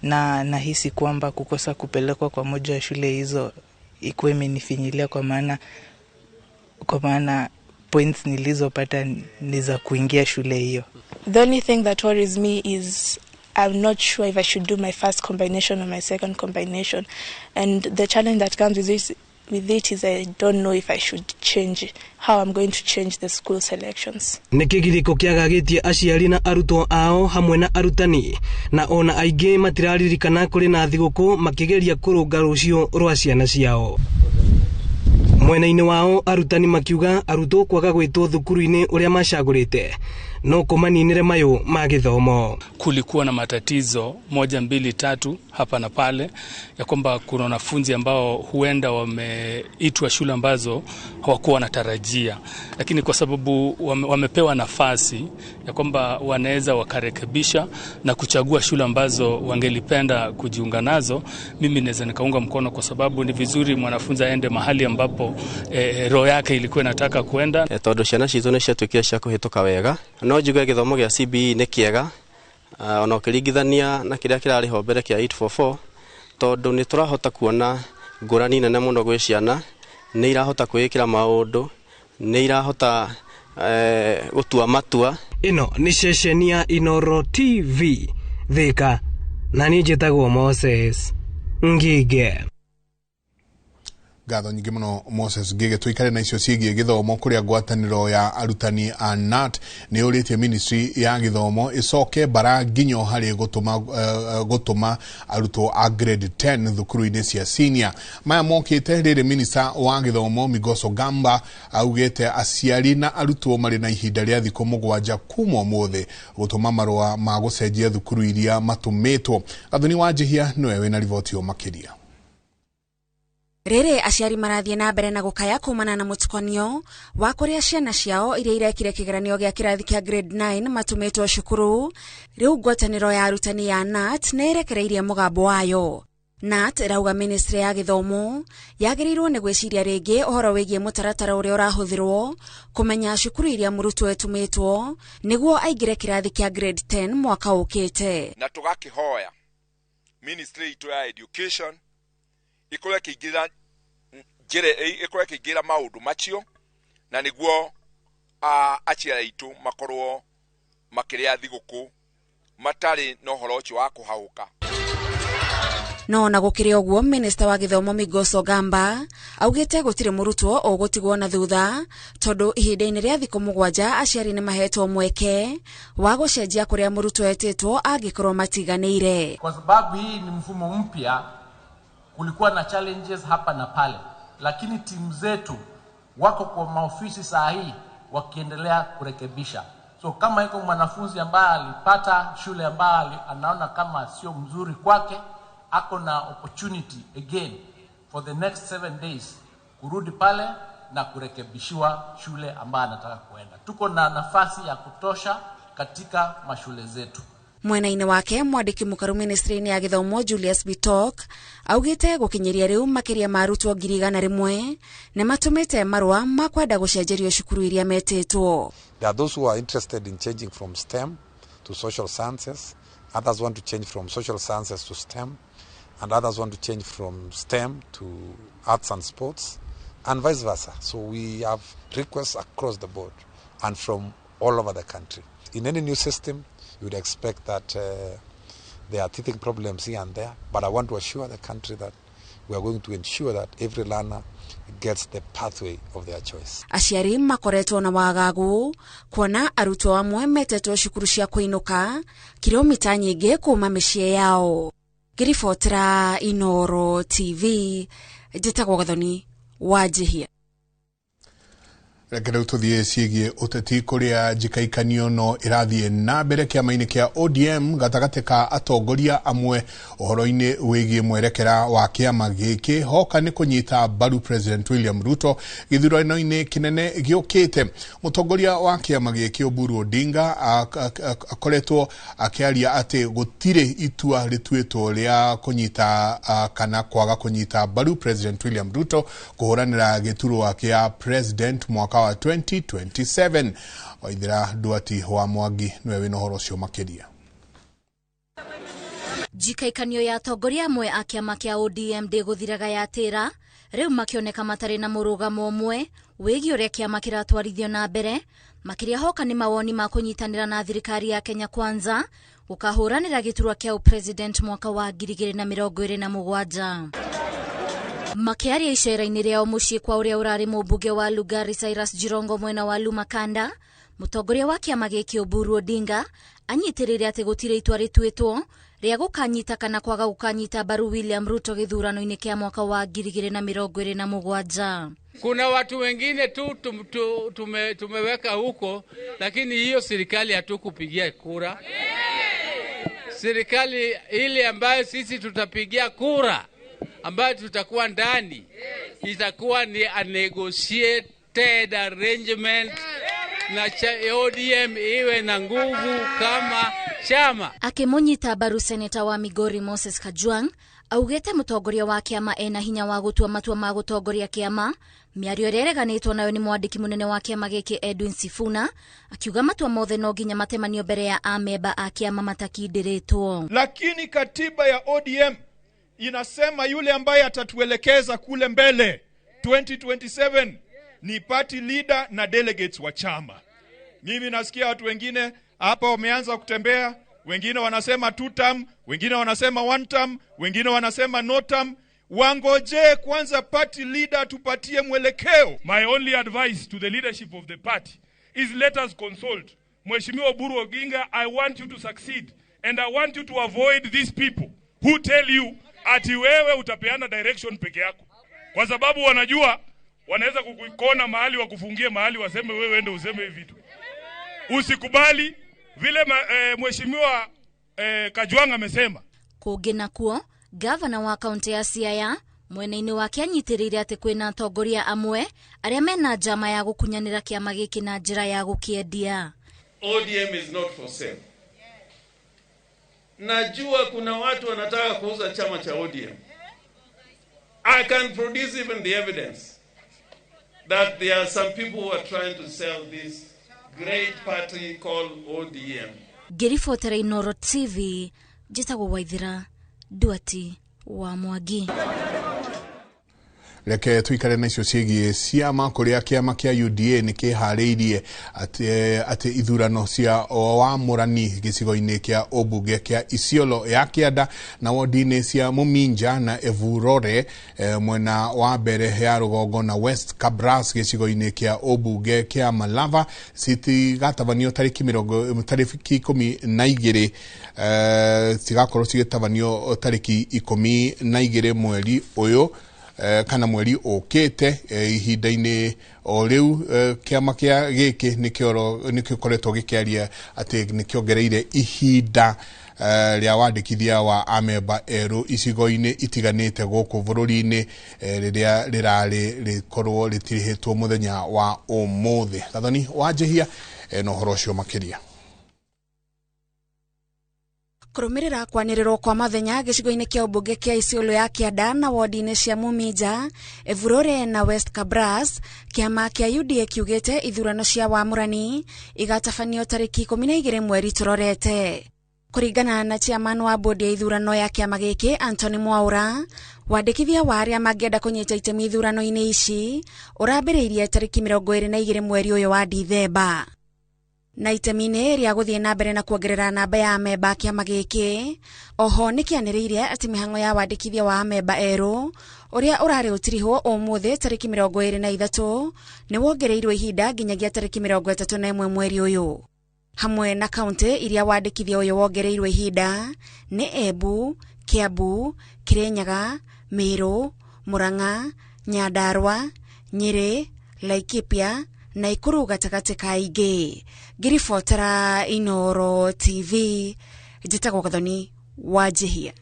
Na nahisi kwamba kukosa kupelekwa kwa moja ya shule hizo ikuwe imenifinyilia kwa maana points nilizopata ni za kuingia shule hiyo. The only thing that worries me is I'm not sure if I should do my first combination or my second combination, and the challenge that comes with it is I don't know if I should change how I'm going to change the school selections. Nikigiriko kiagagĩtie aciari na arutwo ao hamwe na arutani na ona aingĩ matiraririkana kũrĩ na thigũkũ makĩgeria kũrũnga rũciũ rwa ciana ciao. Mwena-inĩ wao arutani makiuga arutwo kwaga gwĩtwo thukuru-inĩ ũrĩa macagũrĩte no kũmaninĩre mayũ ma gĩthomo. Kulikuwa na matatizo 1, 2, 3 hapa na pale ya kwamba kuna wanafunzi ambao huenda wameitwa shule ambazo hawakuwa wanatarajia, lakini kwa sababu wamepewa nafasi ya kwamba wanaweza wakarekebisha na kuchagua shule ambazo wangelipenda kujiunga nazo, mimi naweza nikaunga mkono, kwa sababu ni vizuri mwanafunzi aende mahali ambapo roho yake ilikuwa inataka kwenda. Tondũ ciana citũ nĩ ciatuĩkire cia kũhĩtũka wega, no njuge gĩthomo gĩa CBE nĩ kĩega ona ũkĩringithania na kĩrĩa kĩrarĩ ho mbere kĩa 844, tondũ nĩ tũrahota kuona ngũrani nene mũno gwĩ ciana, nĩ irahota kwĩĩkĩra maũndũ, nĩ irahota gũtua matua. Ĩno nĩ ceceni ya Inooro TV Thĩka, na niĩ njĩtagwo Moses Ngige. Gatho nyingi muno Moses Ngige twikare na icio ciigie githomo kuria ngwataniro ya arutani a NAT ni uritie ministry ya githomo icoke bara nginyo hari gutuma arutwo a grade 10 thukuru-ini cia senior. Maya mokite riri minister wa githomo Migoso Gamba augete aciari na arutwo mari na ihinda ria thiku 7 kuma umuthi gutuma marua ma gucenjia thukuru iria matumitwo. Gathoni wa Njihia niwe wina riboti o makiria. Rere aciari marathie na mbere na gukaya kumana na mutukanio wa kuria ciana ciao iria irekire kigeranio gia kirathi kia grade 9 matumitwo cukuru. Riu ngwataniro ya arutani ya NAT nerekereirie mugambo wayo. NAT rauga ministry ya githomo yagirirwo ni gwiciria ringi uhoro wigie mutaratara uria urahuthirwo kumenya cukuru iria murutwo etumitwo niguo aingire kirathi kia grade 10 mwaka ukite. Na tugakihoya ministry itu ya education ikore kigira maundu macio na niguo aciara itu makorwo makiria thiguku matari no horo ucio wa kuhauka. No na gukire oguo minister wa githomo Migoso Gamba augite gutire murutwo ogutigwo na thutha tondu ihinda-ini ria thiku 7 aciari ni mahetwo mweke wa gucenjia kuria murutwo etitwo angikorwo matiganire. Kwa sababu hii ni mfumo mpya, kulikuwa na challenges hapa na pale, lakini timu zetu wako kwa maofisi saa hii wakiendelea kurekebisha. So kama iko mwanafunzi ambaye alipata shule ambaye anaona kama sio mzuri kwake, ako na opportunity again for the next 7 days kurudi pale na kurekebishiwa shule ambaye anataka kuenda. Tuko na nafasi ya kutosha katika mashule zetu. Mwenaine wake mwandiki mukaru ministry ya githomo Julius Bitok augite gukinyiria riu makiria marutwo 101 ne matumite marua makwenda gucenjerio cukuru iria metitwo. There are those who are interested in changing from STEM to social sciences, others want to change from social sciences to STEM, and others want to change from STEM to arts and sports, and vice versa. So we have requests across the board and from all over the country. In any new system, you would expect that there are teething problems here and there, but I want to assure the country that we are going to ensure that every learner gets the pathway of their choice. Aciari makoretwo na wagagu kuona arutwo amwe metetwo cukuru cia kuinuka kilomita nyingi kuma micii yao. Giribotera Inoro TV njitagwo Gathoni wa Njihia. Rekere tuthie ciigie uteti kuria njikaikanio no irathie na mbere kiama-ini kia ODM gatagate ka atongoria amwe uhoro-ini wigie mwerekera wa kiama giki hoka ni kunyita mbaru President William Ruto githurano-ini kinene giukite. Mutongoria wa kiama giki Oburu Odinga akoretwo akiaria ati gutire itua rituitwo ria kunyita kana kwaga kunyita mbaru President William Ruto kuhuranira giturwa kia president mwaka wa 2027. Waithira Duati wa Mwangi niwe wina horo ucio makiria. Njikaikanio ya atongoria amwe a kiama kia ODM ndiguthiraga yatira riu makioneka matari na murugamo umwe wigi uria kiama kiratwarithio na mbere makiria hoka ni mawoni ma kunyitanira na thirikari ya Kenya Kwanza gukahuranira giturwa kia president mwaka wa 2027. Makiaria icera-ini riao mucii kwa uria urari mubunge wa Lugari Cyrus Jirongo mwena wa Lumakanda, mutongoria wa kiama giki Oburu Odinga anyitirire ati gutire itua rituitwo ria gukanyita kana kwaga gukanyita mbaru William Ruto githurano-ini kia mwaka wa 2027. Kuna watu wengine tu tumeweka huko, lakini hiyo serikali hatukupigia kura. Serikali ile ambayo sisi tutapigia kura ambayo tutakuwa ndani itakuwa ni a negotiated arrangement na ODM iwe na nguvu kama chama. Akimunyita mbaru seneta wa Migori Moses Kajwang augete mutongoria wa kiama ena hinya wa gutua matua ma gutongoria kiama. Miario rereganitwo nayo ni mwandiki munene wa kiama giki Edwin Sifuna akiuga matua mothe no nginya matemanio mbere ya ameba a kiama matakindiritwo. Lakini katiba ya ODM inasema yule ambaye atatuelekeza kule mbele 2027 ni party leader na delegates wa chama. Mimi nasikia watu wengine hapa wameanza kutembea, wengine wanasema 2 term, wengine wanasema 1 term, wengine wanasema no term. Wangoje kwanza party leader tupatie mwelekeo. My only advice to the leadership of the party is let us consult. Mheshimiwa Oburu Oginga, I want you to succeed and I want you to avoid these people who tell you ati wewe utapeana direction peke yako. Kwa sababu wanajua wanaweza kukukona mahali wakufungie mahali waseme wewe ende useme hivi vitu. Usikubali vile Mheshimiwa Kajwang amesema. Kugina kuo, gavana wa kaunti ya Siaya mwena-ini wake anyitirire ati kwina atongoria amwe aria mena njama ya gukunyanira kiama giki na njira ya gukiendia. ODM is not for sale. Najua kuna watu wanataka kuuza chama cha ODM. I can produce even the evidence that there are some people who are trying to sell this great party called ODM. Ngiribotera Inooro TV, njitagwo Waithira Duati wa Mwangi. Reke tuikare na icio ciĩgiĩ ciama kuria kiama kia UDA ni kĩharĩirie ati ithurano cia wamũrani gĩcigo-inĩ kia obunge kia Isiolo ya Kianda na wodi-inĩ cia Muminja na Evurore mwena wa mbere ya rũgongo na West Kabras gĩcigo-inĩ kia obunge kia Malava citigatabaniyo tarĩki 12 cigakorwo cigĩtabanio tarĩki 12 mweri ũyũ kana mweri okete ihinda-inĩ o riu kiama kia giki nikikoretwo gikiaria ati nikiongereire ihinda ria wandikithia wa amemba eru icigo-inĩ itiganĩte gũkũ bũrũri-inĩ rĩrĩa rĩrarĩ rĩkorwo rĩtirihetwo mũthenya wa ũmũthĩ. Gathoni wanjihia no horo ũcio makĩria. Kurumirira kwanirirwo kwa mathenya gicigo-ini kia ubunge kia Isiolo ya Kianda na wodi-ini cia Muminja, Evurore na West Kabras, kiama kia UDA kiugite ithurano cia wamũrani igatabanio tariki 12 mweri turorete. Kuringana na chairman wa bodi ya ithurano ya kiama giki Anthony Mwaura, wandikithia wa aria mangĩenda kunyita itemi ithurano-ini ici urambĩrĩirie tariki 22 mweri uyu wa Dithemba. Na itemine ria guthie na mbere na kuongerera namba ya amemba kiama giki, oho nikianiriire ati mihango ya wandikithia wa amemba eru uria urari utirihwo umuthi tariki 23 ni wongereirwo ihinda nginyagia tariki 31 mweri uyu. Hamwe na kaunti iria wandikithia uyu wongereirwo ihinda ni Embu, Kiambu, Kirinyaga, Meru, Murang'a, Nyandarua, Nyeri, Laikipia na Nakuru gatagati ka ingĩ. Ngiribotera Inooro TV, njĩtagwo Gathoni Wanjihia.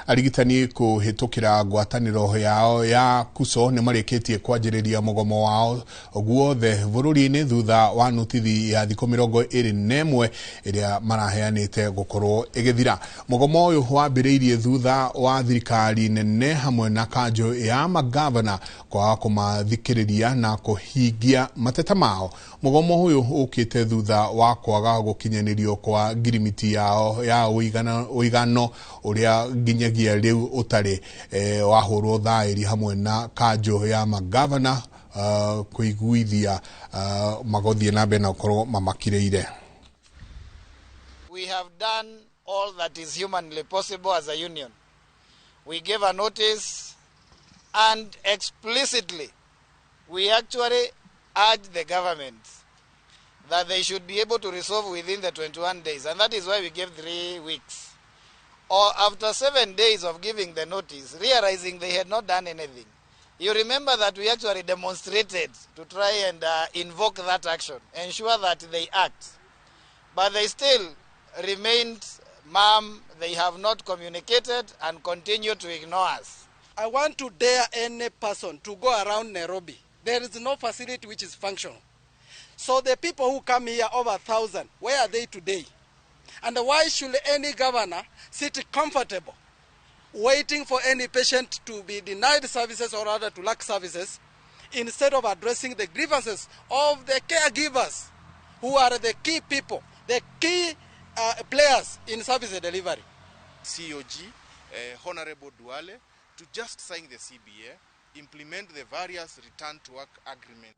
Arigitani kuhitukira ngwataniro yao ya KUSO ni marĩkĩtie kwanjĩrĩria mũgomo wao guothe bũrũri-inĩ thutha wa notithi ya thikũ 21 ĩrĩa maraheanĩte gũkorwo ĩgĩthira. Mũgomo ũyũ wambĩrĩirie thutha wa thirikari nene hamwe na kanjũ ya magavana kwa kũmathikĩrĩria na kũhingia mateta mao. Mũgomo ũyũ ũkĩte thutha wa kwaga gũkinyanĩrio kwa ngirimiti yao ya ũigano ũrĩa nginyagia riu utari wahurwo thaĩri hamwe na kanjũ ya magavana kuiguithia magothie na mbere na gũkorwo mamakĩrĩire. We have done all that is humanly possible as a union. We gave a notice and explicitly we actually urged the government that they should be able to resolve within the 21 days, and that is why we gave 3 weeks. Or after 7 days of giving the notice, realizing they had not done anything. You remember that we actually demonstrated to try and invoke that action, ensure that they act. But they still remained mum, they have not communicated and continue to ignore us. I want to dare any person to go around Nairobi. There is no facility which is functional. So the people who come here, over 1,000, where are they today? And why should any governor sit comfortable waiting for any patient to be denied services or rather to lack services instead of addressing the grievances of the caregivers who are the key people, the key players in service delivery? COG, Honorable Duale, to just sign the CBA, implement the various return to work agreements.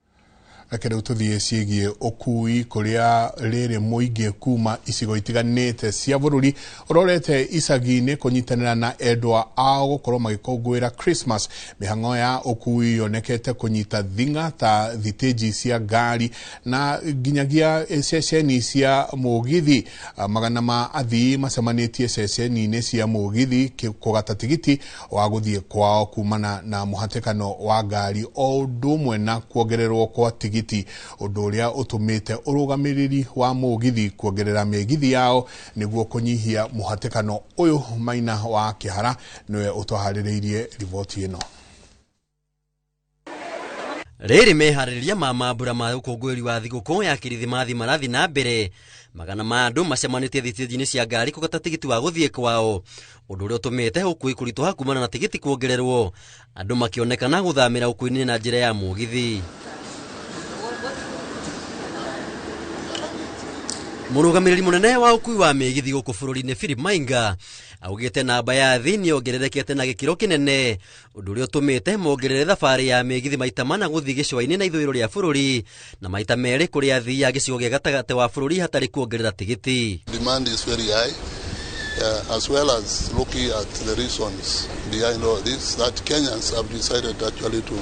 Reke rĩu tũthiĩ ciĩgiĩ ũkui kũrĩa rĩrĩ mũingĩ kuma icigo itiganĩte cia bũrũri ũrorete icagi-inĩ kũnyitanĩra na endwa ao gũkorwo magĩkũngũĩra Christmas. Mĩhang'o ya ũkui yonekete kũnyita thing'a ta thitĩnji cia ngari na nginyagia ceceni cia mũgithi. Magana ma athii macemanĩtie ceceni-inĩ cia mũgithi kũgata tigiti wa gũthiĩ kwao kumana na mũhatĩkano wa ngari o ũndũ ũmwe na kuongererwo kwa tigiti, ũndũ ũrĩa ũtũmĩte ũrũgamĩrĩri wa mũgithi kuongerera mĩgithi yao nĩguo kũnyihia mũhatĩkano ũyũ. Maina wa Kĩhara nĩwe ũtwaharĩrĩirie riboti ĩno. Rĩrĩ meharĩrĩria ma mambura ma ũkũngũĩri wa thigũkũ ya Kirithimathi marathi na mbere. Magana ma andũ macemanĩtie thitĩnji-inĩ cia ngari kũgata tigiti wa gũthiĩ kwao, ũndũ ũrĩa ũtũmĩte ũkui kũritũha kumana na tigiti kuongererwo, andũ makĩonekana gũthamĩra ũkui-inĩ na njĩra ya mũgithi. Mũrũgamĩrĩri mũnene wa ũkui wa mĩgithi gũkũ bũrũri-inĩ Philip Mainga augĩte namba ya thĩ nĩyongererekete na gĩkĩro kĩnene, ũndũ ũrĩa ũtũmĩte mongerere thabarĩ ya mĩgithi maita mana gũthiĩ gĩcũa-inĩ na ithũĩro rĩa bũrũri na maita merĩ kũrĩ athii a gĩcigo gĩa gatagatĩ wa bũrũri hatarĩ kuongerera tigiti. Demand is very high, as well as looking at the reasons behind all this, that Kenyans have decided actually to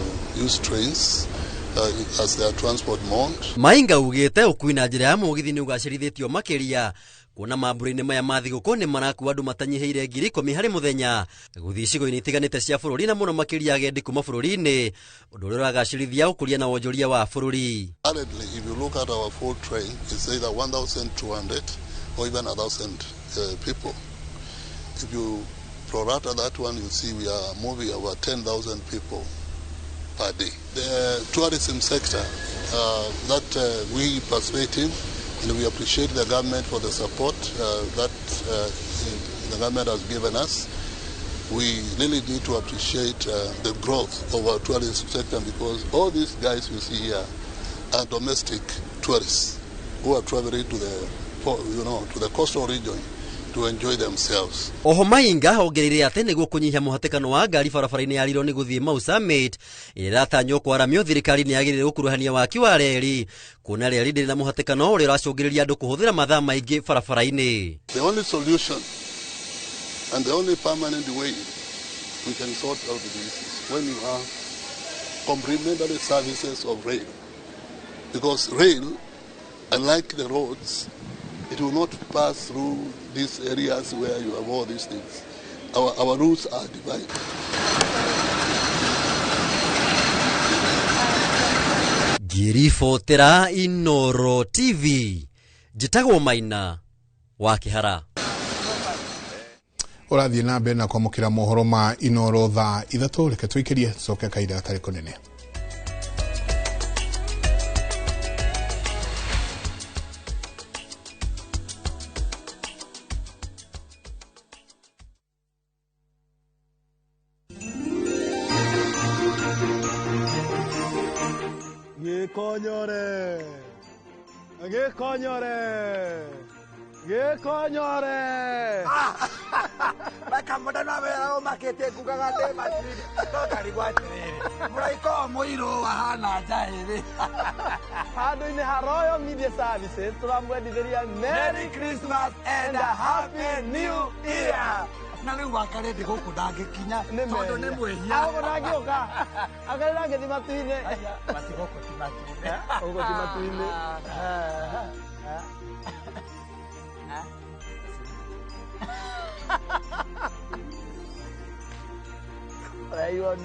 use trains as their transport mode. Mainga ugĩte ũkui na njĩra ya mũgithi nĩ ũgacĩrithĩtio makĩria, kuona mambura-inĩ maya ma thigũkũ nĩ marakuua andũ matanyihĩire 10,000 harĩ mũthenya gũthiĩ icigo-inĩ itiganĩte cia bũrũri na mũno makĩria agendi kuma bũrũri-inĩ, ũndũ ũrĩa ũragacĩrithia ũkũria na wonjoria wa bũrũri. Currently, if you look at our full train, it's either 1,200 or even 1,000 people. If you prorata that one, you see we are moving about 10,000 people per day. The tourism sector that we participate in, and we appreciate the government for the support that the government has given us. We really need to appreciate the growth of our tourism sector, because all these guys you see here are domestic tourists who are traveling to the coastal region to enjoy themselves. Oho Mainga ongereire atĩ nĩguo kũnyihia mũhatĩkano wa ngari barabara-inĩ ya Rironi gũthiĩ Mau Summit ĩrĩa ĩratanywo kwaramio, thirikari nĩ yagĩrĩire gũkuruhania waki wa reri, kuona reri ndĩrĩ na mũhatĩkano ũrĩa ũracũngĩrĩria andũ kũhũthĩra mathaa maingĩ barabara-inĩ. The only solution and the only permanent way we can sort out this is when you have complementary services of rail, because rail, unlike the roads, it will not pass through these areas where you have all these things. Our routes are divided. Ngĩribotera Inooro TV, njĩtagwo Maina wa Kĩhara. Ũrathiĩ na mbere na kwamũkĩra mohoro ma Inooro thaa 3, reke tũikĩrie coke kaida gatarĩ kũnene. Gekonyore. Baka modana wera makete kugagate matiri. Tokari gwatire. Muraiko moiro wahana jaire. Hado ine Haroyo Media Services turamwendithĩria Merry Christmas and a Happy New Year. Na rĩu wakarete gũkũ ndangĩkinya tondũ nĩ mwĩhia. Agora ndangĩũka. Agarĩra ngĩthi matu-inĩ. Basi gũkũ ti matu-inĩ. Gũkũ ti matu-inĩ. There you are.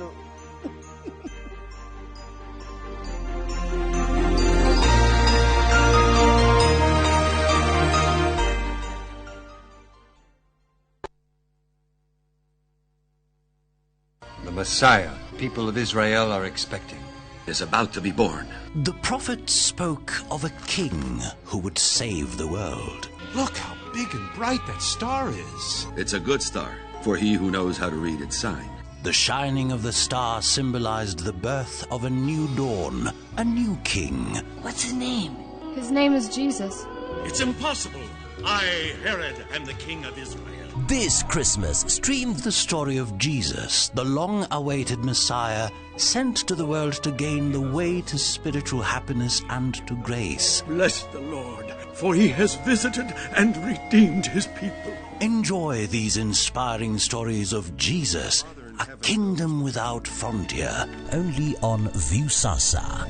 The Messiah, people of Israel are expecting, is about to be born. The prophet spoke of a king who would save the world. Look how big and bright that star is. It's a good star for he who knows how to read its sign. The shining of the star symbolized the birth of a new dawn, a new king. What's his name? His name is Jesus. It's impossible. I, Herod, am the king of Israel. This Christmas, stream the story of Jesus, the long-awaited Messiah, sent to the world to gain the way to spiritual happiness and to grace. Bless the Lord, for he has visited and redeemed his people. Enjoy these inspiring stories of Jesus, a kingdom without frontier, only on Viusasa.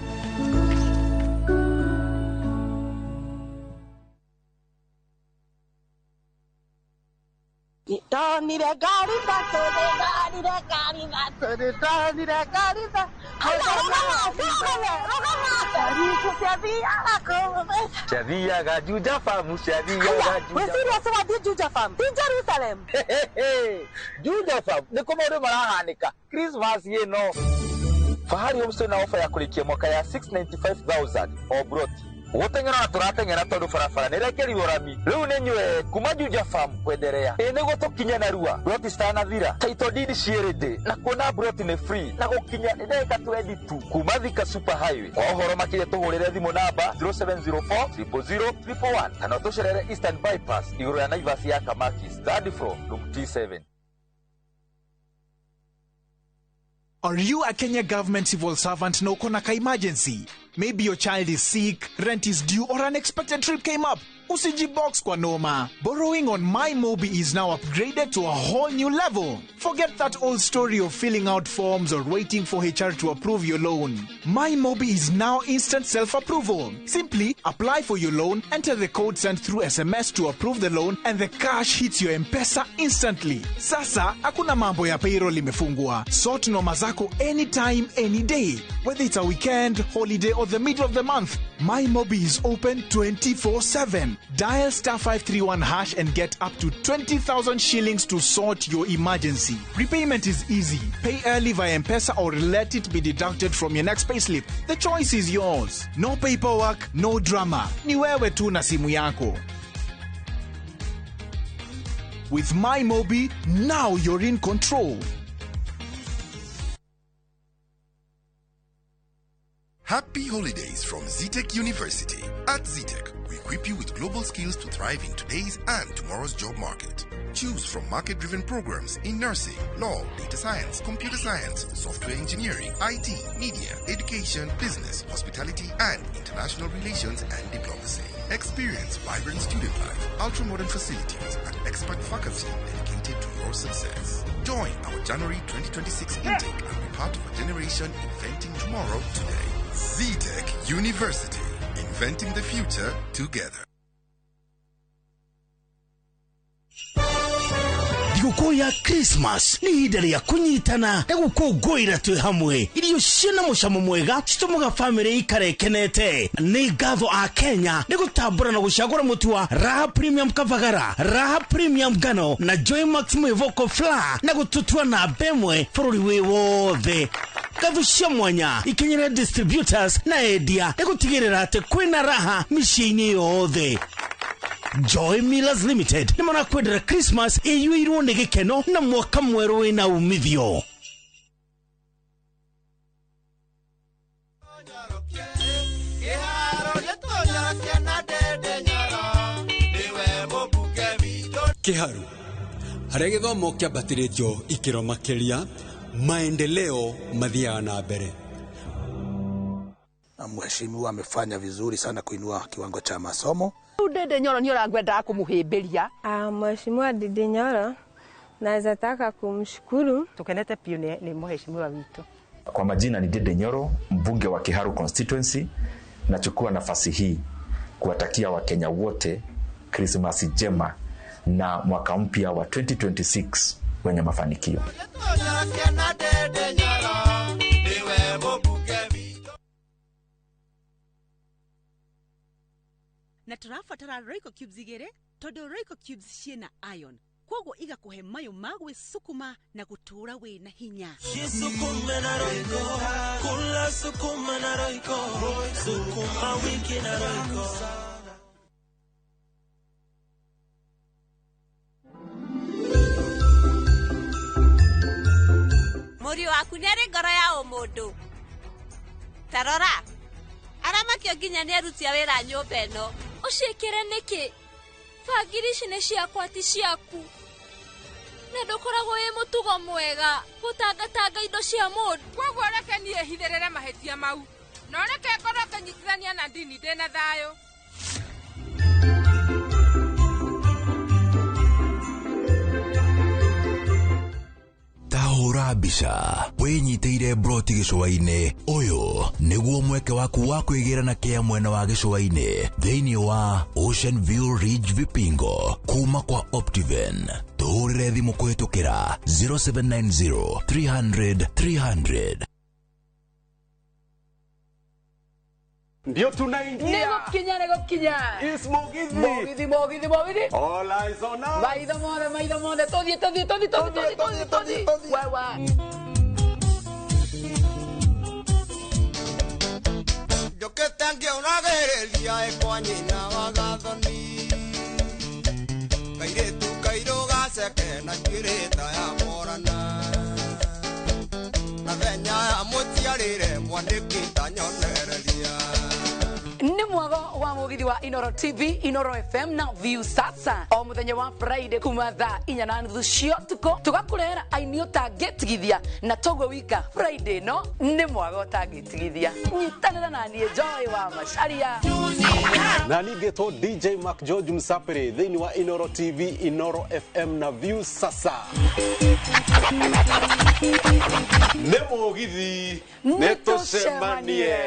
Shadia ga Juja Farm, Juja Farm, in Jerusalem. Juja Farm, the Komodo Marahanika, Christmas, you know. Fahari umso na ofa ya kulikia mwaka ya 695,000 or broti. Wotengera turatengera tondu farafara nirekeri urami riu nenywe kuma Juja Farm kwenderea ene gotokinya na rua broti stana thira title deed cierede na kuona broti ne free na gukinya ndeka 22 kuma Thika Super Highway ohoro makire tuhurire thimu namba 0704 00011 kana tucerere Eastern Bypass iguru ya Naivas ya Kamakis third floor room T7. Are you a Kenya government civil servant na uko na ka emergency? Maybe your child is sick, rent is due, or unexpected trip came up. Usijibox kwa noma. Borrowing on MyMobi is now upgraded to a whole new level. Forget that old story of filling out forms or waiting for HR to approve your loan. MyMobi is now instant self-approval. Simply apply for your loan, enter the code sent through SMS to approve the loan, and the cash hits your M-Pesa instantly. Sasa, hakuna mambo ya payroll imefungwa. Sort noma zako anytime, any day. Whether it's a weekend, holiday, or the middle of the month, MyMobi is open 24/7. Dial *531# and get up to 20,000 shillings to sort your emergency. Repayment is easy. Pay early via M-Pesa or let it be deducted from your next payslip. The choice is yours. No paperwork, no drama. Ni wewe tu na simu yako. With MyMobi, now you're in control. Happy holidays from Zetech University. At Zetech, we equip you with global skills to thrive in today's and tomorrow's job market. Choose from market-driven programs in nursing, law, data science, computer science, software engineering, IT, media, education, business, hospitality, and international relations and diplomacy. Experience vibrant student life, ultra-modern facilities, and expert faculty dedicated to your success. Join our January 2026 intake and be part of a generation inventing tomorrow today. Zetech University, inventing the future together. Thigũkũ ya Christmas nĩ ihinda rĩa kũnyitana na gũkũngũĩra twĩ hamwe. Irio ciĩna mũcamo mwega citũmaga bamĩrĩ ikare ikenete. Nĩ ngatho a Kenya nĩ gũtambũra na gũcagũra mũtu wa Raha Premium Kavagara, Raha Premium Ngano na Joy Max Mwĩvoko Flour na gũtũtua na mbemwe bũrũri wĩ wothe. Ngatho cia mwanya ikinyĩra distributors na endia nĩ gũtigĩrĩra atĩ kwĩna raha mĩciĩ-inĩ yothe. Joy Millers Limited nĩ marakwendera Christmas ĩiyũirwo nĩ gĩkeno na mwaka mwerũ wĩna umithio. Kiharu harĩa gĩthomo kĩambatĩrĩtio ikĩro makĩria maendeleo mathiaga na mbere. Mheshimiwa amefanya vizuri sana kuinua kiwango cha masomo. Dede Nyoro ni orangwenda kumuhimbiria. Mheshimiwa Dede Nyoro naweza taka kumshukuru. Tukenete pia ni mheshimiwa wetu. Kwa majina ni Dede Nyoro, mbunge wa Kiharu constituency. Nachukua nafasi hii kuwatakia Wakenya wote Christmas njema na mwaka mpya wa 2026 wenye mafanikio. Na turafatara Royco Cubes igere todo Royco Cubes ciena iron kogo iga kuhe mayo magwe sukuma na gutura we na hinya sukuma na Royco kula sukuma na Royco sukuma wiki na Royco. Muri waku nere ngoro ya umundu tarora arama kio ginya ni arutia wira nyumba eno uciikire niki fagiri cine ciakwa ti ciaku ndokoragwo ĩ mũtugo mwega gũtangatanga indo cia mũndũ. Koguo reke niĩ hitherere mahĩtia mau. No reke ngorwo ngĩnyitithania na ndini ndĩna thayũ. Tahura mbica wĩnyitĩire Broti gĩcũa-inĩ. Ũyũ nĩguo mweke waku wa kwĩgĩra kĩa mwena wa gĩcũa-inĩ thĩinĩ wa Ocean View Ridge Vipingo kuma kwa Optiven. Tũhũrĩre thimũ kũhĩtũkĩra 0790 300 300. Ndio tunaingia. Nego kinya. Is Mugithi. Mugithi. All eyes on us. Maitho mothe. Todhi. Wawa. Yo que tangia una gerelia e kwanyina wagathoni. Kaire tu kairo gase ke na kireta ya morana. Na venya ya mutiarire mwandikita nyonereria. Ni mwago wa Mugithi wa Inoro TV, Inoro FM na View Sasa. O muthenya wa Friday kuma thaa 4:30 cia tuko tugakurehera aini utangitigithia na togwe wika Friday no ni mwago utangitigithia. Nyitanira na nie Joy wa Macharia. Na nigeto DJ Mark George Msapere thĩinĩ wa Inoro TV, Inoro FM na View Sasa. Nĩ Mugithi nĩtũcemanie.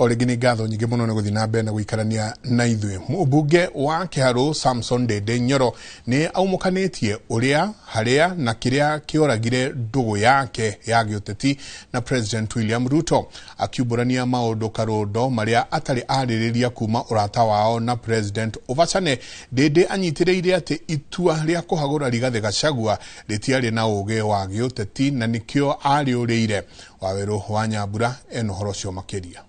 Oregini gatho nyingi muno ne guthina mbere na guikarania na ithwe. Mũmbunge wa Kiharu Samson Dede Nyoro ni aumukanitie uria haria na kiria kioragire ndugu yake ya giuteti na President William Ruto, akiuburania maundu karundo maria atari aririria kuma urata wao na President Obachane. Dede anyitiriire ati itua ria kuhagura Rigathi Gachagua ritiari na uge wa giuteti na nikio ariuriire. Waweru wa Nyambura enohoro cio makiria.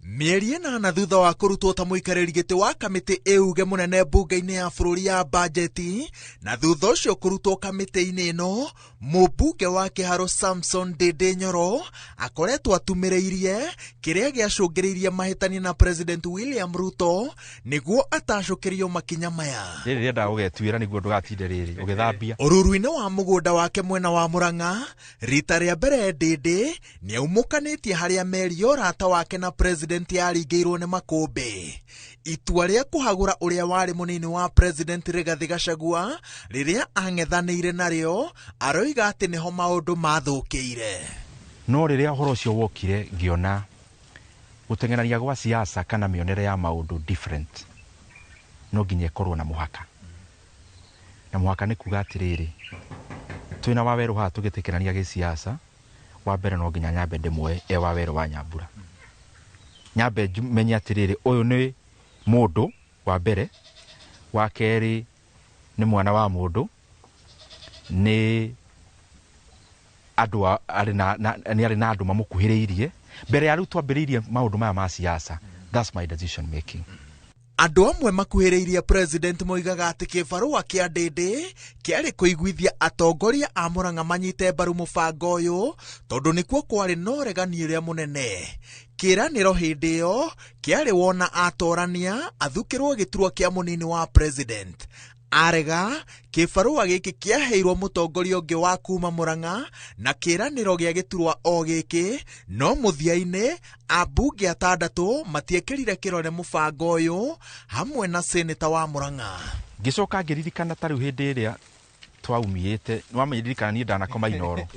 Mieri ĩnana thutha wa kũrutwo ta mũikarĩri gĩtĩ wa kamĩtĩ ĩuge mũnene mbunge-inĩ ya bũrũri ya bajeti, na thutha ũcio kũrutwo kamĩtĩ-inĩ ĩno, mũmbunge wa Kiharu Samson Dede Nyoro akoretwo atumĩrĩirie kĩrĩa gĩacũngĩrĩirie mahĩtania na President William Ruto nĩguo atacũkĩrio makinya maya. Rĩrĩa ndagũgetuĩra nĩguo ndũgatinde rĩrĩ ũgĩthambia. Ũruru-inĩ wa mũgũnda wake mwena wa Murang'a, rita rĩa mbere Dede nĩaumũkanĩtie harĩa meri ya ũrata wake na President yaringĩirwo nĩ makũmbĩ. Itua rĩa kũhagũra ũrĩa warĩ mũnini wa President Rigathi Gachagua rĩrĩa ang'ethanĩire narĩo, aroiga atĩ nĩho maũndũ mathũkĩire. No rĩrĩa ũhoro ũcio wokire ngĩona gũteng'erania gwa siasa kana mĩonere ya maũndũ different no nginya ĩkorwo na mũhaka. Na mũhaka nĩ kuga atĩrĩrĩ, twĩna Waweru haha tũgĩtĩkĩrania gĩsiasa, wa mbere no nginya nyambe ndĩmwoe Waweru wa Nyambura. Nyambe menya atĩrĩrĩ, ũyũ nĩ mũndũ wa mbere, wa kerĩ nĩ mwana wa mũndũ, nĩ andũ arĩ na andũ mamũkuhĩrĩirie mbere ya rĩu twambĩrĩirie maũndũ maya ma siasa. That's my decision making. Andũ amwe makuhĩrĩirie President moigaga atĩ kĩbarũa kĩa Dede kĩarĩ kũiguithia atongoria a Murang'a manyite mbaru mũbango ũyũ tondũ nĩkuo kwarĩ na ũregani ũrĩa mũnene. Kĩranĩro hĩndĩ ĩyo kĩarĩ wona atorania athukĩrwo gĩturwa kĩa mũnini wa President. Arega kĩbarũa gĩkĩ kĩaheirwo mũtongoria ũngĩ wa kuma Murang'a na kĩranĩro gĩa gĩturwa o gĩkĩ, no mũthia-inĩ ambunge atandatũ matiekĩrire kĩrore mũbango ũyũ hamwe na seneta wa Murang'a. Ngĩcoka ngĩririkana tarĩu hĩndĩ ĩrĩa twaumiĩte, nĩwamenyirikana niĩ ndanakoma Inoro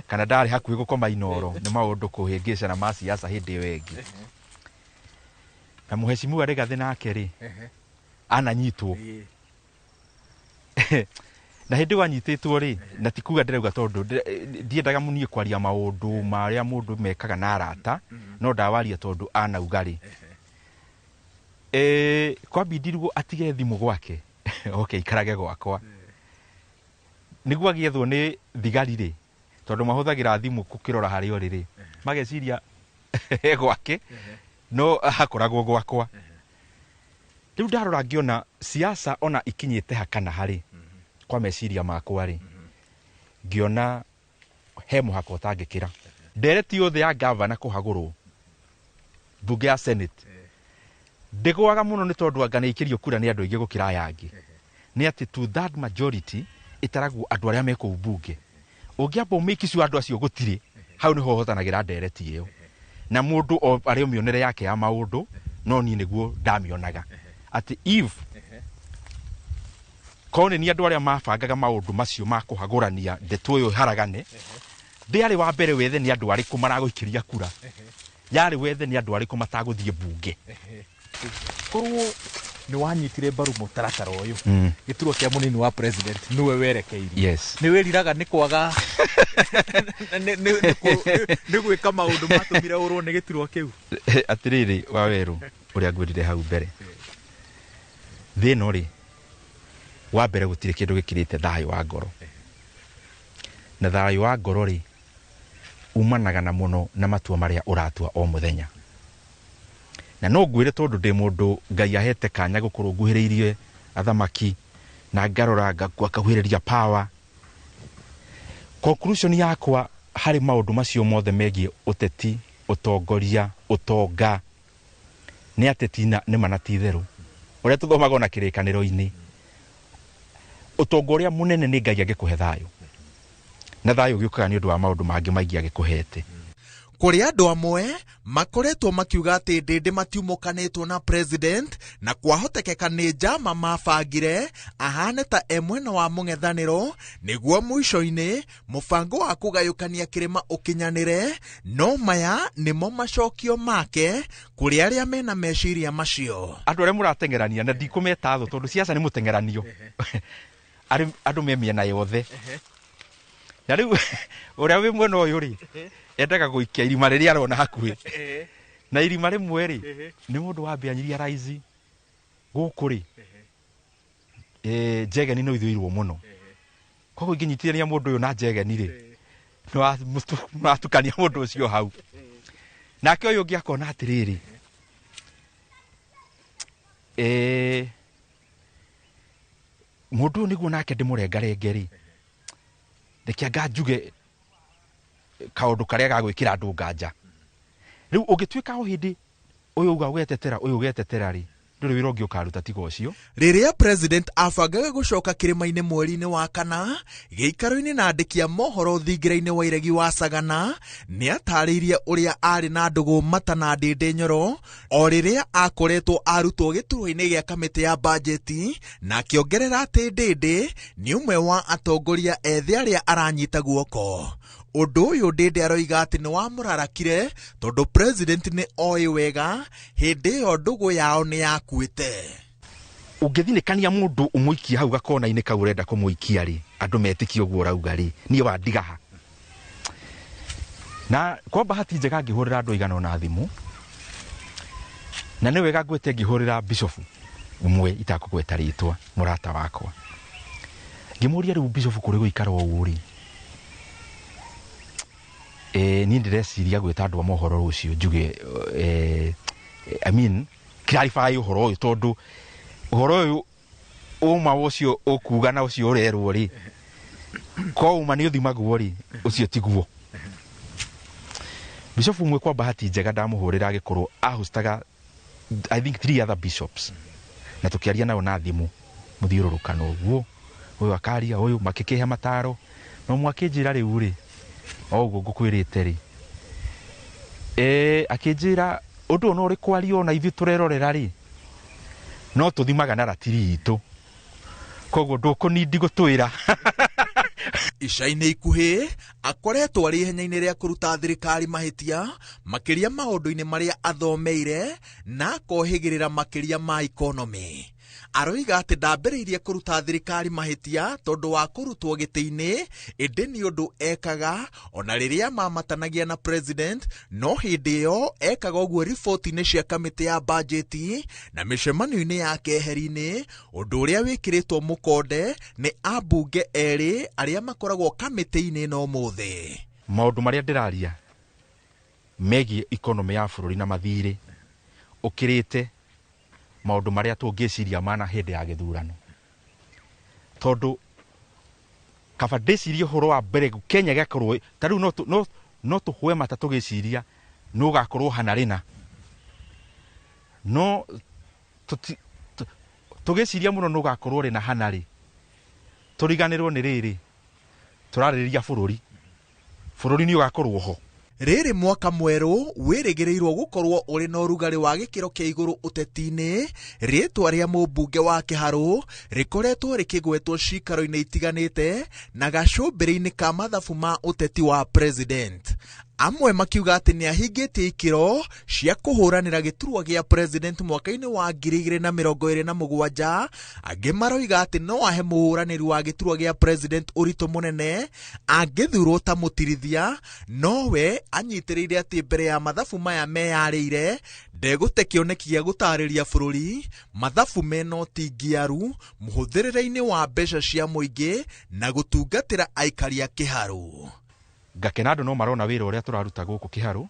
kana ndarĩ hakuhĩ gũkoma Inoro, nĩ maũndũ kũhĩngĩcana ma siasa hĩndĩ ĩyo ĩngĩ. Na mũhecimiwa Rigathi nake rĩ ananyitwo na hĩndĩ wanyitĩtwo rĩ, na tikuga ndĩrauga tondũ ndiendaga mũniĩ kwaria maũndũ marĩa mũndũ mekaga na arata, no ndawaria tondũ anauga rĩ, kwambindirwo atige thimũ gwake okay, ikarage gwakwa nĩguo agĩethwo nĩ thigari rĩ, tondũ mahũthagĩra thimũ gũkĩrora harĩa rĩrĩ, mageciria gwake no hakoragwo gwakwa. Rĩu ndarora ngĩona siasa ona ikinyĩte hakana harĩ kwa meciria makwa rĩ, ngiona he muhaka utangikira ndereti yothe ya governor kuhagurwo bunge ya senate ndigwaga muno ni tondu anga niikirio kura ni andu aingi gukira yangi ni ati to that majority itaragwo andu aria meko bunge ungiamba umikicu andu acio gutiri hau niho hotanagira ndereti iyo na mundu ari mionere yake ya maundu no ni niguo ndamionaga ati if kone ni andu aria mabangaga maundu macio makuhagurania ndeto yo haragane ndiari wa mbere wethe ni andu ariku maraguikiria kura yari wethe ni andu ariku mataguthie bunge korwo ni wanyitire mbaru mutaratara uyu gituro kia munini wa president niwe werekeirie yes ni weriraga ni kwaga ni gwika maundu matumire urwo ni gituro kiu atiriri wa weru uria ngwirire hau mbere thino ri wa mbere gutire kindu gikirite thayo wa ngoro na thayo wa ngoro ri umanaga na muno na matua maria uratua o muthenya na no ngwire tondu ndi mundu Ngai ahete kanya gukorwo nguhiriirie athamaki na ngarora ngakahwiriria power conclusion yakwa hari maundu macio mothe megie uteti utongoria utonga ni atetina ni manatitheru uria tuthomaga na kirikaniro-ini utongoria munene ni Ngai agikuhe thayo na thayo giukaga ni undu wa maundu mangi maingi agikuhete kuri andu amwe makoretwo makiuga ati ndindi matiumukanitwo na president na kwahotekeka ni njama mabangire ahane ta emwena wa mung'ethaniro niguo mwico-ini mubango wa kugayukania kirima ukinyanire no maya nimo macokio make kuri aria mena meciria macio andu aria muratengerania na ndikumeta tho tondu siasa ni mutengeranio andu me miena yothe na riu uria wi mwena uyu ri endaga guikia irima riria arona hakuhi na irima rimwe ri ni mundu wa mbianyiria raizi guku ri njegeni no ithuirwo muno koguo inginyitithania mundu uyu na njegeni ri no atukania mundu ucio hau nake uyu ungi akona atiriri mundu niguo nake ndimurengarengeri rekianga njuge kaundu karia gagwikira andu nganja riu ungitwika o hindi uyu ugetetera ri nduri wira ungi ukaruta tiga ucio riria president abangaga gucoka kirima-ini mweri-ini wa kana giikaro-ini na andiki a mohoro thingira-ini wa iregi wa Sagana ni atariirie uria ari na ndugu mata na ndindi nyoro o riria akoretwo arutwo gituro-ini gia kamiti ya bajeti na akiongerera ati ndindi ni umwe wa atongoria ethi aria aranyita guoko undu uyu ndindi aroiga ati ni wamurarakire tondu president ni oi wega hindi iyo ndugu yao ni yakuite ungithinikania mundu umuikia hau gakona-ini kau urenda kumuikia ri andu metikie uguo rauga ri nie wandigaha na kwa bahati njega ngihurira andu igana na thimu na ni wega ngwete ngihurira bishop umwe itakugweta ritwa murata wakwa ngimuria riu bishop kuri guikara ugu ri ni ndireciria gwita andu a mohoro rucio njuge I mean clarify uhoro uyu tondu uhoro uyu uma ucio ukuga na ucio urerwo ri ko uma ni uthimagwo ri ucio tiguo bishop umwe kwa bahati njega ndamuhurira agikorwo ahustaga I think 3 other bishops na tukiaria nao na thimu muthiururukano uguo uyu akaria uyu makikihe mataro no mwakinjira riu ri oguo ngukwirite ri akinjira undu no ri kwario na ithu turerorera ri no tuthimaga na ratiri itu koguo ndukunindi gutwira ica-ini ikuhi akoretwo ari ihenya-ini ria kuruta thirikari mahitia makiria maundu-ini maria athomeire na akohigirira makiria ma economy aroiga ati ndambiriirie kuruta thirikari mahitia tondu wa kurutwo giti-ini indi ni undu ekaga ona riria mamatanagia na president no hindi iyo ekaga uguo riboti-ini cia kamiti ya bajeti na micemanio-ini ya keheri-ini undu uria wikiritwo mukonde ni ambunge eri aria makoragwo kamiti-ini no muthi maundu maria ndiraria megie economy ya bururi na mathiri ukirite maundu maria tungiciria mana hindi ya githurano tondu kaba ndĩcirie ũhoro wa mbere Kenya gĩakorwo ta rĩu no tũhwe mata tũgĩciria no gakorwo hana rĩna no tũgĩciria mũno no gakorwo rĩna hana rĩ tũriganĩrwo nĩ rĩrĩ tũrarĩrĩria bũrũri nĩ ũgakorwo ho. Rĩrĩ mwaka mwerũ wĩrĩgĩrĩirwo gũkorwo ũrĩ na ũrugarĩ wa gĩkĩro kĩa igũrũ ũteti-inĩ. Rĩtwa rĩa mũmbunge wa Kĩharũ rĩkoretwo rĩkĩgwetwo cikaro-inĩ itiganĩte na gacũmbĩrĩ-inĩ ka mathabu ma ũteti wa president. Amwe makiuga atĩ nĩ ahingĩtie ikĩro cia kũhũranĩra gĩturwa gĩa president mwaka-inĩ wa 2027. Angĩ maroiga atĩ no ahe mũhũranĩri wa gĩturwa gĩa president ũritũ mũnene angĩthurwo ta mũtirithia, nowe anyitĩrĩire atĩ mbere ya mathabu maya meyarĩire ndegũte kĩoneki gĩa gũtarĩria bũrũri mathabu mena ũtingiaru mũhũthĩrĩre-inĩ wa mbeca cia mũingĩ na gũtungatĩra aikari a Kĩharũ. Ngakena andũ no marona wĩra ũrĩa tũraruta gũkũ Kĩharũ,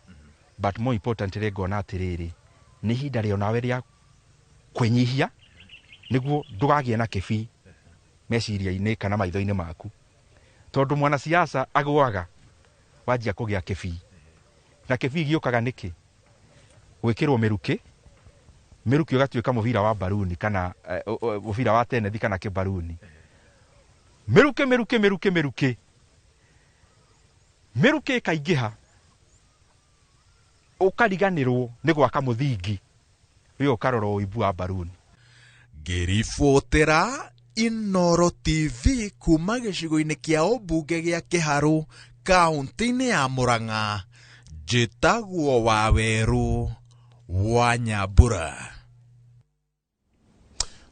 but more importantly ngona atĩrĩrĩ nĩ ihinda rĩo nawe rĩa kwĩnyihia nĩguo ndũgagĩe na kĩbii meciria-inĩ kana maitho-inĩ maku, tondũ mwana siasa agwaga wajia kũgĩa kĩbii, na kĩbii gĩũkaga nĩkĩ? Gwĩkĩrwo mĩrukĩ ũgatuĩka mũbira wa baruni kana mũbira wa tenethi kana kĩbaruni. Mĩrukĩ ĩkaingĩha ũkariganĩrwo nĩ gwaka mũthingi rĩo ũkarora ũimbu wa baruni. Ngĩribotera Inoro TV kuma gĩcigo-inĩ kĩa ũmbunge gĩa Kĩharũ kaunti-inĩ ya Murang'a, njĩtagwo Wawerũ wa Nyambura.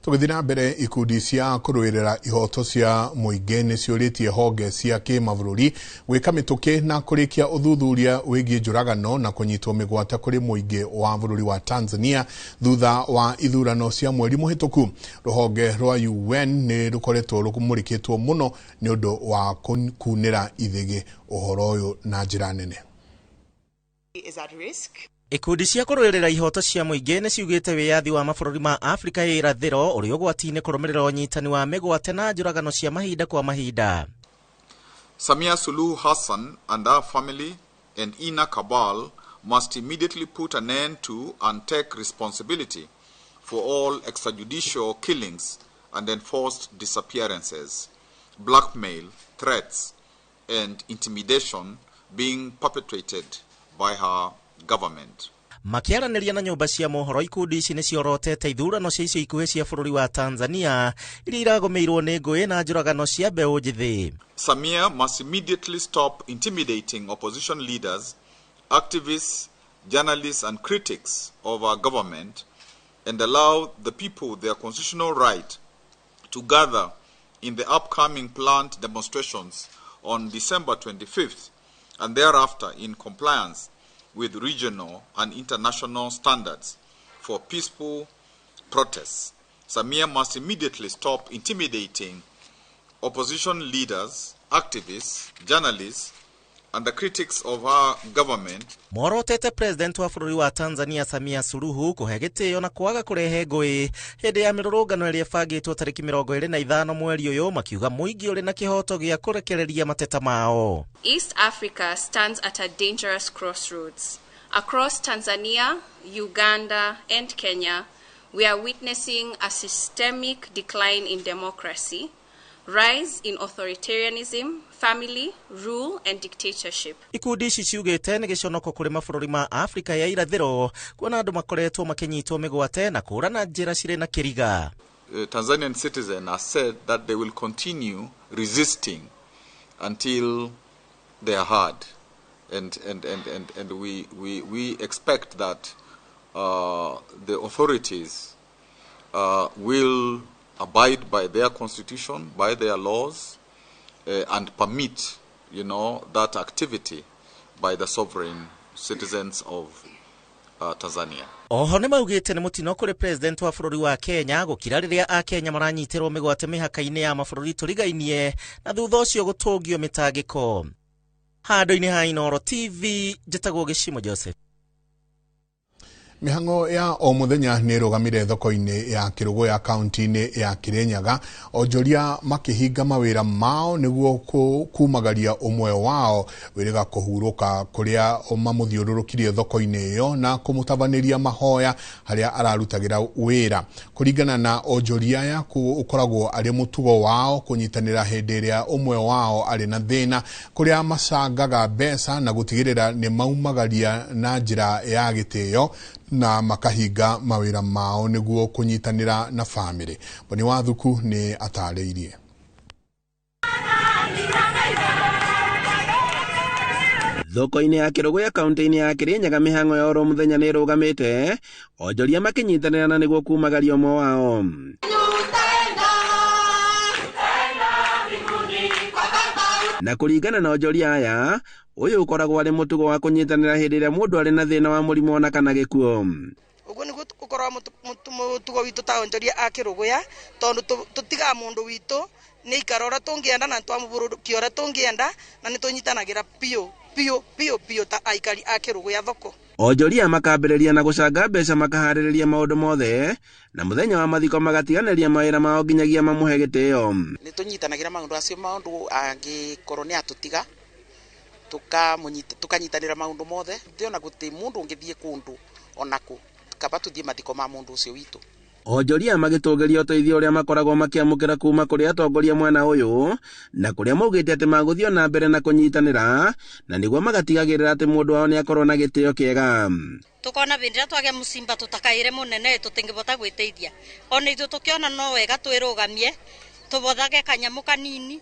Tũgĩthiĩ na mbere, ikundi cia kũrũĩrĩra ihoto cia mũingĩ nĩ ciũrĩtie honge cia kĩmabũrũri gwĩka mĩtũkĩ na kũrĩkia ũthuthuria wĩgiĩ njũragano na kũnyitwo mĩgwate kũrĩ mũingĩ wa bũrũri wa Tanzania thutha wa ithurano cia mweri mũhĩtũku. Rũhonge rwa UN nĩ rũkoretwo rũmũrĩkĩtwo mũno nĩ ũndũ wa kunĩra ithĩgĩ ũhoro ũyũ na njĩra nene. Ikundi cia kũrũĩrĩra ihoto cia mũingĩ nĩ ciugĩte wĩyathi wa mabũrũri ma Afrika ya irathĩro ũrĩ ũgwati-inĩ kũrũmĩrĩra ũnyitani wa mĩgwate na njũragano cia mahinda kwa mahinda. Samia Suluhu Hassan and her family and inner cabal must immediately put an end to and take responsibility for all extrajudicial killings and enforced disappearances, blackmail, threats, and intimidation being perpetrated by her government. Makiaranĩria na nyũmba cia mohoro, ikundi ici nĩ ciorotete ithurano cia icio ikuhĩ cia bũrũri wa Tanzania iria iragũmĩirwo nĩ ngũĩ na njũragano cia mbeũ njĩthĩ. Samia must immediately stop intimidating opposition leaders, activists, journalists and critics of our government and allow the people their constitutional right to gather in the upcoming planned demonstrations on December 25th and thereafter in compliance with regional and international standards for peaceful protests. Samia must immediately stop intimidating opposition leaders, activists, journalists, and the critics of our government. Morotete president wa bũrũri wa Tanzania Samia Suluhu kũhe gĩtĩo na kwaga kũrehe ngũĩ hĩndĩ ya mĩrũrũngano ĩrĩa ĩbangĩtwo tarĩki 25 mweri ũyũ, makiuga mũingĩ ũrĩ na kĩhoto gĩa kũrekereria mateta mao. East Africa stands at a dangerous crossroads. Across Tanzania, Uganda, and Kenya, we are witnessing a systemic decline in democracy, rise in authoritarianism, family, rule, and dictatorship. Ikundi ici ciugĩte nĩ gĩconoko kũrĩ mabũrũri ma Afrika ya irathĩro kuona andũ makoretwo makĩnyitwo mĩgwate na kũũrana njĩra cirĩ na kĩriga. Tanzanian citizens have said that they will continue resisting until they are heard. And we expect that the authorities will abide by their constitution, by their laws, and permit, that activity by the sovereign citizens of Tanzania. Oho nĩ maugĩte nĩ mũtino kũrĩ president wa bũrũri wa Kenya gũkira rĩrĩa a Kenya maranyitirwo mĩgwate mĩhaka-inĩ ya mabũrũri tũrigainie na thutha ũcio gũtũngio mĩtangĩko. Handũ-inĩ ha Inoro TV, njĩtagwo Gĩcimo Joseph. Mihango ya o muthenya ni rugamire thoko-ini ya Kirugu ya kaunti-ini ya Kirinyaga, onjoria makihinga mawira mao niguo kumagaria umwe wao wiriga kuhuruka kuria mamuthiururukirie thoko-ini iyo na kumutabaniria mahoya haria ararutagira wira. Kuringana na onjoria aya ukoragwo ari mutugo wao kunyitanira hindi iria umwe wao ari na thina kuria macangaga mbeca na gutigirira ni maumagaria na njira ya gitio na makahinga mawira mao niguo kunyitanira na family. Boni Wathuku ni atariirie. Thoko-ini ya Kirugu ya kaunti-ini ya Kirinyaga mihango ya oro muthenya ni rugamite, onjoria makinyitanira na niguo kumagaria umwe wao. Na kuringana na onjoria aya, uyu ukoragwo ari mutugo wa kunyitanira hindi iria mundu ari na thina wa murimu ona kana gikuo. Uguo niguo ukorwa mutugo witu ta onjoria a Kirugu ya tondu tutiga mundu witu ni ikarora tungienda na twamuburukia ora tungienda na ni tunyitanagira pio ta aikari a Kirugu ya thoko. Onjoria makambiriria na gucanga mbeca makahaririria maundu mothe na muthenya wa mathiko magatiganeria mawira mao nginyagia mamuhe gitio. Ni tunyitanagira maundu acio maundu angikorwo ni atutiga tukanyitanira maundu mothe ndiona guti mundu ungithie kundu onaku kaba tuthie mathiko ma mundu ucio witu. Onjoria magitugeria uteithio uria makoragwo makiamukira kuma kuri atongoria mwena uyu na kuria maugite ati maguthio na mbere na kunyitanira na niguo magatigagirira ati mundu wao ni akorwo na gitio kiega. Tukona bindira twage musimba tutakaire munene tutingibota gwiteithia ona ithu tukiona no wega twirugamie tubothage kanyamu kanini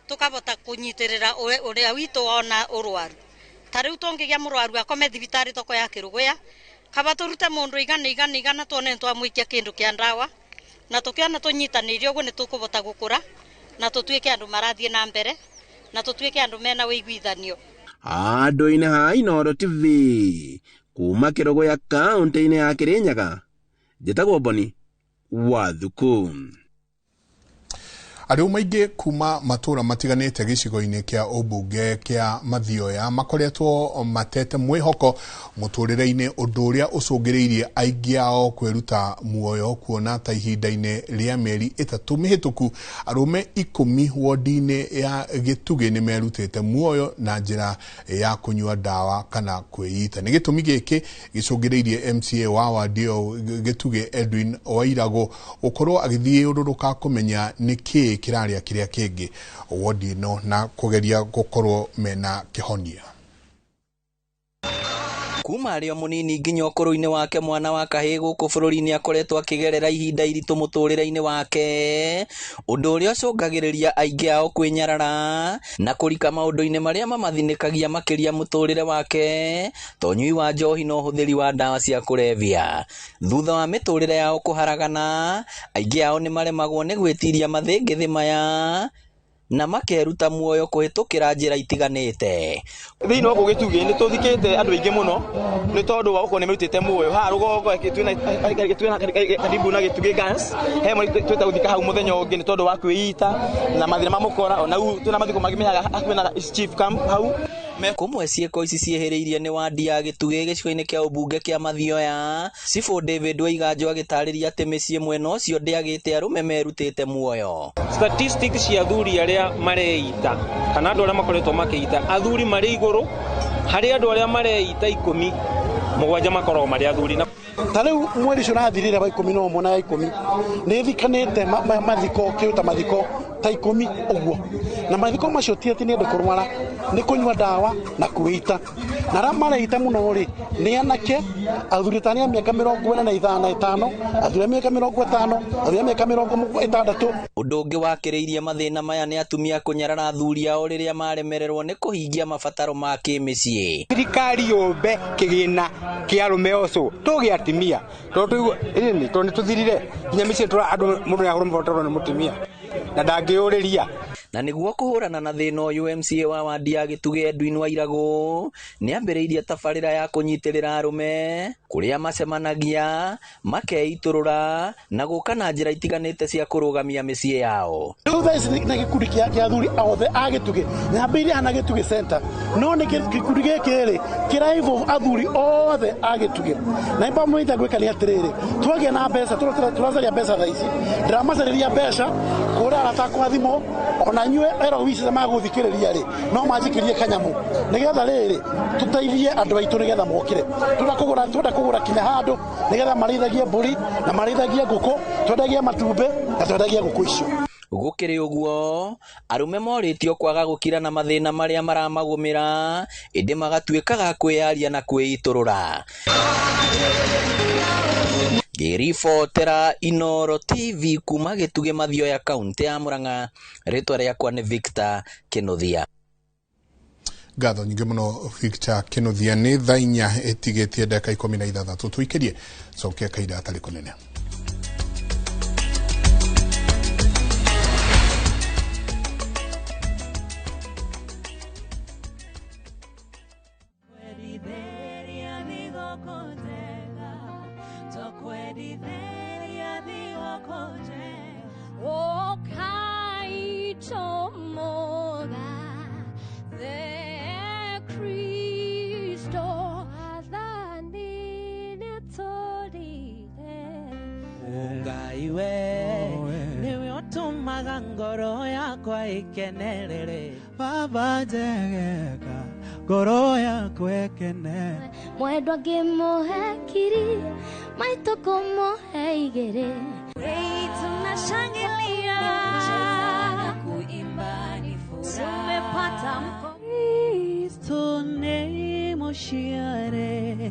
tukabota kunyitirira uria witu ona urwaru tariu tungigia murwaru akome thibitari thoko ya Kirugu ya kaba turute mundu igana tuone twamwikia kindu kia ndawa na tukiona tunyitanirio uguo ni tukubota gukura na tutuike andu marathie na mbere na tutuike andu mena wiguithanio. Andu-ini ha Inooro TV kuma Kirugu ya kaunti-ini ya Kirinyaga, njitagwo Boni Wathuku. Ariu maingi kuma matura matiganite gicigo-ini kia ubunge kia Mathioya makoretwo matete mwihoko muturire-ini undu uria ucungiriirie aingi ao kwiruta muoyo kuona ta ihinda-ini ria mieri 3 mihituku arume 10 wodi-ini ya Gitugi ni merutite muoyo na njira ya kunyua dawa kana kwiyita. Ni gitumi giki gicungiriirie MCA wa wadio Gitugi Edwin Wairago ukorwo agithie ururuka kumenya niki kiraria kiria kingi wodi no na kugeria gukorwo mena kihonia. Kuma ario munini nginya ukuru-ini wake mwana wa kahii guku bururi-ini akoretwo akigerera ihinda iritu muturire-ini wake undu uria ucungagiriria aingi ao kwinyarara na kurika maundu-ini maria mamathinikagia makiria muturire wake tonyui wa njohi no huthiri wa dawa cia kulevya. Thutha wa miturire yao kuharagana aingi ao ni maremagwo ni gwitiria mathingithi maya na makeruta muoyo kuhitukira njira itiganite. Thiini wa Gitugi ni tuthikite andu aingi muno ni tondu wa uko ni merutite muoyo ha rugongo twina karibu na Gitugi Gans he mo twita uthika hau muthenya ungi ni tondu wa kwiyita na mathina mamukora ona u twina mathiko magimehaga hakuhi na chief camp hau kumwe cieko ici cieheriirie ni wadi ya Gitugi gicigo-ini kia ubunge kia Mathioya. Sifu David Waiganjo agitariria ati micii mwena ucio ndiagite arume merutite muoyo. Statistics cia athuri aria mareita kana andu aria makoretwo makiita athuri mari iguru hari andu aria mareita 17 makorwo mari athuri na tariu mweri ucio rathirire wa 11 na 10 ni thikanite mathiko kiuta mathiko ta 10 uguo na mathiko macio ti ati ni andu kurwara ni kunywa dawa na kuita na ra mareita muno ri ni anake athuri tani a miaka 45 athuri miaka 50 athuri miaka 60. Undu ungi wakiriirie mathina maya ni atumia kunyarara athuri ao riria maremererwo ni kuhingia mabataro ma kimicii. Thirikari yombe kigina kia arume oco tugi atimia tondu ini tondu tuthirire nginya micii tura andu mundu ni ahuru mbataro ni mutimia na ndangiuriria na niguo kuhurana na thina uyu MCA wa wadi ya Gitugi Edwin Wairago ni ambiriirie tabarira ya kunyitirira arume kuria macemanagia makeiturura na guka na njira itiganite cia kurugamia micii yao. Na gikundi kia athuri othe a Gitugi na ambiriirie ana Gitugi center no ni gikundi gikiri kiraivo athuri othe agituge na imba mwita gwika ni atiriri twage na mbeca turacaria mbeca thaici ndramacariria mbeca kura arata kwa thimo ona nyue ero wici maguthikiriria ri no manjikirie kanyamu nigetha riri tutaithie andu aitu nigetha mokire twenda kugura kinya handu nigetha marithagie mburi na marithagie nguku twendagie matumbe na twendagie nguku icio. Gukiri uguo arume moritio kwaga gukira na mathina maria maramagumira indi magatuikaga kwiyaria na kwiiturura. Girifotera Inoro TV kuma Gituge Mathioya kaunti ya Murang'a, ritwa riakwa ni Victor Kinuthia. Ngatho nyingĩ mũno Victor Kinuthia. Nĩ thaa 4 ĩtigĩtie ndagĩka 16 tũikirie cokia kaida atarĩ kũnene. Ngoro yakwa ikenerere baba jegeka ngoro yakwa ikene mwendwa ngimuhekiri maito kumuhe igere tunashangilia kuimba ni furaha tumepata Kristo ne moshiare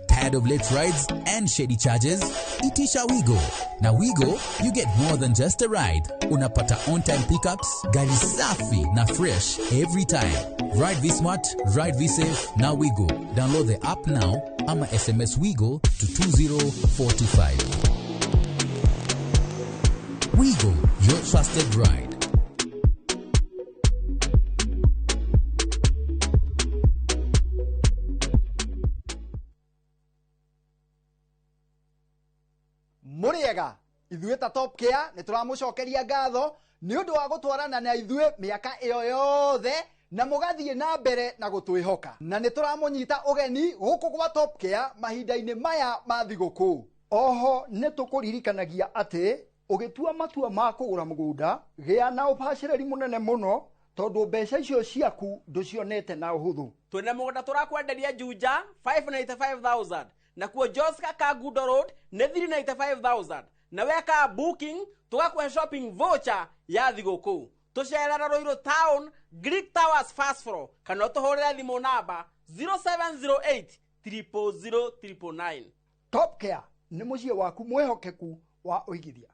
Tired of late rides and shady charges? Itisha Wigo. Now Wigo, you get more than just a ride. Unapata on-time pickups, gari safi na fresh every time. Ride V-Smart, ride V-Safe, now Wigo. Download the app now, ama SMS Wigo to 20425. Wigo, your trusted ride. Muriega ithuĩ ta Top Care nĩ tũramũcokeria ngatho nĩ ũndũ wa gũtwarana na ithuĩ mĩaka ĩyo yothe na mũgathiĩ na mbere na gũtwĩhoka na nĩ tũramũnyita ũgeni gũkũ gwa Top Care mahinda-inĩ maya ma thigũkũ. Oho nĩ tũkũririkanagia atĩ ũgĩtua matua ma kũgũra mũgũnda gĩa na ũbacĩrĩri mũnene mũno tondũ mbeca icio ciaku ndũcionete na ũhũthũ. Twĩna mũgũnda tũrakwenderia Juja 595,000 na kuo Joska Kagudo Road nĩ 395,000 na weka booking tugakũhe shopping voucher ya thigũkũ. Tũcerera Ruiru Town Greek Towers first floor kana ũtũhũrĩre thimũ namba 0708 000 999. Top Care nĩ mũciĩ waku mwĩhokeku wa ũigithia.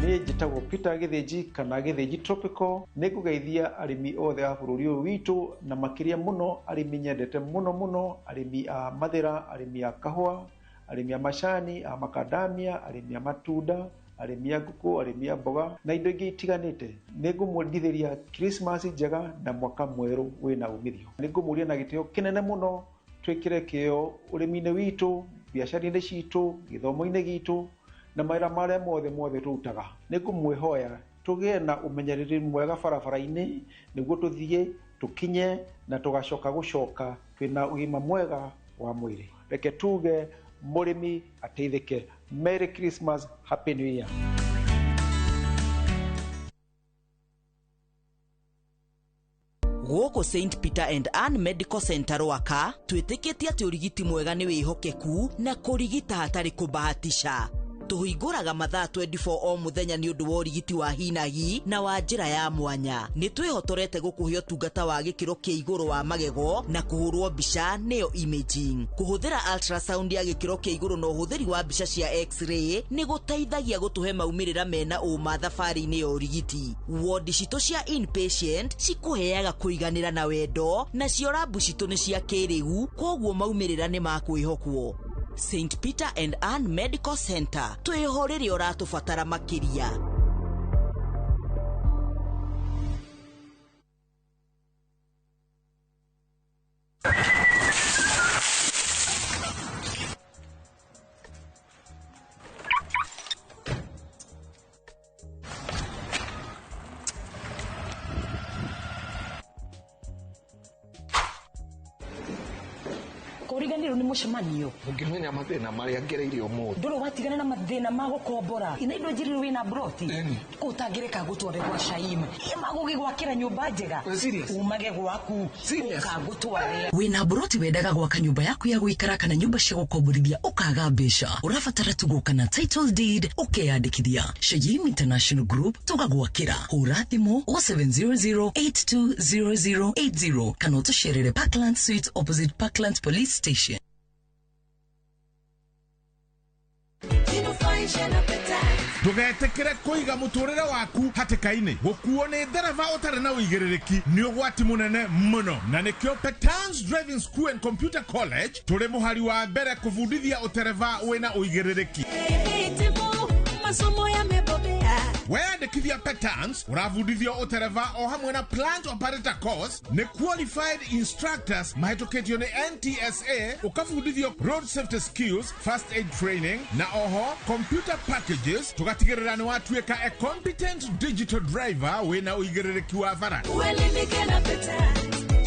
Nĩ njĩtagwo Peter Gĩthĩnji kana Gĩthĩnji Tropical. Nĩ ngũgeithia arĩmi othe a bũrũri ũyũ witũ na makĩria mũno arĩmi nyendete mũno arĩmi a mathĩra, arĩmi a kahũa, arĩmi a macani, a makadamia, arĩmi a matunda, arĩmi a ngũkũ, arĩmi a mboga na indo ingĩ itiganĩte. Nĩ ngũmwendithĩria Christmas njega na mwaka mwerũ wĩna umithio. Nĩ ngũmũria na gĩtĩo kĩnene mũno twĩkĩre kĩo ũrĩmi-inĩ witũ, biacara-inĩ citũ, gĩthomo-inĩ gitũ na mawĩra marĩa mothe tũrutaga. Nĩ ngũmwĩhoya tũgĩe na ũmenyereri mwega barabara-inĩ nĩguo tũthiĩ tũkinye na tũgacoka gũcoka twĩna ũgima mwega wa mwĩrĩ. Reke tuge mũrĩmi ateithĩke. Merry Christmas, Happy New Year. Gũkũ St Peter and Ann Medical Center Rwaka twĩtĩkĩtie atĩ ũrigiti mwega nĩ wĩhokeku na kũrigita hatarĩ kũbahatisha. Tuhingũraga mathaa 24 o mũthenya nĩ ũndũ wa ũrigiti wa hinahi na wa njĩra ya mwanya. Nĩ twĩhotorete gũkũhe ũtungata wa gĩkĩro kĩa igũrũ wa magego na kũhũrwo mbica nĩyo imaging. Kũhũthĩra ultrasound ya gĩkĩro kĩa igũrũ na ũhũthĩri wa mbica cia x-ray nĩ gũteithagia gũtũhe maumĩrĩra mena ũma thabarĩ-inĩ ya ũrigiti. Wodi citũ cia inpatient cikũheaga kũiganĩra na wendo, na cio rabu citũ nĩ cia kĩrĩu, koguo maumĩrĩra nĩ ma kwĩhokwo. St Peter and Ann Medical Center, twĩho rĩrĩa ũratũbatara makĩria. itiganiro ni mucemanio ungimenya mathina maria ngereirio muthi ndoro watigana na mathina magukombora ina indo njiriro wina broti utangireka gutware gwa Shaima magugigwakira nyumba njega umage gwaku ukagutware wina broti wendaga gwaka nyumba yaku ya guikara kana nyumba cia gukomborithia ukaga mbeca urabatara tugoka na title deed ukeyandikithia Shaima International Group tugagwakira hura thimu 0700820080 kana utusherere Parkland Suites opposite Parkland Police Station. Tugetekere kuiga muturire waku hatikaini gukuo ni ndereva utari na uigiriki ni ugwati munene muno na nikio Petans Driving School and Computer College turi muhari wa mbere kuvundithia utereva wina uigiriki. Masomo yamebobea weyandikithia Petans uravundithio utereva o hamwe na plant operator course ni qualified instructors mahetuketio ni NTSA ukavundithio road safety skills first aid training na oho computer packages tugatigirira ni watuika a competent digital driver wina uigiriki wa vara uelimike na Petans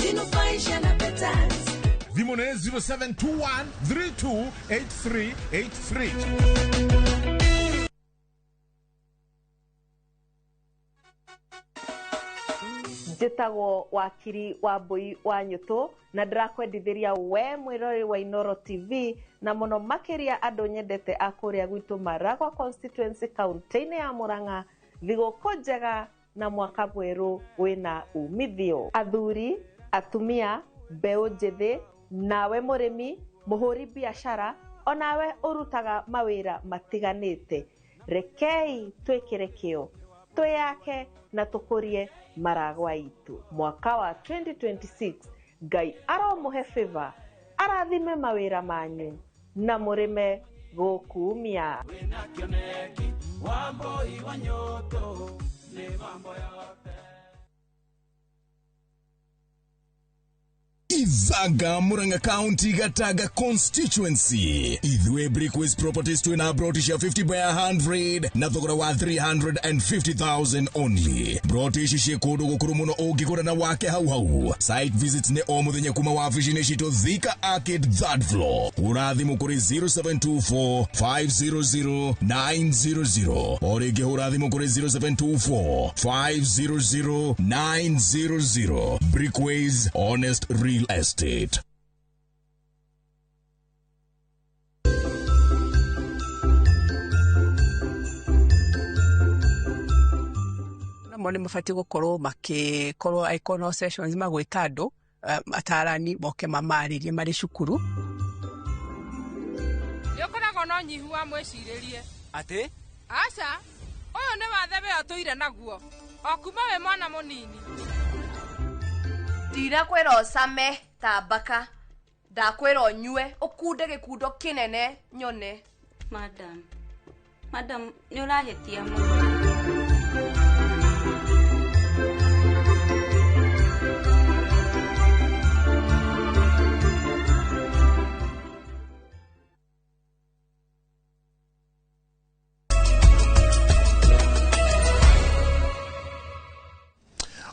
jinufaisha na Petans Vimone 0721 328383 Jitagwo wakiri wa Mbui wa Nyutu na ndirakwendithiria we mwirori wa Inoro TV na muno makiria andu nyendete akuria gwitu Maragwa constituency county ya Murang'a thiguku njega na mwaka mweru wina umithio athuri atumia mbeu njithi nawe murimi muhuri biashara onawe urutaga mawira matiganite rekei twikire kio tuyake na tukurie Maragwa itu mwaka wa 2026 Ngai aromuhe favor arathime mawira manyu na murime gukumia Wamboi wa Nyoto ni mambo yote Izaga Murang'a County Gataga constituency Ithwe Brickways Properties to ina brotisha 50 by 100 na thogora wa 350,000 only brotishi shekudu gukuru muno ugikora na wake hau site visits ne o muthenya kuma wa afishine shito Thika Arcade third floor urathi mukuri 0724 500 900 orege urathi mukuri 0724 500 900 Brickways honest real estate. Mone mafati gukorwo makikorwo ikono sessions magwita andu atarani moke mamaririe mari cukuru yokorago no nyihu wa mweciririe ati aca uyu ni wathe we atuire naguo okuma we mwana munini ndirakwira ucame ta mbaka ndakwira unyue ukunde gikundo kinene nyone madam ni urahetia muno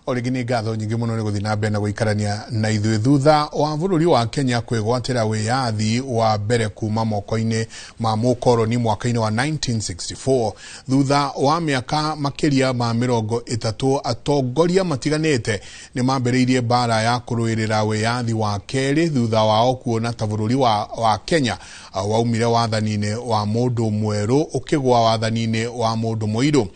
Origini ngatho nyingi muno ni guthi na mbere na guikarania na ithuĩ thutha wa bũrũri wa Kenya kwĩgwatĩra wĩyathi wa mbere kuma moko-inĩ ma mũkoroni mwaka-inĩ wa 1964 thutha wa mĩaka makĩria ma 30 atongoria matiganĩte nĩ mambĩrĩirie mbara ya kũrũĩrĩra wĩyathi wa kerĩ thutha wao kuona ta bũrũri wa Kenya waumire wathani-inĩ wa mũndũ mwerũ ũkĩgwa wathani-inĩ wa mũndũ mũirũ.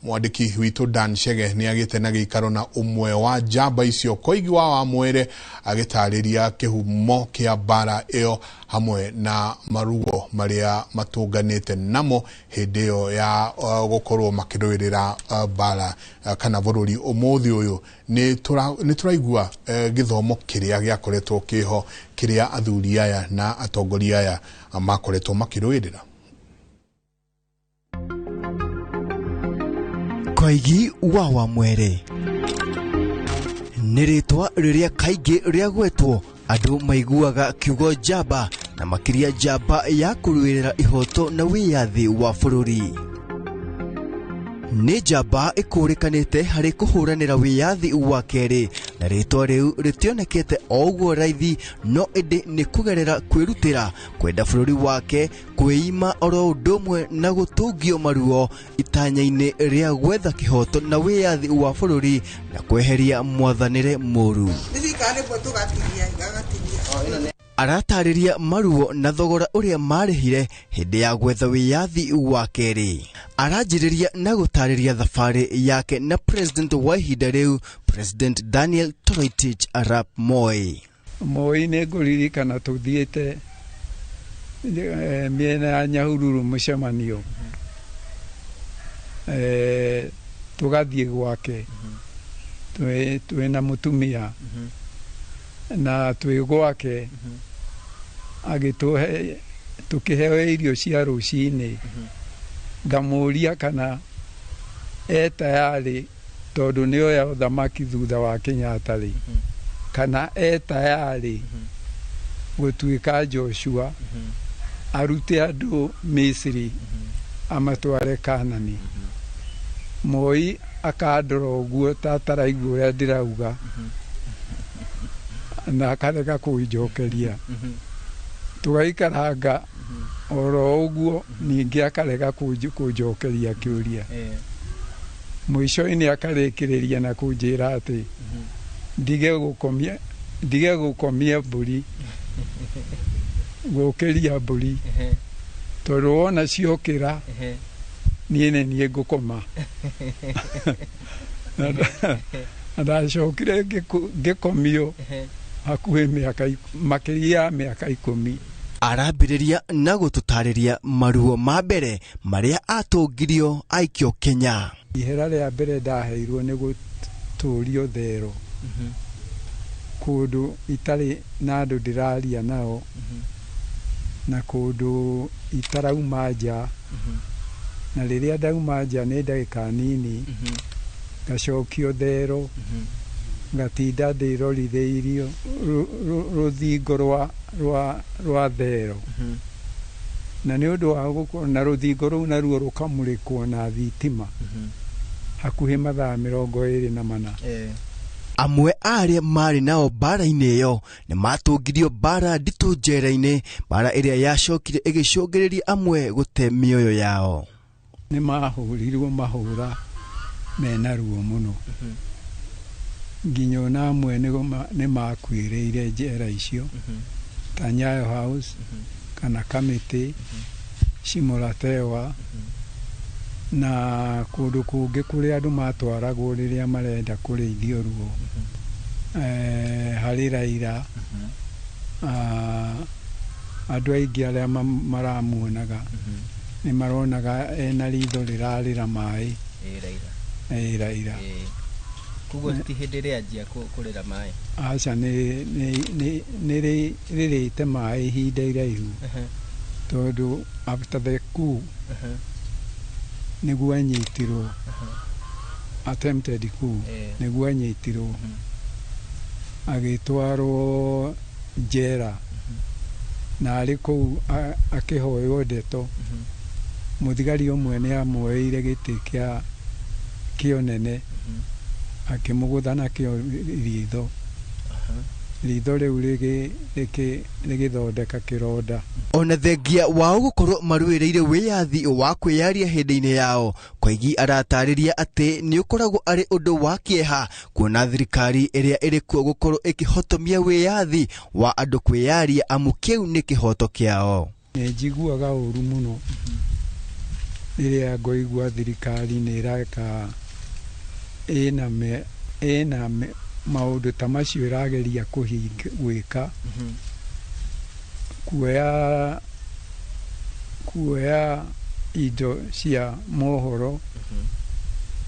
Mwandiki witu Dan Chege ni agite na gĩikaro na umwe wa njamba icio Koigiwa wa Mwere agĩtarĩria kĩhumo kĩa mbara ĩyo hamwe na marugo marĩa matũnganĩte namo hĩndĩ ĩyo ya gũkorwo makĩrũĩrĩra mbara kana bũrũri ũmũthĩ ũyũ nĩ tũraigua gĩthomo kĩrĩa gĩakoretwo kĩho kĩrĩa athuri aya na atongoria aya makoretwo makĩrũĩrĩra. Koigi wa Mwere nĩ rĩtwa rĩrĩa kaingĩ rĩagwetwo andũ maiguaga kiugo njamba na makĩria njamba ya kũrũĩrĩra ihoto na wĩyathi wa bũrũri. Nĩ njamba ĩkũrĩkanĩte harĩ kũhũranĩra wĩyathi wa kerĩ na rĩtwa rĩu rĩtionekete o ũguo raithi, no ĩndĩ nĩ kũgerera kwĩrutĩra kwenda bũrũri wake kwĩima oro ũndũ ũmwe na gũtũngio maruo itanya-inĩ rĩa gwetha kĩhoto na wĩyathi wa bũrũri na kweheria mwathanĩre mũru. Aratarĩria maruo na thogora ũrĩa marĩhire hĩndĩ ya gwetha wĩyathi wa kerĩ. Aranjĩrĩria na gũtarĩria thabarĩ yake na President wa ihinda rĩu, President Daniel Toroitich Arap Moi. Moi nĩ ngũririkana tũthiĩte mĩena ya Nyahururu mũcemanio, tũgathiĩ gwake twĩna mũtumia na twĩ gwake, agĩtũhe tũkĩheo irio cia rũcinĩ. Ngamũria kana tayari tondũ nĩoya ũthamaki thutha wa Kenyatta rĩ, kana tayari gũtuĩka Joshua arute andũ Misiri amatware Kanani. Moi akandora ũguo tataraigua ũrĩa ndĩrauga na akarega kũnjokeria. Tũgaikaranga oro ũguo, ningĩ akarega kũnjokeria kĩũria. Mũico-inĩ akarĩkĩrĩria na kũnjĩra atĩ ndige gũkomia mbũri, gũkĩria mbũri, tondũ wona ciokĩra niĩ ngũkoma. Ndacokire ngĩkomio hakuhĩ makĩria ya mĩaka 10. Arambĩrĩria na gũtũtarĩria maruo ma mbere marĩa atũngirio aikio Kenya. Ihera rĩa mbere ndaheirwo nĩ gũtũrio thero kũndũ itarĩ na andũ ndĩraria nao, na kũndũ itarauma nja, na rĩrĩa ndauma nja nĩ ndagĩka nini ngacokio thero, ngatinda ndĩrorithĩirio rũthingo rwa thero. Na nĩ ũndũ wa gũkorwo na rũthingo rũu naruo rũkamũrĩkwo na thitima hakuhĩ mathaa 24. Amwe arĩa marĩ nao mbara-inĩ ĩyo nĩ matũngirio mbara nditũ njera-inĩ, mbara ĩrĩa yacokire ĩgĩcũngĩrĩria amwe gũte mĩoyo yao. Nĩ mahũrirwo mahũra mena ruo mũno, nginya ona amwe nĩ makuĩrĩire njera icio, ta Nyayo House kana Kamĩtĩ, Shimolatewa na kũndũ kũngĩ kũrĩa andũ matwaragwo rĩrĩa marenda kũrĩithio ruo. Harĩ Raira, andũ aingĩ arĩa maramuonaga nĩ maronaga ena ritho rĩrarĩra maĩ. Raira kuguo ti hĩndĩ ĩrĩa anjia kũrĩra maĩ. Aca nĩ rĩrĩte maĩ ihinda iraihu, tondũ after the coup nĩguo anyitirwo, attempted coup, nĩguo anyitirwo agĩtwarwo njera, na arĩ kũu akĩhoywo ndeto. Mũthigari ũmwe nĩ amuoeire gĩtĩ kĩa ũnene akĩmũgũtha nakĩo ritho rĩu rĩgĩthondeka kĩronda. Ona thengia wao gũkorwo maruĩrĩire wĩyathi wa kwĩyaria hĩndĩ-inĩ yao, Koigi aratarĩria atĩ nĩ ũkoragwo arĩ ũndũ wa kĩeha kuona thirikari ĩrĩa ĩrĩ kuo gũkorwo ĩkĩhotomia wĩyathi wa andũ kwĩyaria, amu kĩu nĩ kĩhoto kĩao. Nĩ njiguaga ũru mũno rĩrĩa ngoigua thirikari nĩ ĩreka ĩna maũndũ ta macio ĩrageria gwĩka, kuoya indo cia mohoro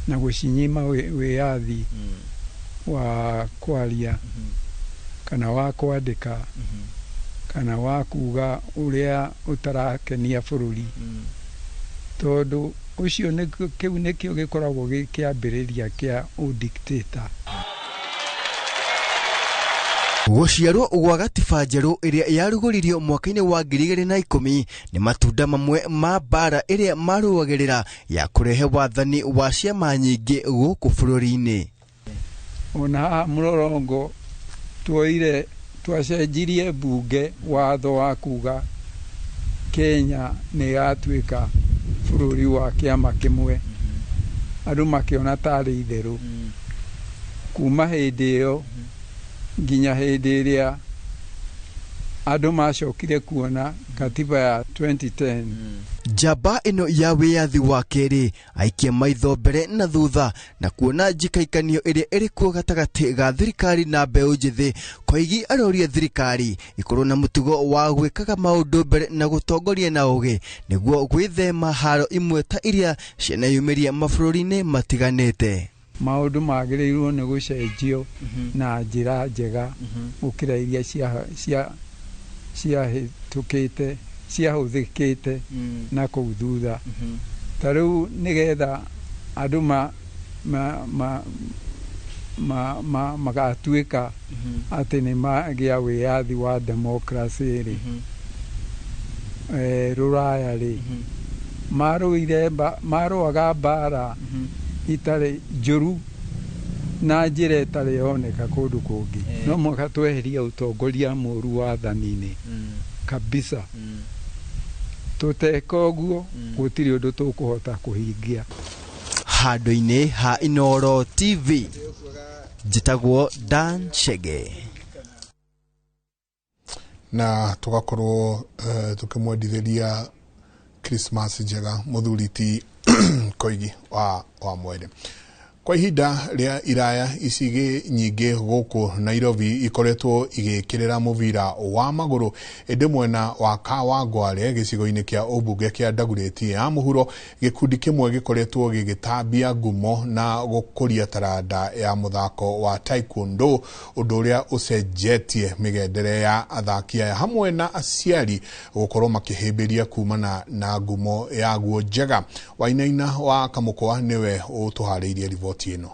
na gũcinyima wĩyathi wa kwaria kana wa kwandĩka kana wa kuga ũrĩa ũtarakenia bũrũri, tondũ ũcio kĩu nĩkĩo gĩkoragwo gĩ kĩambĩrĩria kĩa ũdikteta. Gũciarwo gwa gatiba njerũ ĩrĩa yarugũririo mwaka-inĩ wa 2010 nĩ matunda mamwe ma mbara ĩrĩa marũagĩrĩra ya kũrehe wathani wa ciama nyingĩ gũkũ bũrũri-inĩ. ona Mlolongo tuoire twacenjirie bunge watho wa kuga Kenya nĩ yatuĩka bũrũri wa kĩama kĩmwe andũ makĩona tarĩ itherũ kuma hĩndĩ ĩyo nginya hĩndĩ ĩrĩa andũ macokire kuona katiba ya 2010 Njamba ino ya wiyathi wa keri aikia maitho mbere na thutha na kuona njikaikanio iria iri kuo gatagati ga thirikari na mbeũ njithi koigi aroria thirikari ikorwo na mutugo wa gwikaga maundu mbere na gutongoria na ugi niguo gwithema haro imwe ta iria ciana yumiria mabũrũri-inĩ matiganĩte. Maundu magĩrĩirwo nĩ gũcenjio na njĩra njega gũkĩra iria ciahĩtũkĩte ciahũthĩkĩte na kũu thutha. Ta rĩu nĩgetha andũ magatuĩka atĩ nĩ magĩa wĩyathi wa democracy rĩ rũraya rĩ marũaga mbara itarĩ njũru na njĩra ĩtarĩ yoneka kũndũ kũngĩ. No mũhaka tweherie ũtongoria mũũru wathani-inĩ kabisa. Tuteka ũguo gũtirĩ ũndũ tũkũhota kũhingia. Handũ-inĩ ha Inooro TV njĩtagwo Dan Chege na tugakorwo tukimwendithĩria Christmas njega mũthuriti Koigi wa Mwere. Kwa ihinda rĩa iraya icigi nyingĩ gũkũ Nairobi ikoretwo igĩkĩrĩra mũbira wa magũrũ ĩndĩ mwena wa Kawangware gĩcigo-inĩ kĩa ũmbunge kĩa Dagoretti ya mũhuro gĩkundi kĩmwe gĩkoretwo gĩgĩtambia ngumo na gũkũria taranda ya mũthako wa taekwondo ũndũ ũrĩa ũcenjetie mĩgendere ya athaki aya hamwe na aciari gũkorwo makĩhĩmbĩria kumana na ngumo ya guo njega. Wainaina wa Kamũkwa nĩwe ũtũharĩirie riboti ĩno.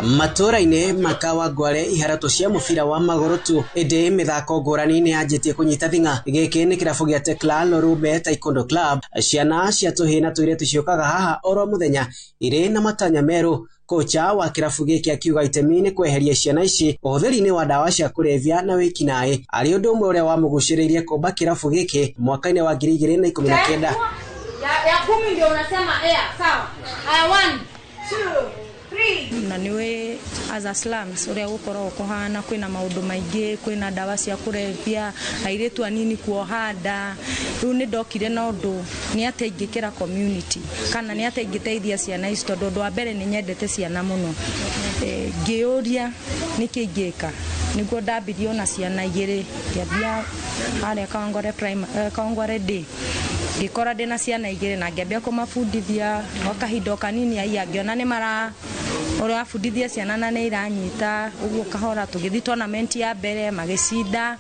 Matũra-inĩ ma Kawangware iharato cia mũbira wa magũrũ tu ĩndĩ mĩthako ngũrani nĩ yanjĩtie kũnyita thing'a. Gĩkĩ nĩ kĩrabu gĩa Tekla Lorube Taekwondo Club. Ciana cia tũhĩĩ na tũirĩtu ciũkaga haha oro mũthenya irĩ na matanya merũ. Kocha wa kĩrabu gĩkĩ akiuga itemi nĩ kweheria ciana ici ũhũthĩri-inĩ wa ndawa cia kũrebia na wĩkinaĩ arĩ ũndũ ũmwe ũrĩa wamũgucĩrĩirie kũmba kĩrabu gĩkĩ mwaka-inĩ wa 2019. Ya 10 ndio unasema sawa. 1 2 3 na niwe as a slums uria gukorwo kuhana kwina maundu maingi kwina ndawa cia kurebia airetu anini kuohanda riu ni ndokire na undu ni ateingikira community kana ni ateingiteithia ciana ici tondu undu wa mbere ni nyendete ciana muno ngiuria nikingika niguo ndambirio na ciana igiri ngiambia aria Kawangware day ngikora ndina ciana igiri na ngiambia kumabundithia wakahinda kanini ai angiona ni mara ora fundithia ciana na nĩ iranyita uguo kahora tugithi tournament ya mbere magicinda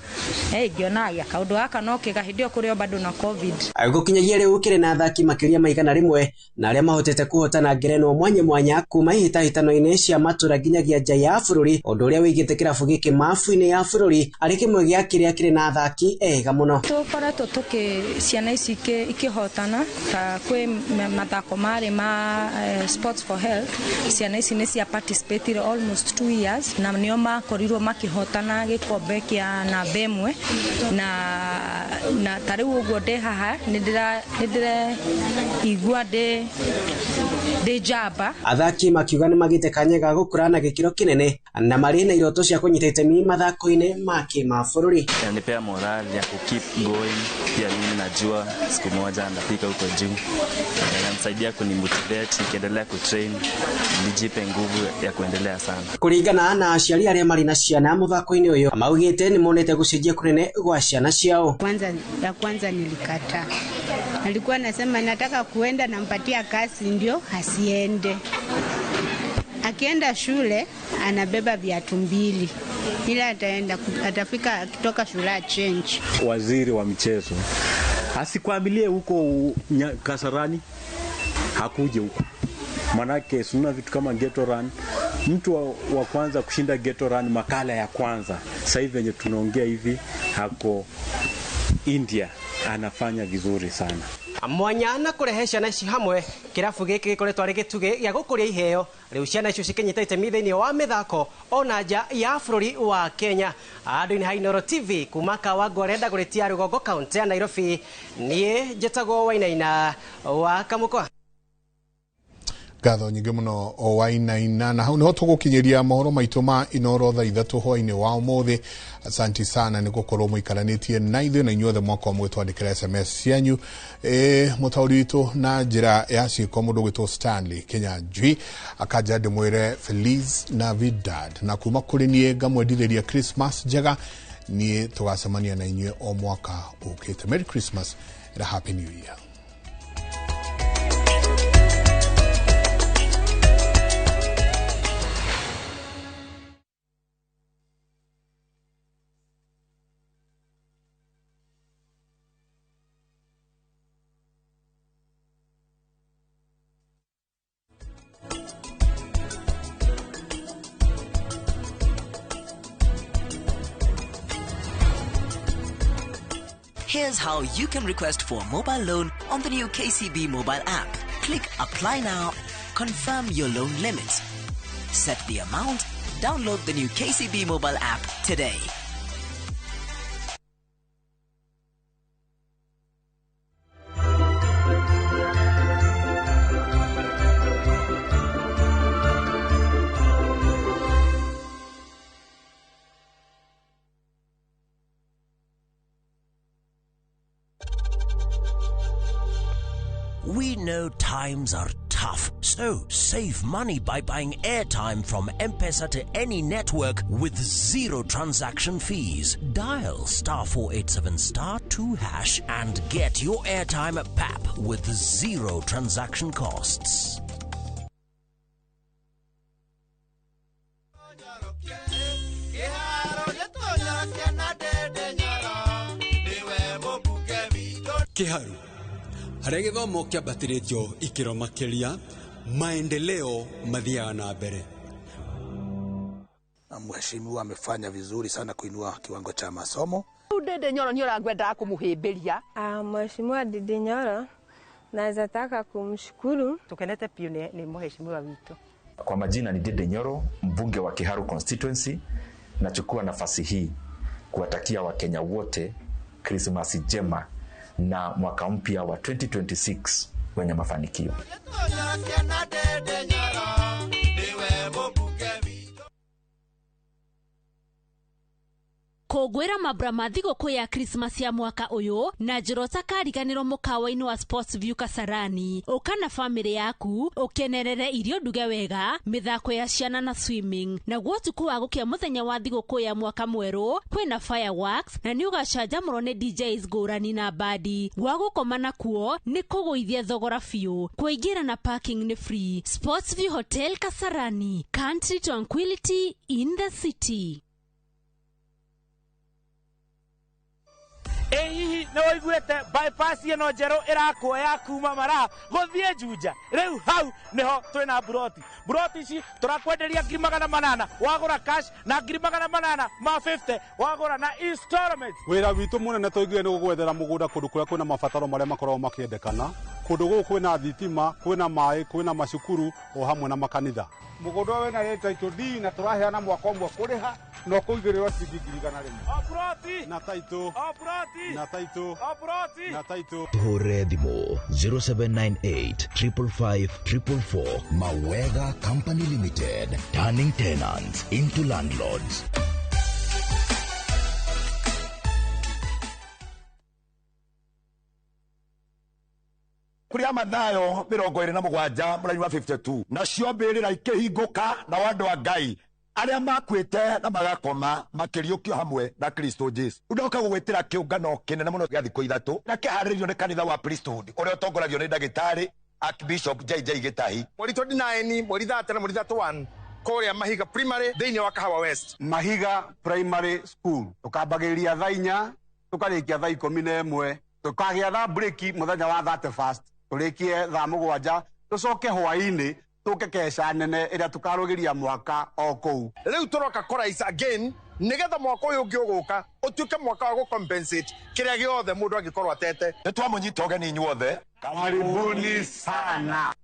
ngiona ya kaundu gaka no kigahindio kurio bado na covid. Gũkinyagia rĩu kĩrĩ na athaki makĩria maigana rĩmwe na arĩa mahotete kuhotana ngerenwa mwanya kuma ihĩtahĩtano-inĩ cia matũra nginyagia nja ya bũrũri ũndũ ũrĩa wĩigĩte kĩrabu gĩkĩ mabu-inĩ ya bũrũri arĩ kĩmwe gĩa kĩrĩa kĩrĩ na athaki ega mũno. Tũkoretwo ciana ici ikĩhotana ta kwĩ mathako marĩ ma sports for health. Ciana ici cia participated almost 2 years na nio makorirwo makihotana gikombe kia namba ĩmwe na tariu uguo ndi haha nindire igua ndi jamba. Athaki makiuga ni magite kanya ga gũkũra na gĩkĩro kĩnene na marĩ na iroto cia kũnyita itemi mathako-inĩ ma kĩmabũrũri. Yanipea morali ya keep going. Pia mimi najua siku moja ndafika huko juu. Inanisaidia kunimotivate nikiendelea kutrain nijipe nguvu ya kuendelea sana. Kuringana na aciari arĩa marĩ na ciana mũthako-inĩ ũyũ maugĩte nĩ monete gũcenjia kũnene gwa ciana ciao. Kwanza nilikataa. Alikuwa nasema nataka kuenda nampatia kazi ndio asiende. Akienda shule anabeba viatu 2. Ila atafika akitoka shule change. Waziri wa michezo asikwambilie huko Kasarani hakuje huko. Manake suna vitu kama Ghetto Run. Mtu wa kwanza kushinda Ghetto Run makala ya kwanza sasa hivi yenye tunaongea hivi hako India anafanya vizuri sana. Mwanya na kurehe ciana ici hamwe kirabu giki gikoretwo ari gitugi gya gukuria iheo riu ciana icio cikinyita itemi thiini wa mithako ona nja ya bururi wa Kenya. Andu-ini ha Inooro TV kuma Kawangware Dagoretti Rugongo kaunti ya Nairobi, nie njĩtagwo Wainaina wa Kamukwa. Ngatho nyingĩ mũno o Wainaina, na hau nĩho tũgũkinyĩria mohoro maitũ ma Inooro thaa 3 hwaĩ-inĩ wa ũmũthĩ. Asanti sana nĩ gũkorwo mũikaranĩtie na ithuĩ na inyuothe mwako mũgĩ twandĩkĩra SMS cianyu. Mũtaũri witũ na njĩra ya ciĩko mũndũ gwĩtwo Stanley Kinyanjui akanja ndĩmwĩre Feliz Navidad, na kuma kũrĩ niĩ ngamwendithĩria Christmas njega. Niĩ tũgacemania na inyuĩ o mwaka ũkĩte. Merry Christmas and a Happy New Year. Here's how you can request for a mobile loan on the new KCB mobile app. Click Apply Now, confirm your loan limits, set the amount, download the new KCB mobile app today. We know times are tough, so save money by buying airtime from M-Pesa to any network with zero transaction fees. Dial *487*2# and get your airtime PAP with zero transaction costs. Kiharu harĩa gĩthomo kĩambatĩrĩtio ikĩro makĩria, maendeleo mathiaga na mbere. Mheshimiwa amefanya vizuri sana kuinua kiwango cha masomo. Dede Nyoro nĩ ũrangwenda kumuhĩmbĩria. Mheshimiwa Dede Nyoro naweza taka kumshukuru. Tukenete pia ni mheshimiwa wetu. Kwa majina ni Dede Nyoro, mbunge wa Kiharu constituency. Nachukua nafasi hii kuwatakia Wakenya wote Christmas njema na mwaka mpya wa 2026 wenye mafanikio. Kogwera mabra mathigũkũ ya Christmas ya mwaka uyu na njirota kariganĩrwo mũkawa-inĩ wa Sports View Kasarani. Ũka na family yaku ũkenerere irio nduge wega, mĩthako ya ciana na swimming. Na ũtukũ wa gũkĩa mũthenya wa thigũkũ ya mwaka mwerũ kwĩna fireworks na nĩ ũgacanjamũrwo nĩ DJs ngũrani na bandi. Gwa gũkoma nakuo nĩ kũgũithia thogora biũ. Kũingĩra na parking nĩ free. Sports View Hotel Kasarani, country tranquility in the city. Hihi nĩ ũiguĩte bypass ĩno njerũ ĩrakuoya kuma Mara gũthiĩ Juja. Rĩu hau nĩho twĩna buroti ici tũrakwenderia 800,000 wagũra cash na 800,000 ma 50 wagũra na installment. Wĩra witũ mũnene tũigire nĩ gũgwethera mũgũnda kũndũ kũrĩa kwĩna mabataro marĩa makoragwo makĩendekana. Kũndũ gũkũ kwĩna thitima, kwĩna maĩ, kwĩna macukuru o hamwe na makanitha. Mũgũnda ũyũ wĩna title deed na tũraheana mwaka ũmwe kũrĩha no kũigĩrĩrwo ciringi 100,000. Na title. Na title. Na title. Tuhore thimo 0798 555 444. Mawega Company Limited, turning tenants into landlords. Kuria Mathayo 27 mũraini wa 52 nacio mbĩrĩra ikĩhingũka na andũ a Ngai arĩa makwĩte na magakoma makĩriũkio hamwe na Kristo Jesu. Ndoka gũgwĩtĩra kĩũngano kĩnene mũno gĩa thikũ ithatũ na kĩharĩrĩirio nĩ kanitha wa Priesthood ũrĩa ũtongoragio nĩ ndagĩtarĩ Archbishop JJ Gĩtahi. Mweri 29 mweri 30 na mweri 31 kũrĩa Mahiga Primary thĩinĩ wa Kahawa West. Mahiga Primary School tukambagĩrĩria thaa 4 tukarĩkia thaa 11 tukagĩa thaa break mũthenya wa 31st tũrĩkie thaa 7 tũcoke hwaĩ-inĩ tũke kesha nene ĩrĩa tukarũgĩria mwaka o kũu. Rĩu tũroka chorus again nigetha mwaka uyu ngioguka utuike mwaka wa compensate kiria giothe mundu angikorwo atete. Nitwamunyita ugeni inyuothe, karibuni sana.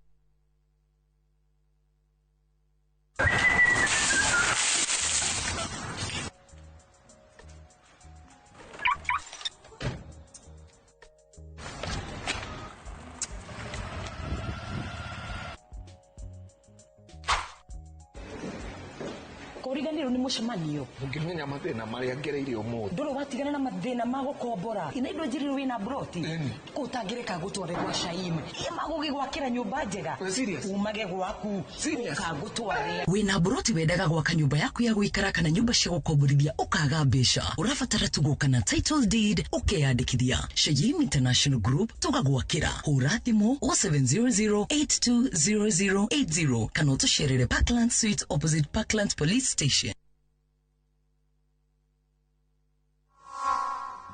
Koriganiro ni mucemanio ungimenya mathina maria ngereire umuthi ndoro watigana na mathina magukombora ina indo njiriro wina broti kutangireka gutware gwa Shaim magugigwakira nyumba njega umage gwaku ukagutware wina broti wendaga gwaka nyumba yaku ya guikara kana nyumba cia gukomborithia ukaga mbeca urabatara tuguka na title deed ukeyandikithia Shaim International Group tugagwakira hura thimu 0700820080 kana utusherere Parkland Suite opposite Parkland Police Station.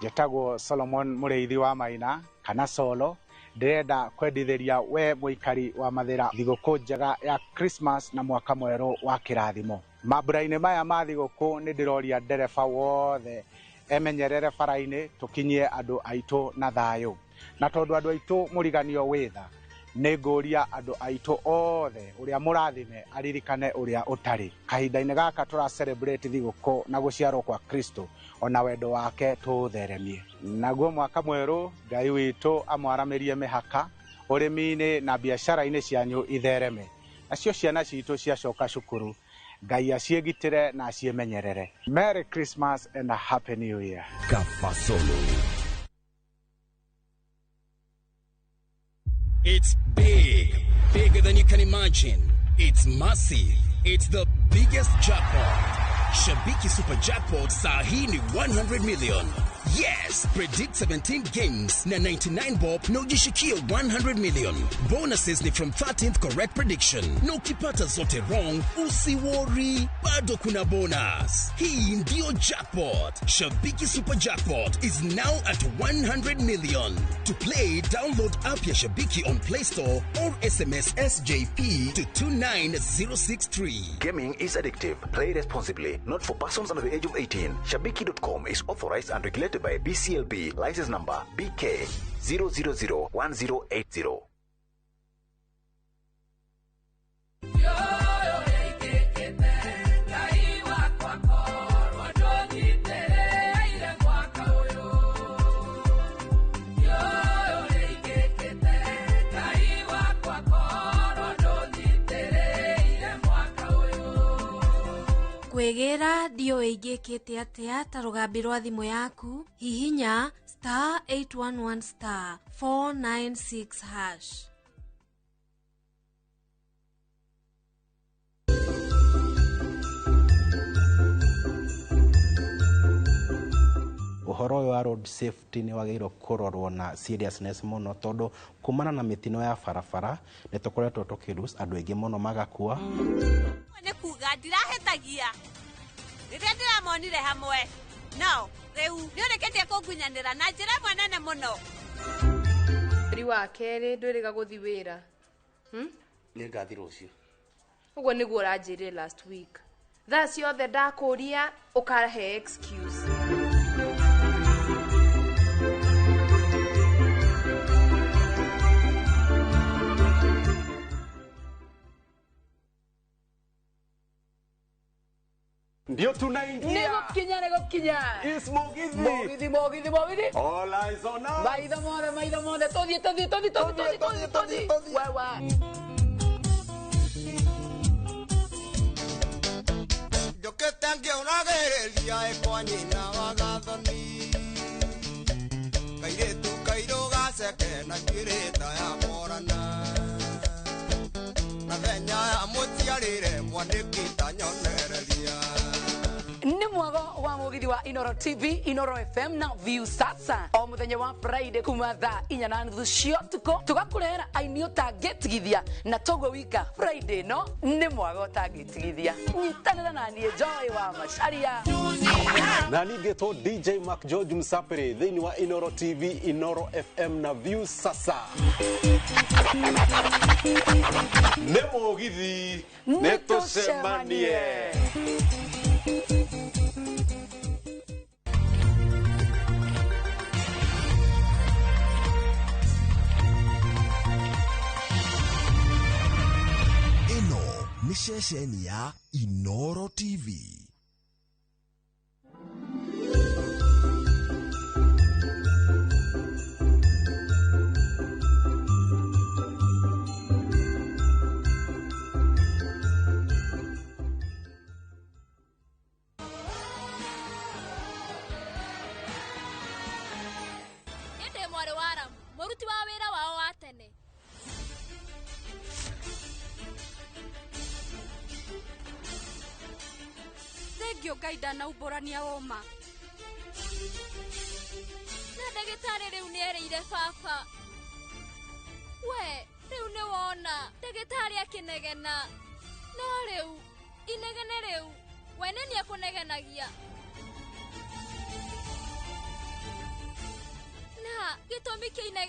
Jetagwo Solomon Mureithi wa Maina kana Solo ndirenda kwendithĩria we muikari wa Mathira thigũkũ njega ya Christmas na mwaka mwerũ wa kirathimo. Mambura-inĩ maya ma thigũkũ nĩ ndĩroria ndereba wothe emenyerere bara-inĩ tukinyie andũ aitũ na thayũ. Na tondũ andũ aitũ mũriganio wĩtha nĩngũria andũ aitũ othe uria mũrathime aririkane uria utari. Kahinda-inĩ gaka tura celebrate thigũkũ na gũciarwo kwa Kristo ona wendo wake tutheremie. Naguo mwaka mwerũ Ngai witũ amwaramirie mĩhaka ũrĩmi-inĩ na biacara-inĩ cianyu ithereme. Nacio ciana citũ ciacoka cukuru Ngai aciĩgitĩre na aciemenyerere. Merry Christmas and a Happy New Year. Kafasolo. It's big, bigger than you can imagine. It's massive. It's the biggest jackpot. Shabiki Super Jackpot Sahini 100 million. Yes, predict 17 games na 99 bob na ujishikie 100 million. Bonuses ni from 13th correct prediction. Na ukipata zote wrong, usiwori, bado kuna bonus. Hii ndio jackpot. Shabiki Super Jackpot is now at 100 million. To play, download app ya Shabiki on Play Store or SMS SJP to 29063. Gaming is addictive. Play responsibly. Not for persons under the age of 18. Shabiki.com is authorized and regulated by BCLB, license number BK 0001080. Kwegera dio igekete atia ta rugambi rwa thimu yaku hihinya *811 *496#. Uhoro wa road safety ni wagĩrĩirwo kũrorwo na seriousness muno tondu kumana na mitino ya barabara nĩ tũkoretwo tũkĩlose andũ aingĩ muno magakua. Nĩ kuga ndirahĩtagia rĩrĩa ndĩramonire hamwe no rĩu nĩ ũrĩkĩtie kũngunyanĩra na njĩra ĩmwe nene mũno. Mweri wa kerĩ ndwĩrĩga gũthi wĩra nĩ ngathi rũciũ. Ũguo nĩguo ũranjĩrire last week. Thaa ciothe ndakũria ũkahe excuse. Ndio tunaingia. Nego kinya. Is Mugithi. Mugithi. All eyes on us. Maitho mothe. Todhi. Wewe. Joke tangia unagereria ekwanyina wagathoni. Kairetu kairoga seke na kireta ya morana. Na thenya ya mutiarire mwaniki nyonereria. Ni mwago wa Mugithi wa Inoro TV, Inoro FM na View Sasa. O muthenya wa Friday kuma thaa 4:30 cia tuko tugakurehera aini utangitigithia na togo wika Friday no ni mwago utangitigithia. Nyitanira na nie Joy wa Macharia. Na ningetwo DJ Mark George Msapere thĩinĩ wa Inoro TV, Inoro FM na View Sasa. Nĩ Mugithi nĩ tucemanie. nĩ ceceni ya Inoro TV. Muruti wa wira wao wa tene. Thengio gaida na uborania woma. Na ndagĩtarĩ rĩu nĩereire baba. We, rĩu nĩ wona ndagĩtarĩ akĩnegena. No rĩu, inegene rĩu, we nĩ nĩekũnegenagia. Na gĩtũmi kĩa inegene